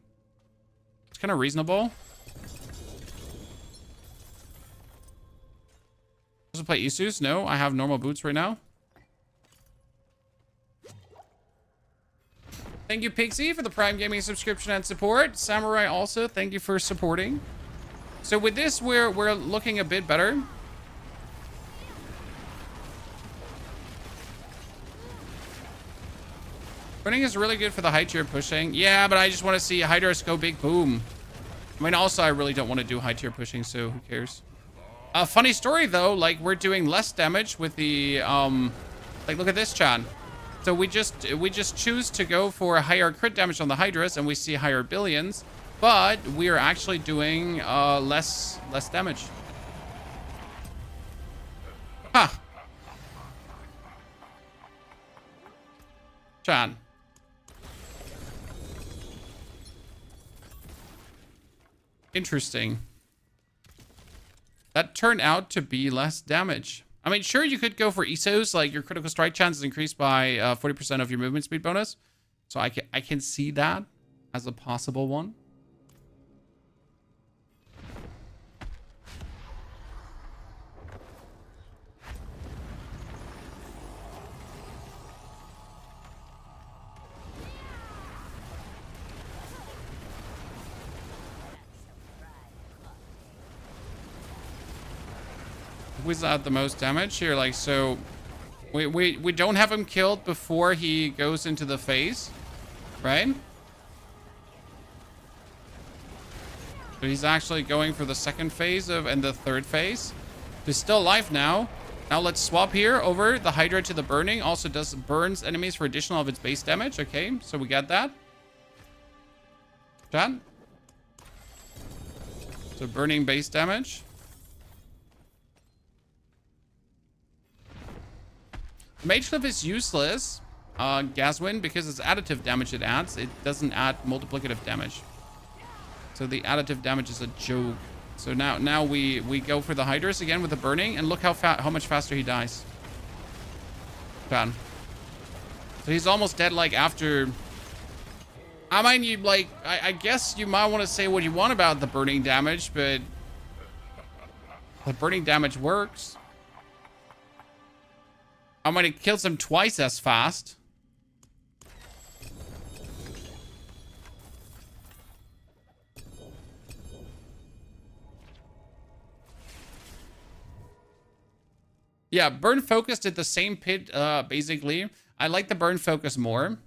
It's kind of reasonable. Also play Isus? No, I have normal boots right now. Thank you, Pixie, for the Prime Gaming subscription and support. Samurai also, thank you for supporting. So with this, we're looking a bit better. Burning is really good for the high tier pushing. Yeah, but I just want to see Hydras go big boom. I mean, also, I really don't want to do high tier pushing, so who cares? Funny story, though. Like, we're doing less damage with the, like, look at this, Chan. So we just choose to go for a higher crit damage on the Hydras, and we see higher billions. But we are actually doing less damage. Huh. Chan. Interesting. That turned out to be less damage. I mean, sure, you could go for Isos, like your critical strike chance is increased by 40% of your movement speed bonus. So I can see that as a possible one. Who's at the most damage here? Like, so we don't have him killed before he goes into the phase, right? So he's actually going for the second phase and the third phase. He's still alive now. Now let's swap here over the Hydra to the burning. Also burns enemies for additional of its base damage. Okay, so we got that. Chat. So burning base damage. Mage Glyph is useless, Gaswin, because it's additive damage it adds. It doesn't add multiplicative damage. So the additive damage is a joke. So now we go for the Hydras again with the burning, and look how much faster he dies. Done. So he's almost dead, like, after... I mean, you, like, I guess you might want to say what you want about the burning damage, but... the burning damage works. I mean, it kills him twice as fast. Yeah, burn focus did the same pit, basically. I like the burn focus more.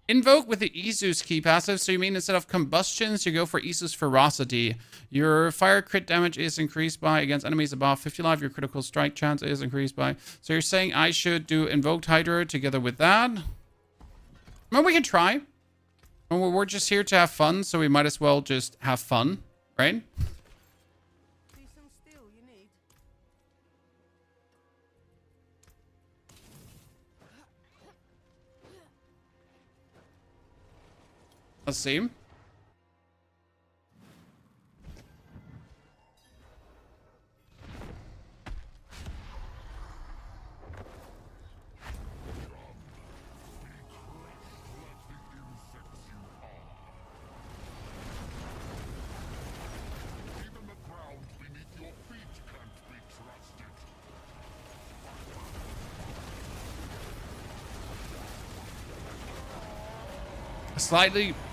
Invoke with the Isus key passive. So you mean instead of combustions, you go for Isus ferocity. Your fire crit damage is increased by against enemies above 50 life. Your critical strike chance is increased by. So you're saying I should do Invoked Hydra together with that? Well, we can try. Well, we're just here to have fun, so we might as well just have fun, right? See some steel you need. Let's see.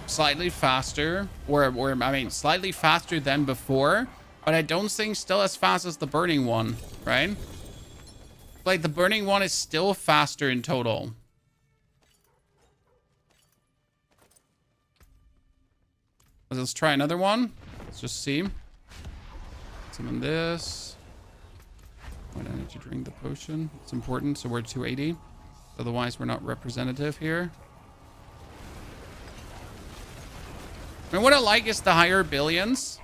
Slightly faster, or I mean, slightly faster than before, but I don't think still as fast as the burning one, right? Like the burning one is still faster in total. Let's try another one. Let's just see. Summon this. Wait, I need to drink the potion. It's important, so we're 280. Otherwise, we're not representative here. I mean, what I like is the higher billions,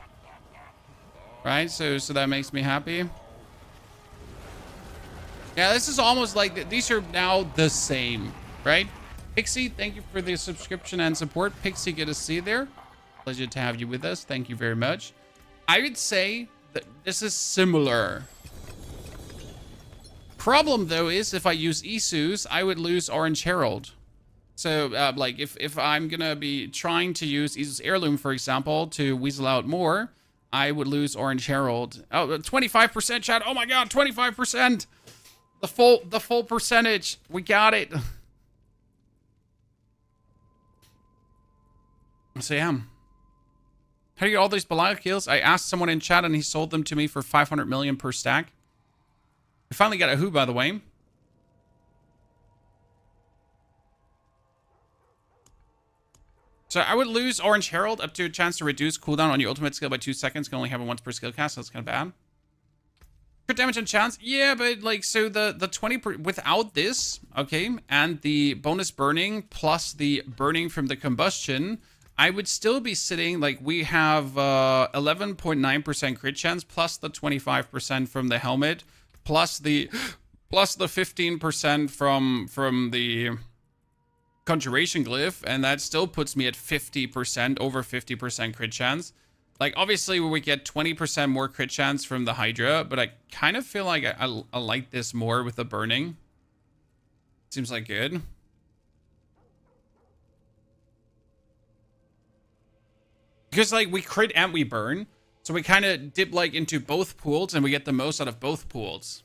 right? So that makes me happy. Yeah, this is almost like these are now the same, right? Pixie, thank you for the subscription and support. Pixie, good to see you there. Pleasure to have you with us. Thank you very much. I would say that this is similar. Problem though is if I use Isus, I would lose Orange Herald. So, like, if I'm gonna be trying to use Isus Heirloom, for example, to weasel out more, I would lose Orange Herald. Oh, 25% chat. Oh my god, 25%! The full percentage. We got it. So yeah. How do you get all these Balile kills? I asked someone in chat and he sold them to me for 500 million per stack. We finally got a who, by the way. So I would lose Orange Herald up to a chance to reduce cooldown on your ultimate skill by 2 seconds. Can only happen once per skill cast, so that's kind of bad. Crit damage and chance? Yeah, but like, so the 20 without this, okay, and the bonus burning plus the burning from the combustion, I would still be sitting, like, we have 11.9% crit chance plus the 25% from the helmet plus the 15% from the Conjuration Glyph, and that still puts me at 50%, over 50% crit chance. Like, obviously, we get 20% more crit chance from the Hydra, but I kind of feel like I like this more with the burning. Seems like good. Because, like, we crit and we burn, so we kind of dip, like, into both pools, and we get the most out of both pools.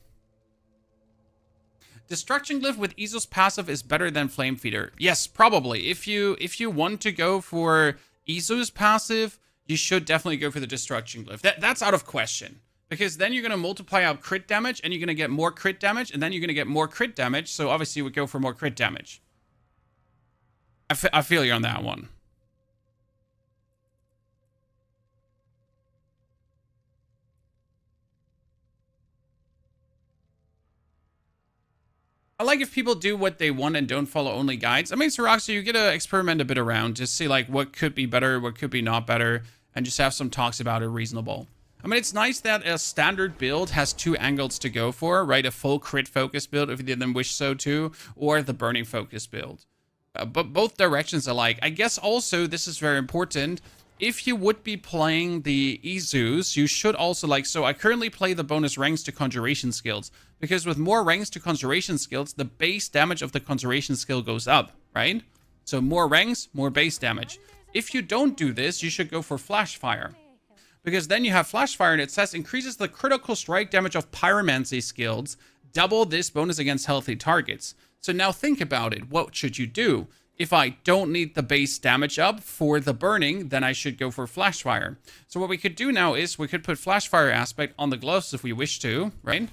Destruction Glyph with Isos passive is better than Flame Feeder. Yes, probably. If you want to go for Isos passive, you should definitely go for the Destruction Glyph. That's out of question. Because then you're going to multiply out crit damage, and you're going to get more crit damage, and then you're going to get more crit damage, so obviously you would go for more crit damage. I feel you on that one. I like if people do what they want and don't follow only guides. I mean, Soroxa, you get to experiment a bit around, just see like what could be better, what could be not better, and just have some talks about it reasonable. I mean, it's nice that a standard build has 2 angles to go for, right? A full crit focus build, if you didn't wish so too, or the burning focus build. But both directions alike. I guess also, this is very important, if you would be playing the Isus, you should also like, so I currently play the bonus ranks to conjuration skills, because with more ranks to conjuration skills, the base damage of the conjuration skill goes up, right? So more ranks, more base damage. If you don't do this, you should go for Flash Fire, because then you have Flash Fire and it says increases the critical strike damage of pyromancy skills, double this bonus against healthy targets. So now think about it. What should you do? If I don't need the base damage up for the burning, then I should go for Flash Fire. So what we could do now is we could put Flash Fire aspect on the gloves if we wish to, right?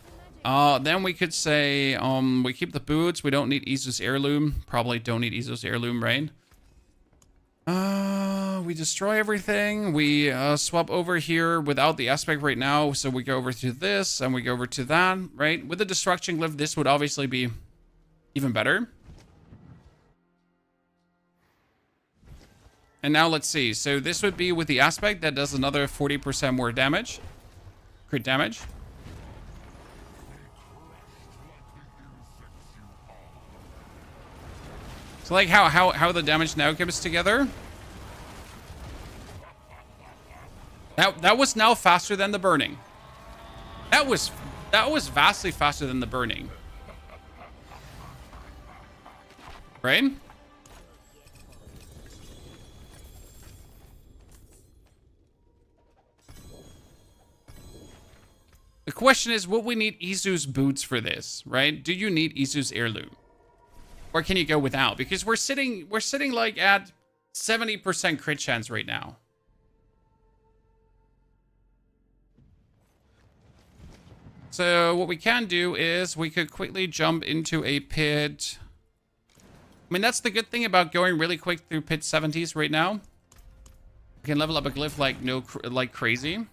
Then we could say, we keep the boots. We don't need Isos Heirloom. Probably don't need Isos Heirloom, right? We destroy everything. We swap over here without the aspect right now. So we go over to this and we go over to that, right? With the Destruction Glyph, this would obviously be even better. And now let's see. So this would be with the aspect that does another 40% more damage. Crit damage. So like how the damage now comes together. That was now faster than the burning. That was vastly faster than the burning. Right? The question is, will we need Izu's boots for this, right? Do you need Izu's heirloom? Or can you go without? Because we're sitting like at 70% crit chance right now. So what we can do is we could quickly jump into a pit. I mean, that's the good thing about going really quick through pit 70s right now. We can level up a glyph like crazy.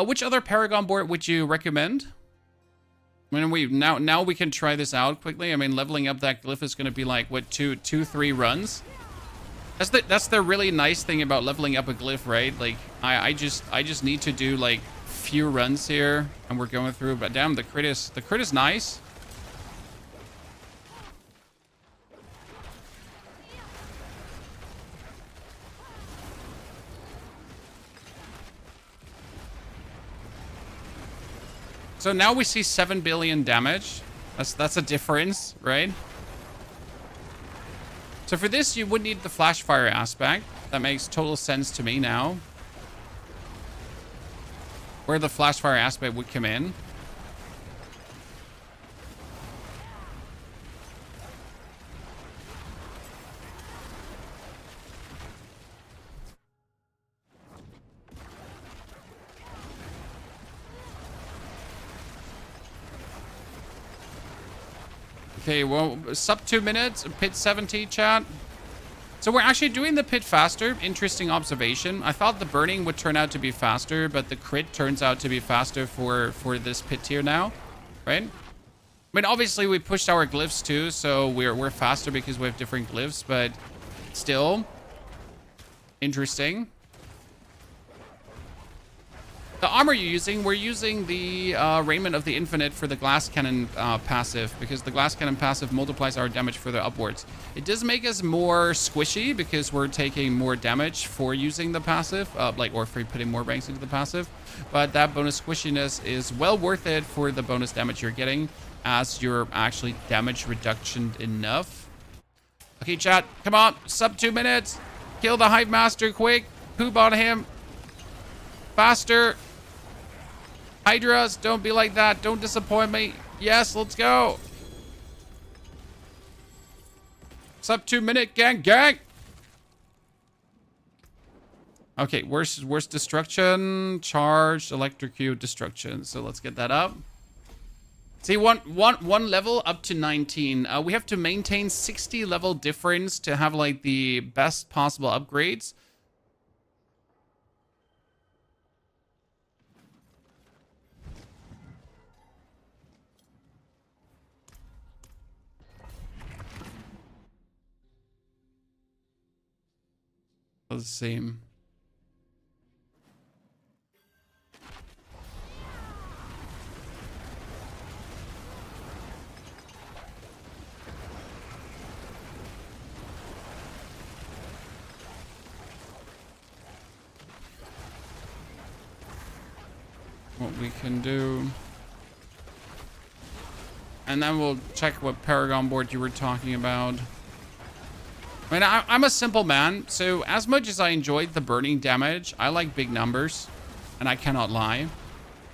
Which other Paragon board would you recommend? I mean, now we can try this out quickly. I mean, leveling up that glyph is going to be like what, two, 3 runs. That's the really nice thing about leveling up a glyph, right? Like I just need to do like few runs here, and we're going through. But damn, the crit is nice. So now we see 7 billion damage. That's a difference, right? So for this, you would need the flash fire aspect. That makes total sense to me now. Where the flash fire aspect would come in. Okay, well, sub 2 minutes, pit 70, chat. So we're actually doing the pit faster. Interesting observation. I thought the burning would turn out to be faster, but the crit turns out to be faster for this pit tier now, right? I mean, obviously we pushed our glyphs too, so we're faster because we have different glyphs, but still interesting. The armor you're using, we're using the Raiment of the Infinite for the Glass Cannon passive, because the Glass Cannon passive multiplies our damage further upwards. It does make us more squishy because we're taking more damage for using the passive, or for putting more ranks into the passive. But that bonus squishiness is well worth it for the bonus damage you're getting, as you're actually damage reduction enough. Okay, chat, come on, sub 2 minutes. Kill the Hive Master quick. Poop on him. Faster. Hydras, don't be like that. Don't disappoint me. Yes, let's go. Sub 2 minute, gang. Okay, worst destruction, charged, electrocute, destruction. So let's get that up. See, one level up to 19. We have to maintain 60 level difference to have like the best possible upgrades. The same. What we can do. And then we'll check what Paragon board you were talking about. I mean, I'm a simple man, so as much as I enjoyed the burning damage, I like big numbers, and I cannot lie.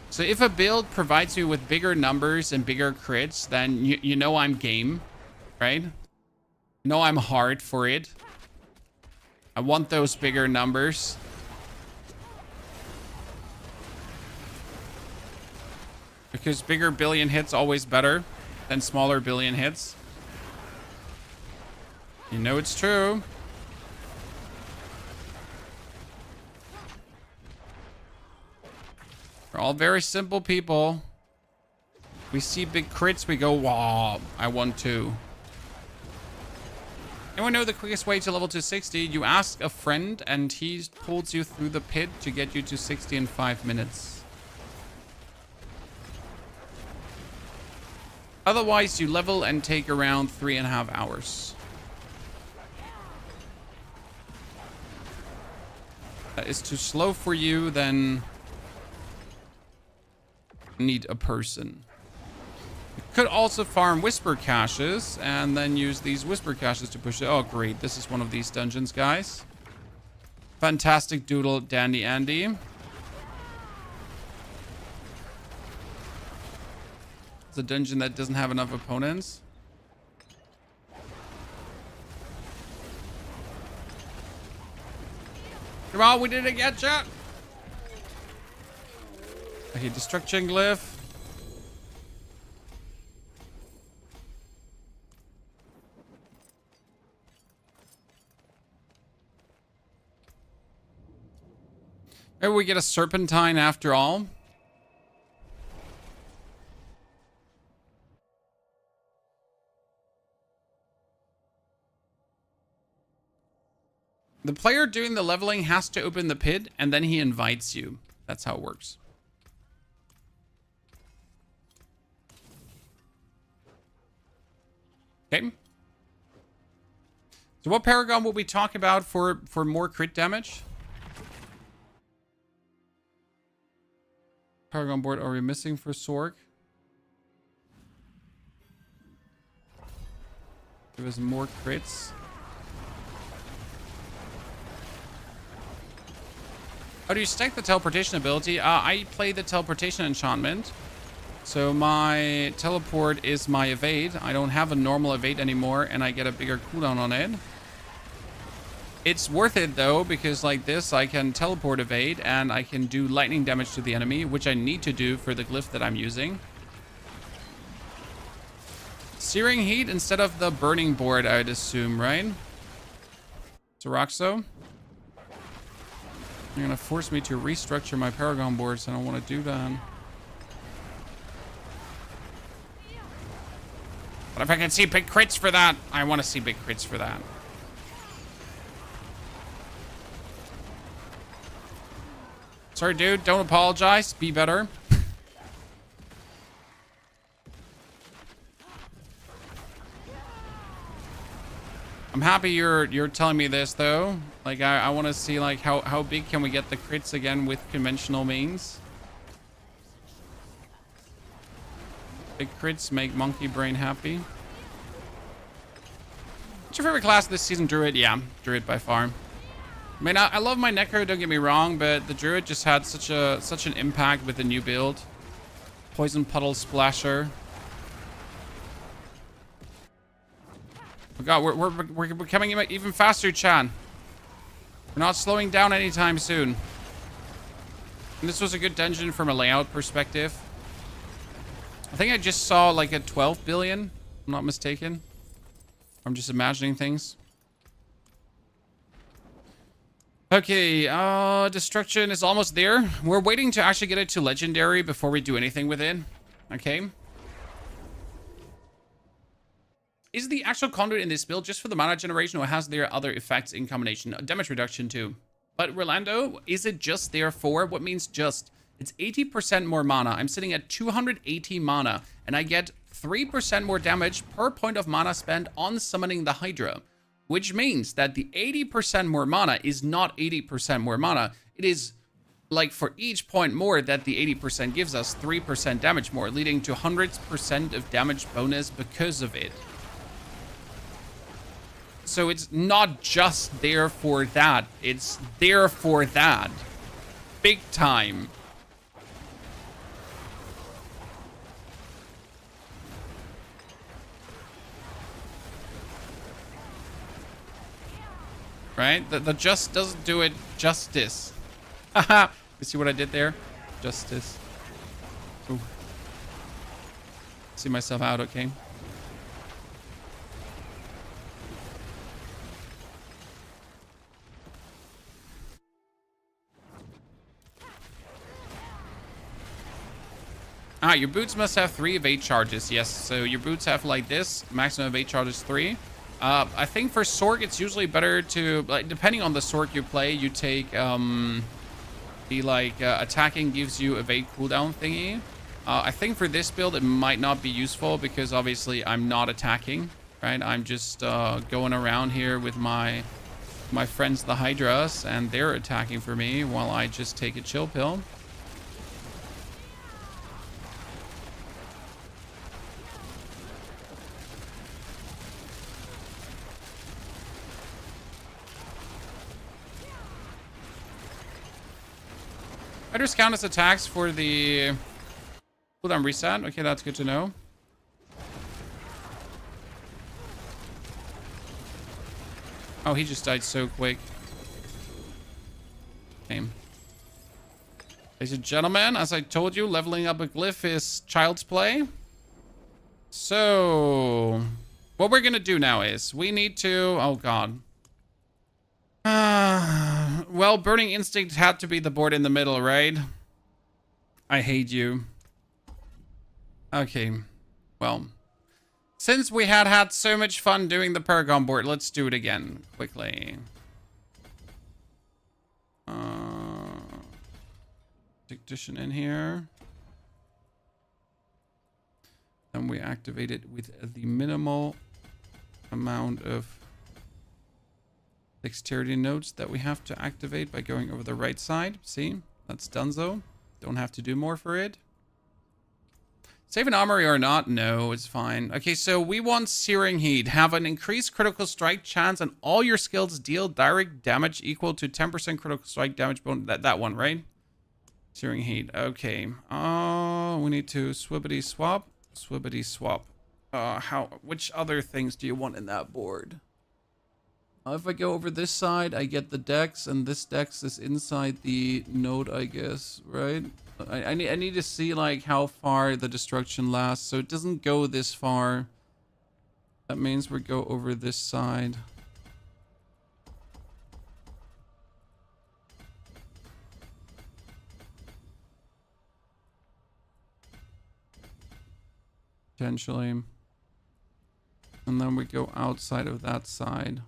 So if a build provides me with bigger numbers and bigger crits, then you know I'm game, right? You know I'm hard for it. I want those bigger numbers. Because bigger billion hits always better than smaller billion hits. You know it's true. We're all very simple people. We see big crits, we go, wow, I want to. Anyone know the quickest way to level to 60? You ask a friend and he pulls you through the pit to get you to 60 in 5 minutes. Otherwise, you level and take around 3.5 hours. That is too slow for you, then need a person. You could also farm whisper caches and then use these whisper caches to push it. Oh, great. This is one of these dungeons, guys. Fantastic doodle dandy Andy. It's a dungeon that doesn't have enough opponents. Come on, we did it again, chat. Okay, destruction glyph. Maybe we get a Serpentine after all. The player doing the leveling has to open the pit and then he invites you. That's how it works. Okay. So what paragon will we talk about for more crit damage? Paragon board are we missing for Sorc? Give us more crits. How do you stack the teleportation ability? I play the teleportation enchantment. So my teleport is my evade. I don't have a normal evade anymore and I get a bigger cooldown on it. It's worth it though, because like this, I can teleport evade and I can do lightning damage to the enemy, which I need to do for the glyph that I'm using. Searing heat instead of the burning board, I'd assume, right? Soroxo. You're gonna force me to restructure my paragon boards. I don't want to do that. But if I can see big crits for that, I want to see big crits for that. Sorry, dude. Don't apologize. Be better. I'm happy you're telling me this though. Like I want to see like how big can we get the crits again with conventional means. Big crits make monkey brain happy. What's your favorite class this season? Druid? Yeah, Druid by far. I mean, I love my Necro, don't get me wrong, but the Druid just had such an impact with the new build. Poison Puddle Splasher. Oh god, we're becoming even faster, Chan. We're not slowing down anytime soon. And this was a good dungeon from a layout perspective. I think I just saw like a 12 billion, if I'm not mistaken. I'm just imagining things. Okay, destruction is almost there. We're waiting to actually get it to legendary before we do anything with it. Okay. Is the actual conduit in this build just for the mana generation, or has there other effects in combination? Damage reduction too. But Rolando, is it just there for? What means just? It's 80% more mana. I'm sitting at 280 mana, and I get 3% more damage per point of mana spent on summoning the Hydra. Which means that the 80% more mana is not 80% more mana. It is like for each point more that the 80% gives us 3% damage more, leading to 100% of damage bonus because of it. So it's not just there for that. It's there for that. Big time. Right? The just doesn't do it justice. Haha. You see what I did there? Justice. Ooh. See myself out, okay? Ah, your boots must have 3 evade charges. Yes, so your boots have like this. Maximum evade charge is 3. I think for Sorc, it's usually better to, like, depending on the Sorc you play, you take the like attacking gives you evade cooldown thingy. I think for this build, it might not be useful because obviously I'm not attacking, right? I'm just going around here with my friends, the Hydras, and they're attacking for me while I just take a chill pill. Hydra's count as attacks for the cooldown reset. Okay, that's good to know. Oh, he just died so quick. Okay. Ladies and gentlemen, as I told you, leveling up a glyph is child's play. So, what we're gonna do now is we need to... Oh, God. Well, Burning Instinct had to be the board in the middle, right? I hate you. Okay. Well, since we had so much fun doing the Paragon board, let's do it again quickly. Tactician in here. Then we activate it with the minimal amount of dexterity nodes that we have to activate by going over the right side. See? That's donezo. Don't have to do more for it. Save an armory or not? No, it's fine. Okay, so we want Searing Heat. Have an increased critical strike chance and all your skills deal direct damage equal to 10% critical strike damage bonus. That one, right? Searing Heat. Okay. We need to swibbity swap. Swibbity swap. Which other things do you want in that board? If I go over this side, I get the dex, and this dex is inside the node, I guess, right? I need to see, like, how far the destruction lasts, so it doesn't go this far. That means we go over this side. Potentially. And then we go outside of that side.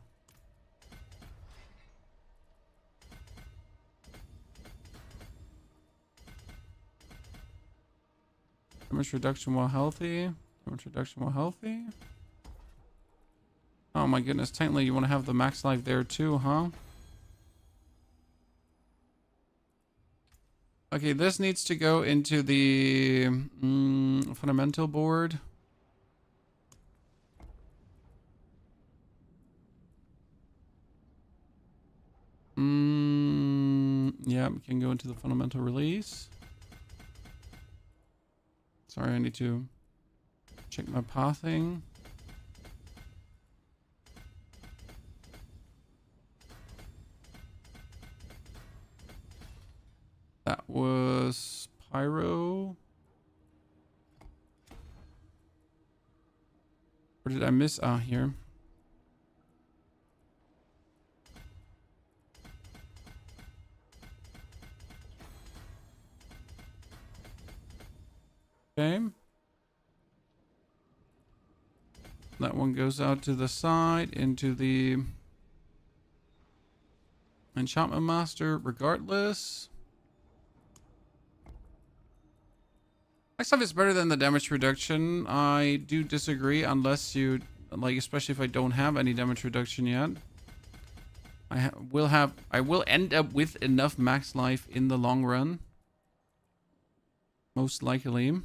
Damage reduction while healthy. Damage reduction while healthy. Oh my goodness, technically you want to have the max life there too, huh? Okay, this needs to go into the fundamental board. Yeah, we can go into the fundamental release. Sorry, I need to check my pathing. That was Pyro. Where did I miss? Ah, here. Okay. That one goes out to the side into the Enchantment Master regardless. Max life is better than the damage reduction. I do disagree unless you, like, especially if I don't have any damage reduction yet. I will end up with enough max life in the long run. Most likely.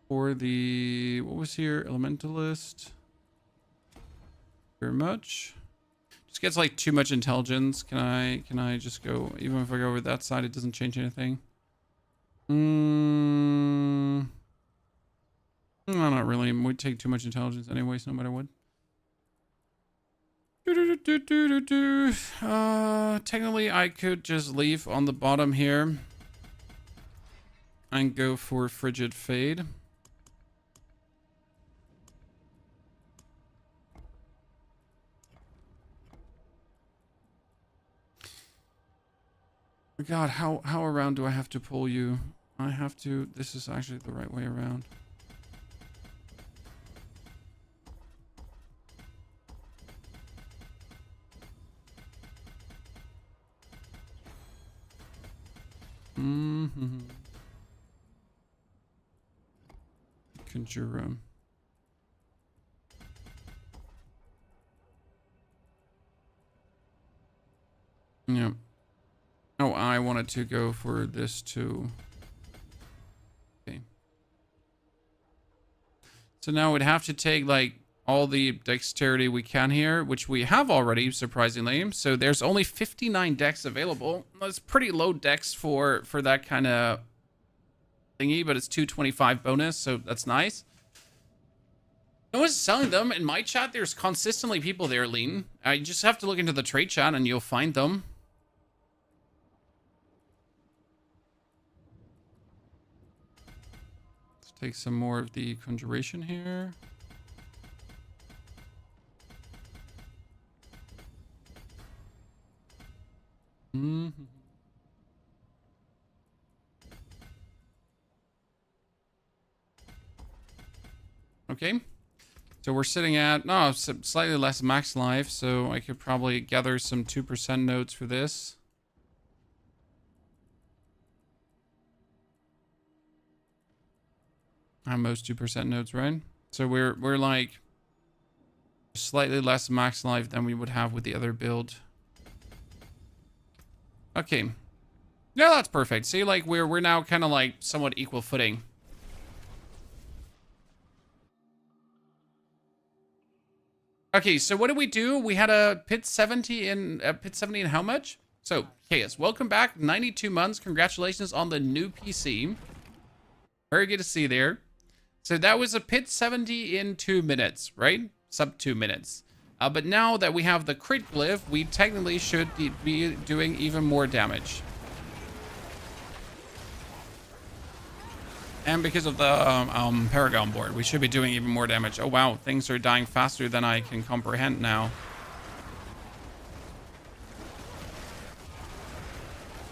For the, what was here? Elementalist. Very much. Just gets like too much intelligence. Can I just go, even if I go over that side, it doesn't change anything. No, not really. It would take too much intelligence anyways, no matter what. Technically, I could just leave on the bottom here and go for Frigid Fade. God, how around do I have to pull you? I have to... This is actually the right way around. Mm-hmm. Conjure. Yeah. Oh, I wanted to go for this too. Okay. So now we'd have to take like all the dexterity we can here, which we have already, surprisingly. So there's only 59 dex available. That's pretty low dex for that kind of thingy, but it's 225 bonus, so that's nice. No one's selling them. In my chat, there's consistently people there, Lean. I just have to look into the trade chat and you'll find them. Let's take some more of the conjuration here. Mm-hmm. Okay. So we're sitting at, no, slightly less max life, so I could probably gather some 2% nodes for this. Most 2% nodes, right? So we're like slightly less max life than we would have with the other build. Okay. Yeah, that's perfect. See, like we're now kind of like somewhat equal footing. Okay, so what did we do? We had a pit 70 in how much? So, Chaos, welcome back. 92 months. Congratulations on the new PC. Very good to see you there. So that was a pit 70 in 2 minutes, right? Sub 2 minutes. But now that we have the crit glyph, we technically should be doing even more damage. And because of the Paragon board, we should be doing even more damage. Oh wow, things are dying faster than I can comprehend now.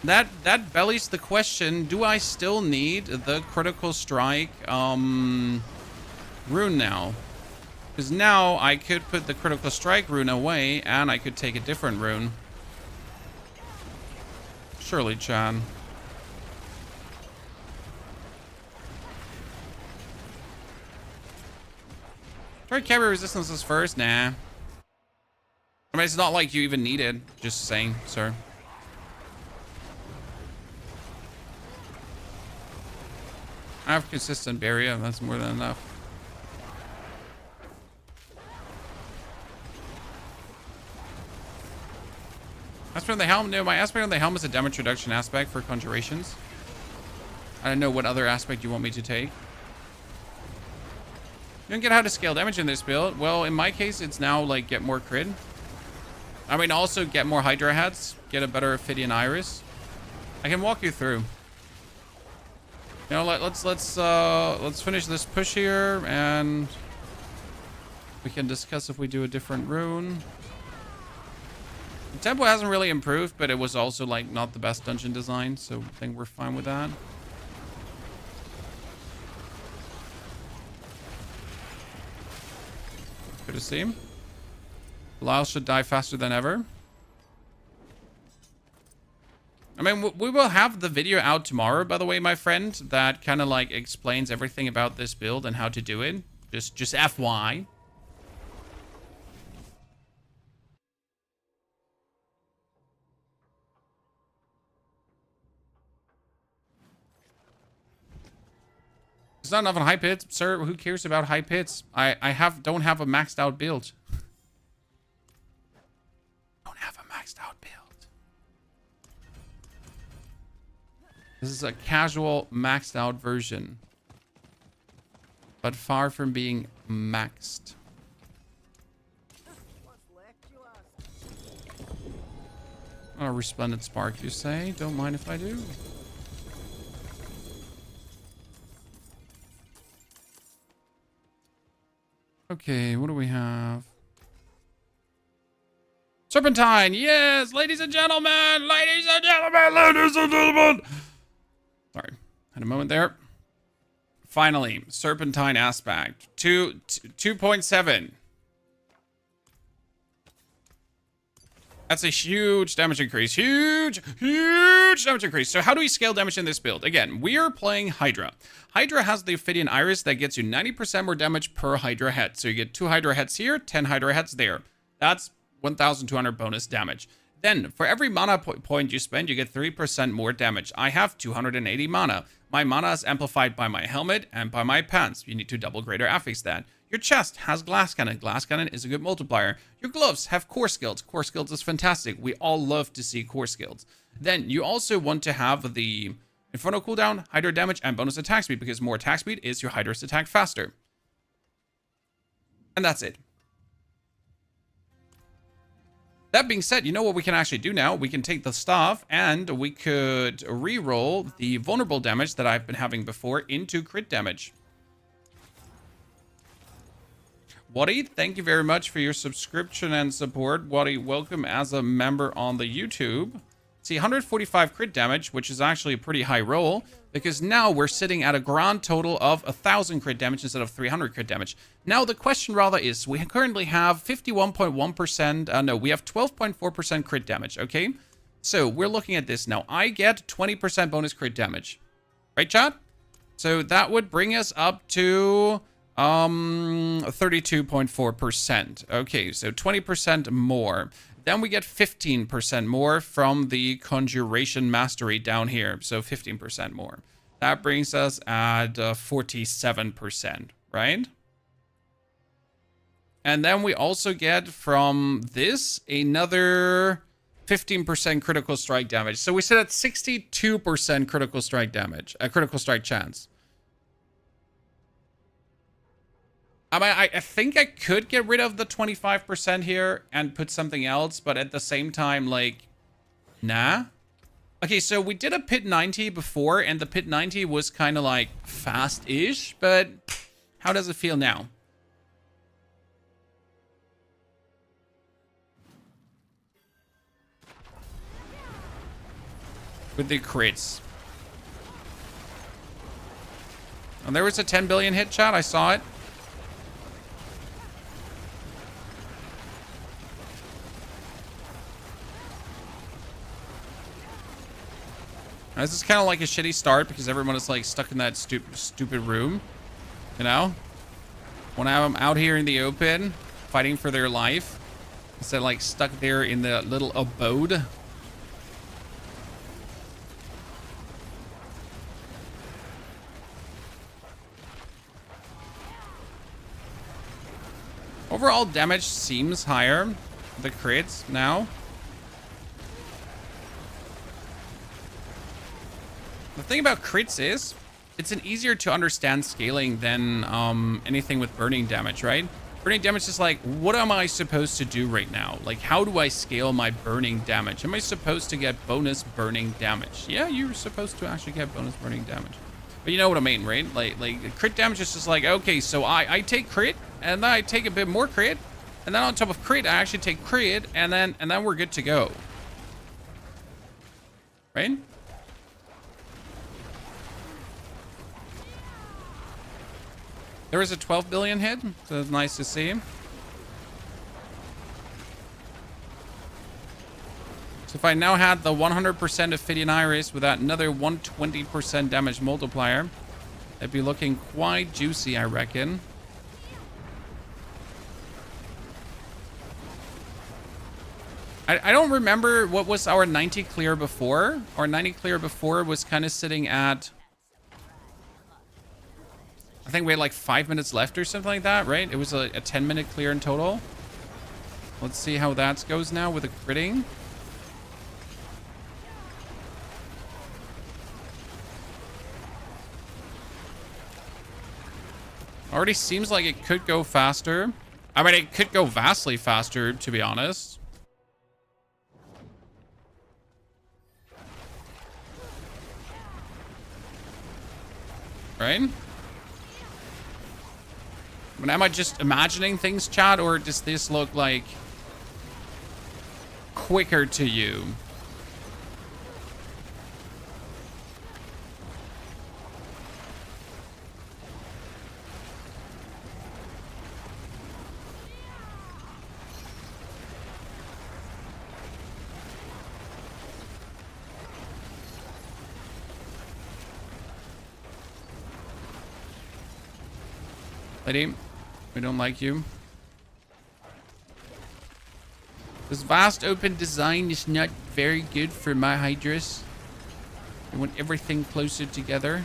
That bellies the question, do I still need the critical strike rune now? Because now I could put the critical strike rune away and I could take a different rune. Surely, Chan. Try carry resistances first? Nah. I mean, it's not like you even need it. Just saying, sir. I have consistent barrier. That's more than enough. Aspect on the helm? No, my aspect on the helm is a damage reduction aspect for conjurations. I don't know what other aspect you want me to take. You don't get how to scale damage in this build. Well, in my case, it's now like get more crit. I mean, also get more Hydra hats, get a better Ophidian iris. I can walk you through. You know, let's finish this push here, and we can discuss if we do a different rune. The tempo hasn't really improved, but it was also like not the best dungeon design, so I think we're fine with that. Good to see him. Lyle should die faster than ever. I mean, we will have the video out tomorrow, by the way, my friend, that kind of like explains everything about this build and how to do it. Just FY. It's not enough on high pits, sir. Who cares about high pits? I don't have a maxed out build. Don't have a maxed out build. This is a casual maxed out version, but far from being maxed. Oh, Resplendent Spark, you say? Don't mind if I do. Okay, what do we have? Serpentine, yes, ladies and gentlemen, ladies and gentlemen, ladies and gentlemen. Sorry, had a moment there. Finally, Serpentine aspect, 2.7. That's a huge damage increase. Huge damage increase. So how do we scale damage in this build? Again, we are playing Hydra. Hydra has the Ophidian Iris that gets you 90% more damage per Hydra head. So you get 2 Hydra heads here, 10 Hydra heads there. That's 1,200 bonus damage. Then, for every mana point you spend, you get 3% more damage. I have 280 mana. My mana is amplified by my helmet and by my pants. You need to double greater affix that. Your chest has glass cannon. Glass cannon is a good multiplier. Your gloves have core skills. Core skills is fantastic. We all love to see core skills. Then you also want to have the Infernal cooldown, Hydra damage, and bonus attack speed, because more attack speed is your Hydra's attack faster. And that's it. That being said, you know what we can actually do now? We can take the staff and we could re-roll the vulnerable damage that I've been having before into crit damage. Waddy, thank you very much for your subscription and support. Waddy, welcome as a member on the YouTube. See, 145 crit damage, which is actually a pretty high roll, because now we're sitting at a grand total of 1,000 crit damage instead of 300 crit damage. Now, the question rather is, we currently have 51.1%, no, we have 12.4% crit damage, okay? So, we're looking at this now. I get 20% bonus crit damage. Right, chat? So, that would bring us up to 32.4%. Okay, so 20% more. Then we get 15% more from the Conjuration Mastery down here. So 15% more. That brings us at 47%, right? And then we also get from this another 15% critical strike damage. So we sit at 62% critical strike damage, critical strike chance. I mean, I think I could get rid of the 25% here and put something else, but at the same time, like, nah. Okay, so we did a pit 90 before, and the pit 90 was kind of like fast-ish, but how does it feel now? With the crits. And there was a 10 billion hit, chat. I saw it. This is kind of like a shitty start because everyone is like stuck in that stupid room, you know? When I'm out here in the open, fighting for their life, instead of like stuck there in the little abode. Overall damage seems higher, the crits now. The thing about crits is, it's an easier to understand scaling than anything with burning damage, right? Burning damage is like, what am I supposed to do right now? Like, how do I scale my burning damage? Am I supposed to get bonus burning damage? Yeah, you're supposed to actually get bonus burning damage. But you know what I mean, right? Like crit damage is just like, okay, so I take crit, and then I take a bit more crit, and then on top of crit, I actually take crit, and then we're good to go. Right? There was a 12 billion hit, so it's nice to see. So if I now had the 100% Ophidian Iris with that another 120% damage multiplier, it'd be looking quite juicy, I reckon. I don't remember what was our 90 clear before. Our 90 clear before was kind of sitting at... I think we had like 5 minutes left or something like that, right? It was a 10-minute clear in total. Let's see how that goes now with the critting. Already seems like it could go faster. I mean, it could go vastly faster, to be honest. Right? But am I just imagining things, chat, or does this look like... quicker to you. Lady, we don't like you. This vast open design is not very good for my Hydras. I want everything closer together.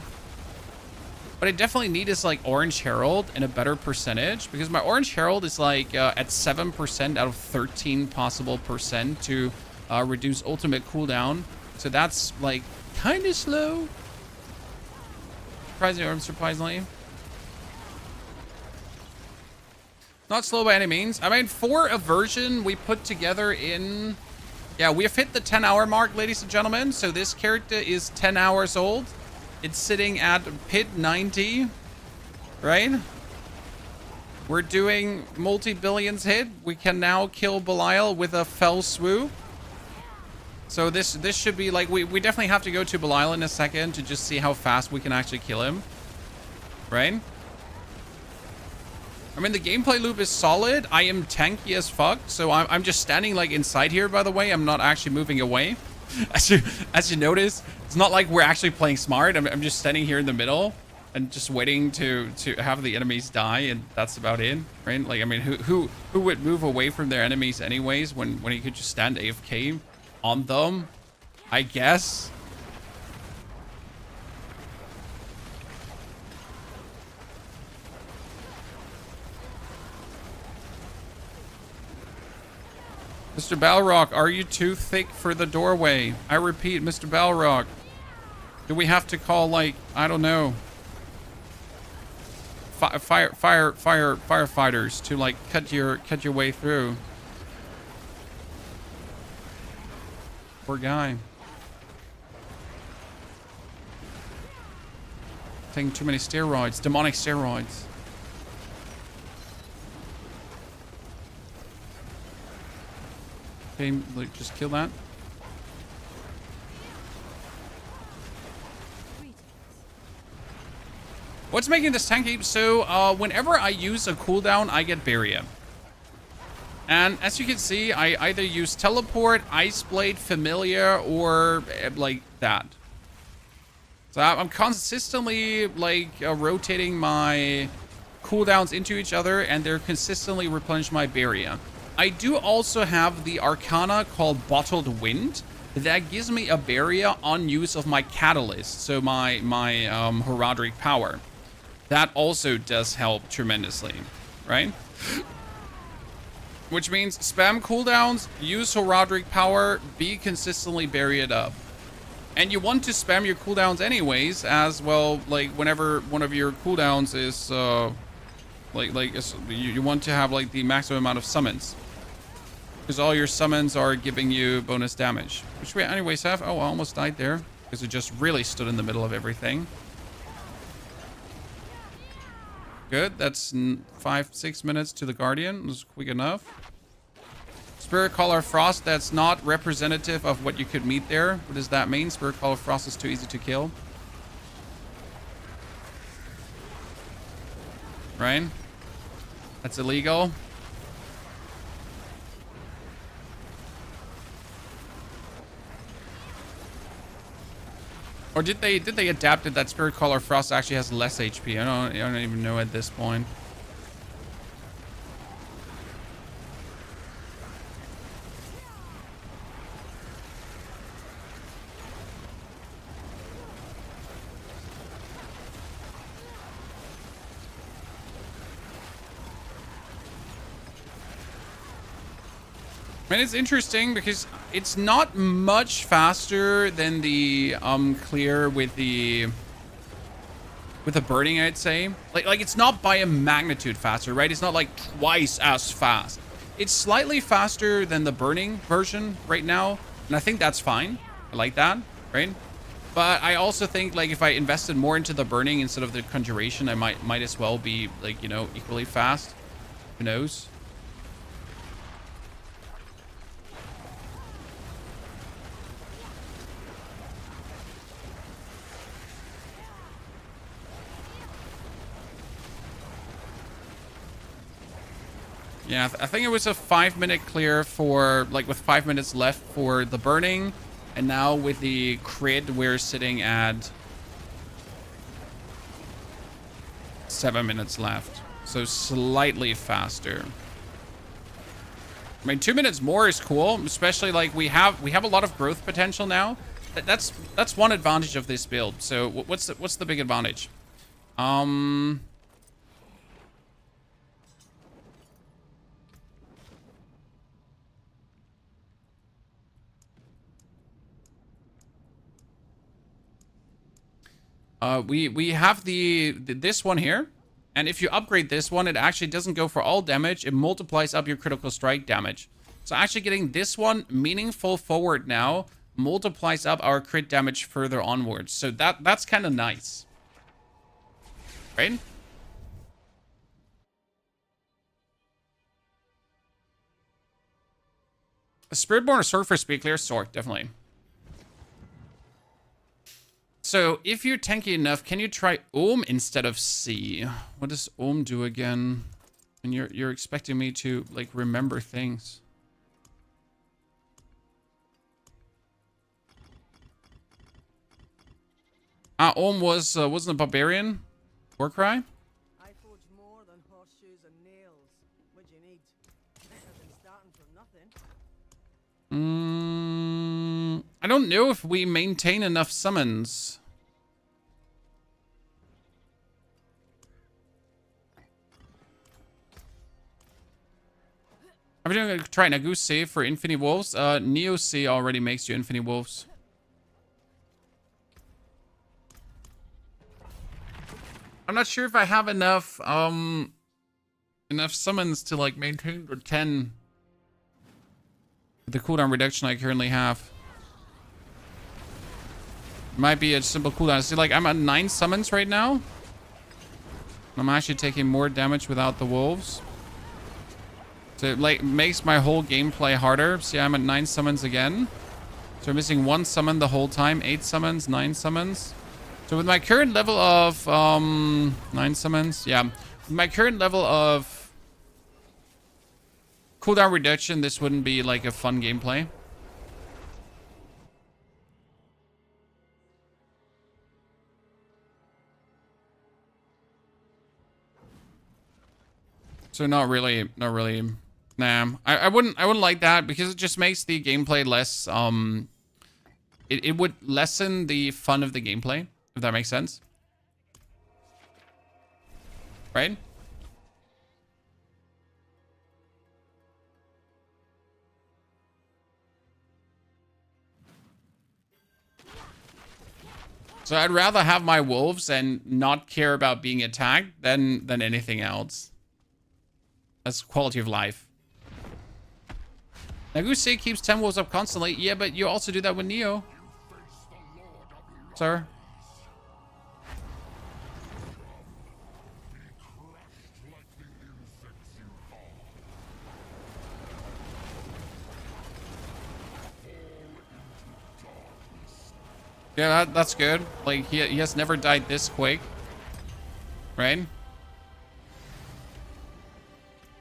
What I definitely need is like Orange Herald and a better percentage, because my Orange Herald is like at 7% out of 13 possible percent to reduce ultimate cooldown. So that's like kind of slow. Surprisingly. Not slow by any means. I mean, for a version we put together in... Yeah, we have hit the 10-hour mark, ladies and gentlemen. So this character is 10 hours old. It's sitting at pit 90, right? We're doing multi-billions hit. We can now kill Balile with a fell swoop. So this should be like... We definitely have to go to Balile in a second to just see how fast we can actually kill him. Right? I mean, the gameplay loop is solid. I am tanky as fuck, so I'm just standing like inside here, by the way. I'm not actually moving away. As you notice, it's not like we're actually playing smart. I'm just standing here in the middle and just waiting to have the enemies die, and that's about it, right? Like, I mean, who would move away from their enemies anyways when he could just stand AFK on them, I guess. Mr. Balrog, are you too thick for the doorway? I repeat, Mr. Balrog. Do we have to call, like, I don't know, firefighters to like cut your way through? Poor guy. Taking too many steroids, demonic steroids. Okay, like, just kill that. What's making this tanky? So, whenever I use a cooldown, I get Barrier. And as you can see, I either use Teleport, Ice Blade, Familiar, or like that. So I'm consistently like rotating my cooldowns into each other, and they're consistently replenish my Barrier. I do also have the Arcana called Bottled Wind that gives me a barrier on use of my Catalyst, so my Heraldric Power. That also does help tremendously, right? Which means spam cooldowns, use Heraldric Power, be consistently barriered up. And you want to spam your cooldowns anyways, as well, like whenever one of your cooldowns is you want to have like the maximum amount of summons. Because all your summons are giving you bonus damage. Which we anyways have. Oh, I almost died there. Because it just really stood in the middle of everything. Good. That's 5-6 minutes to the Guardian. That's quick enough. Spirit Caller Frost. That's not representative of what you could meet there. What does that mean? Spirit Caller Frost is too easy to kill. Right? That's illegal. Or did they adapt it that Spirit Caller Frost actually has less HP? I don't even know at this point. And it's interesting because it's not much faster than the clear with the burning, I'd say. Like it's not by a magnitude faster, right? It's not like twice as fast. It's slightly faster than the burning version right now, and I think that's fine. I like that, right? But I also think like if I invested more into the burning instead of the conjuration, I might as well be like, you know, equally fast. Who knows? Yeah, I think it was a 5-minute clear for, like, with 5 minutes left for the burning. And now with the crit, we're sitting at 7 minutes left. So slightly faster. I mean, 2 minutes more is cool, especially like we have a lot of growth potential now. That's one advantage of this build. So what's the big advantage? We have this one here, and if you upgrade this one, it actually doesn't go for all damage. It multiplies up your critical strike damage. So actually getting this one meaningful forward now multiplies up our crit damage further onwards. So that's kind of nice, right? A Spiritborn or Sorc for speed clear? Sorc, definitely. So, if you're tanky enough, can you try Ohm instead of C? What does Ohm do again? And you're expecting me to, like, remember things. Ohm wasn't a barbarian? Warcry? I forge more than horseshoes and nails. What you need? Better than starting from nothing. I don't know if we maintain enough summons. I'm going to try Nagu save for Infinity Wolves. Neo C already makes you Infinity Wolves. I'm not sure if I have enough summons to like maintain the 10 the cooldown reduction I currently have. Might be a simple cooldown. See, like I'm at 9 summons right now. I'm actually taking more damage without the wolves. So it like makes my whole gameplay harder. See, I'm at 9 summons again. So I'm missing 1 summon the whole time. 8 summons, 9 summons. So with my current level of 9 summons, yeah. With my current level of cooldown reduction, this wouldn't be like a fun gameplay. So not really. Nah, I wouldn't like that because it just makes the gameplay less, it would lessen the fun of the gameplay, if that makes sense. Right? So I'd rather have my wolves and not care about being attacked than anything else. That's quality of life. Naguse keeps 10 wolves up constantly. Yeah, but you also do that with Neo. Sir. Yeah, that's good. Like, he has never died this quick. Right?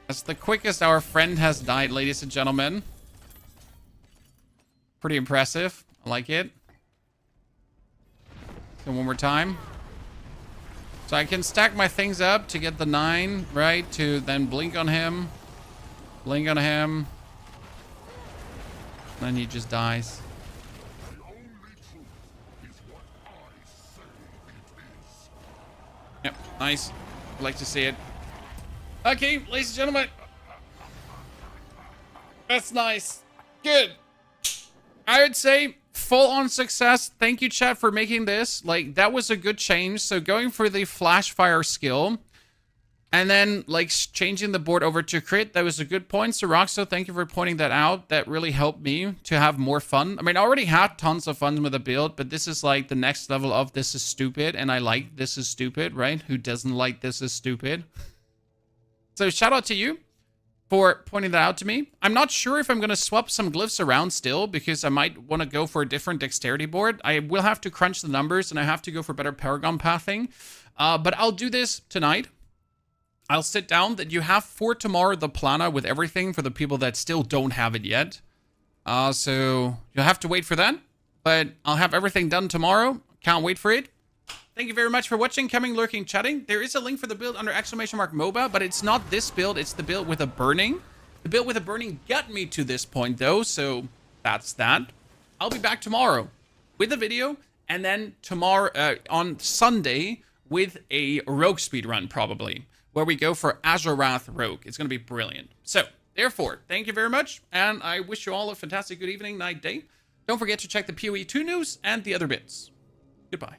That's the quickest our friend has died, ladies and gentlemen. Pretty impressive. I like it. So one more time. So I can stack my things up to get the 9, right? To then blink on him. Blink on him. Then he just dies. Yep, nice. I'd like to see it. Okay, ladies and gentlemen. That's nice. Good. I would say full on success. Thank you, chat, for making this. Like, that was a good change. So going for the flash fire skill and then like changing the board over to crit, that was a good point. So Roxo, thank you for pointing that out. That really helped me to have more fun. I mean, I already had tons of fun with the build, but this is like the next level of this is stupid. And I like this is stupid, right? Who doesn't like this is stupid? So shout out to you for pointing that out to me. I'm not sure if I'm going to swap some glyphs around still because I might want to go for a different dexterity board. I will have to crunch the numbers and I have to go for better paragon pathing. But I'll do this tonight. I'll sit down that you have for tomorrow the planner with everything for the people that still don't have it yet. So you'll have to wait for that. But I'll have everything done tomorrow. Can't wait for it. Thank you very much for watching, coming, lurking, chatting. There is a link for the build under !MOBA, but it's not this build. It's the build with a burning. The build with a burning got me to this point, though, so that's that. I'll be back tomorrow with a video, and then tomorrow, on Sunday, with a Rogue speedrun, probably, where we go for Azurath Rogue. It's going to be brilliant. So, therefore, thank you very much, and I wish you all a fantastic good evening, night, day. Don't forget to check the PoE 2 news and the other bits. Goodbye.